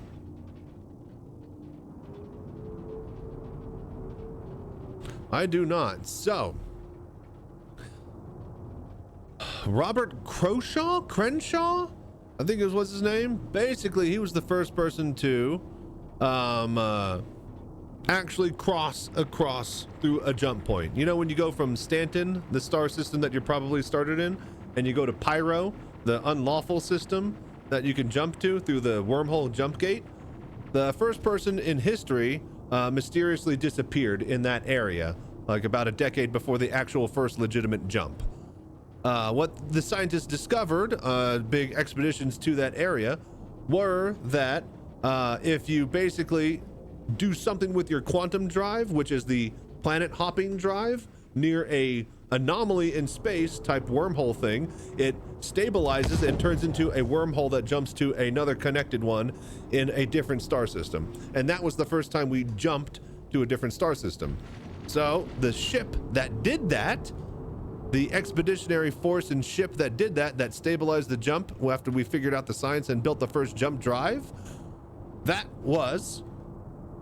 I do not. So, Robert Crenshaw? I think it was, what's his name? Basically, he was the first person to actually cross across through a jump point. You know, when you go from Stanton, the star system that you probably started in, and you go to Pyro, the unlawful system that you can jump to through the wormhole jump gate, the first person in history mysteriously disappeared in that area, like about a decade before the actual first legitimate jump. What the scientists discovered, big expeditions to that area, were that if you basically do something with your quantum drive, which is the planet hopping drive, near a anomaly in space type wormhole thing, it stabilizes and turns into a wormhole that jumps to another connected one in a different star system. And that was the first time we jumped to a different star system. So the ship that did that, the expeditionary force and ship that did that, that stabilized the jump after we figured out the science and built the first jump drive, that was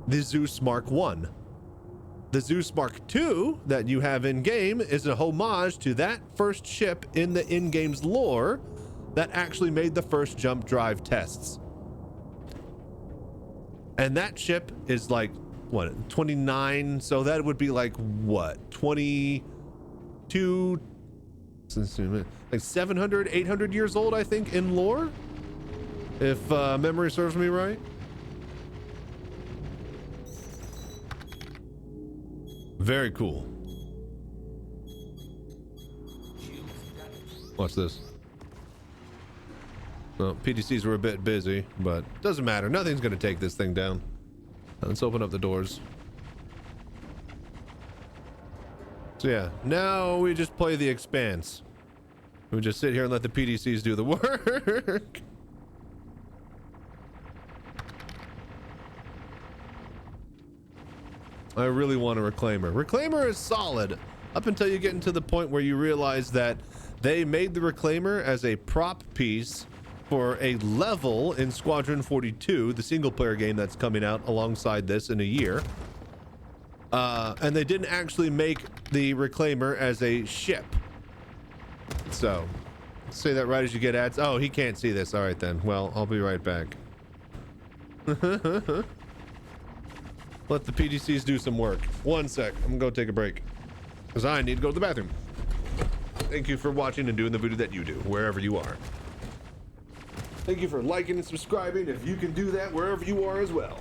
the Zeus Mark 1. The Zeus Mark II that you have in game is a homage to that first ship in the in-game's lore that actually made the first jump drive tests. And that ship is like, what, 29? So that would be like, what, 22, like 700, 800 years old, I think, in lore? If memory serves me right. Very cool. Watch this. Well, PTCs were a bit busy, but doesn't matter. Nothing's gonna take this thing down. Let's open up the doors. So yeah, now we just play the Expanse. We just sit here and let the PDCs do the work. I really want a Reclaimer. Reclaimer is solid up until you get into the point where you realize that they made the Reclaimer as a prop piece for a level in Squadron 42, the single player game that's coming out alongside this in a year. And they didn't actually make the Reclaimer as a ship. So, say that right as you get ads. Oh, he can't see this. All right then. Well, I'll be right back. Let the PDCs do some work. 1 sec. I'm gonna go take a break because I need to go to the bathroom. Thank you for watching and doing the voodoo that you do, wherever you are. Thank you for liking and subscribing if you can do that wherever you are as well.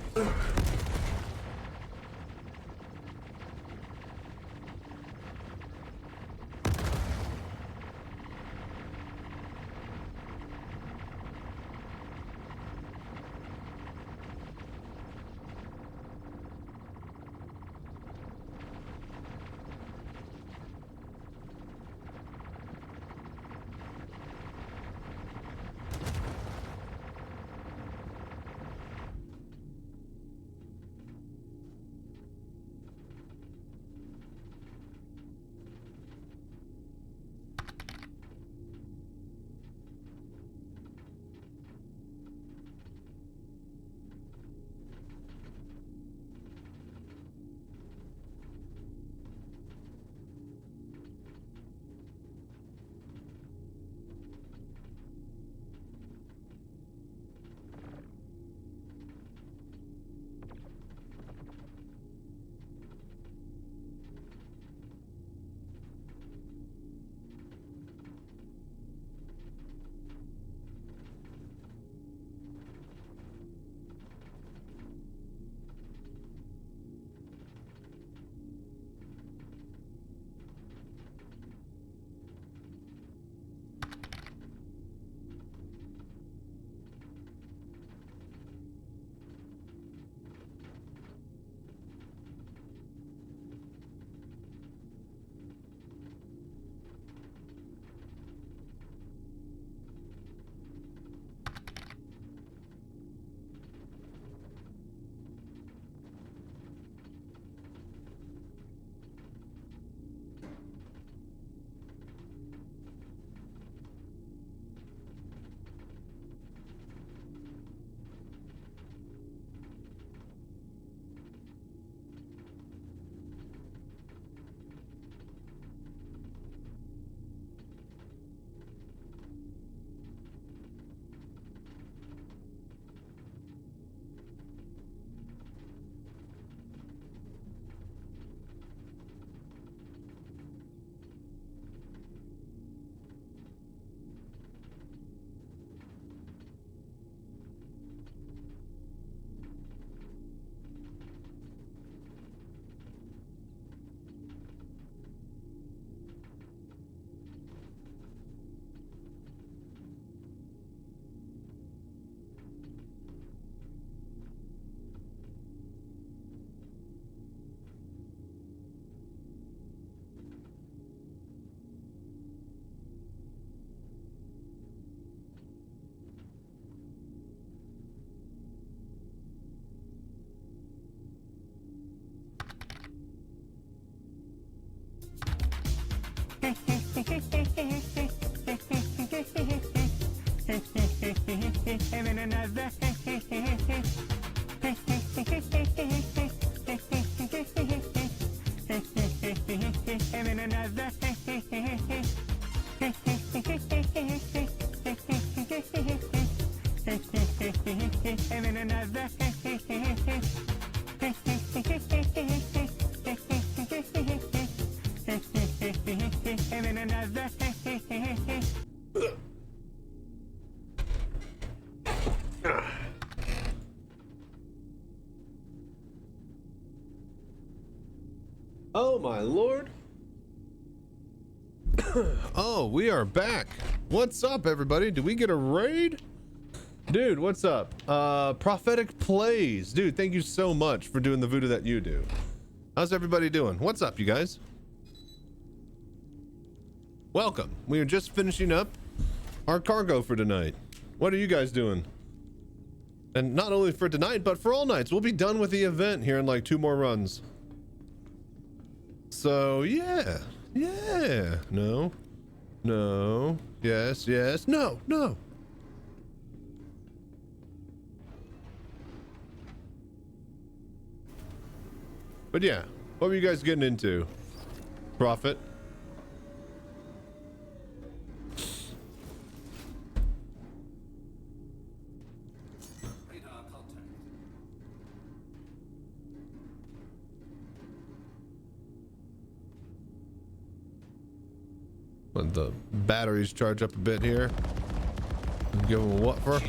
Having another. Having another. Having another. Having another. Oh my lord. Oh, we are back. What's up, everybody? Did we get a raid? Dude, what's up? Prophetic Plays. Dude, thank you so much for doing the voodoo that you do. How's everybody doing? What's up, you guys? Welcome. We are just finishing up our cargo for tonight. What are you guys doing? And not only for tonight, but for all nights. We'll be done with the event here in like 2 more runs. So, yeah. Yeah. No. No. Yes, yes. No, no. But yeah, what were you guys getting into? Prophet? Let the batteries charge up a bit here. Give them a what for?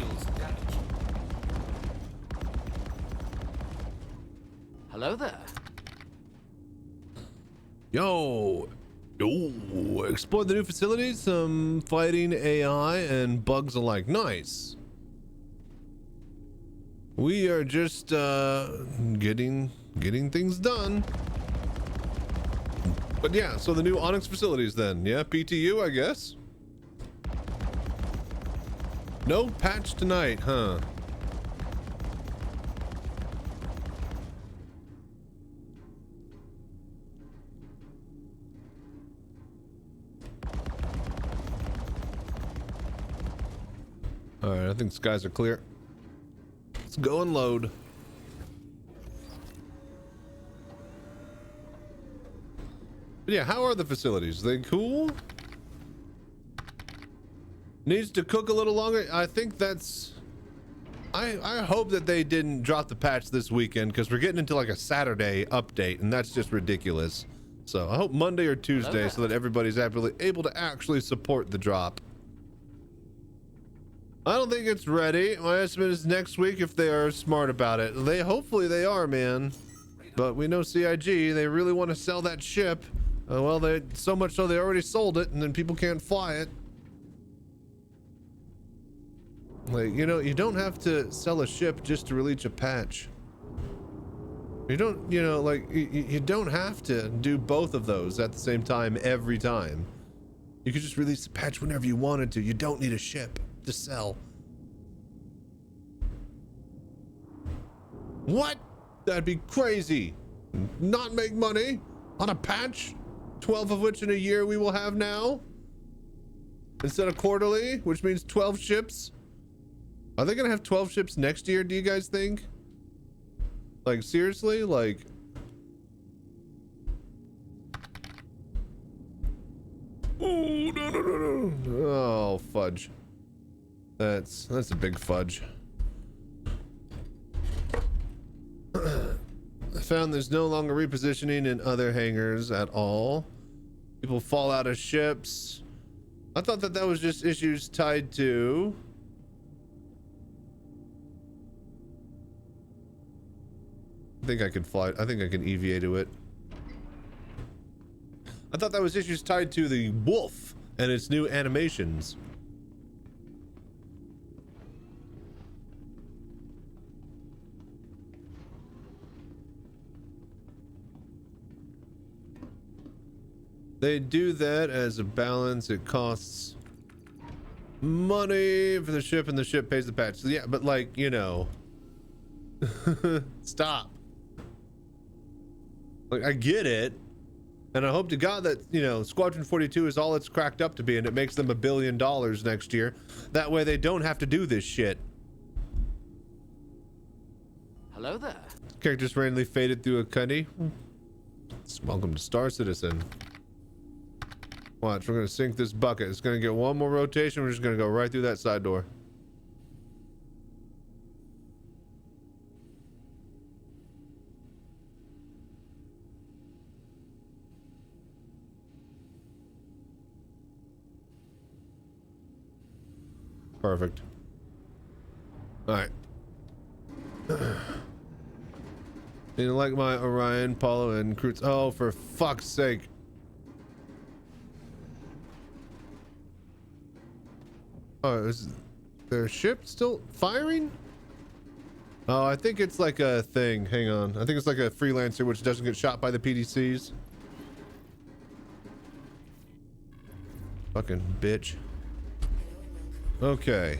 Hello there. Yo, explore the new facilities, some fighting AI and bugs alike. Nice. We are just getting things done. But yeah, so the new Onyx facilities then. Yeah, PTU, I guess. No patch tonight, huh? All right, I think skies are clear. Let's go and load. But yeah, how are the facilities? They cool? Needs to cook a little longer. I think that's... I hope that they didn't drop the patch this weekend because we're getting into like a Saturday update and that's just ridiculous. So I hope Monday or Tuesday so that everybody's able to actually support the drop. I don't think it's ready. My estimate is next week if they are smart about it. Hopefully they are, man. But we know CIG, they really want to sell that ship. Well, so much so they already sold it and then people can't fly it. Like, you know, you don't have to sell a ship just to release a patch. You don't, you know, like, you don't have to do both of those at the same time every time. You could just release the patch whenever you wanted to. You don't need a ship to sell. What? That'd be crazy. Not make money on a patch, 12 of which in a year we will have now, instead of quarterly, which means 12 ships. Are they gonna have 12 ships next year, do you guys think? Like, seriously? Like, oh, no. Oh, fudge. That's a big fudge. I found there's no longer repositioning in other hangars at all. People fall out of ships. I thought that was just issues tied to... I think I can fly. I think I can EVA to it. I thought that was issues tied to the wolf and its new animations. They do that as a balance. It costs money for the ship and the ship pays the patch. So yeah, but like, you know, stop. Like, I get it. And I hope to God that, you know, Squadron 42 is all it's cracked up to be, and it makes them $1 billion next year. That way they don't have to do this shit. Hello there. Characters randomly faded through a cutty. Welcome to Star Citizen. Watch, we're gonna sink this bucket. It's gonna get one more rotation. We're just gonna go right through that side door. Perfect. All right. You like my Orion, Apollo, and Cruz? Oh, for fuck's sake. Oh, is their ship still firing? Oh, I think it's like a thing. Hang on. I think it's like a freelancer which doesn't get shot by the PDCs. Fucking bitch. Okay.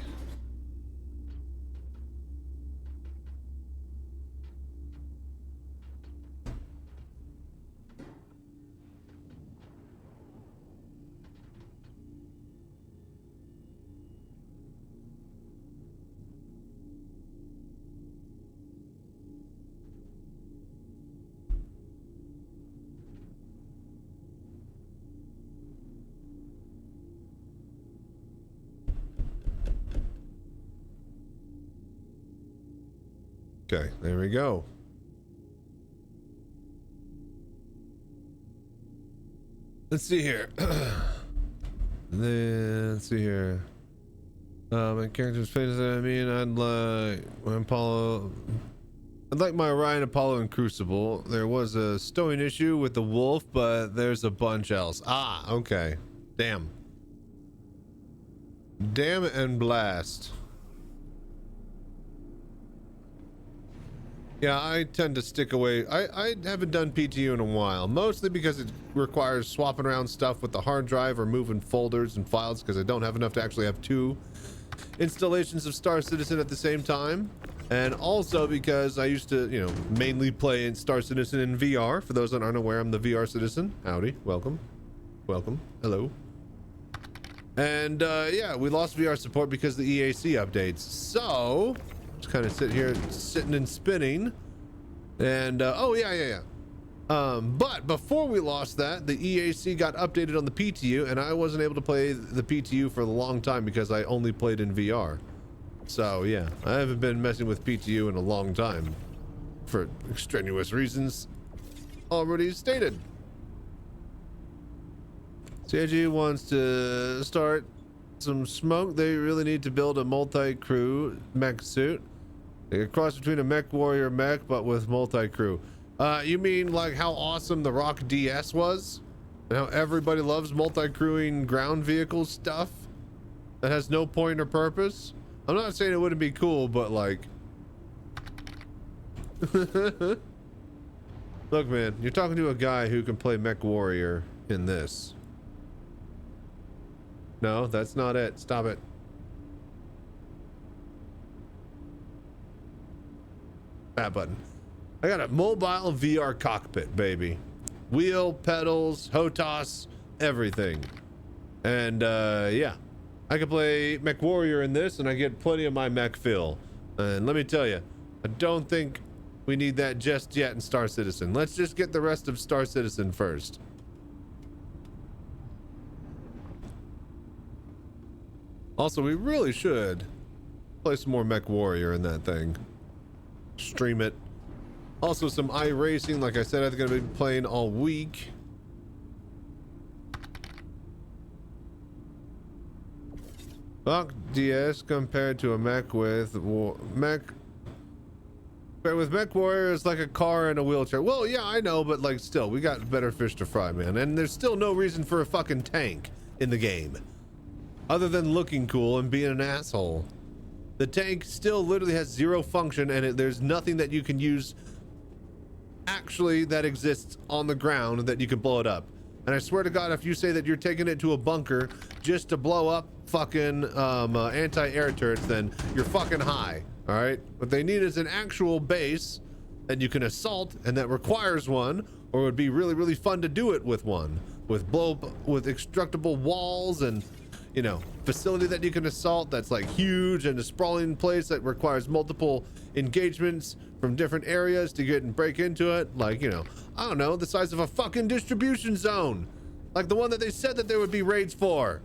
Okay, there we go. Let's see here. Let's see here. My character's famous. I mean, I'd like my Orion, Apollo, and Crucible. There was a stowing issue with the Wolf, but there's a bunch else. Ah, okay. Damn. Damn and blast. Yeah, I tend to stick away. I haven't done PTU in a while, mostly because it requires swapping around stuff with the hard drive or moving folders and files because I don't have enough to actually have 2 installations of Star Citizen at the same time. And also because I used to, you know, mainly play in Star Citizen in VR. For those that aren't aware, I'm the VR citizen. Howdy, welcome. Welcome, hello. And yeah, we lost VR support because of the EAC updates. So, just kind of sit here, sitting and spinning. And, oh yeah. But before we lost that, the EAC got updated on the PTU, and I wasn't able to play the PTU for a long time because I only played in VR. So yeah, I haven't been messing with PTU in a long time for extraneous reasons already stated. CIG wants to start some smoke. They really need to build a multi-crew mech suit. A cross between a mech warrior mech, but with multi-crew. You mean like how awesome the Rock DS was? And how everybody loves multi-crewing ground vehicle stuff that has no point or purpose? I'm not saying it wouldn't be cool, but like... Look, man, you're talking to a guy who can play mech warrior in this. No, that's not it. Stop it. That button. I got a mobile VR cockpit, baby. Wheel, pedals, HOTAS, everything. And yeah, I can play Mech Warrior in this, and I get plenty of my mech fill. And let me tell you, I don't think we need that just yet in Star Citizen. Let's just get the rest of Star Citizen first. Also, we really should play some more Mech Warrior in that thing. Stream it. Also, some iRacing. Like I said, I'm going to be playing all week. Fuck DS compared to a mech with mech. But with Mech Warrior, it's like a car and a wheelchair. Well, yeah, I know, but like still, we got better fish to fry, man. And there's still no reason for a fucking tank in the game. Other than looking cool and being an asshole. The tank still literally has zero function, and there's nothing that you can use actually that exists on the ground that you can blow it up. And I swear to God, if you say that you're taking it to a bunker just to blow up fucking anti-air turrets, then you're fucking high, all right? What they need is an actual base that you can assault and that requires one, Or it would be really, really fun to do it with one. With with extractable walls and, you know, facility that you can assault that's like huge and a sprawling place that requires multiple engagements from different areas to get and break into it. Like, you know, I don't know, the size of a fucking distribution zone. Like the one that they said that there would be raids for.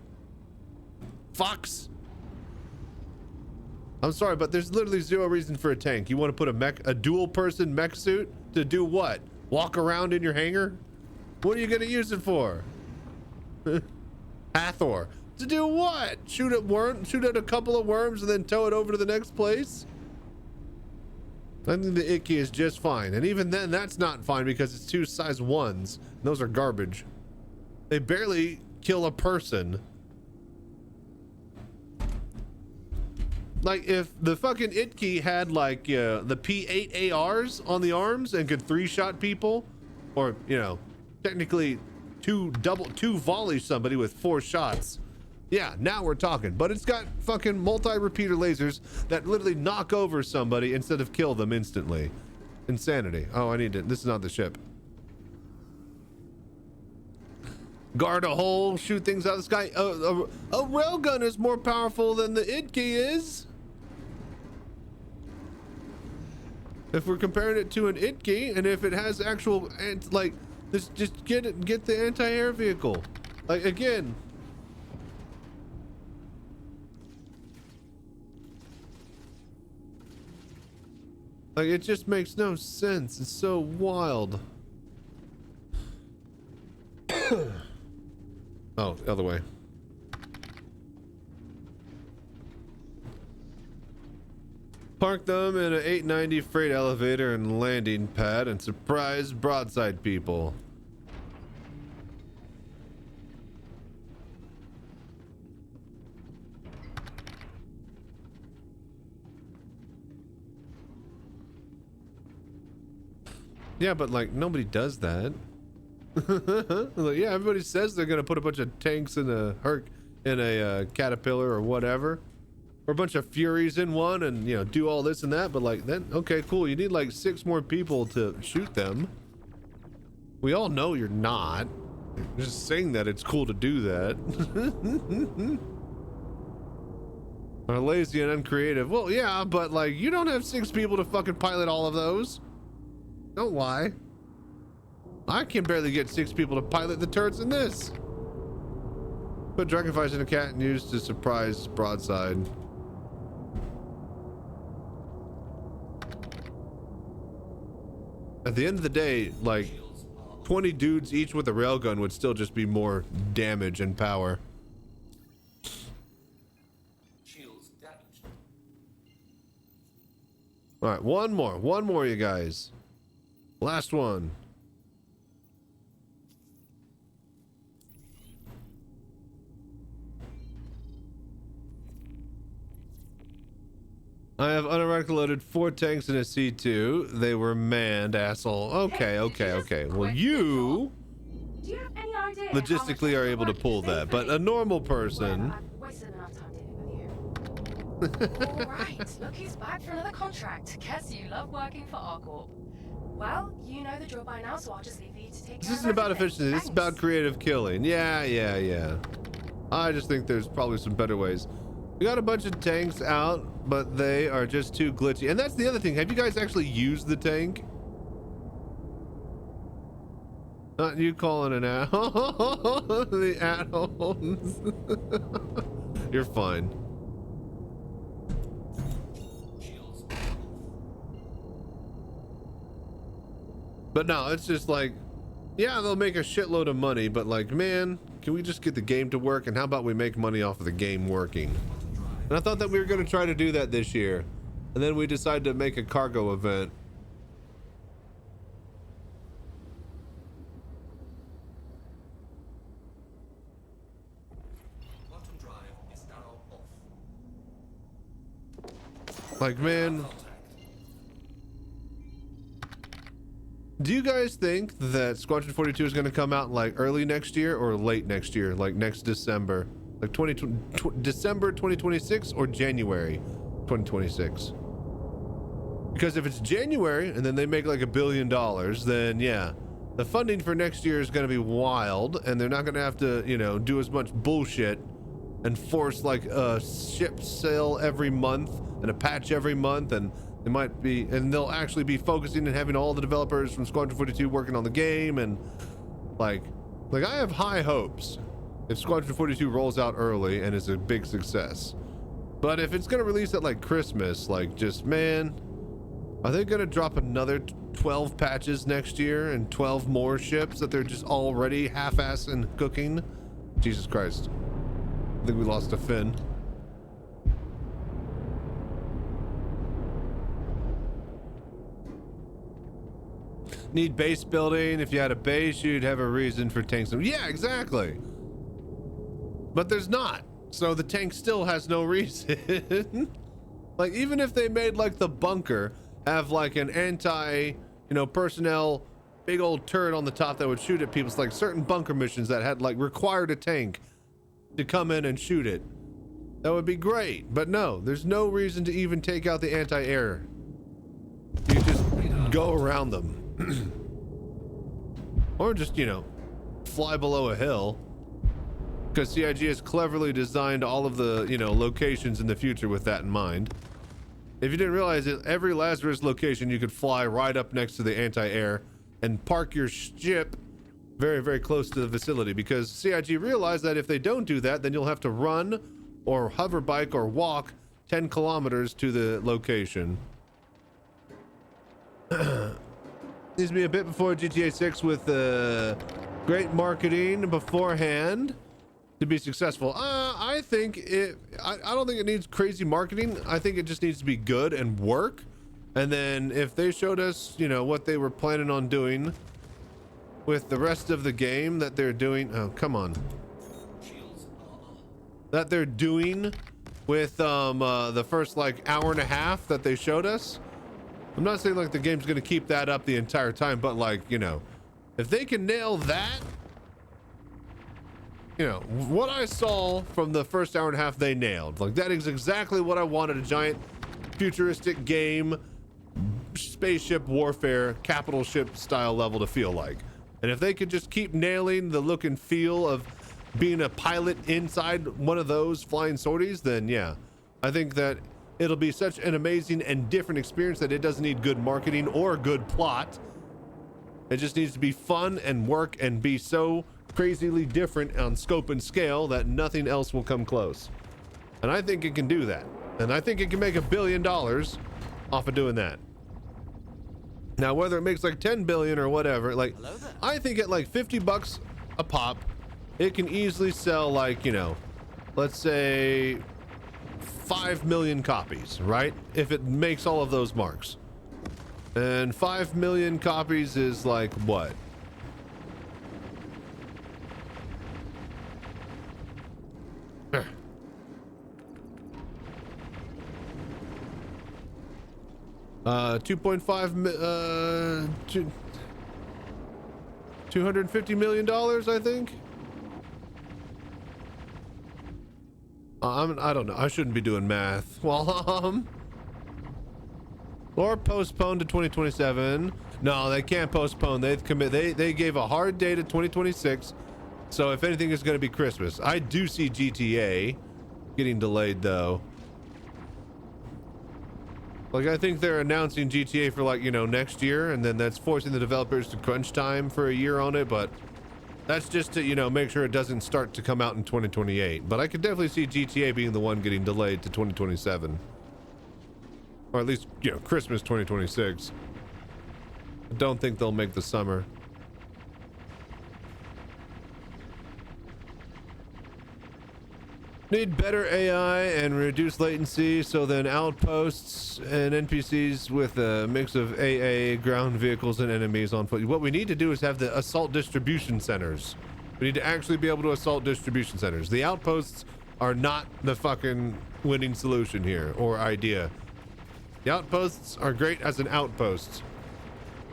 Fox. I'm sorry, but there's literally zero reason for a tank. You want to put a dual person mech suit to do what? Walk around in your hangar? What are you going to use it for? Hathor. To do what? Shoot at a couple of worms and then tow it over to the next place? I think the Icky is just fine. And even then, that's not fine because it's 2 size 1s. Those are garbage. They barely kill a person. Like if the fucking Itki had like the P8 ARs on the arms and could 3-shot people, or you know, technically two volley somebody with 4 shots. Yeah, now we're talking. But it's got fucking multi-repeater lasers that literally knock over somebody instead of kill them instantly. Insanity. Oh, I need to. This is not the ship. Guard a hole, shoot things out of the sky. A railgun is more powerful than the Itki is. If we're comparing it to an Itki, and if it has actual, like, just get the anti-air vehicle. Like, again. Like, it just makes no sense. It's so wild. Oh, the other way. Park them in an 890 freight elevator and landing pad and surprise broadside people. Yeah, but like nobody does that. Like, yeah, everybody says they're gonna put a bunch of tanks in a Caterpillar or whatever, or a bunch of Furies in one, and you know, do all this and that. But like, then okay, cool. You need like 6 more people to shoot them. We all know you're not. You're just saying that it's cool to do that. Are lazy and uncreative. Well, yeah, but like, you don't have 6 people to fucking pilot all of those. Don't lie. I can barely get 6 people to pilot the turrets in this. Put dragonflies in a cat and use to surprise broadside. At the end of the day, like 20 dudes each with a railgun would still just be more damage and power. All right, one more, you guys. Last one. I have unironically loaded 4 tanks in a C2. They were manned, asshole. Okay. Well, you Do you have any idea logistically are able to pull that, but a normal person. Well, I've wasted enough time dealing with you. Alright, look who's back for another contract. Guess you love working for ArcCorp. Well, you know the drill by now, so I'll just leave you to take care of This isn't about efficiency, this is about creative killing. Yeah. I just think there's probably some better ways. We got a bunch of tanks out, but they are just too glitchy. And that's the other thing. Have you guys actually used the tank? Not you calling an asshole. The assholes. You're fine. But no, it's just like, yeah, they'll make a shitload of money, but like, man, can we just get the game to work? And how about we make money off of the game working? And I thought that we were going to try to do that this year. And then we decided to make a cargo event. Like, man, do you guys think that Squadron 42 is going to come out like early next year or late next year, like next December? Like December 2026 or January 2026? Because if it's January and then they make like $1 billion, then yeah, The funding for next year is going to be wild, and they're not going to have to, you know, do as much bullshit and force like a ship sale every month and a patch every month, and they might be, and they'll actually be focusing and having all the developers from Squadron 42 working on the game, and like I have high hopes if Squadron 42 rolls out early and is a big success. But if it's going to release at like Christmas, like just, man, are they going to drop another 12 patches next year and 12 more ships that they're just already half-assed and cooking? Jesus Christ. I think we lost a fin. Need base building. If you had a base, you'd have a reason for tanks. Yeah, exactly. But there's not. So the tank still has no reason. Like, even if they made like the bunker have like an anti, you know, personnel big old turret on the top that would shoot at people. It's like certain bunker missions that had like required a tank to come in and shoot it. That would be great. But no, there's no reason to even take out the anti-air. You just go around them. Or just, you know, fly below a hill. Because CIG has cleverly designed all of the, you know, locations in the future with that in mind. If you didn't realize it, every Lazarus location you could fly right up next to the anti-air and park your ship very, very close to the facility, because CIG realized that if they don't do that, then you'll have to run or hover bike or walk 10 kilometers to the location. Needs to be a bit before GTA 6 with great marketing beforehand to be successful. I think I don't think it needs crazy marketing. I think it just needs to be good and work. And then if they showed us, you know, what they were planning on doing with the rest of the game that they're doing, oh come on, that they're doing with the first like hour and a half that they showed us. I'm not saying like the game's gonna keep that up the entire time, but like, you know, if they can nail that, you know, what I saw from the first hour and a half, they nailed. Like, that is exactly what I wanted a giant futuristic game, spaceship warfare, capital ship style level to feel like. And if they could just keep nailing the look and feel of being a pilot inside one of those flying sorties, then yeah, I think that it'll be such an amazing and different experience that it doesn't need good marketing or good plot. It just needs to be fun and work and be so crazily different on scope and scale that nothing else will come close. And I think it can do that. And I think it can make $1 billion off of doing that. Now, whether it makes like 10 billion or whatever, like, I think at like $50 a pop, it can easily sell like, you know, let's say 5 million copies, right? If it makes all of those marks. And 5 million copies is like what? $250 million, I think. I don't know. I shouldn't be doing math. Well, or postpone to 2027. No, they can't postpone. They've commit. They gave a hard date of 2026. So if anything, it's going to be Christmas. I do see GTA getting delayed though. Like, I think they're announcing GTA for like, you know, next year, and then that's forcing the developers to crunch time for a year on it, but that's just to, you know, make sure it doesn't start to come out in 2028. But I could definitely see GTA being the one getting delayed to 2027. Or at least, you know, Christmas 2026. I don't think they'll make the summer. Need better AI and reduce latency, so then outposts and NPCs with a mix of AA, ground vehicles, and enemies on foot. What we need to do is have the assault distribution centers. We need to actually be able to assault distribution centers. The outposts are not the fucking winning solution here, or idea. The outposts are great as an outpost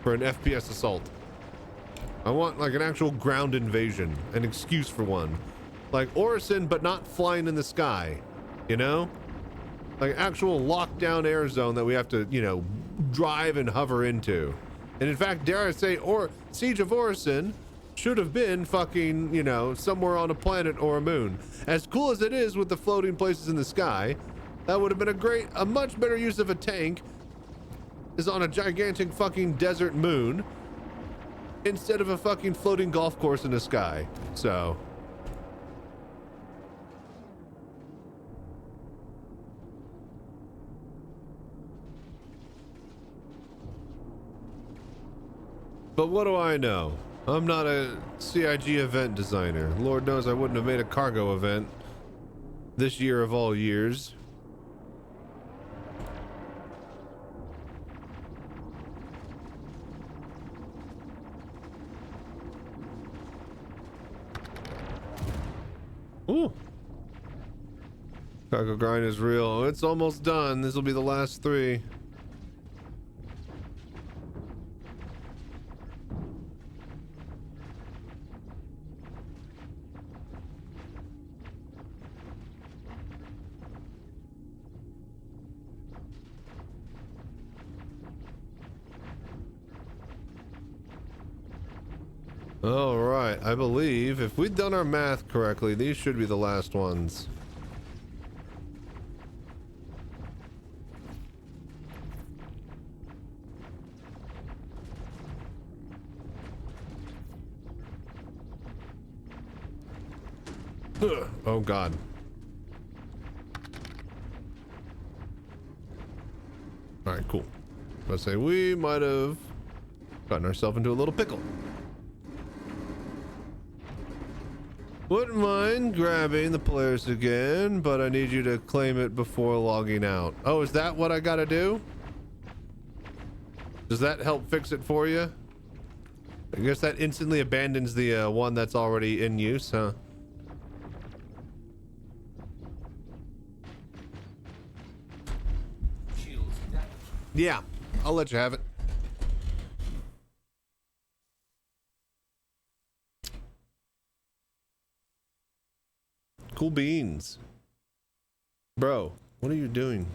for an FPS assault. I want like an actual ground invasion, an excuse for one. Like Orison, but not flying in the sky, you know? Like actual lockdown air zone that we have to, you know, drive and hover into. And in fact, dare I say, Siege of Orison should have been fucking, you know, somewhere on a planet or a moon. As cool as it is with the floating places in the sky, that would have been a much better use of a tank is on a gigantic fucking desert moon instead of a fucking floating golf course in the sky. So. But what do I know? I'm not a CIG event designer. Lord knows I wouldn't have made a cargo event this year of all years. Ooh. Cargo grind is real. It's almost done. This will be the last 3. All right, I believe if we'd done our math correctly, these should be the last ones. Oh God. All right, cool. Let's say we might have gotten ourselves into a little pickle. Wouldn't mind grabbing the players again, but I need you to claim it before logging out. Oh, is that what I gotta do? Does that help fix it for you? I guess that instantly abandons the one that's already in use, huh? Yeah, I'll let you have it. Cool beans. Bro, what are you doing?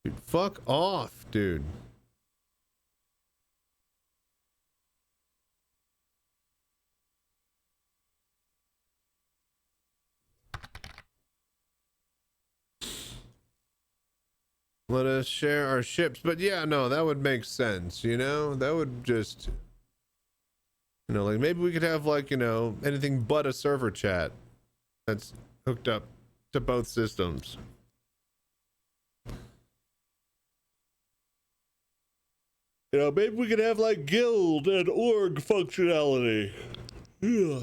Dude, fuck off, dude. Let us share our ships. But yeah, no, that would make sense, you know? That would just, you know, like maybe we could have like, you know, anything but a server chat that's hooked up to both systems. You know, maybe we could have like guild and org functionality. Yeah.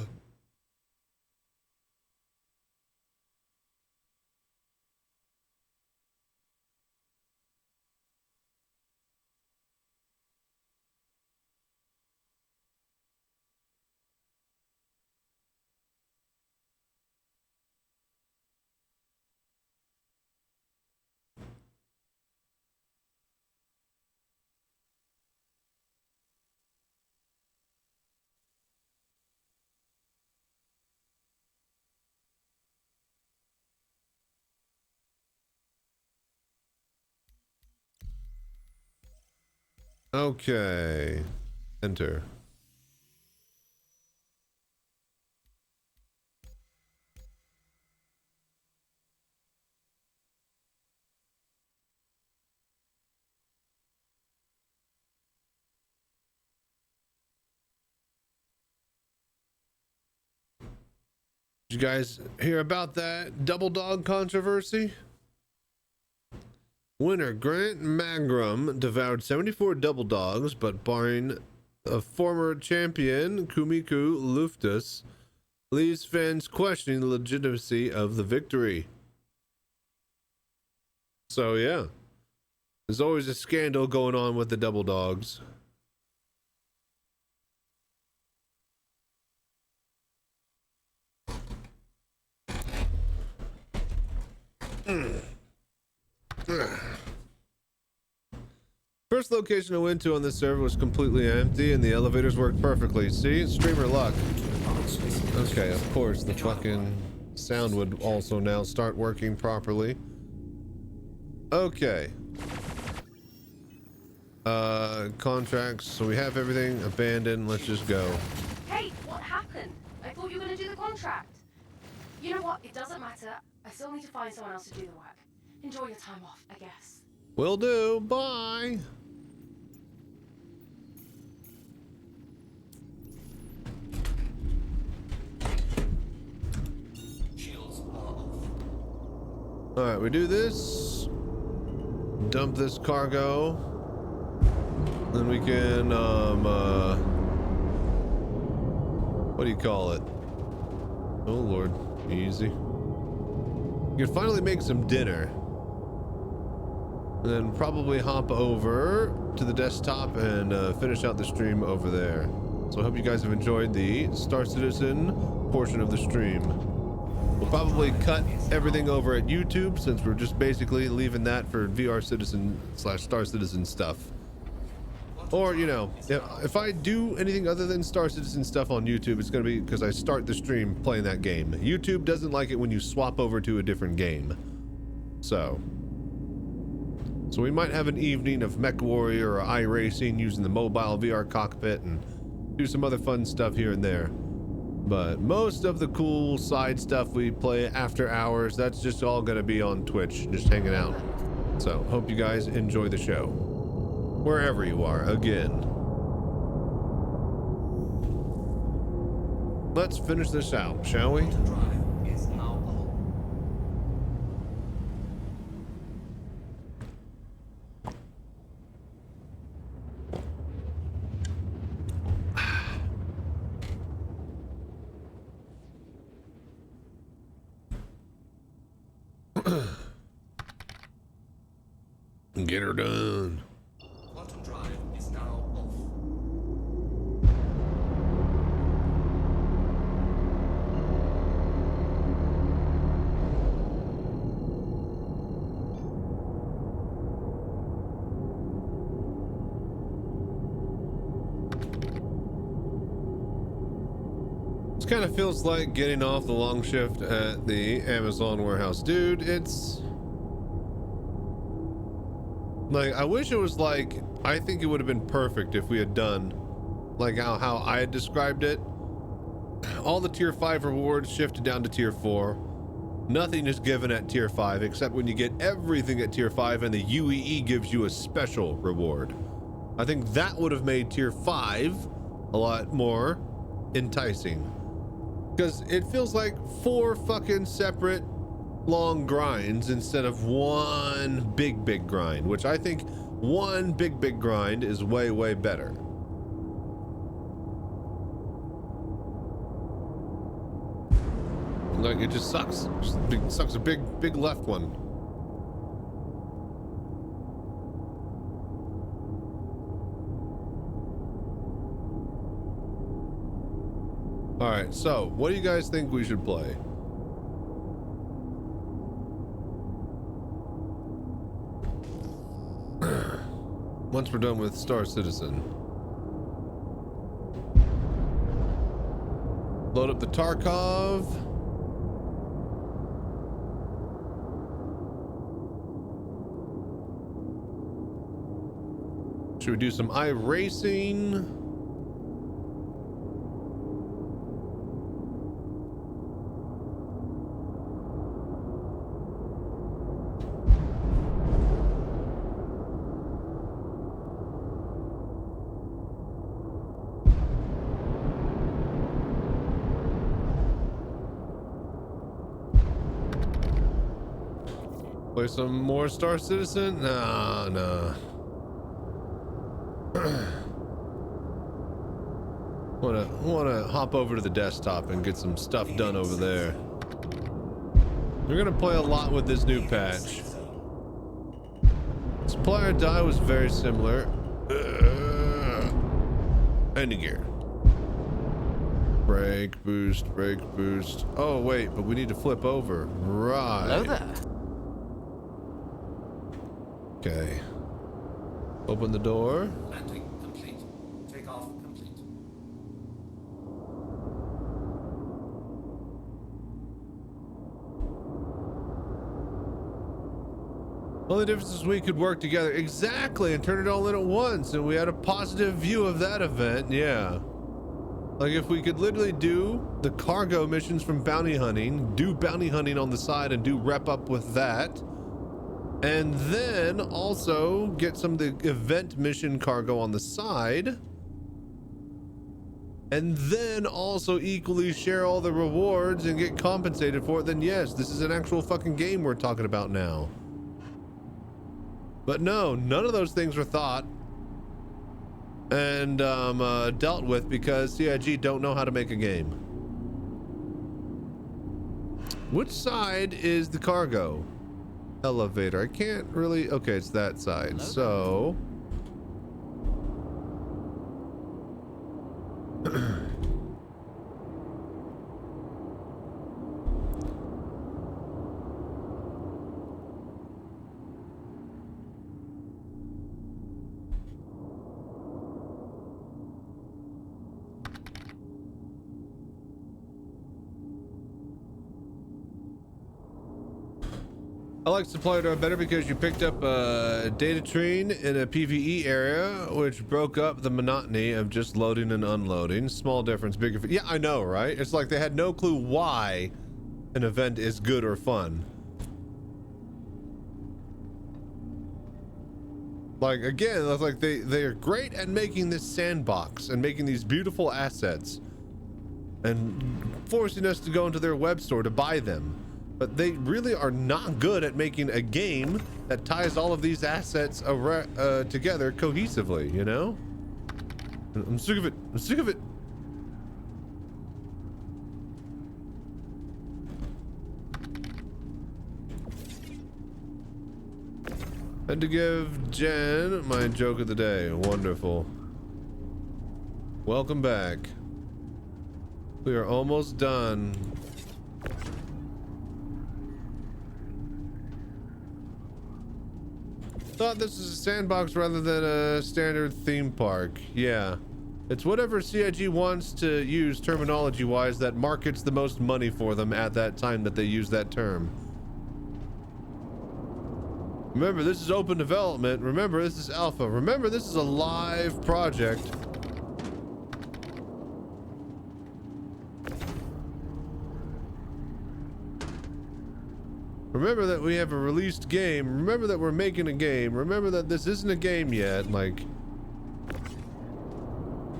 Okay. Enter. Did you guys hear about that double dog controversy? Winner Grant Magram devoured 74 double dogs, but barring a former champion, Kumiku Luftus, leaves fans questioning the legitimacy of the victory. So yeah, there's always a scandal going on with the double dogs. First location I went to on this server was completely empty and the elevators worked perfectly. See? Streamer luck. Okay, of course, the fucking sound would also now start working properly. Okay. Contracts. So we have everything abandoned. Let's just go. Hey, what happened? I thought you were gonna do the contract. You know what? It doesn't matter. I still need to find someone else to do the work. Enjoy your time off, I guess. Will do. Bye. All right, we do this. Dump this cargo. Then we can, what do you call it? Oh Lord, easy. You can finally make some dinner. And then probably hop over to the desktop and finish out the stream over there. So I hope you guys have enjoyed the Star Citizen portion of the stream. We'll probably cut everything over at YouTube since we're just basically leaving that for VR Citizen / Star Citizen stuff. Or, you know, if I do anything other than Star Citizen stuff on YouTube, it's going to be because I start the stream playing that game. YouTube doesn't like it when you swap over to a different game. So we might have an evening of Mech Warrior or iRacing using the mobile VR cockpit and do some other fun stuff here and there. But most of the cool side stuff we play after hours, that's just all going to be on Twitch, just hanging out. So hope you guys enjoy the show. Wherever you are, again. Let's finish this out, shall we? Get her done. Quantum drive is now off. This kind of feels like getting off the long shift at the Amazon warehouse. Dude, it's like, I wish it was like, I think it would have been perfect if we had done like how I had described it. All the tier 5 rewards shifted down to tier 4. Nothing is given at tier 5 except when you get everything at tier 5 and the UEE gives you a special reward. I think that would have made tier 5 a lot more enticing. Because it feels like 4 fucking separate long grinds instead of one big grind, which I think one big grind is way better. Like, it just sucks. Sucks a big left one. All right, so what do you guys think we should play? Once we're done with Star Citizen. Load up the Tarkov. Should we do some iRacing? Play some more Star Citizen? Nah. wanna hop over to the desktop and get some stuff done over there. We're gonna play a lot with this new patch. Supplier die was very similar. Ending gear. Brake boost. Oh wait, but we need to flip over. Right. Hello there. Okay. Open the door. Landing complete. Takeoff complete. Only difference is we could work together. Exactly, and turn it all in at once, and we had a positive view of that event. Yeah. Like if we could literally do the cargo missions from bounty hunting, do bounty hunting on the side and do rep up with that, and then also get some of the event mission cargo on the side, and then also equally share all the rewards and get compensated for it, then yes, this is an actual fucking game we're talking about now. But no, none of those things were thought and dealt with because CIG don't know how to make a game. Which side is the cargo elevator? I can't really. Okay, it's that side. Hello? So I like Supply Door better because you picked up a data train in a PvE area, which broke up the monotony of just loading and unloading. Small difference, bigger. Yeah, I know, right? It's like they had no clue why an event is good or fun. Like, again, it's like they are great at making this sandbox and making these beautiful assets and forcing us to go into their web store to buy them. But they really are not good at making a game that ties all of these assets together cohesively, you know? I'm sick of it. I'm sick of it. Had to give Jen my joke of the day. Wonderful. Welcome back. We are almost done. Thought this is a sandbox rather than a standard theme park. Yeah. It's whatever CIG wants to use terminology-wise that markets the most money for them at that time that they use that term. Remember, this is open development. Remember, this is alpha. Remember, this is a live project. Remember that we have a released game. Remember that we're making a game. Remember that this isn't a game yet. Like,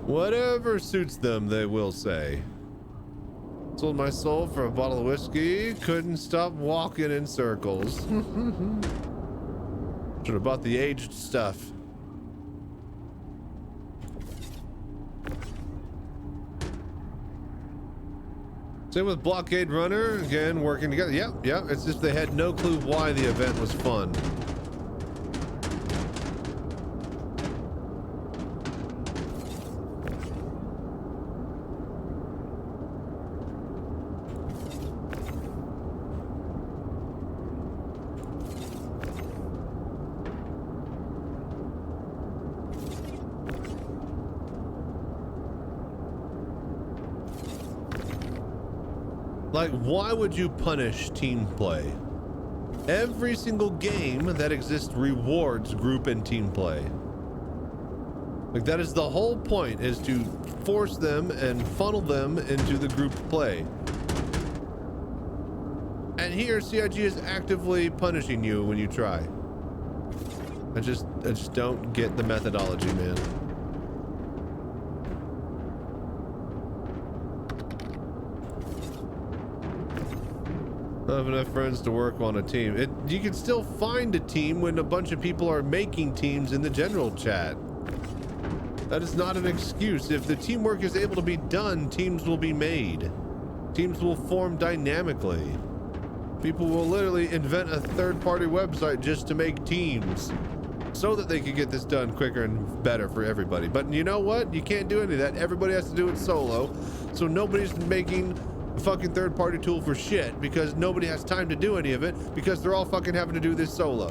whatever suits them, they will say. Sold my soul for a bottle of whiskey. Couldn't stop walking in circles. Should have bought the aged stuff. Same with Blockade Runner, again, working together. Yep, it's just they had no clue why the event was fun. Like, why would you punish team play? Every single game that exists rewards group and team play. Like, that is the whole point, is to force them and funnel them into the group play. And here, CIG is actively punishing you when you try. I just don't get the methodology, man. I don't have enough friends to work on a team. You can still find a team when a bunch of people are making teams in the general chat. That is not an excuse. If the teamwork is able to be done, teams will be made. Teams will form dynamically. People will literally invent a third-party website just to make teams so that they can get this done quicker and better for everybody. But you know what? You can't do any of that. Everybody has to do it solo. So nobody's making a fucking third-party tool for shit because nobody has time to do any of it because they're all fucking having to do this solo.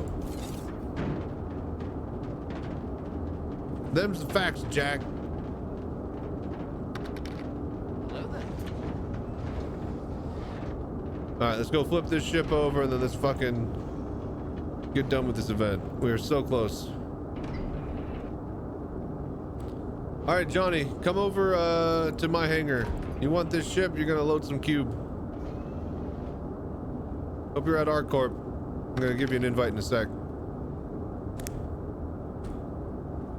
Them's the facts, Jack. Hello there. All right, let's go flip this ship over and then let's fucking get done with this event. We are so close. All right, Johnny, come over to my hangar. You want this ship? You're gonna load some cube. Hope you're at ArcCorp. I'm gonna give you an invite in a sec.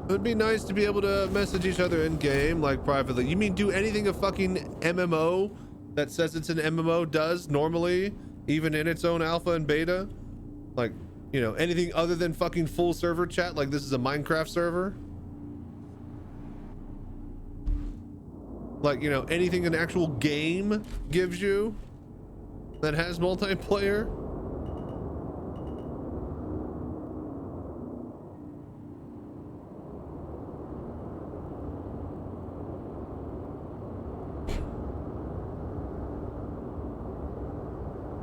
It'd be nice to be able to message each other in game, like privately. You mean do anything a fucking MMO that says it's an MMO does normally, even in its own alpha and beta? Like, you know, anything other than fucking full server chat, like this is a Minecraft server? Like, you know, anything an actual game gives you that has multiplayer?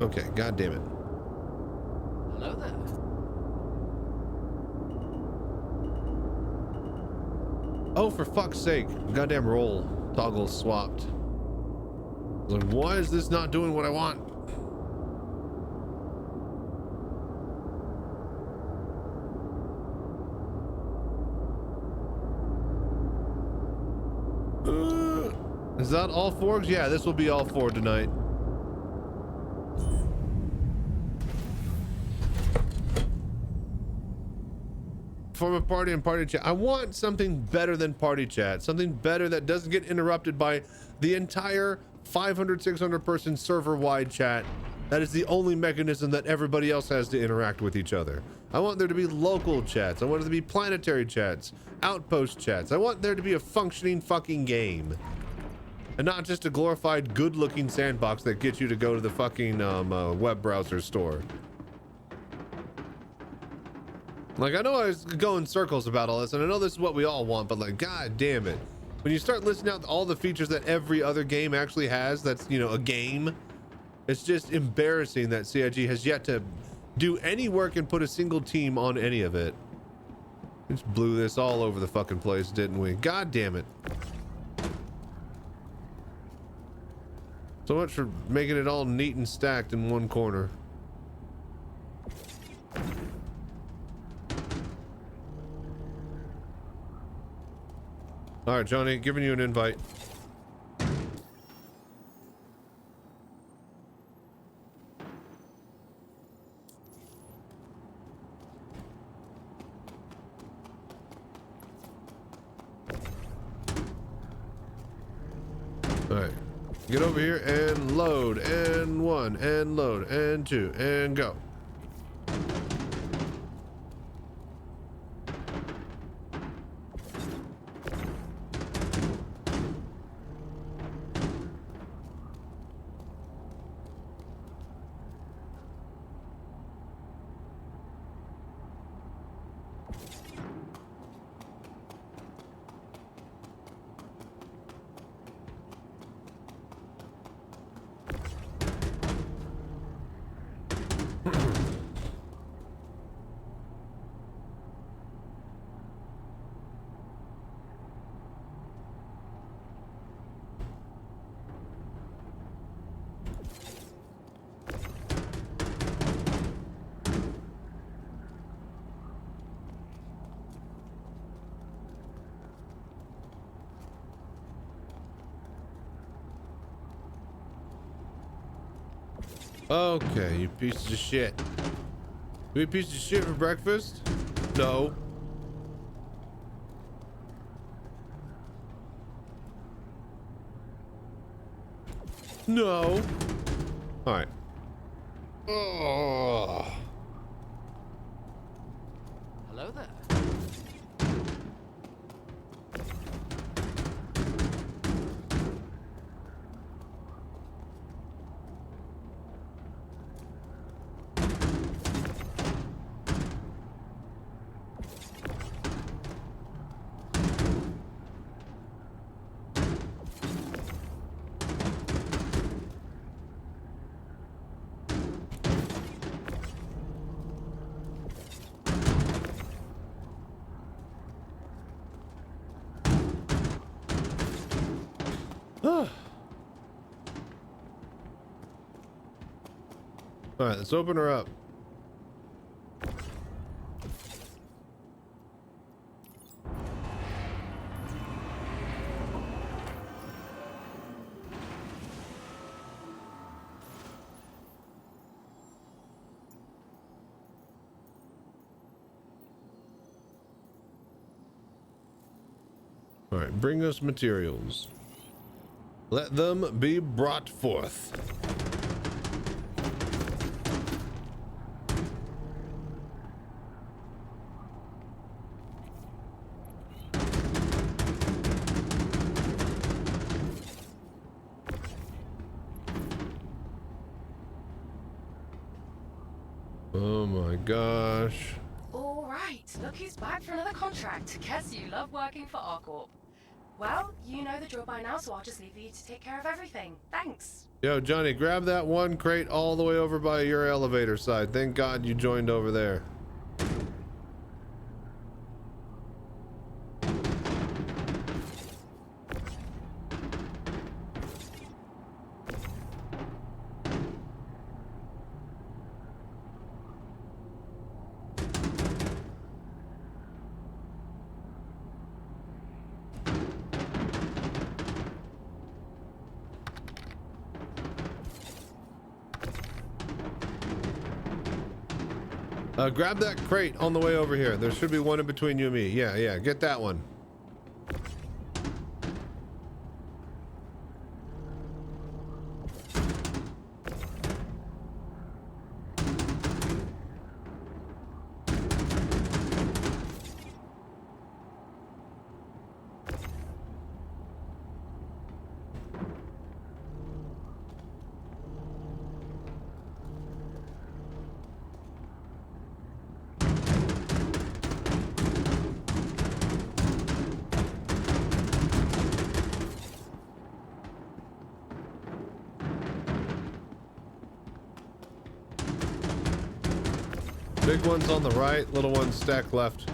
Okay, god damn it. Hello there. Oh, for fuck's sake. Goddamn roll toggle swapped. Like, why is this not doing what I want? Is that all four? Yeah, this will be all four tonight. Form a party and party chat. I want something better than party chat. Something better that doesn't get interrupted by the entire 500, 600 person server wide chat. That is the only mechanism that everybody else has to interact with each other. I want there to be local chats. I want there to be planetary chats, outpost chats. I want there to be a functioning fucking game. And not just a glorified good looking sandbox that gets you to go to the fucking web browser store. Like, I know I was going in circles about all this, and I know this is what we all want, but like, god damn it. When you start listing out all the features that every other game actually has, that's, you know, a game, it's just embarrassing that CIG has yet to do any work and put a single team on any of it. We just blew this all over the fucking place, didn't we? God damn it. So much for making it all neat and stacked in one corner. All right, Johnny, giving you an invite. All right, get over here and load, and one, and load, and two, and go. Okay, you pieces of shit. You eat pieces of shit for breakfast? No. No. All right. Oh. Hello there. All right, let's open her up. All right, bring us materials. Let them be brought forth. Oh my gosh. All right, look who's back for another contract. Guess you love working for ArcCorp. Well, you know the drill by now, so I'll just leave you to take care of everything. Thanks. Yo, Johnny, grab that one crate all the way over by your elevator side. Thank God you joined over there. Grab that crate on the way over here. There should be one in between you and me. Yeah, get that one. Big one's on the right, little one's stacked left.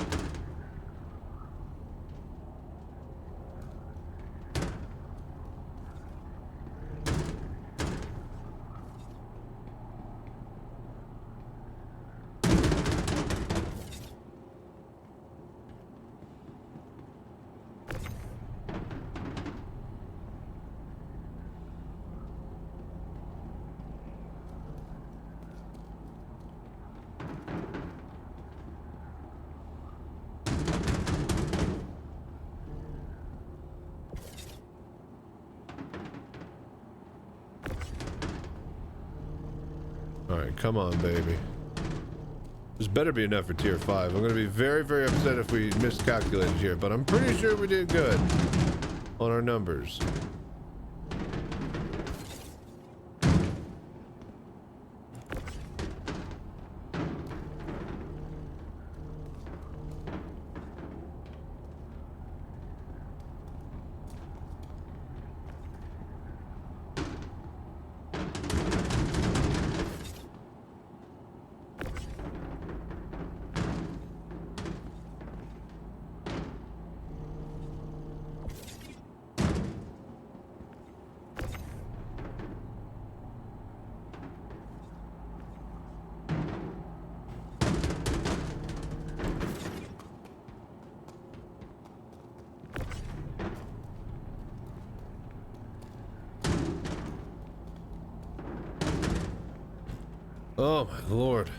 Alright, come on, baby. This better be enough for tier 5. I'm going to be very, very upset if we miscalculated here, but I'm pretty sure we did good on our numbers. Oh my lord.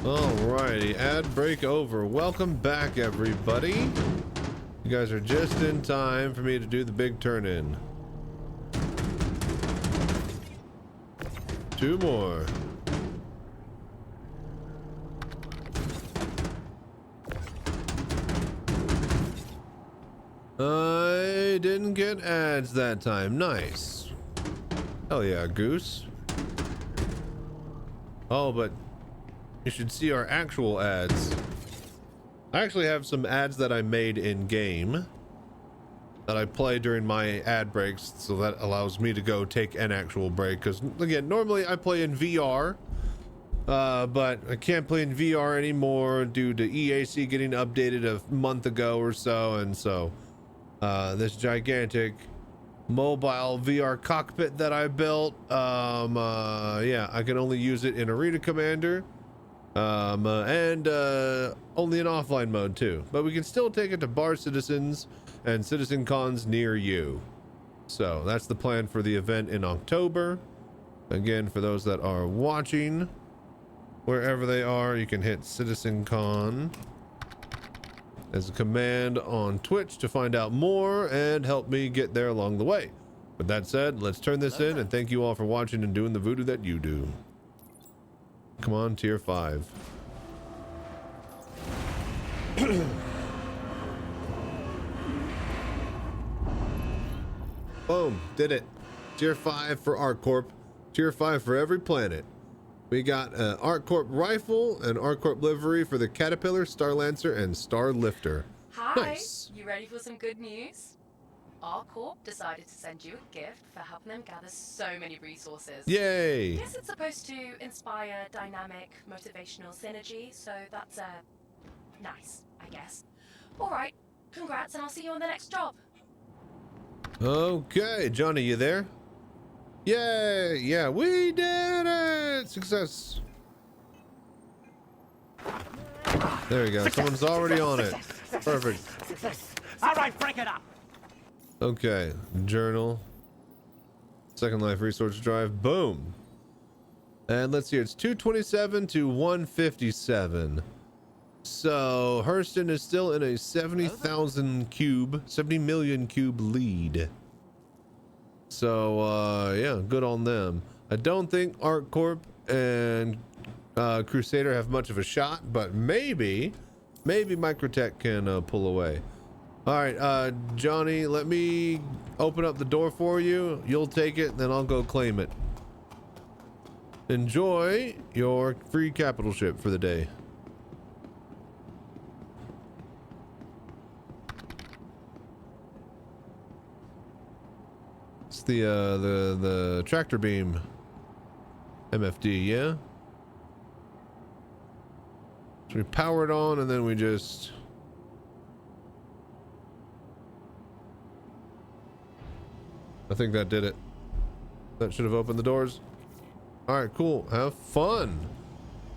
Alrighty, ad break over. Welcome back, everybody. You guys are just in time for me to do the big turn in. 2 more. I didn't get ads that time. Nice. Hell yeah, Goose. Oh, but you should see our actual ads. I actually have some ads that I made in game that I play during my ad breaks, so that allows me to go take an actual break. Because again, normally I play in VR, but I can't play in VR anymore due to EAC getting updated a month ago or so, and so this gigantic mobile VR cockpit that I built, yeah, I can only use it in Arena Commander. And only in offline mode too, but we can still take it to bar citizens and Citizencons near you. So that's the plan for the event in October. Again, for those that are watching, wherever they are, you can hit Citizencon as a command on Twitch to find out more and help me get there along the way. With that said, let's turn this in, and thank you all for watching and doing the voodoo that you do. Come on, tier 5. Boom, did it. Tier 5 for ArcCorp. Tier 5 for every planet. We got an ArcCorp rifle, an ArcCorp livery for the Caterpillar, Starlancer, and Starlifter. Hi, nice. You ready for some good news? ArcCorp decided to send you a gift for helping them gather so many resources. Yay! I guess it's supposed to inspire dynamic, motivational synergy, so that's nice, I guess. Alright, congrats, and I'll see you on the next job. Okay, Johnny, you there? Yay! Yeah, we did it! Success! There we go. Someone's already on it. Perfect. Success. All right, break it up. Okay, journal. Second Life resource drive. Boom. And let's see, it's 227 to 157. So Hurston is still in a 70,000 cube, 70 million cube lead. So yeah, good on them. I don't think ArcCorp and Crusader have much of a shot, but maybe Microtech can pull away. All right, Johnny, let me open up the door for you. You'll take it, then I'll go claim it. Enjoy your free capital ship for the day. It's the tractor beam MFD, yeah? So we power it on and then we just... I think that did it. That should have opened the doors. All right, cool. Have fun.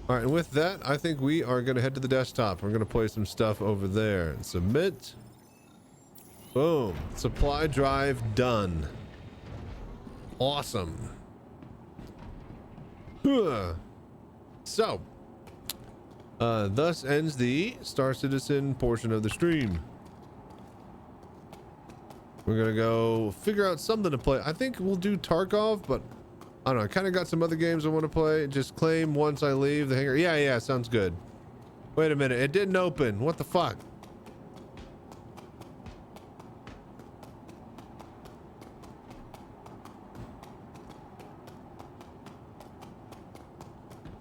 All right, and with that, I think we are going to head to the desktop. We're going to play some stuff over there. Submit. Boom. Supply drive done. Awesome. So, thus ends the Star Citizen portion of the stream. We're gonna go figure out something to play. I think we'll do Tarkov, but I don't know. I kind of got some other games I want to play. Just claim once I leave the hangar. Yeah, sounds good. Wait a minute. It didn't open. What the fuck?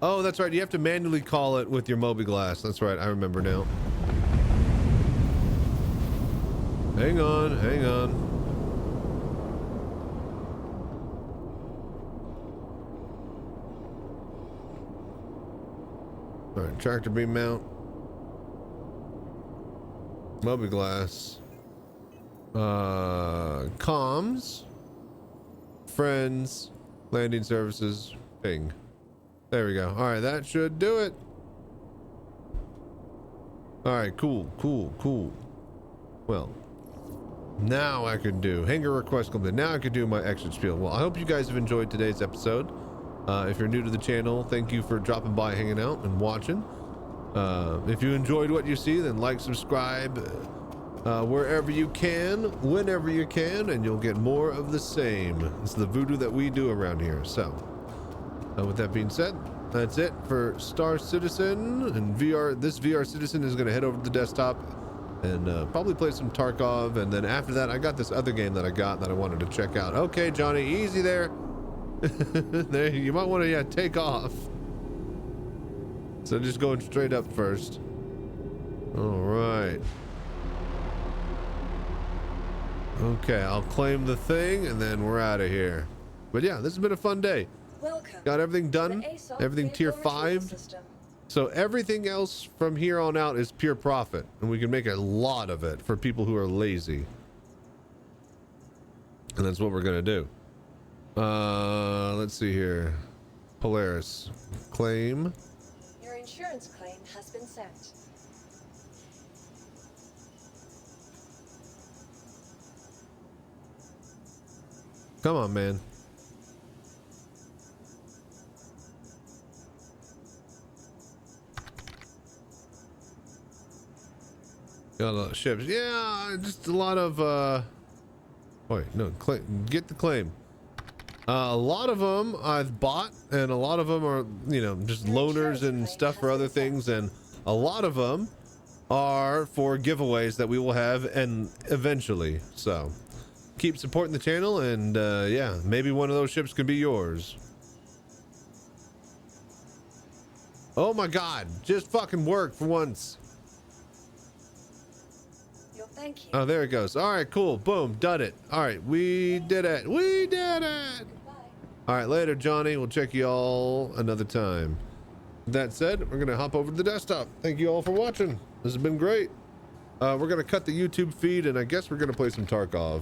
Oh, that's right. You have to manually call it with your Mobi-Glass. That's right. I remember now. Hang on, hang on. All right, tractor beam mount. Mobi-Glass. Comms. Friends. Landing services. Ping. There we go. All right, that should do it. All right, cool. Well, now I can do hangar request complete. Now I can do my exit spiel. Well, I hope you guys have enjoyed today's episode. If you're new to the channel, thank you for dropping by, hanging out, and watching. If you enjoyed what you see, then like, subscribe, wherever you can, whenever you can, and you'll get more of the same. It's the voodoo that we do around here. So, with that being said, that's it for Star Citizen and VR. This VR Citizen is going to head over to the desktop and probably play some Tarkov. And then after that, I got this other game that I got that I wanted to check out. Okay, Johnny, easy there. There, you might want to take off. So just going straight up first. All right. Okay, I'll claim the thing and then we're out of here. But yeah, this has been a fun day. Welcome. Got everything done. Everything tier 5. So everything else from here on out is pure profit, and we can make a lot of it for people who are lazy. And that's what we're gonna do. Let's see here. Polaris. Claim. Your insurance claim has been sent. Come on, man. Got a lot of ships. Yeah, just a lot of wait, no, get the claim. A lot of them I've bought, and a lot of them are, you know, just loaners and stuff for other things, and a lot of them are for giveaways that we will have and eventually. So keep supporting the channel, and yeah, maybe one of those ships could be yours. Oh my god, just fucking work for once. Thank you. Oh, there it goes. All right, cool. Boom, done it. All right, we did it. We did it. All right, later, Johnny. We'll check you all another time. That said, we're gonna hop over to the desktop. Thank you all for watching. This has been great. We're gonna cut the YouTube feed, and I guess we're gonna play some Tarkov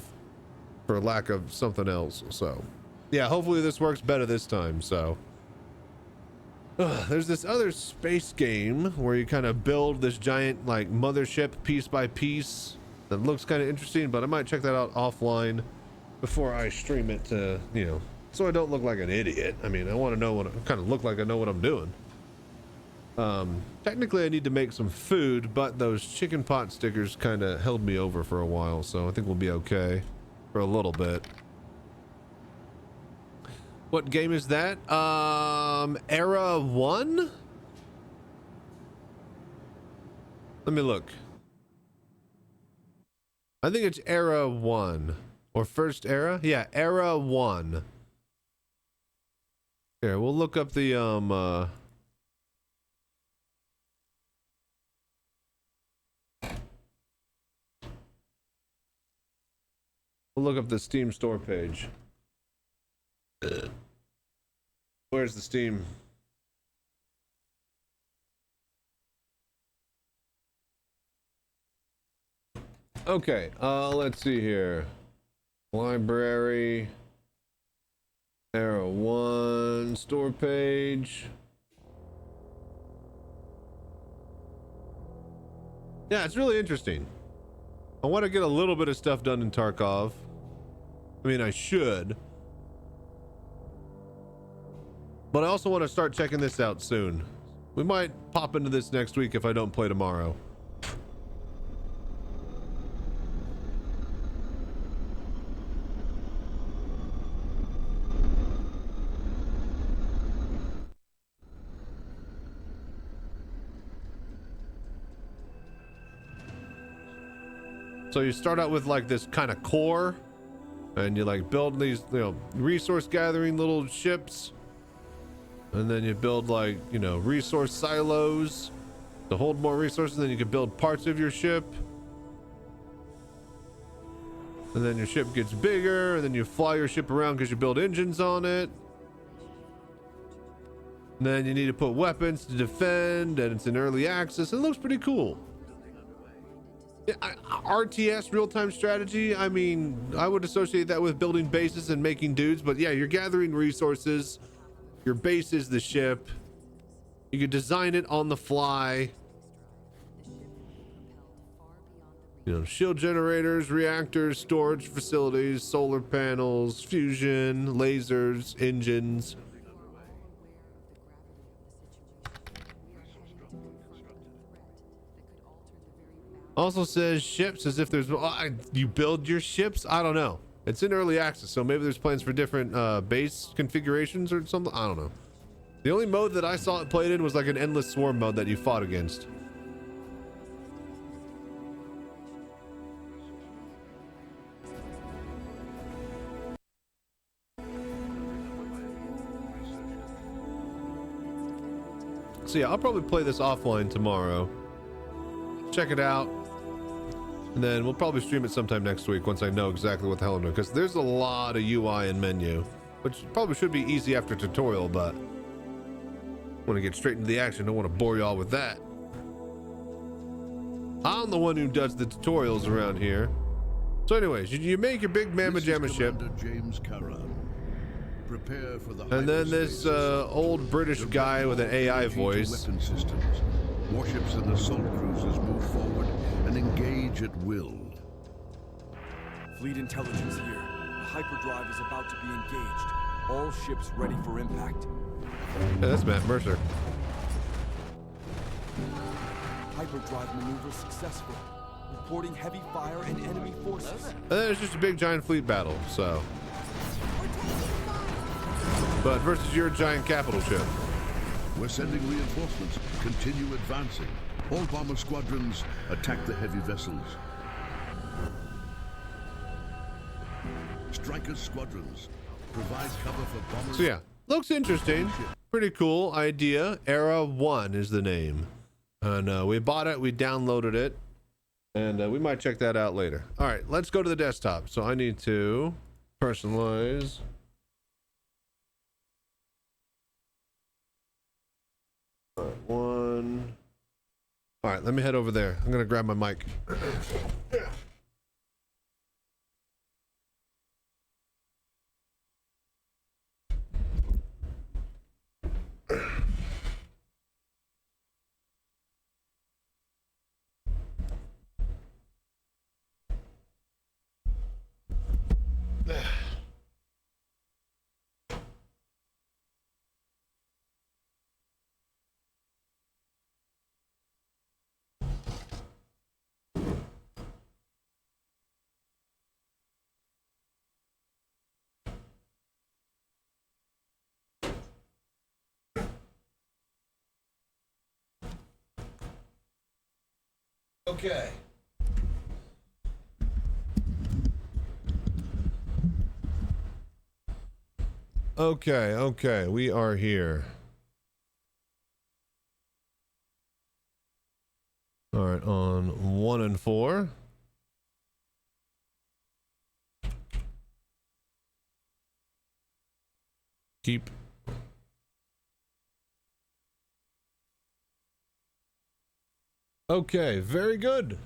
for lack of something else. So yeah, hopefully this works better this time. So there's this other space game where you kind of build this giant like mothership piece by piece that looks kind of interesting, but I might check that out offline before I stream it to, you know, so I don't look like an idiot. I mean, I want to know what I kind of look like. I know what I'm doing. Technically I need to make some food, but those chicken pot stickers kind of held me over for a while, so I think we'll be okay for a little bit. What game is that? Era 1? Let me look. I think it's Era 1 or First Era. Yeah, Era 1. Here, we'll look up the we'll look up the Steam store page. Where's the Steam? Okay, let's see here. Library. Era 1 store page. Yeah, it's really interesting. I want to get a little bit of stuff done in Tarkov. I mean, I should. But I also want to start checking this out soon. We might pop into this next week if I don't play tomorrow. So you start out with like this kind of core, and you like build these, you know, resource gathering little ships, and then you build like, you know, resource silos to hold more resources. Then you can build parts of your ship, and then your ship gets bigger, and then you fly your ship around because you build engines on it. And then you need to put weapons to defend, and it's in early access. It looks pretty cool. Yeah, RTS, real-time strategy. I mean, I would associate that with building bases and making dudes, but yeah, you're gathering resources. Your base is the ship. You can design it on the fly. You know, shield generators, reactors, storage facilities, solar panels, fusion, lasers, engines. Also says ships as if there's you build your ships. I don't know. It's in early access, so maybe there's plans for different base configurations or something. I don't know. The only mode that I saw it played in was like an endless swarm mode that you fought against. So yeah, I'll probably play this offline tomorrow. Check it out. And then we'll probably stream it sometime next week once I know exactly what the hell I'm doing. Because there's a lot of UI and menu, which probably should be easy after tutorial, but I want to get straight into the action. Don't want to bore you all with that. I'm the one who does the tutorials around here. So anyways, you make your big mamma jamma ship. James Curran. Prepare for the and then this old British guy with an AI voice. Weapon systems. Warships and assault cruisers move forward and engage at will. Fleet intelligence here. The hyperdrive is about to be engaged. All ships ready for impact. Yeah, that's Matt Mercer. Hyperdrive maneuver successful. Reporting heavy fire and enemy forces. And then it's just a big giant fleet battle, so. But versus your giant capital ship. We're sending reinforcements. Continue advancing. All bomber squadrons attack the heavy vessels. Striker squadrons provide cover for bombers. So yeah, looks interesting. Pretty cool idea. Era 1 is the name. And we bought it, we downloaded it, and we might check that out later. All right, let's go to the desktop. So I need to personalize. All right, 1. All right, let me head over there. I'm gonna grab my mic. Okay. Okay, we are here. All right, on 1 and 4. Keep. Okay, very good.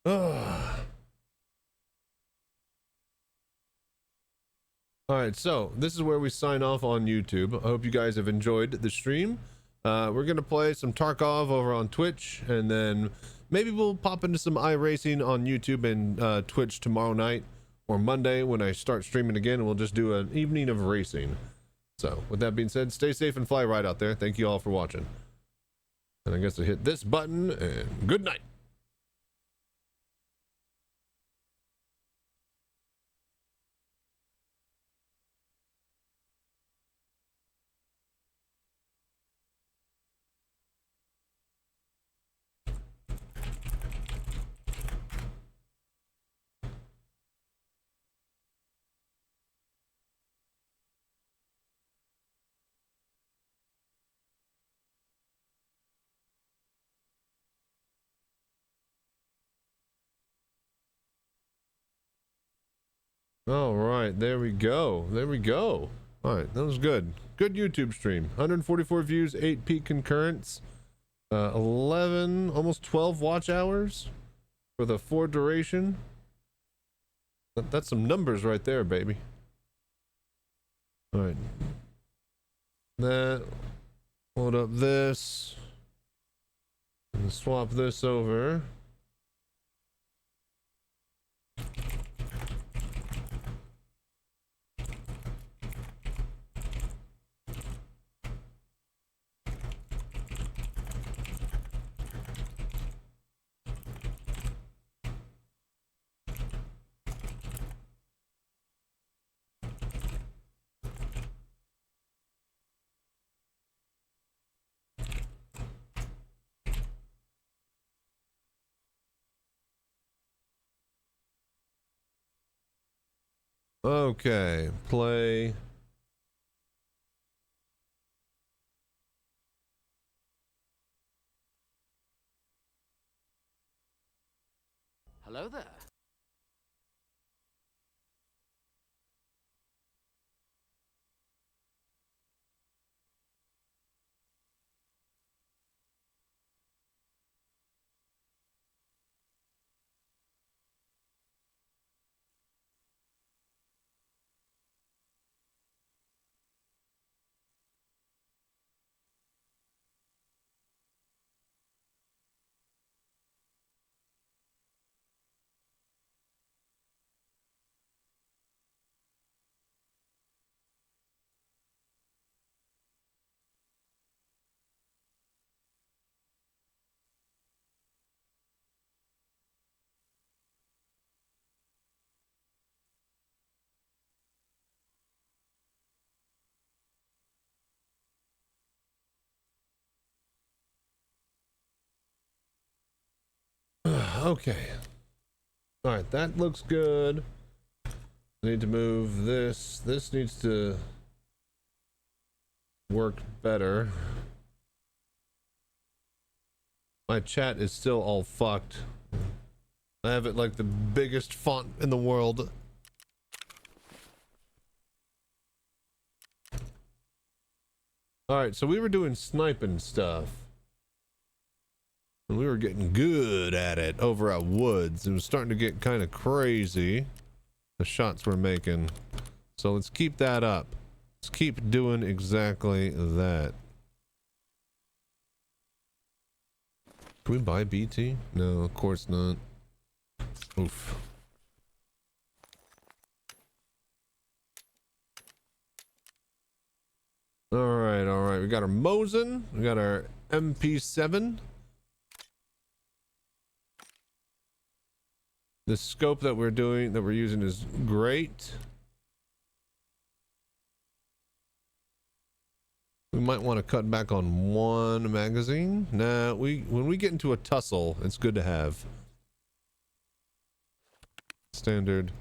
All right, so this is where we sign off on YouTube. I hope you guys have enjoyed the stream. We're gonna play some Tarkov over on Twitch, and then maybe we'll pop into some iRacing on YouTube and Twitch tomorrow night or Monday when I start streaming again, and we'll just do an evening of racing. So with that being said, stay safe and fly right out there. Thank you all for watching. And I guess I hit this button, and good night. All right, there we go. There we go. All right, that was good. Good YouTube stream. 144 views, 8 peak concurrents, 11, almost 12 watch hours for the 4 duration. That's some numbers right there, baby. All right. That. Load up this. And swap this over. Okay, play. Hello there. Okay. All right, that looks good. I need to move this. This needs to work better. My chat is still all fucked. I have it like the biggest font in the world. All right, so we were doing sniping stuff. And we were getting good at it over at Woods. It was starting to get kind of crazy, the shots we're making. So let's keep that up. Let's keep doing exactly that. Can we buy BT? No, of course not. Oof. All right. We got our Mosin. We got our MP7. The scope that we're using is great. We might want to cut back on one magazine. Nah, when we get into a tussle, it's good to have. Standard.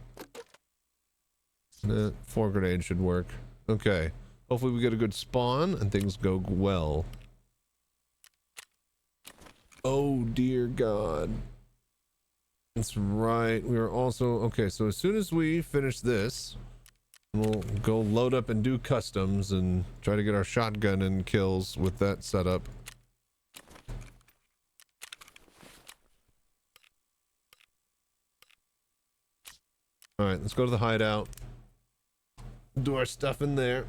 Nah, 4 grenades should work. Okay. Hopefully we get a good spawn and things go well. Oh dear God. That's right. We are also okay. So as soon as we finish this, we'll go load up and do customs and try to get our shotgun and kills with that setup. All right, let's go to the hideout. Do our stuff in there.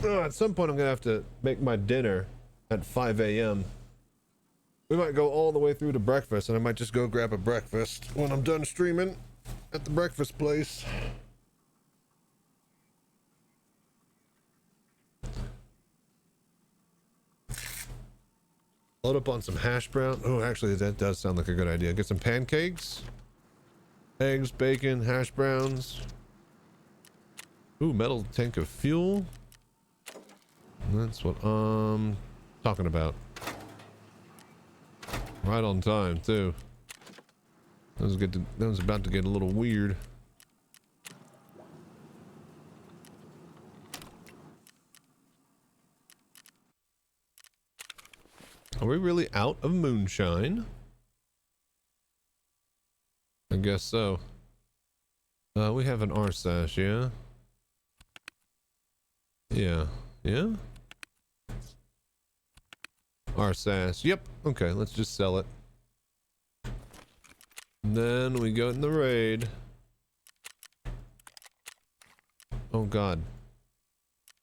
At some point, I'm gonna have to make my dinner at 5 a.m. We might go all the way through to breakfast, and I might just go grab a breakfast when I'm done streaming at the breakfast place. Load up on some hash brown. Oh, actually, that does sound like a good idea. Get some pancakes, eggs, bacon, hash browns. Ooh, metal tank of fuel. That's what I'm talking about. Right on time, too. That was about to get a little weird. Are we really out of moonshine? I guess so. We have an R-sash, yeah? Yeah. R-sash, yep. Okay, let's just sell it. And then we go in the raid. Oh God.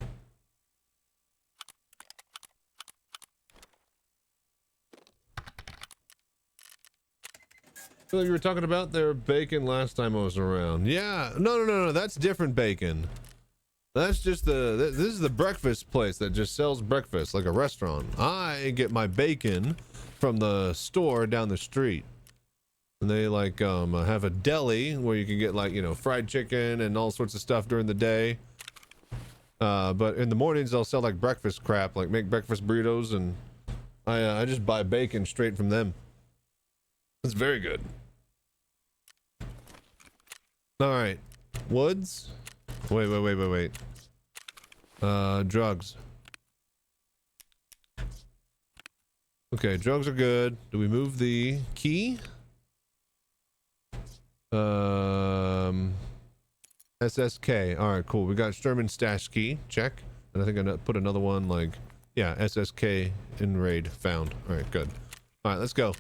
I feel like you were talking about their bacon last time I was around. Yeah, no, that's different bacon. That's just this is the breakfast place that just sells breakfast like a restaurant. I get my bacon from the store down the street. And they like have a deli where you can get like, you know, fried chicken and all sorts of stuff during the day. But in the mornings they'll sell like breakfast crap, like make breakfast burritos, and I just buy bacon straight from them. That's very good. All right. Woods. Wait. Drugs. Okay, drugs are good. Do we move the key? SSK. All right, cool. We got Sherman stash key. Check. And I think I put another one like, yeah, SSK in raid found. All right, good. All right, let's go.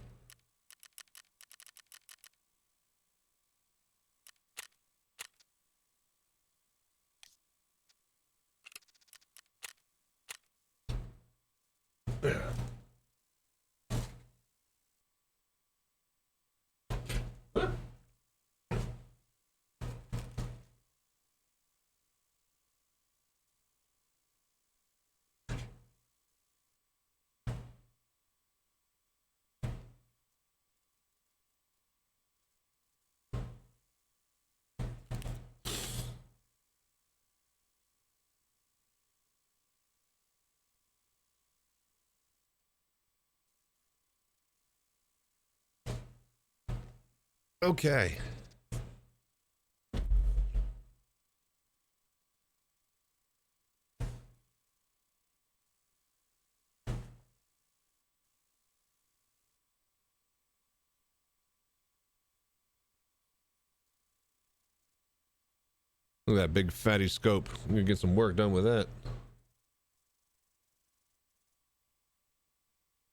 Okay. Look at that big fatty scope. We're gonna get some work done with that.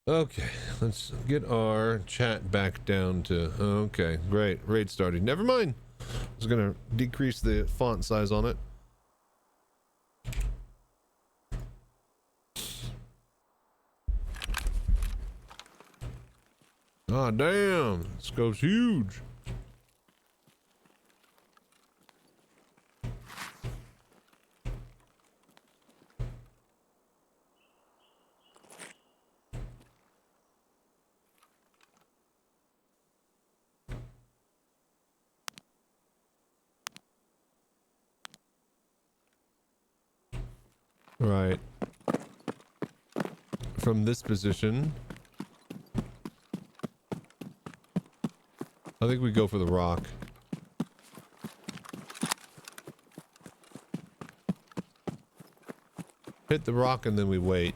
Okay, let's get our chat back down to, okay, great. Raid started. Never mind. I was gonna decrease the font size on it. Ah, damn. Scope's huge. Right. From this position, I think we go for the rock. Hit the rock and then we wait.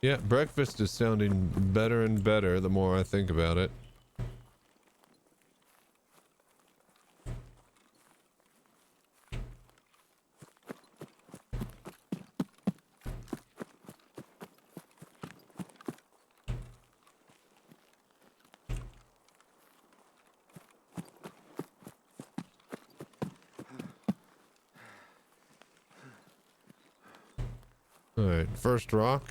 Yeah, breakfast is sounding better and better the more I think about it. All right, first rock.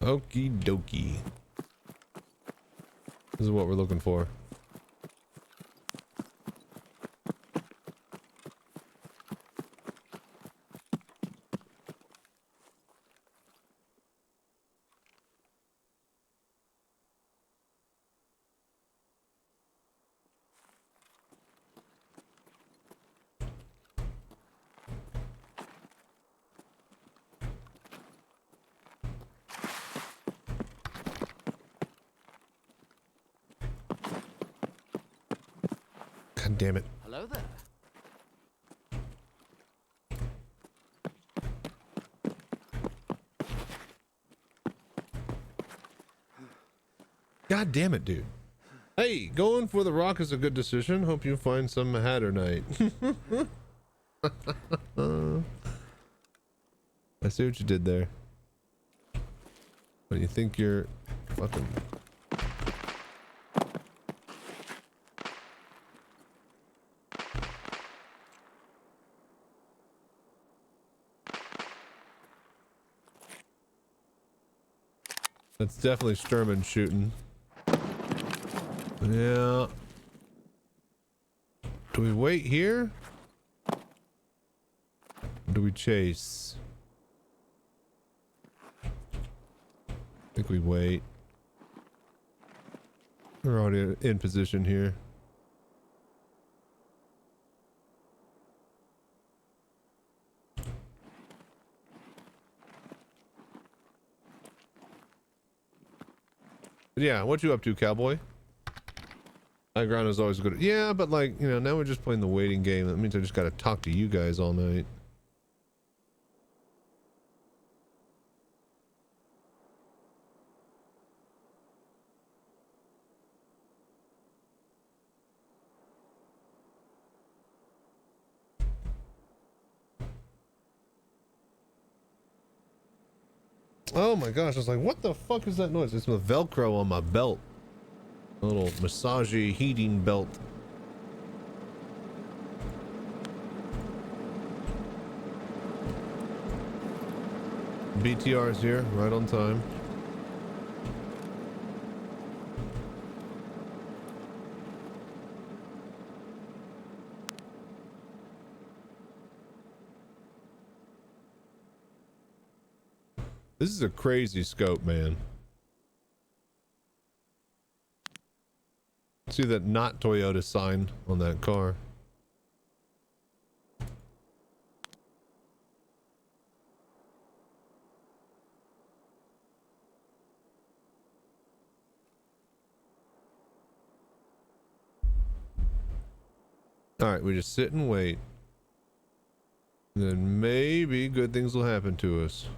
Okie dokie. This is what we're looking for. God damn it. Hello there. God damn it, dude. Hey, going for the rock is a good decision. Hope you find some Hatterite. I see what you did there. But you think you're fucking... That's definitely Sturman shooting. Yeah. Do we wait here? Or do we chase? I think we wait. We're already in position here. But yeah, what you up to, cowboy? High ground is always good. Yeah, but like, you know, now we're just playing the waiting game. That means I just gotta talk to you guys all night. Oh my gosh, I was like, what the fuck is that noise? It's the Velcro on my belt. A little massagey heating belt. BTR's here, right on time. This is a crazy scope, man. See that not Toyota sign on that car. All right, we just sit and wait. And then maybe good things will happen to us.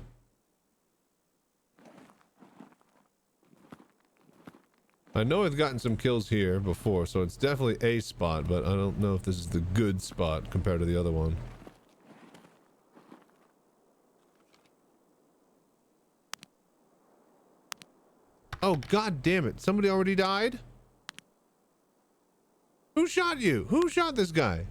I know I've gotten some kills here before, so it's definitely a spot, but I don't know if this is the good spot compared to the other one. Oh, god damn it. Somebody already died? Who shot you? Who shot this guy?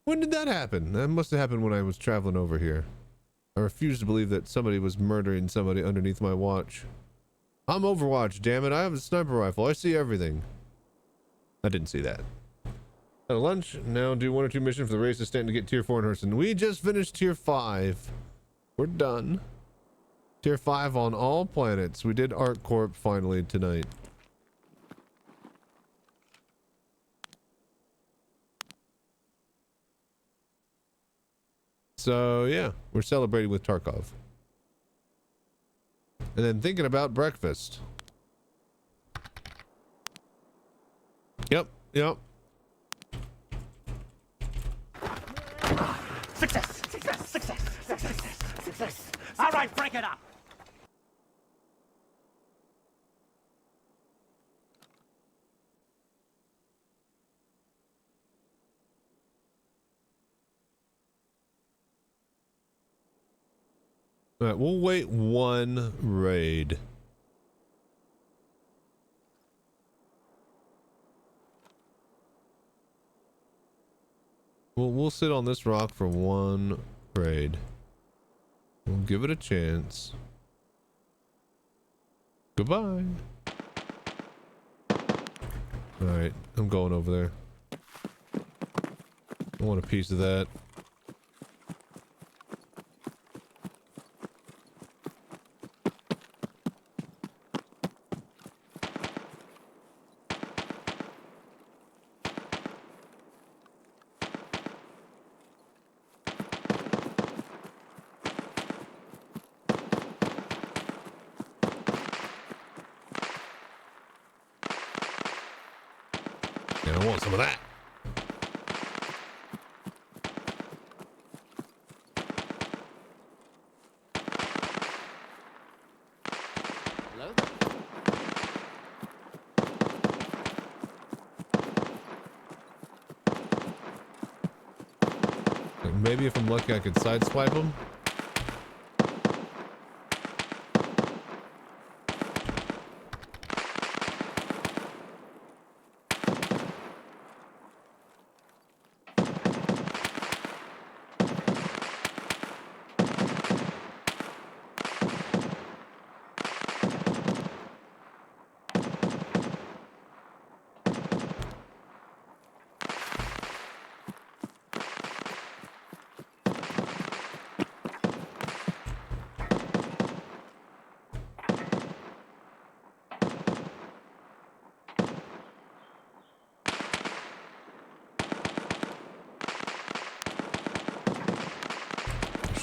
When did that happen? That must have happened when I was traveling over here. I refuse to believe that somebody was murdering somebody underneath my watch. I'm Overwatch, damn it. I have a sniper rifle. I see everything. I didn't see that. At lunch, now do 1 or 2 missions for the race assistant to get tier 4 in Hurston. We just finished tier 5. We're done. Tier 5 on all planets. We did ArcCorp finally tonight. So yeah, we're celebrating with Tarkov. And then thinking about breakfast. Yep. Success! All right, break it up. All right, we'll wait 1 raid. We'll sit on this rock for 1 raid. We'll give it a chance. Goodbye. All right, I'm going over there. I want a piece of that. Yeah, I want some of that. Hello? Maybe if I'm lucky, I could sideswipe them.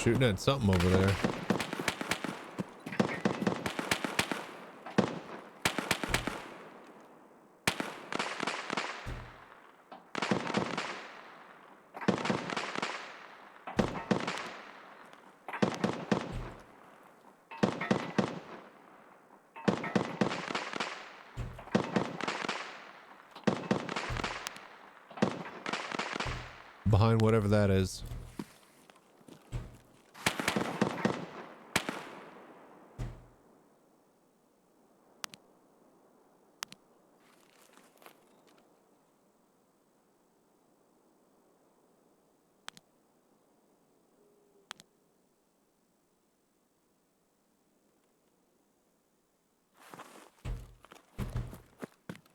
shooting at something over there. Behind whatever that is.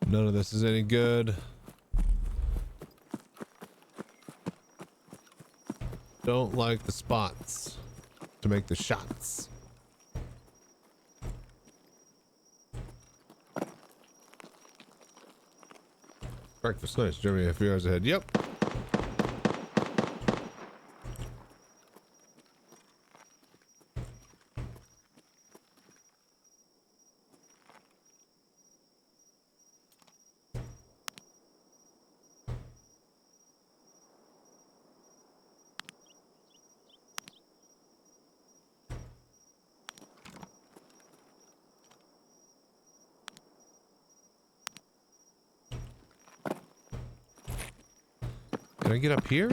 None of this is any good. Don't like the spots to make the shots. Breakfast, nice. Germany a few hours ahead. Yep. Can I get up here?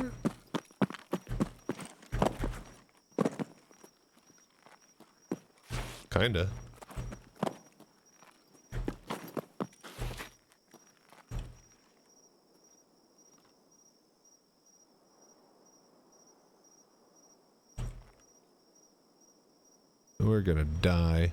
Kinda. We're gonna die.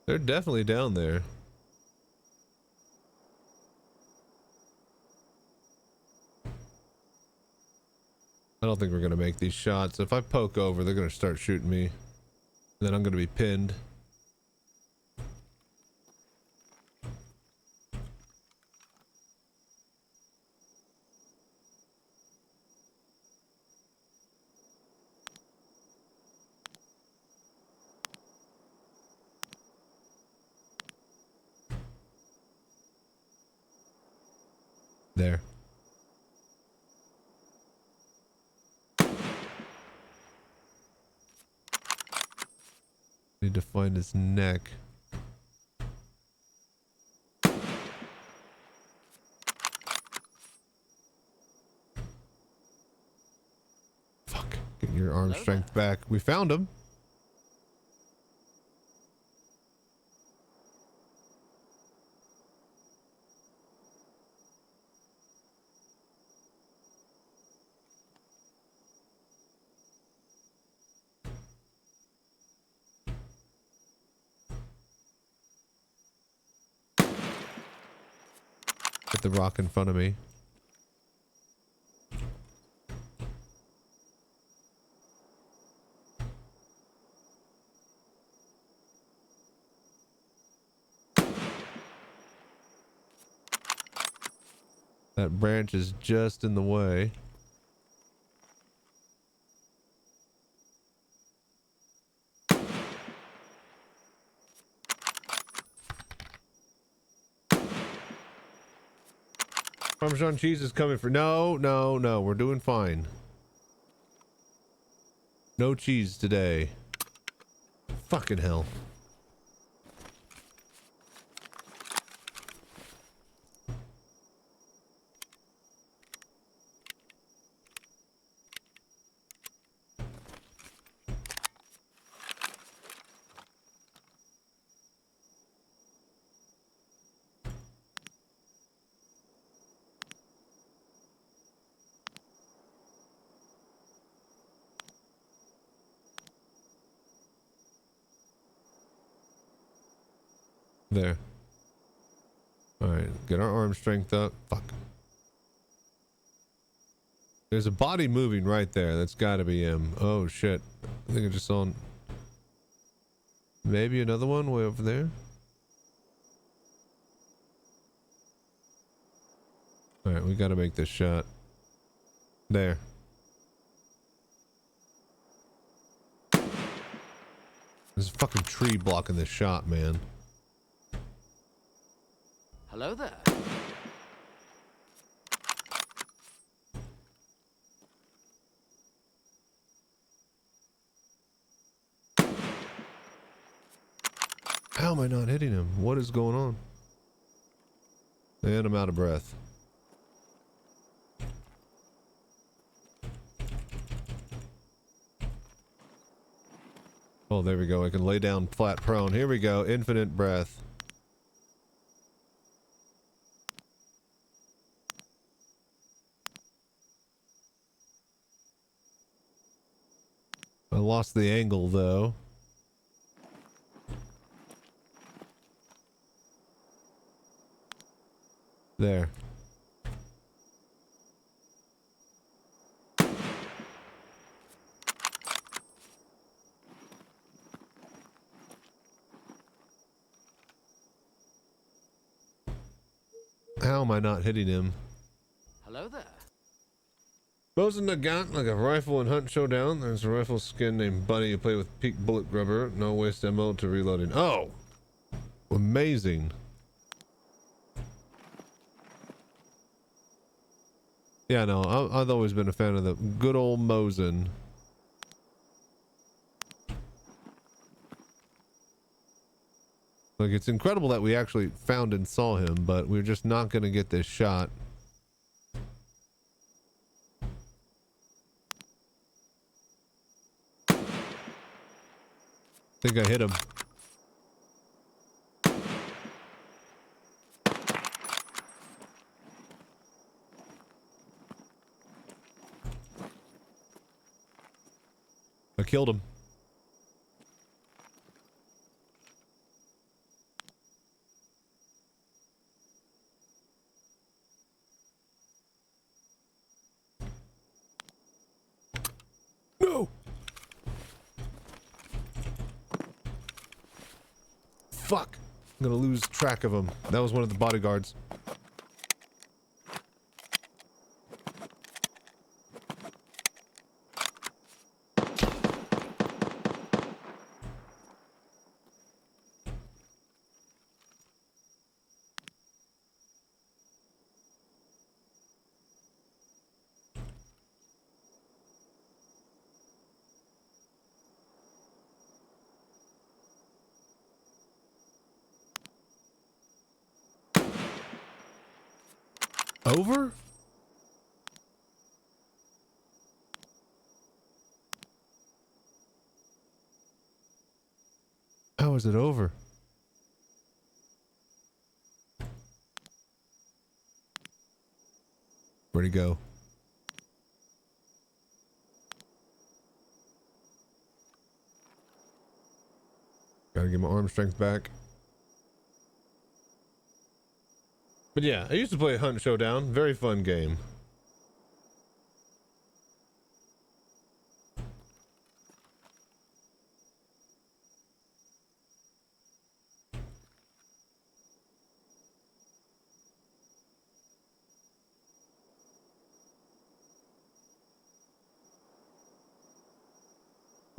They're definitely down there. I don't think we're gonna make these shots. If I poke over, they're gonna start shooting me. Then I'm gonna be pinned. There. Need to find his neck. Fuck. Get your arm strength back. We found him. Hit the rock in front of me. That branch is just in the way. Parmesan cheese is coming for no, we're doing fine. No cheese today. Fucking hell. There. Alright, get our arm strength up. Fuck. There's a body moving right there. That's gotta be him. Oh shit. I think I just saw maybe another one way over there. Alright, we gotta make this shot. There. There's a fucking tree blocking this shot, man. Hello there. How am I not hitting him? What is going on? And I'm out of breath. Oh, there we go. I can lay down flat prone. Here we go. Infinite breath. I lost the angle though. There. How am I not hitting him? Hello there. Bows in the gun like a rifle in Hunt Showdown. There's a rifle skin named Bunny. You play with peak bullet grubber. No waste ammo to reloading. Oh! Amazing. Yeah, no, I've always been a fan of the good old Mosin. Like, it's incredible that we actually found and saw him, but we're just not going to get this shot. I think I hit him. I killed him. No! Fuck! I'm gonna lose track of him. That was one of the bodyguards. Over? How is it over? Where'd he go? Gotta get my arm strength back. But yeah, I used to play Hunt Showdown. Very fun game.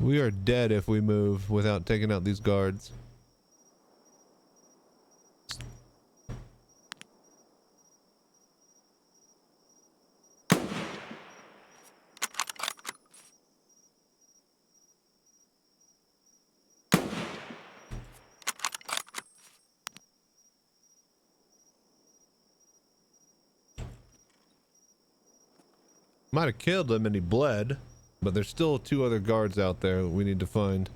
We are dead if we move without taking out these guards. Might have killed him and he bled, but there's still 2 other guards out there that we need to find.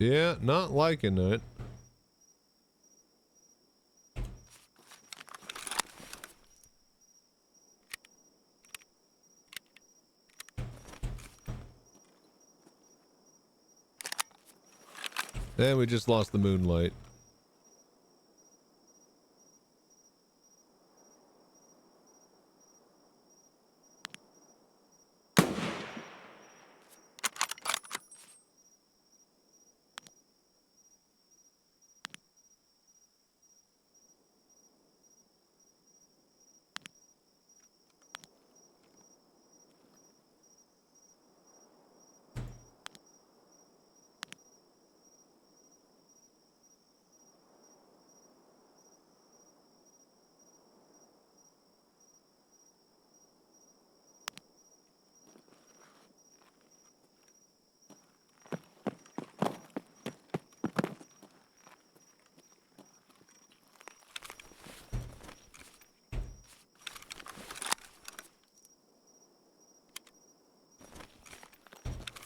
Yeah, not liking it. And we just lost the moonlight.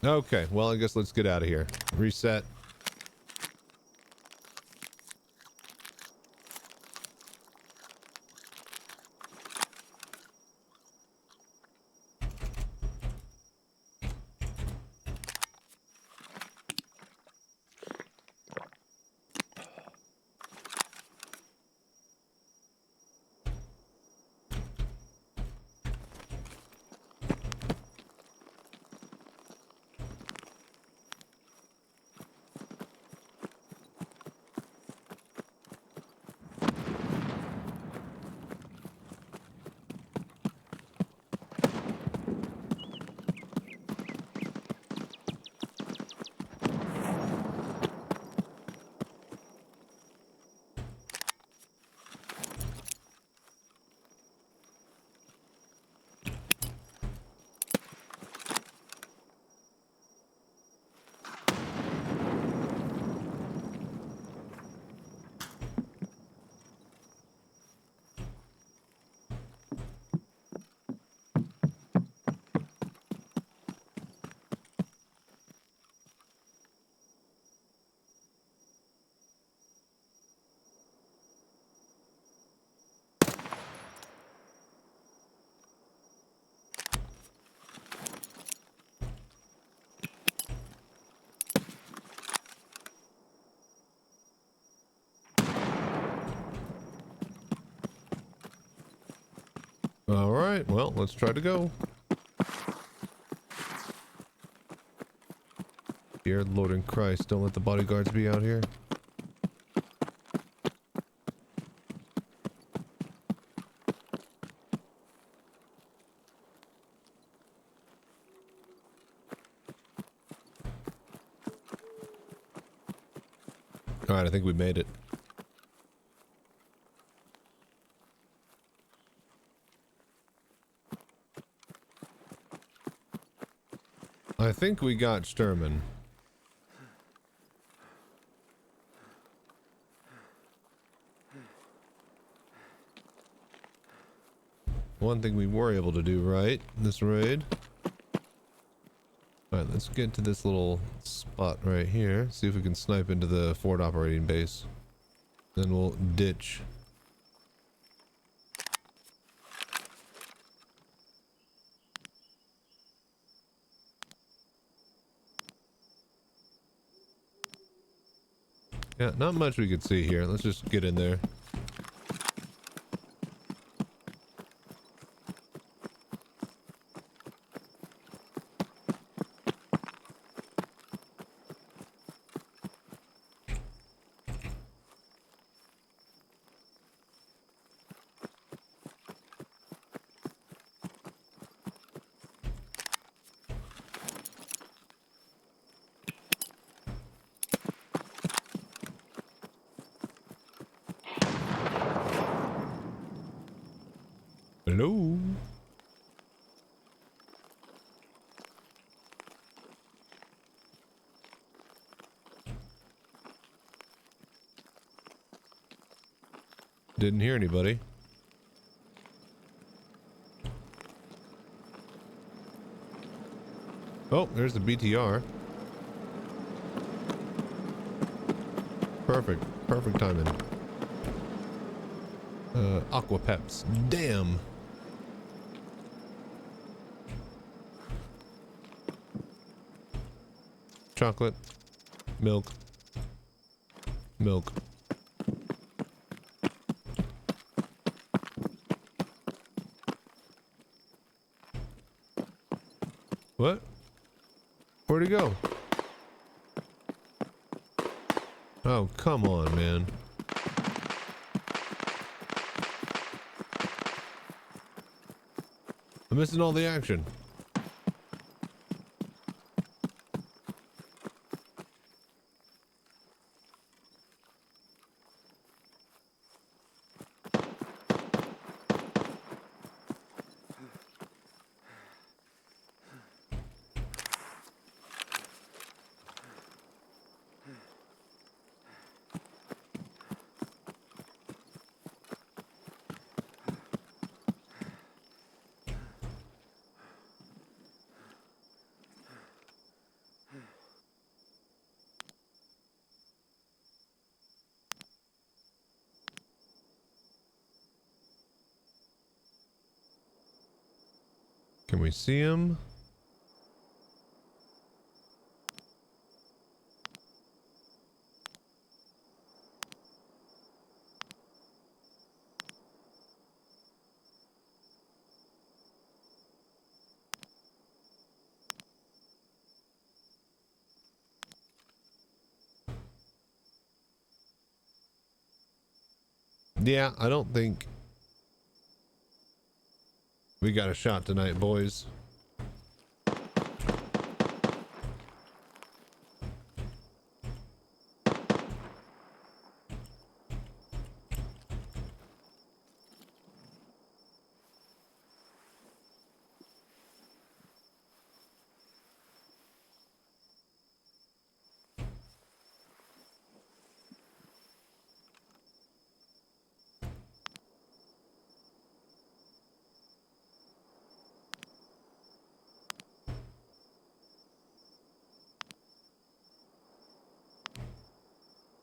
Okay, well, I guess let's get out of here. Reset. All right, well, let's try to go. Dear Lord in Christ, don't let the bodyguards be out here. All right, I think we made it. I think we got Sturman. One thing we were able to do right in this raid. Alright, let's get to this little spot right here. See if we can snipe into the forward operating base. Then we'll ditch. Yeah, not much we could see here. Let's just get in there. Hello? Didn't hear anybody. Oh, there's the BTR. Perfect. Perfect timing. Aqua Peps. Damn. Chocolate. Milk. Milk. What? Where'd he go? Oh, come on, man. I'm missing all the action. Can we see him? Yeah, I don't think we got a shot tonight, boys.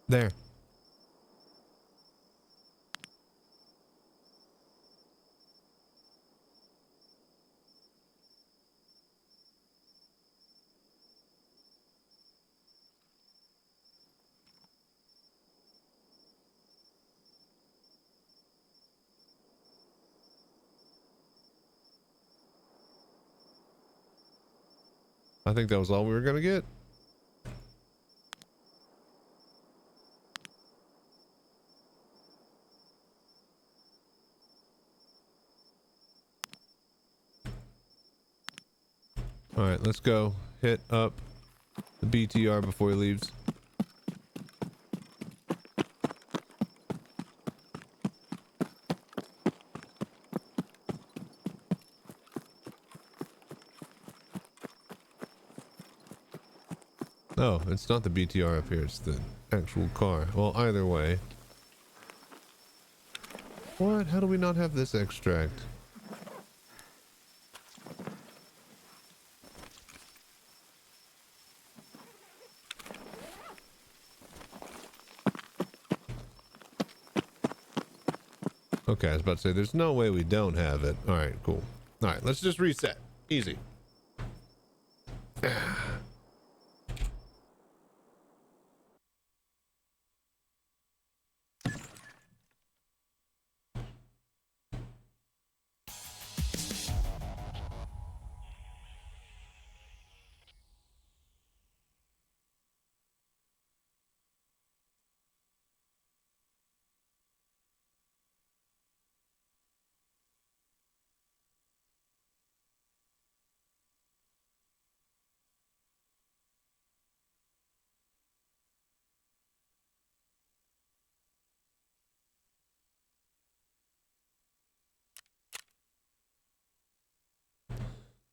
There. I think that was all we were gonna get. All right, let's go hit up the BTR before he leaves. Oh, it's not the BTR up here, it's the actual car. Well, either way. What? How do we not have this extract? Okay, I was about to say, there's no way we don't have it. Alright, cool. Alright, let's just reset. Easy.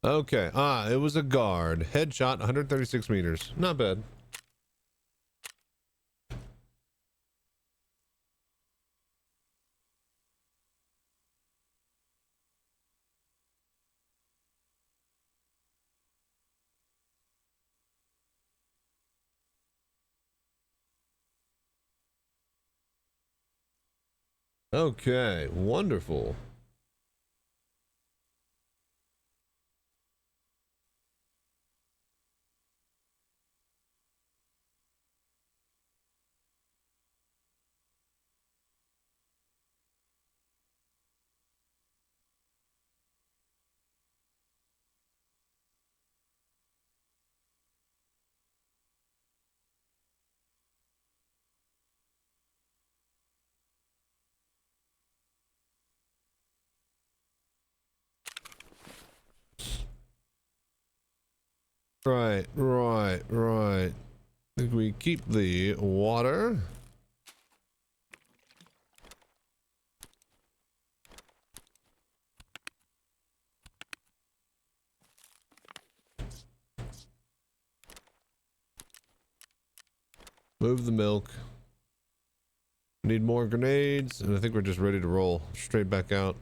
Okay, it was a guard. Headshot, 136 meters. Not bad. Okay, wonderful. Right. I think we keep the water. Move the milk. Need more grenades, and I think we're just ready to roll. Straight back out.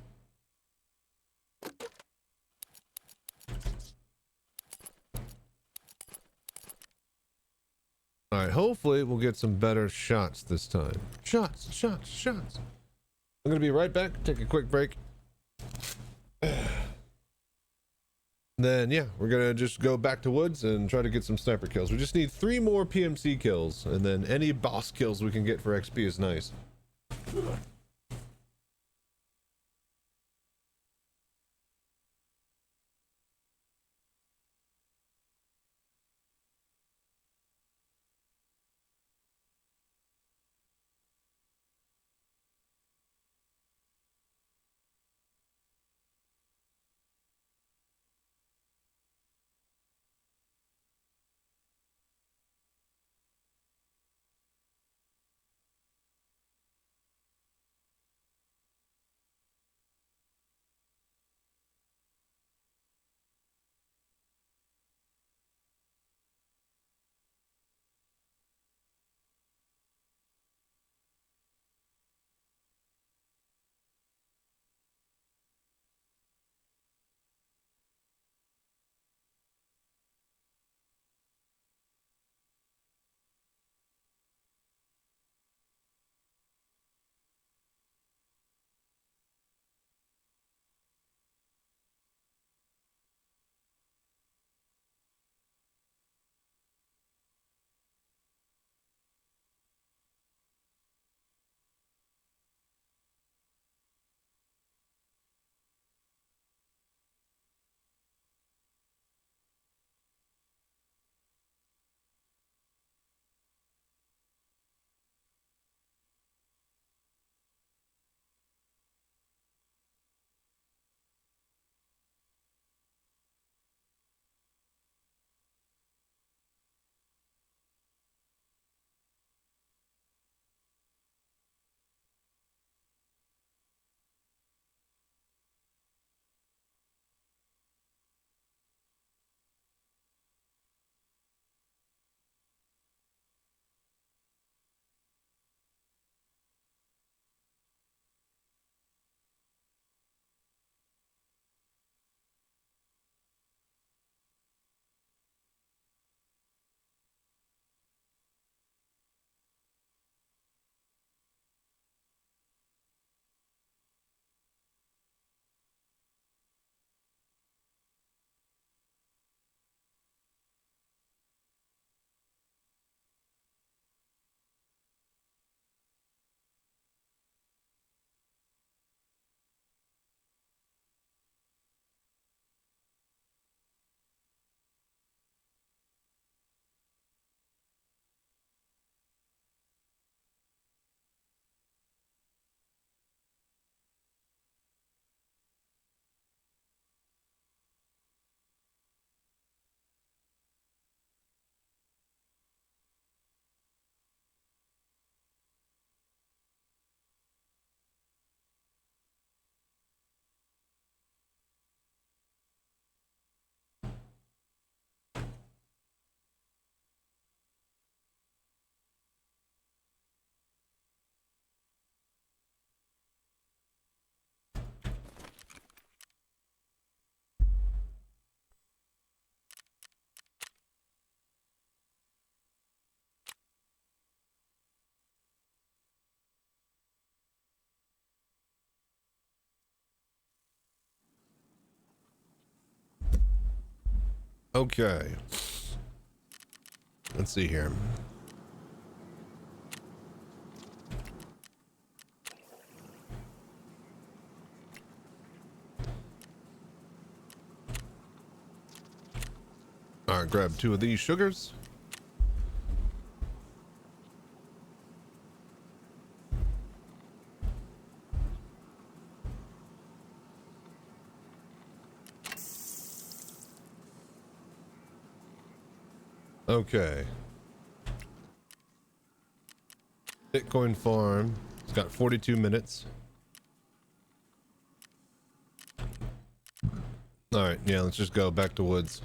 Alright, hopefully we'll get some better shots this time. Shots. I'm gonna be right back, take a quick break. Then, yeah, we're gonna just go back to woods and try to get some sniper kills. We just need 3 more PMC kills, and then any boss kills we can get for XP is nice. Okay. Let's see here. All right, grab 2 of these sugars. Okay. Bitcoin farm. It's got 42 minutes. All right, yeah, let's just go back to woods.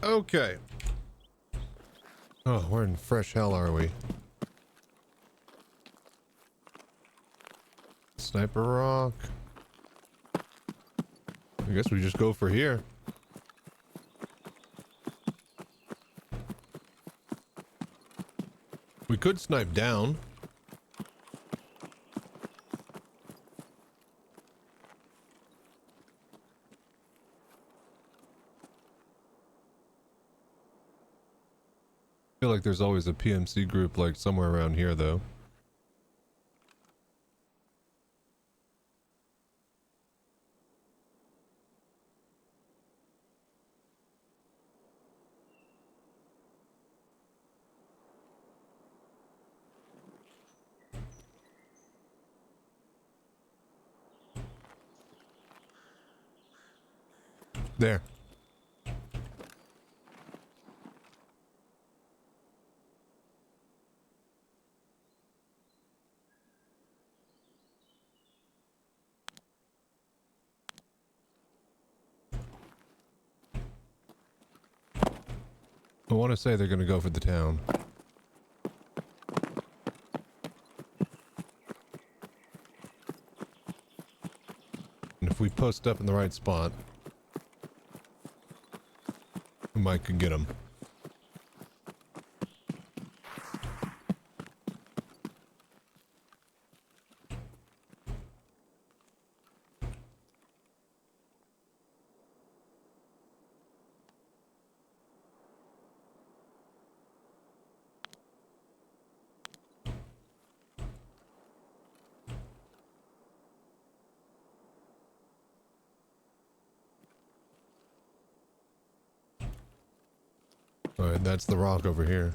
Okay. Oh, where in fresh hell are we? Sniper rock. I guess we just go for here. We could snipe down. I feel like there's always a PMC group like somewhere around here though. There. I want to say they're going to go for the town. And if we post up in the right spot, we might could get them. Alright, that's the rock over here.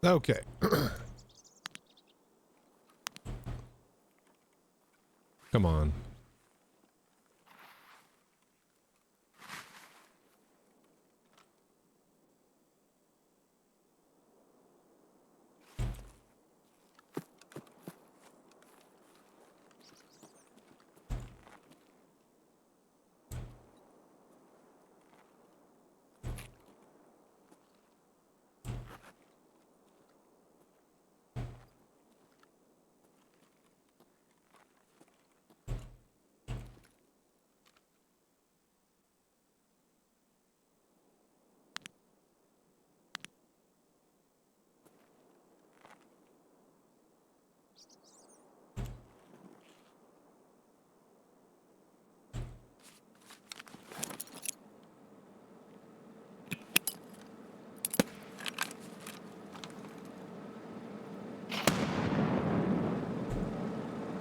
Okay. Come on.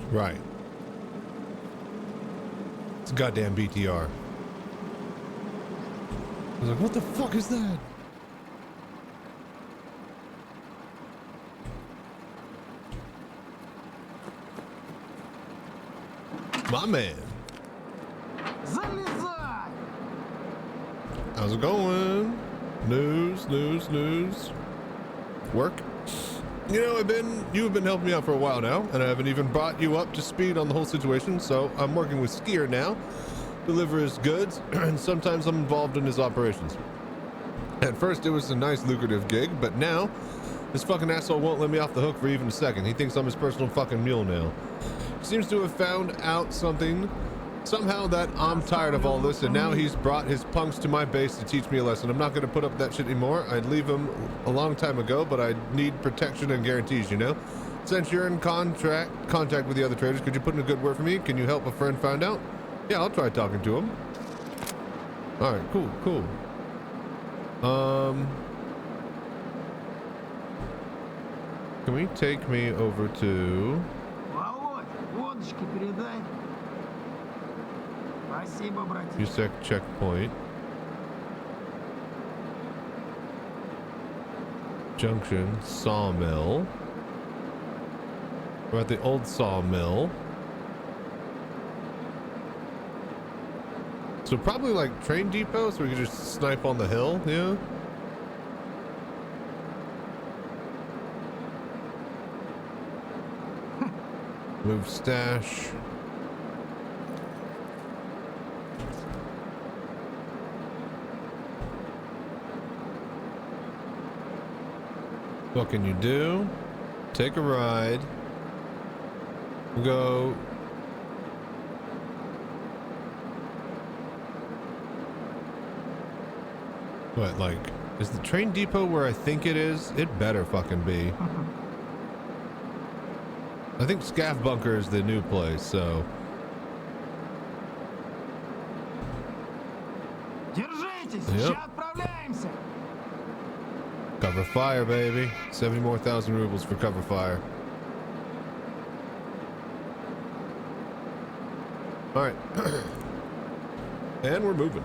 Right. It's a goddamn BTR. I was like, what the fuck is that? My man. How's it going? News. Work? You know, you've been helping me out for a while now, and I haven't even brought you up to speed on the whole situation, so I'm working with Skier now, deliver his goods, and sometimes I'm involved in his operations. At first it was a nice lucrative gig, but now this fucking asshole won't let me off the hook for even a second. He thinks I'm his personal fucking mule now. He seems to have found out somehow that I'm tired of all this, and now he's brought his punks to my base to teach me a lesson. I'm not going to put up with that shit anymore. I'd leave him a long time ago, but I need protection and guarantees, you know? Since you're in contact with the other traders, could you put in a good word for me? Can you help a friend find out? Yeah, I'll try talking to him. All right, cool. Can we take me over to... USEC checkpoint. Junction, sawmill. We're at the old sawmill. So probably like train depot, so we can just snipe on the hill, yeah? Move stash. What can you do? Take a ride. Go. What, like, is the train depot where I think it is? It better fucking be. I think Scaff Bunker is the new place, so. Yep. Cover fire, baby. 70 more thousand rubles for cover fire. All right. And we're moving.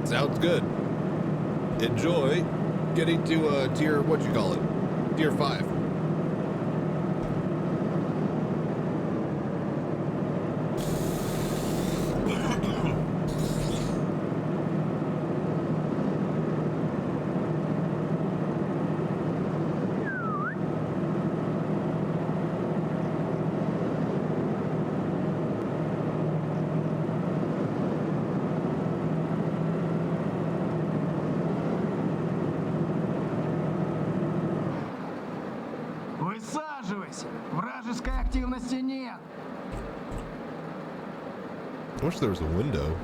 Sounds good. Enjoy getting to tier, what you call it? Tier 5. I wish there was a window.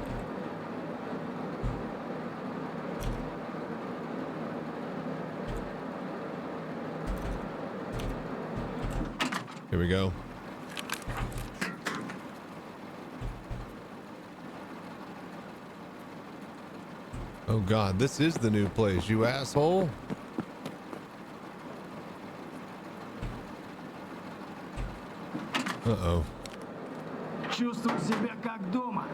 Here we go. Oh God, this is the new place, you asshole. Uh-oh. Чувствуй себя как дома.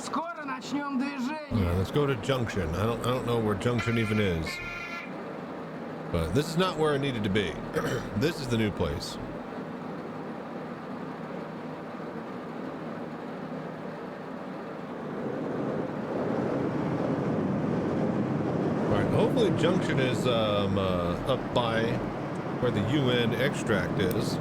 Скоро начнем движение. Let's go to Junction. I don't know where Junction even is. But this is not where I needed to be. This is the new place. Alright, hopefully Junction is up by where the UN extract is.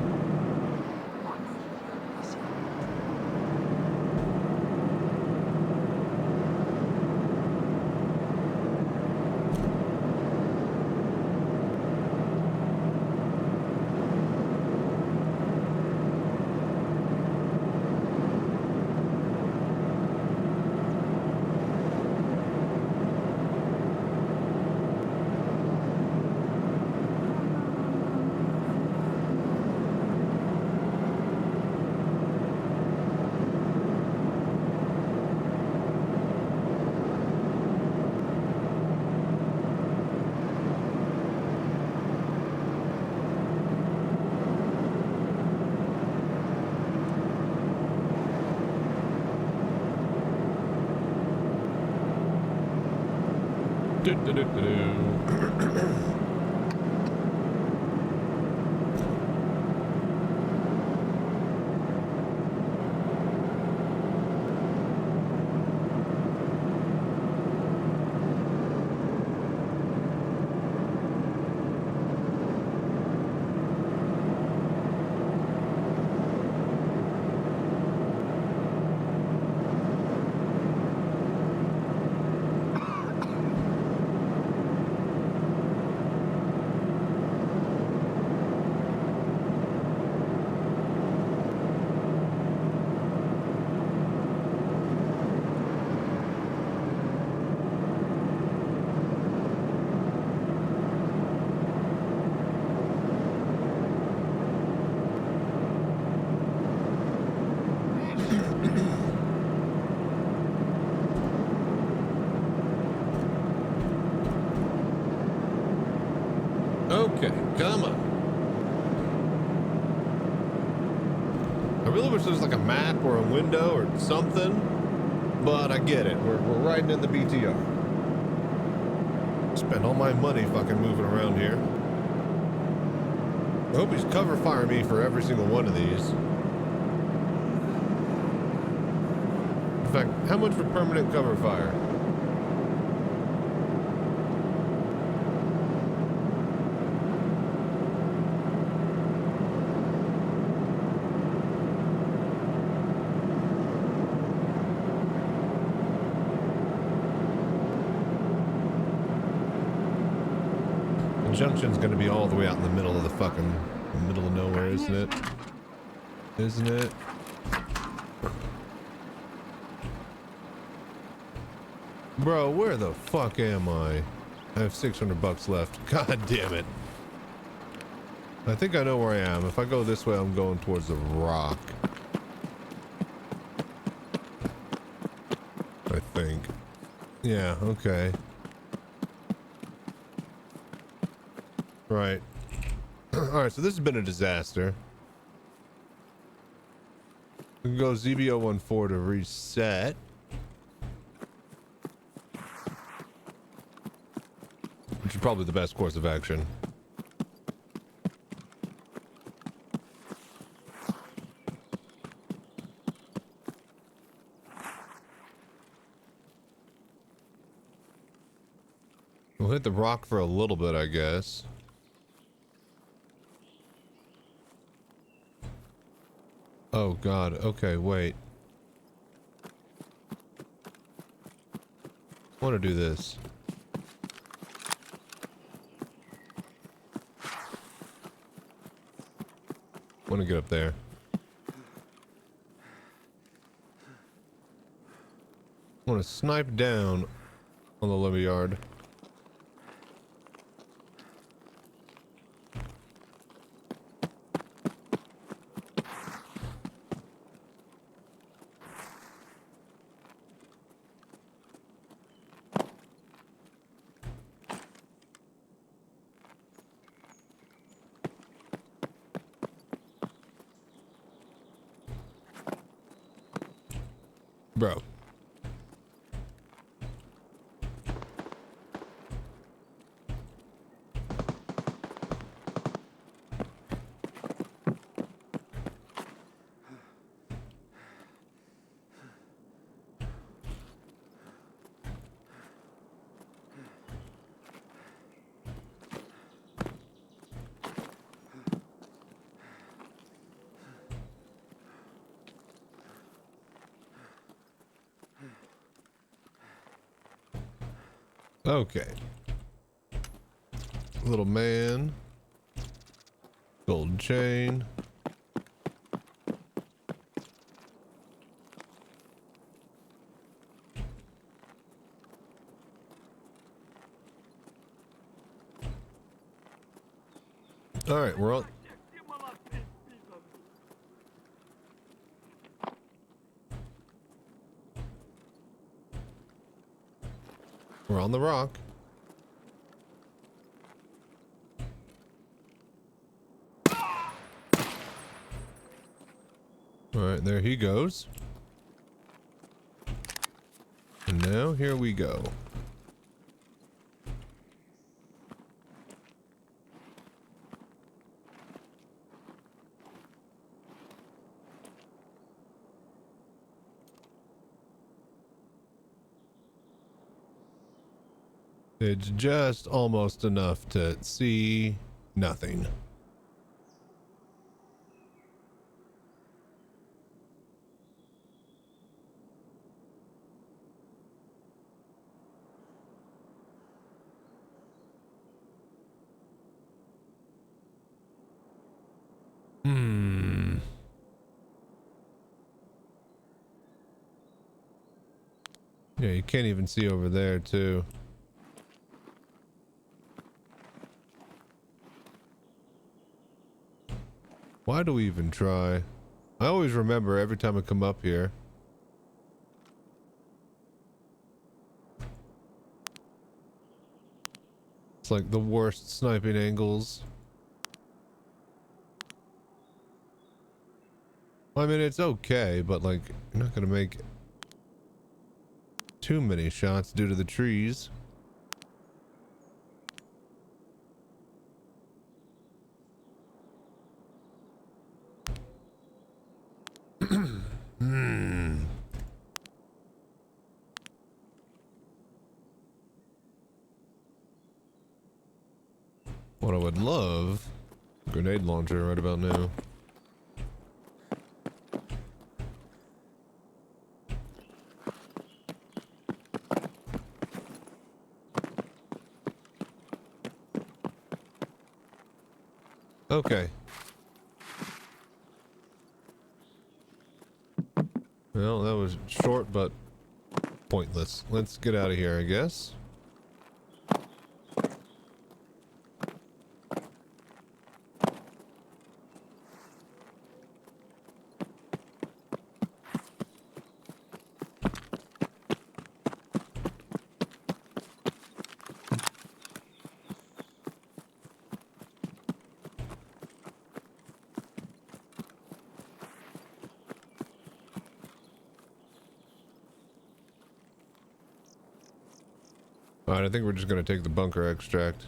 Okay, come on. I really wish there was like a map or a window or something, but I get it. We're riding in the BTR. Spend all my money fucking moving around here. I hope he's cover firing me for every single one of these. In fact, how much for permanent cover fire? Junction's gonna be all the way out in the middle of the fucking middle of nowhere, isn't it? Isn't it? Bro, where the fuck am I? I have 600 bucks left. God damn it. I think I know where I am. If I go this way, I'm going towards the rock. I think. Yeah, okay. Right. Alright, so this has been a disaster. We can go ZBO14 to reset. Which is probably the best course of action. We'll hit the rock for a little bit, I guess. Oh God. Okay, wait. I want to do this. I want to get up there. I want to snipe down on the lumberyard. Bro. Okay. Little man. Gold chain. All right, we're on. We're on the rock. All right, there he goes. And now here we go. It's just almost enough to see nothing. Yeah, you can't even see over there, too. Why do we even try? I always remember every time I come up here. It's like the worst sniping angles. I mean, it's okay, but like, you're not gonna make too many shots due to the trees. What I would love, grenade launcher right about now. Okay. Well, that was short but pointless. Let's get out of here, I guess. Alright, I think we're just gonna take the bunker extract.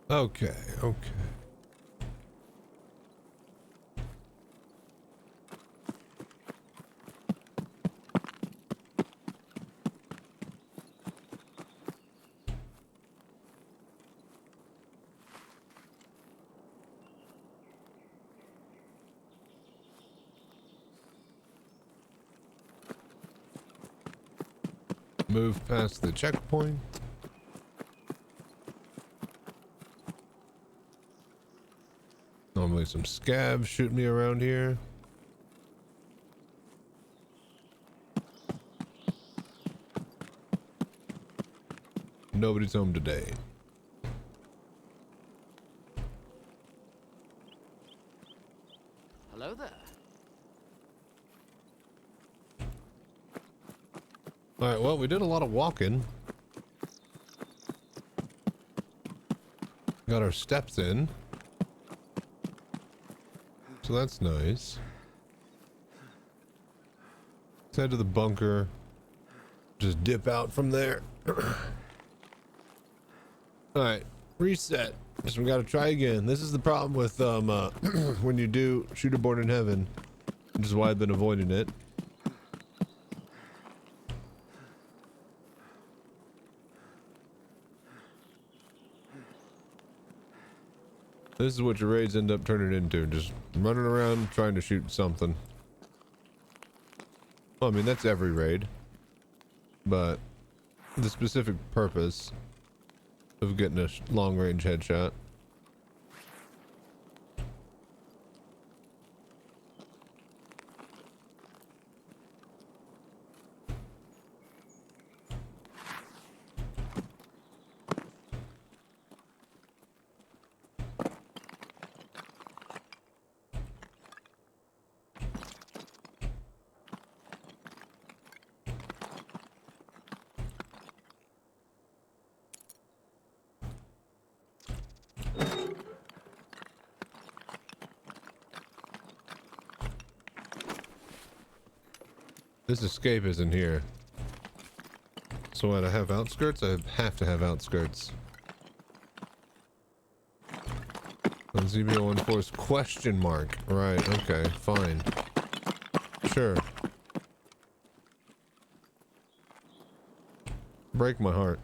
Okay, okay. Move past the checkpoint. Normally some scabs shooting me around here. Nobody's home today. Hello there. All right, well, we did a lot of walking. Got our steps in. So that's nice. Let's head to the bunker. Just dip out from there. Alright, reset. So we gotta try again. This is the problem with when you do Shooter Born in Heaven, which is why I've been avoiding it. This is what your raids end up turning into, just running around trying to shoot something. Well, I mean, that's every raid. But the specific purpose of getting a long-range headshot. This escape isn't here. So when I have outskirts, I have to have outskirts. On ZB014's question mark. Right, okay, fine. Sure. Break my heart.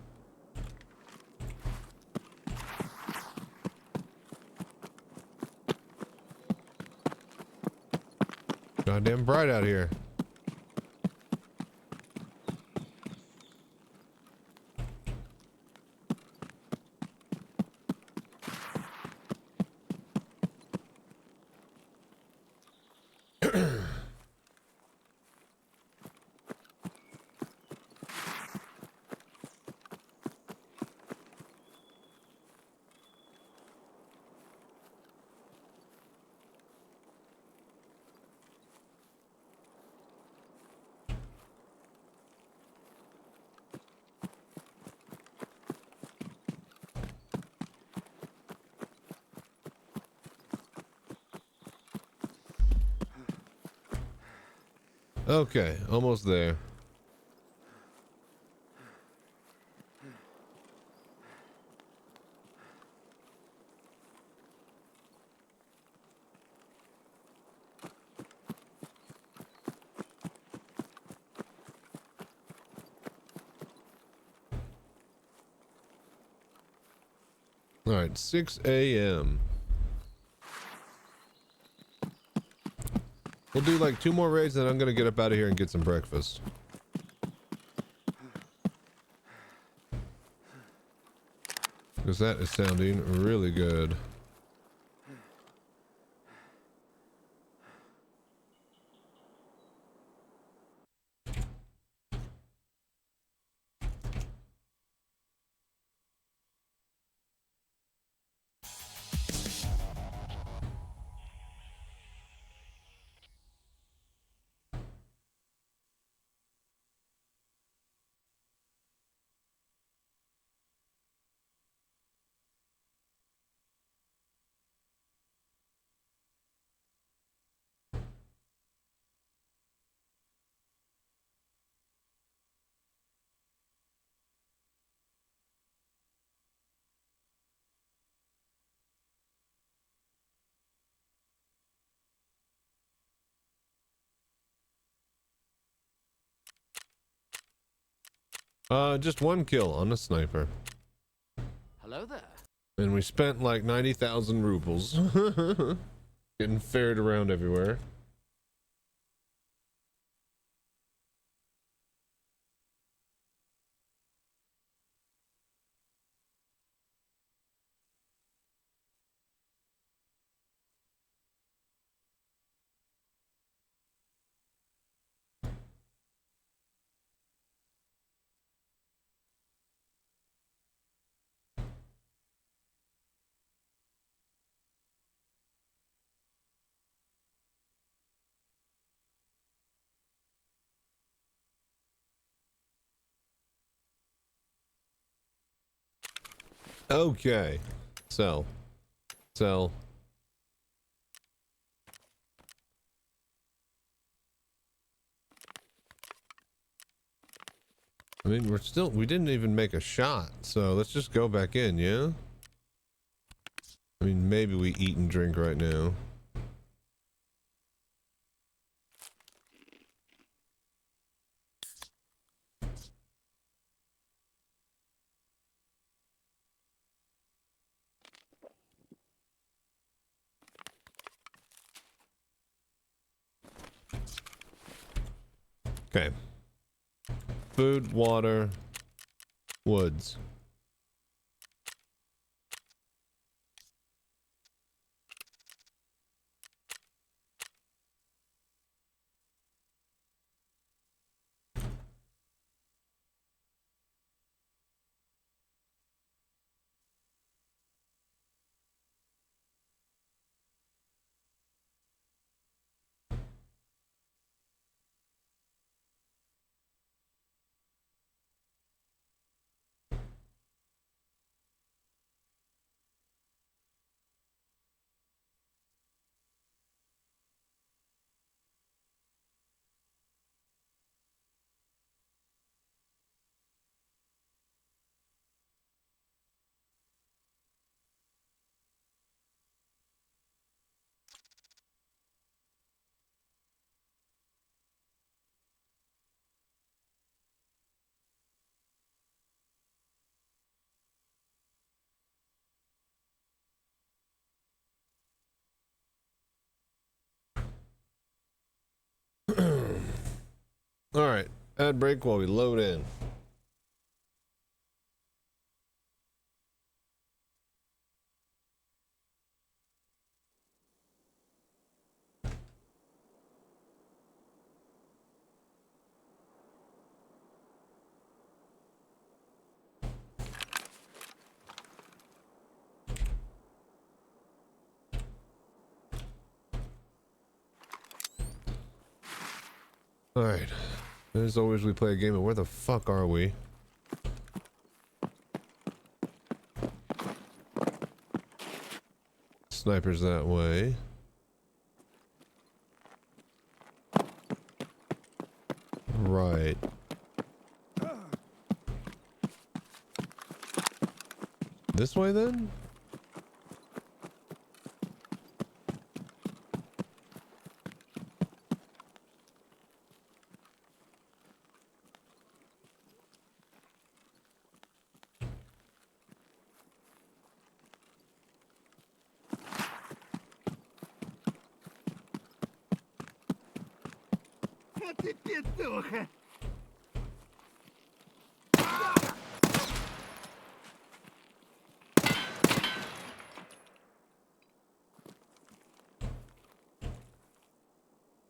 Goddamn bright out here. Okay, almost there. All right, 6 a.m. We'll do like 2 more raids, and then I'm gonna get up out of here and get some breakfast. Because that is sounding really good. Just one kill on a sniper. Hello there. And we spent like 90,000 rubles. Getting ferried around everywhere. Okay. Sell. Sell. I mean, we didn't even make a shot, so let's just go back in, yeah? I mean, maybe we eat and drink right now. Okay. Food, water, woods. All right, ad break while we load in. All right, as always, we play a game of where the fuck are we? Snipers that way. Right. This way then? Ты петуха!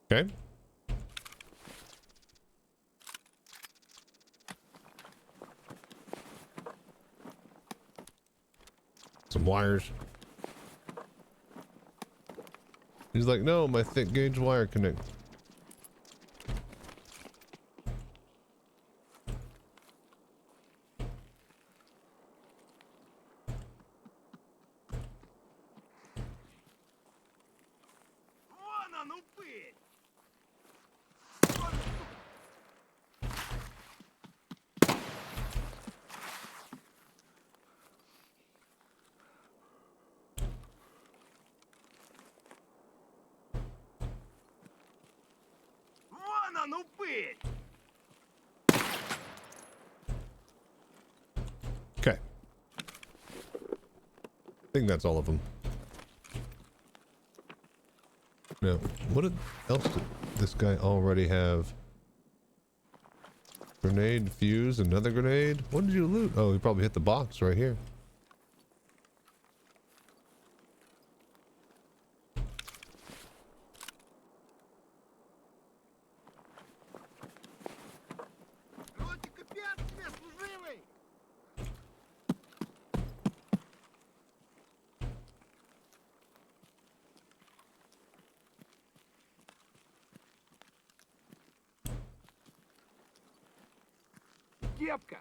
Okay. Some wires. He's like, no, my thick gauge wire connects. think that's all of them. Now, what else did this guy already have? Grenade, fuse, another grenade. What did you loot? Oh, he probably hit the box right here. Кепка!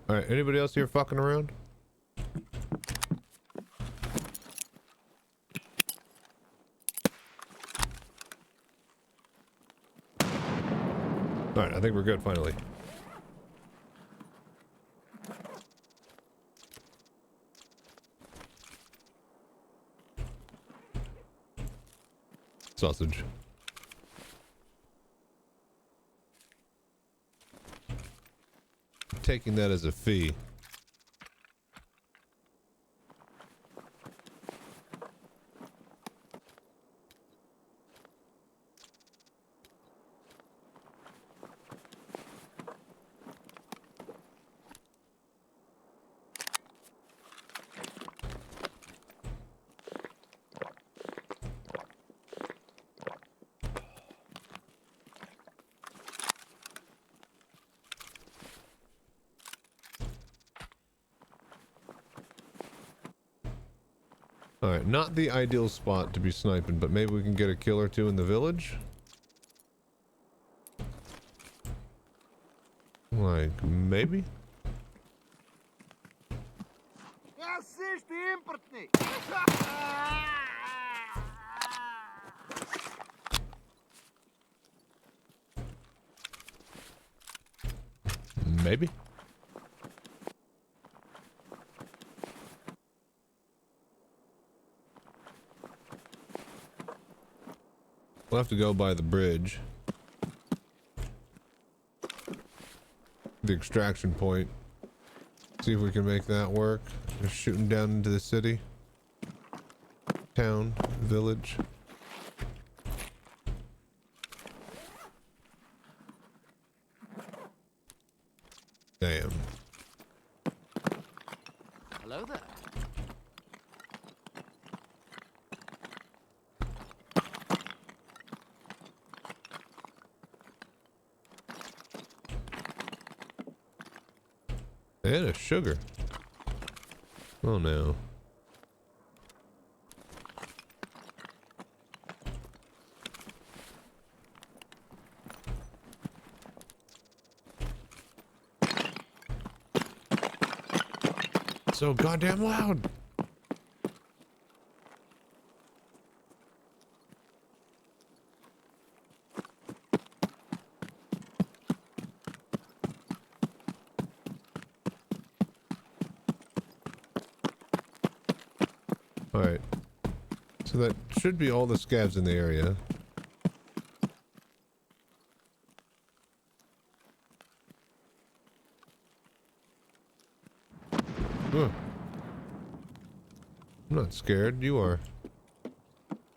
All right, anybody else here fucking around? All right, I think we're good finally. Sausage. Taking that as a fee. Alright, not the ideal spot to be sniping, but maybe we can get a kill or two in the village? Like, maybe? Maybe? We'll have to go by the bridge. The extraction point. See if we can make that work. Just shooting down into the city. Town, village. Damn. Hello there. And a sugar. Oh no. So goddamn loud. Alright. So that should be all the scavs in the area. Huh. I'm not scared. You are.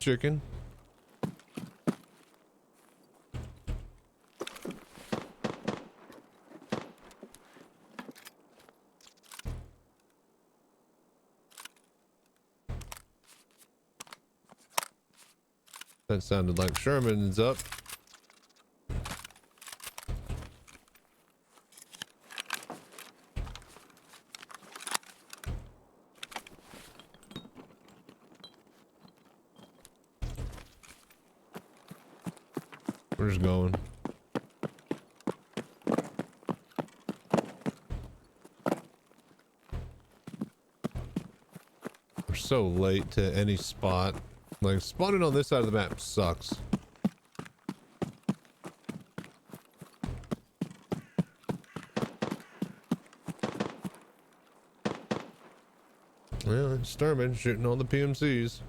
Chicken. That sounded like Sherman's up. We're just going. We're so late to any spot. Like, spawning on this side of the map sucks. Well, it's Sturman shooting all the PMCs.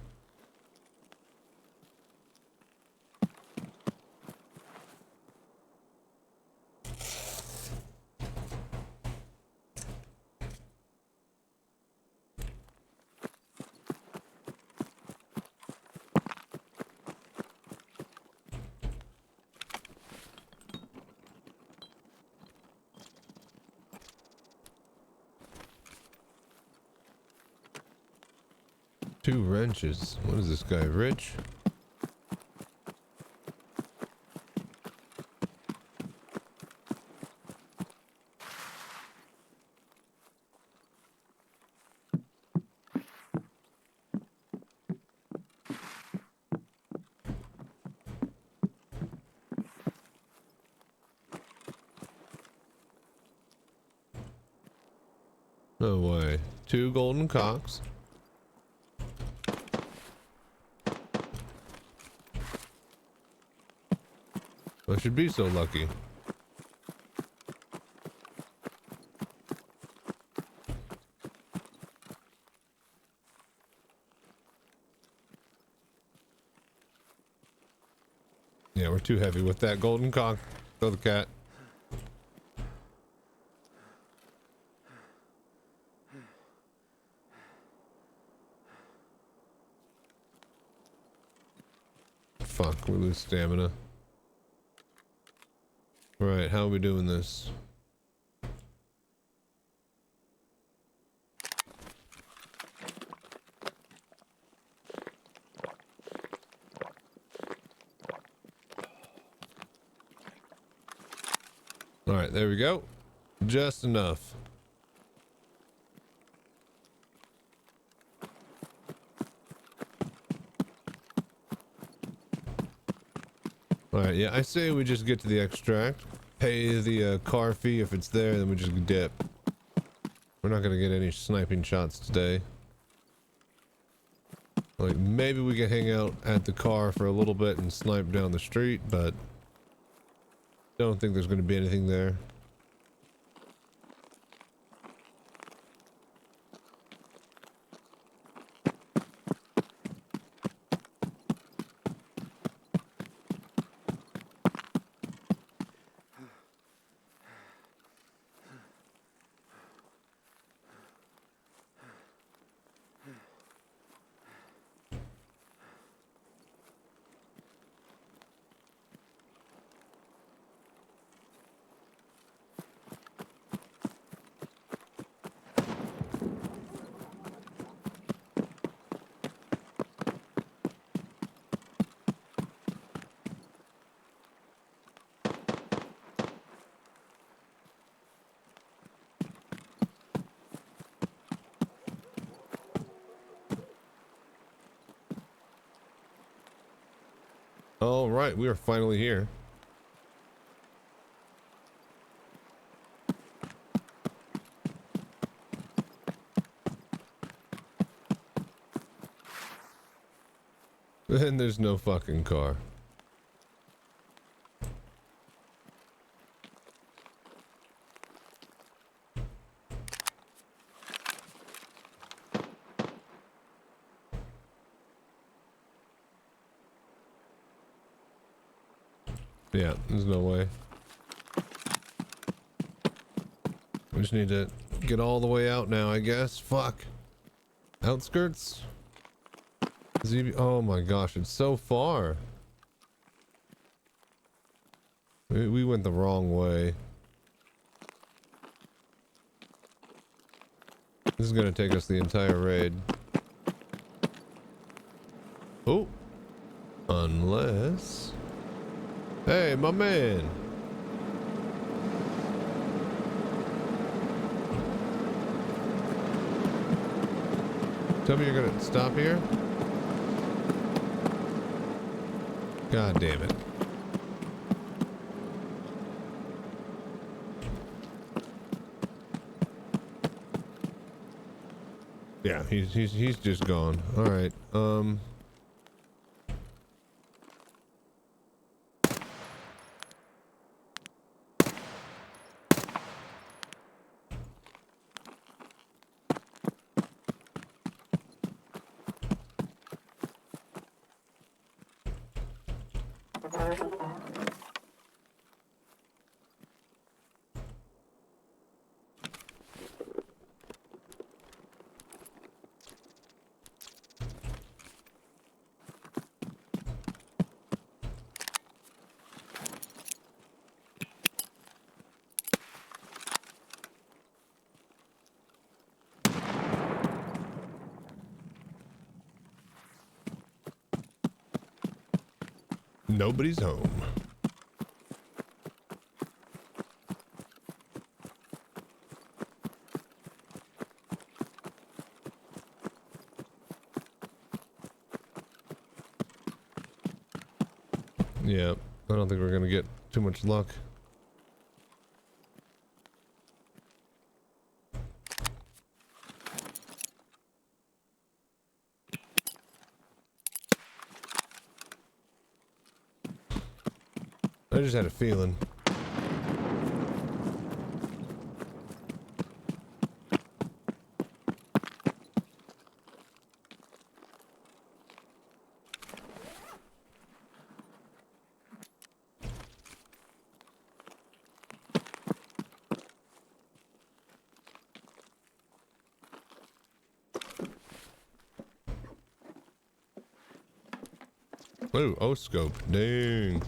Two wrenches. What is this guy, rich? No way. Two golden cocks. I should be so lucky. Yeah, we're too heavy with that golden cock. Throw the cat. Fuck, we lose stamina. Right, how are we doing this? Alright, there we go. Just enough. Alright, yeah, I say we just get to the extract. Pay the car fee if it's there, then we just dip. We're not gonna get any sniping shots today. Like, maybe we can hang out at the car for a little bit and snipe down the street, but don't think there's gonna be anything there. All right, we are finally here. And there's no fucking car. Yeah, there's no way. We just need to get all the way out now, I guess. Fuck. Outskirts? Oh my gosh, it's so far. We went the wrong way. This is gonna take us the entire raid. Oh. Unless... Hey, my man. Tell me you're gonna stop here? God damn it. Yeah, he's just gone. All right. Nobody's home. Yeah, I don't think we're gonna get too much luck. I just had a feeling. Ooh, oh, scope. Dang.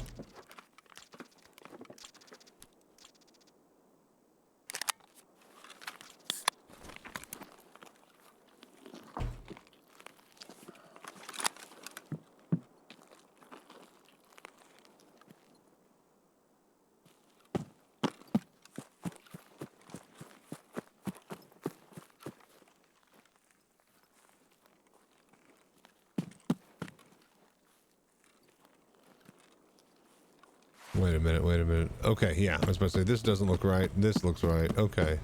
Wait a minute, wait a minute. Okay, yeah, I was about to say, this doesn't look right. This looks right. Okay.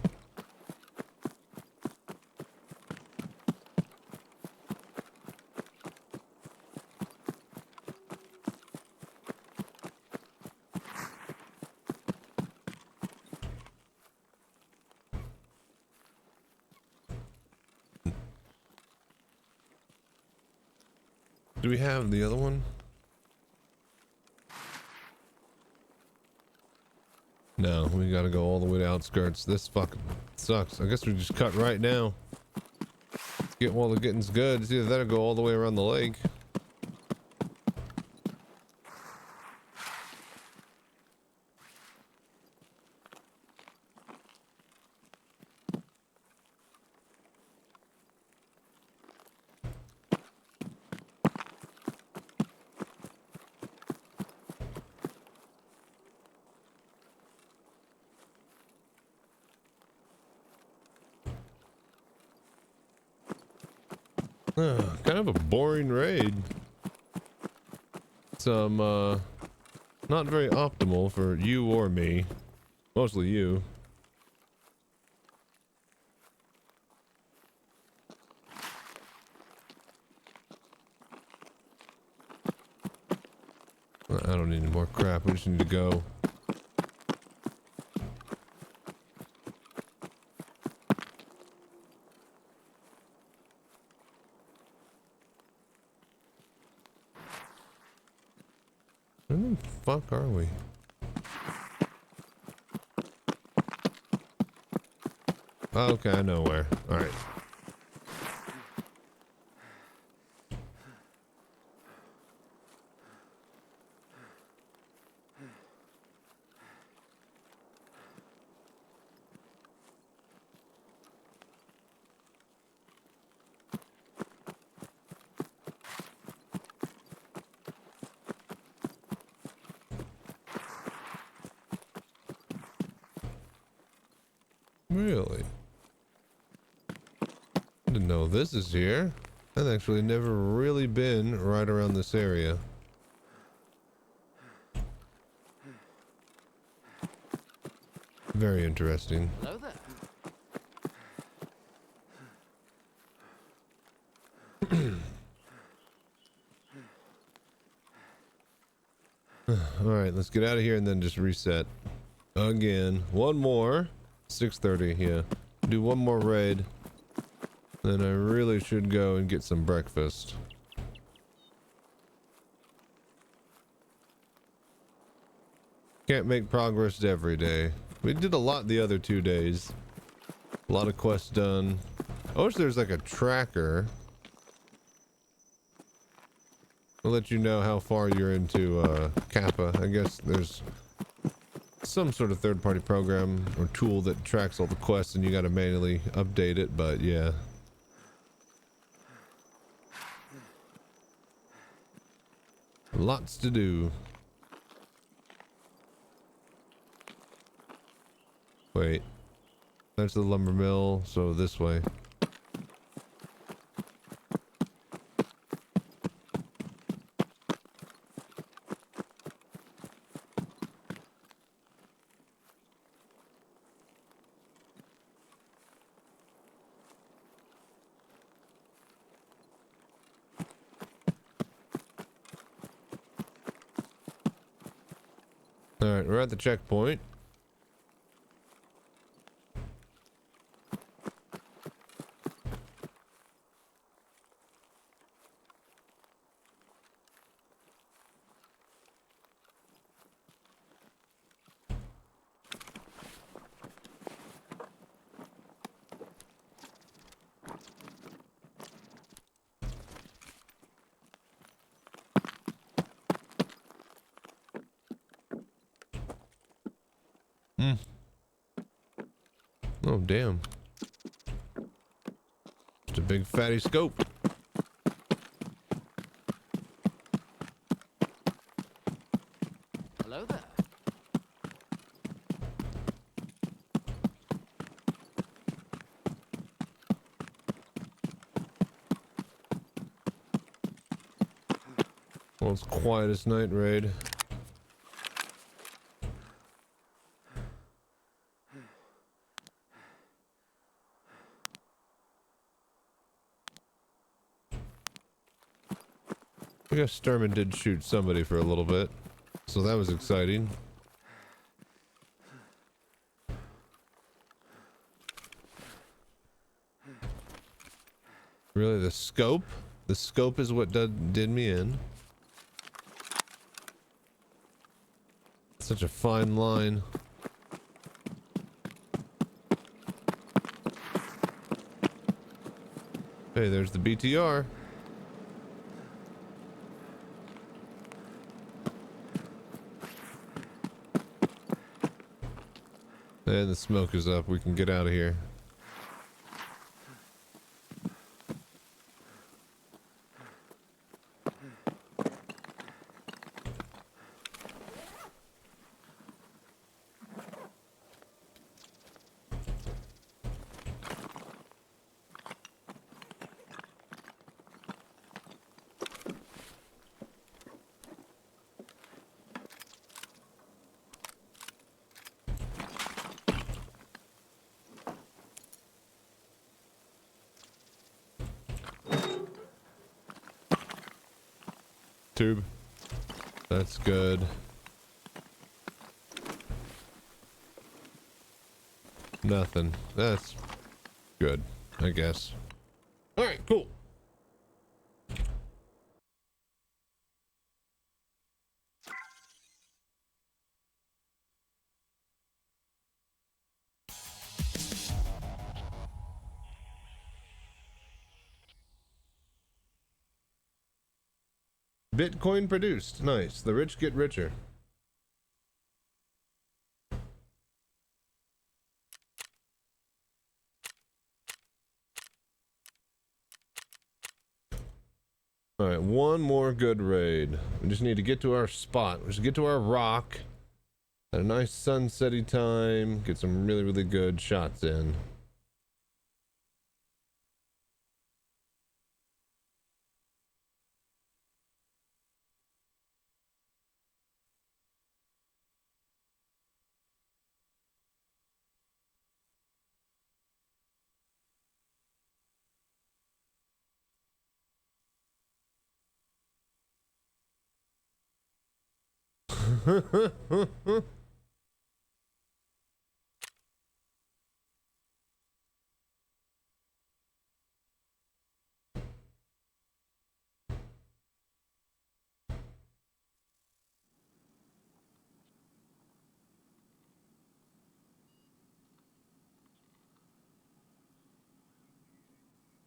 Do we have the other one? No, we gotta go all the way to outskirts. This fucking sucks. I guess we just cut right now. Let's get while the getting's good. It's either that or go all the way around the lake. Kind of a boring raid. Some, not very optimal for you or me. Mostly you. I don't need any more crap. We just need to go. Where the fuck are we? Oh, okay, I know where. Alright. Really? I didn't know this is here. I've actually never really been right around this area. Very interesting. Hello there. Alright, let's get out of here and then just reset. Again. One more. 6:30, yeah. Do one more raid. Then I really should go and get some breakfast. Can't make progress every day. We did a lot the other 2 days. A lot of quests done. I wish there's like a tracker. I'll let you know how far you're into Kappa. I guess there's some sort of third-party program or tool that tracks all the quests and you gotta manually update it, but yeah. Lots to do. Wait. That's the lumber mill, so this way. Alright, we're at the checkpoint. Oh, damn. Just a big fatty scope. Hello there. Well, it's quietest night raid. I guess Sturman did shoot somebody for a little bit, so that was exciting. Really, the scope? The scope is what did me in. Such a fine line. Hey, there's the BTR. And the smoke is up. We can get out of here. Tube. That's good. Nothing. That's good, I guess. Alright, cool. Bitcoin produced. Nice. The rich get richer. Alright, one more good raid. We just need to get to our spot. We should get to our rock at a nice sunsetty time. Get some really, really good shots in.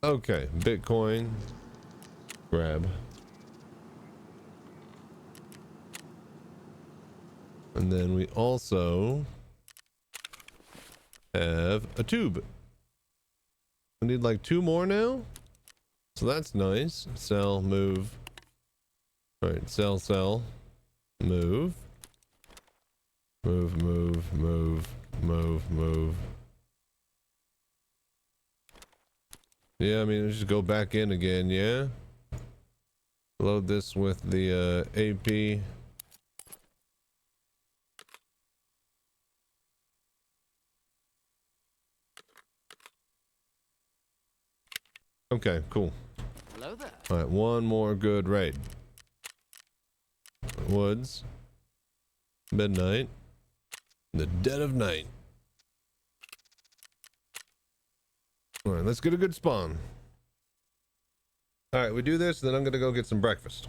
Okay, Bitcoin. Grab. And then we also have a tube. We need like 2 more now. So that's nice. Sell, move. All right, sell, sell, move. Move, move, move, move, move. Yeah, I mean, let's just go back in again, yeah? Load this with the AP. Okay, cool. Hello there. All right, one more good raid. Woods. Midnight. The dead of night. All right, let's get a good spawn. All right, we do this, then I'm gonna go get some breakfast.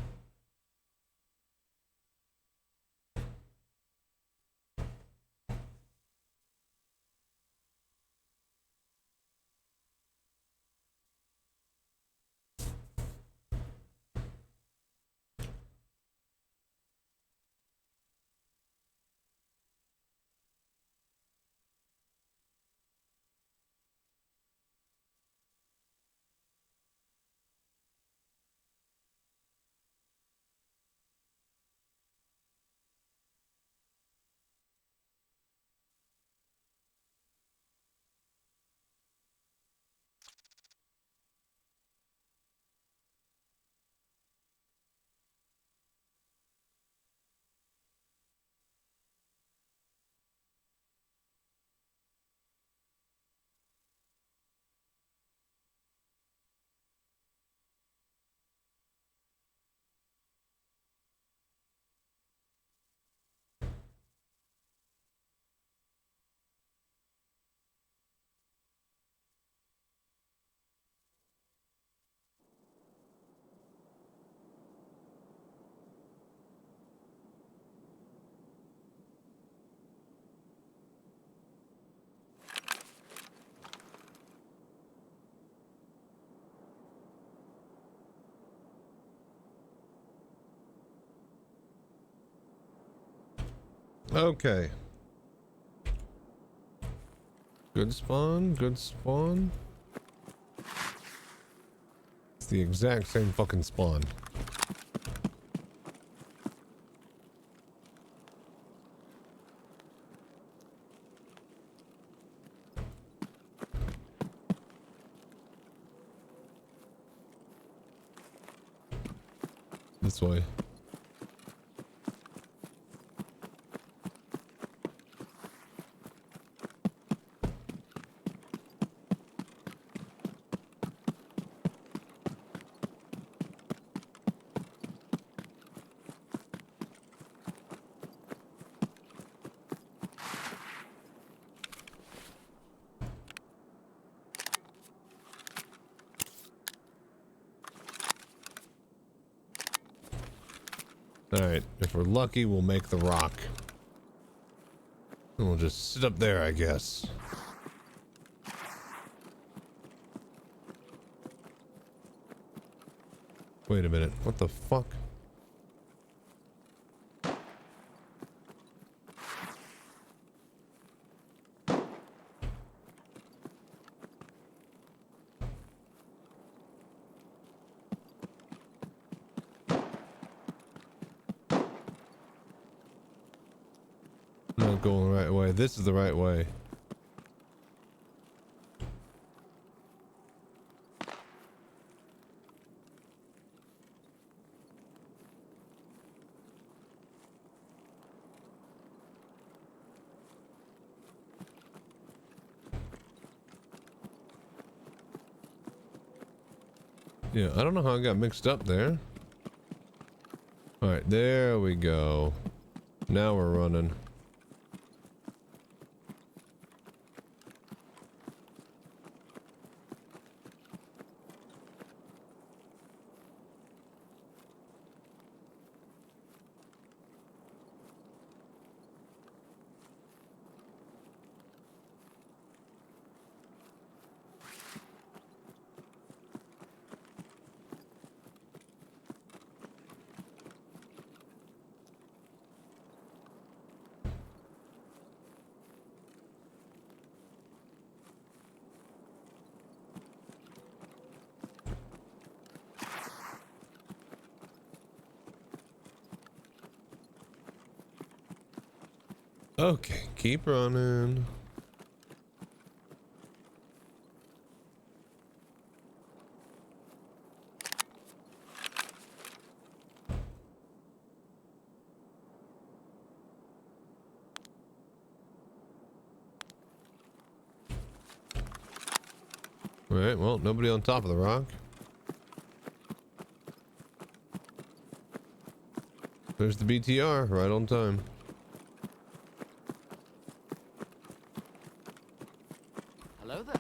Okay. Good spawn, good spawn. It's the exact same fucking spawn. This way. Alright, if we're lucky, we'll make the rock. And we'll just sit up there, I guess. Wait a minute, what the fuck? I'm not going the right way. This is the right way. Yeah, I don't know how I got mixed up there. Alright, there we go. Now we're running. Okay, keep running. Alright, well, nobody on top of the rock. There's the BTR, right on time. Hello there.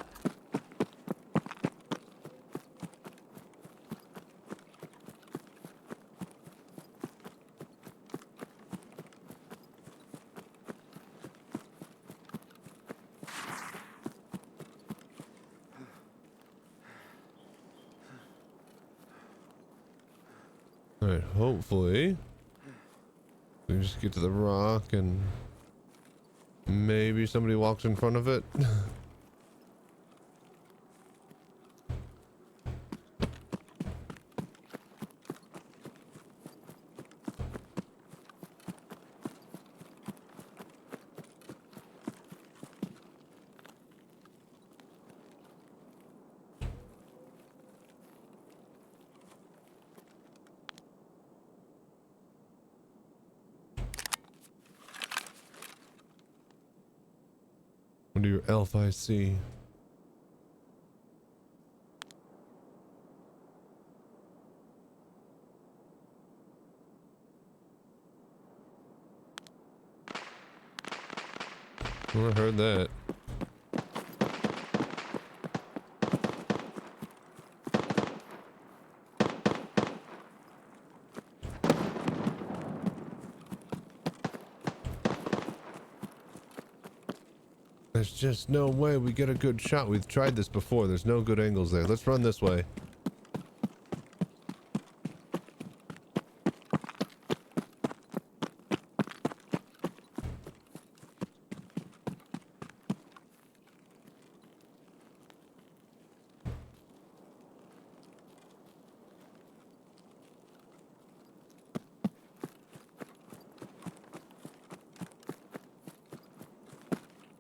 Alright, hopefully we just get to the rock and maybe somebody walks in front of it. What do your elf eyes see? Well, I heard that. There's just no way we get a good shot. We've tried this before. There's no good angles there. Let's run this way.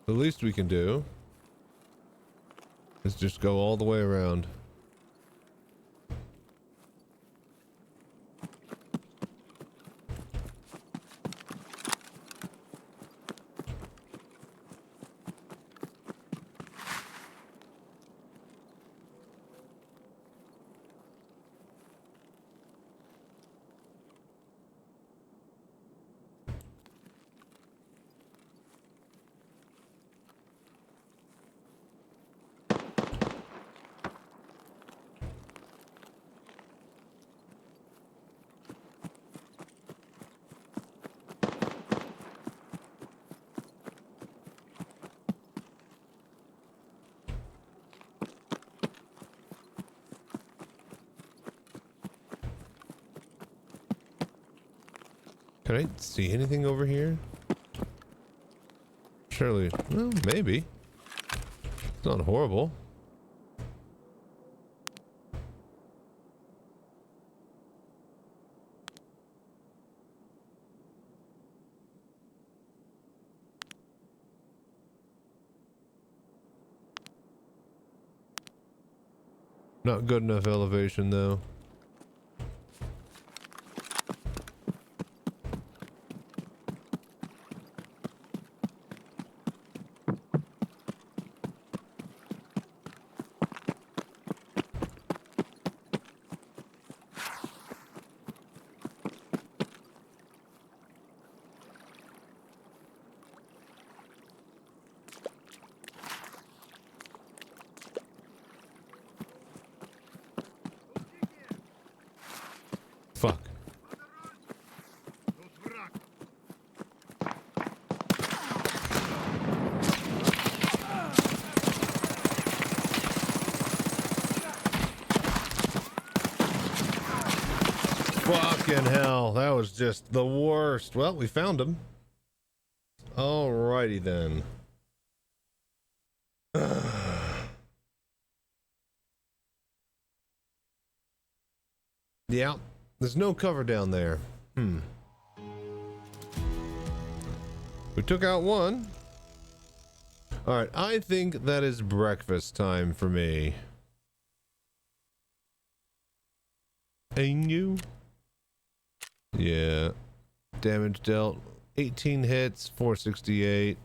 The least we can do is just go all the way around. Can I see anything over here? Surely, well, maybe. It's not horrible. Not good enough elevation though. Fuck. Fucking hell, that was just the worst. Well, we found him. Alrighty then. Yeah, there's no cover down there. We We took out one. All right, I think that is breakfast time for me. And you? Yeah. Damage dealt 18 hits, 468.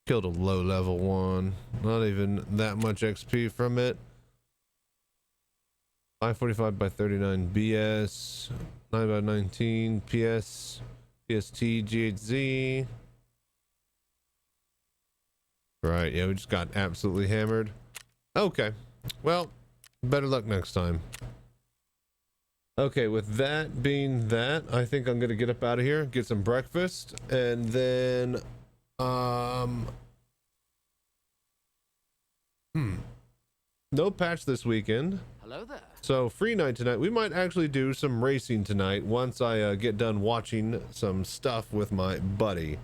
Killed a low level one. Not even that much XP from it. 545 by 39 BS. 9 by 19 PS. PST GHZ. Right, yeah, we just got absolutely hammered. Okay. Well, better luck next time. Okay, with that being that, I think I'm gonna get up out of here, get some breakfast, and then no patch this weekend. Hello there. So free night tonight. We might actually do some racing tonight once I get done watching some stuff with my buddy.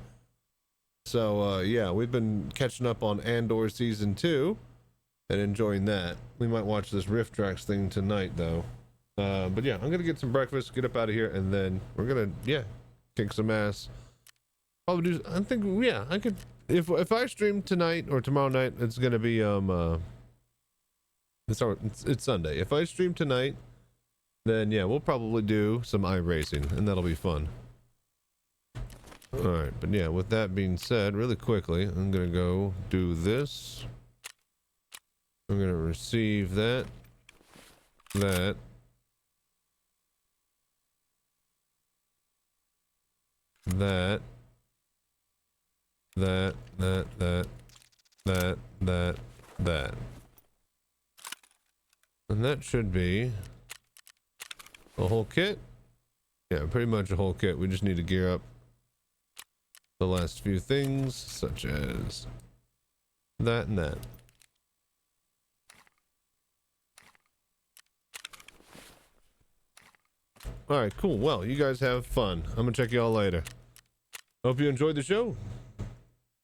So yeah, we've been catching up on Andor season 2 and enjoying that. We might watch this Rift Tracks thing tonight though. But yeah, I'm gonna get some breakfast, get up out of here, and then we're gonna, yeah, kick some ass. Probably do, I think, yeah, I could, if I stream tonight or tomorrow night, it's gonna be it's Sunday. If I stream tonight, then yeah, we'll probably do some iRacing, and that'll be fun. All right, but yeah, with that being said, really quickly, I'm gonna go do this. I'm gonna receive that, that. That, and that should be a whole kit. Yeah, pretty much a whole kit. We just need to gear up the last few things, such as that and that. All right, cool. Well, you guys have fun. I'm gonna check y'all later. Hope you enjoyed the show.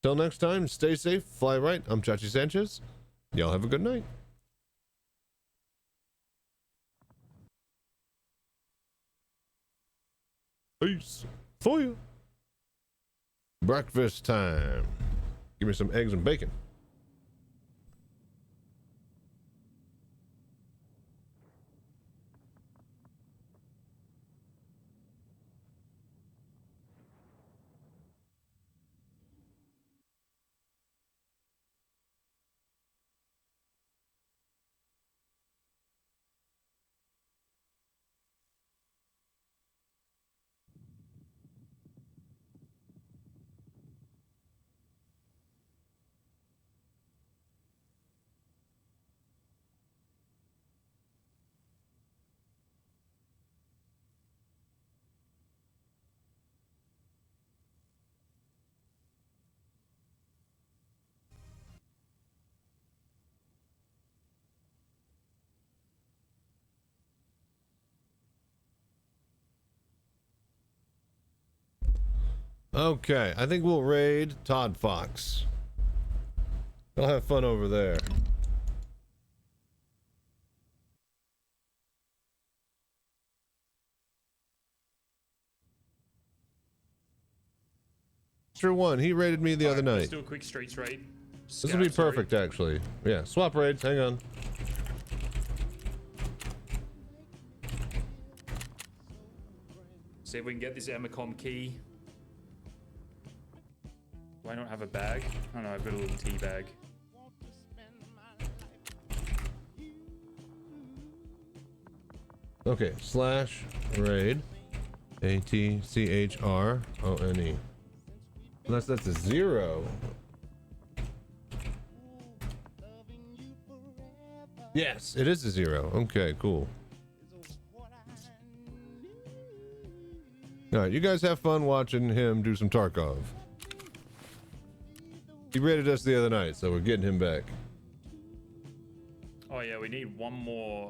Till next time, stay safe, fly right. I'm Chachi Sanchez. Y'all have a good night. Peace. For you. Breakfast time. Give me some eggs and bacon. Okay, I think we'll raid Todd Fox. I'll have fun over there. Sure one. He raided me the other night. Let's do a quick streets raid. This will be perfect, actually. Yeah, swap raids. Hang on. See if we can get this Emacom key. Do I not have a bag? Oh no, I've got a little tea bag. Okay, slash raid. ATCHRONE. Unless that's a 0. Yes, it is a 0. Okay, cool. Alright, you guys have fun watching him do some Tarkov. He raided us the other night, so we're getting him back. Oh yeah, we need one more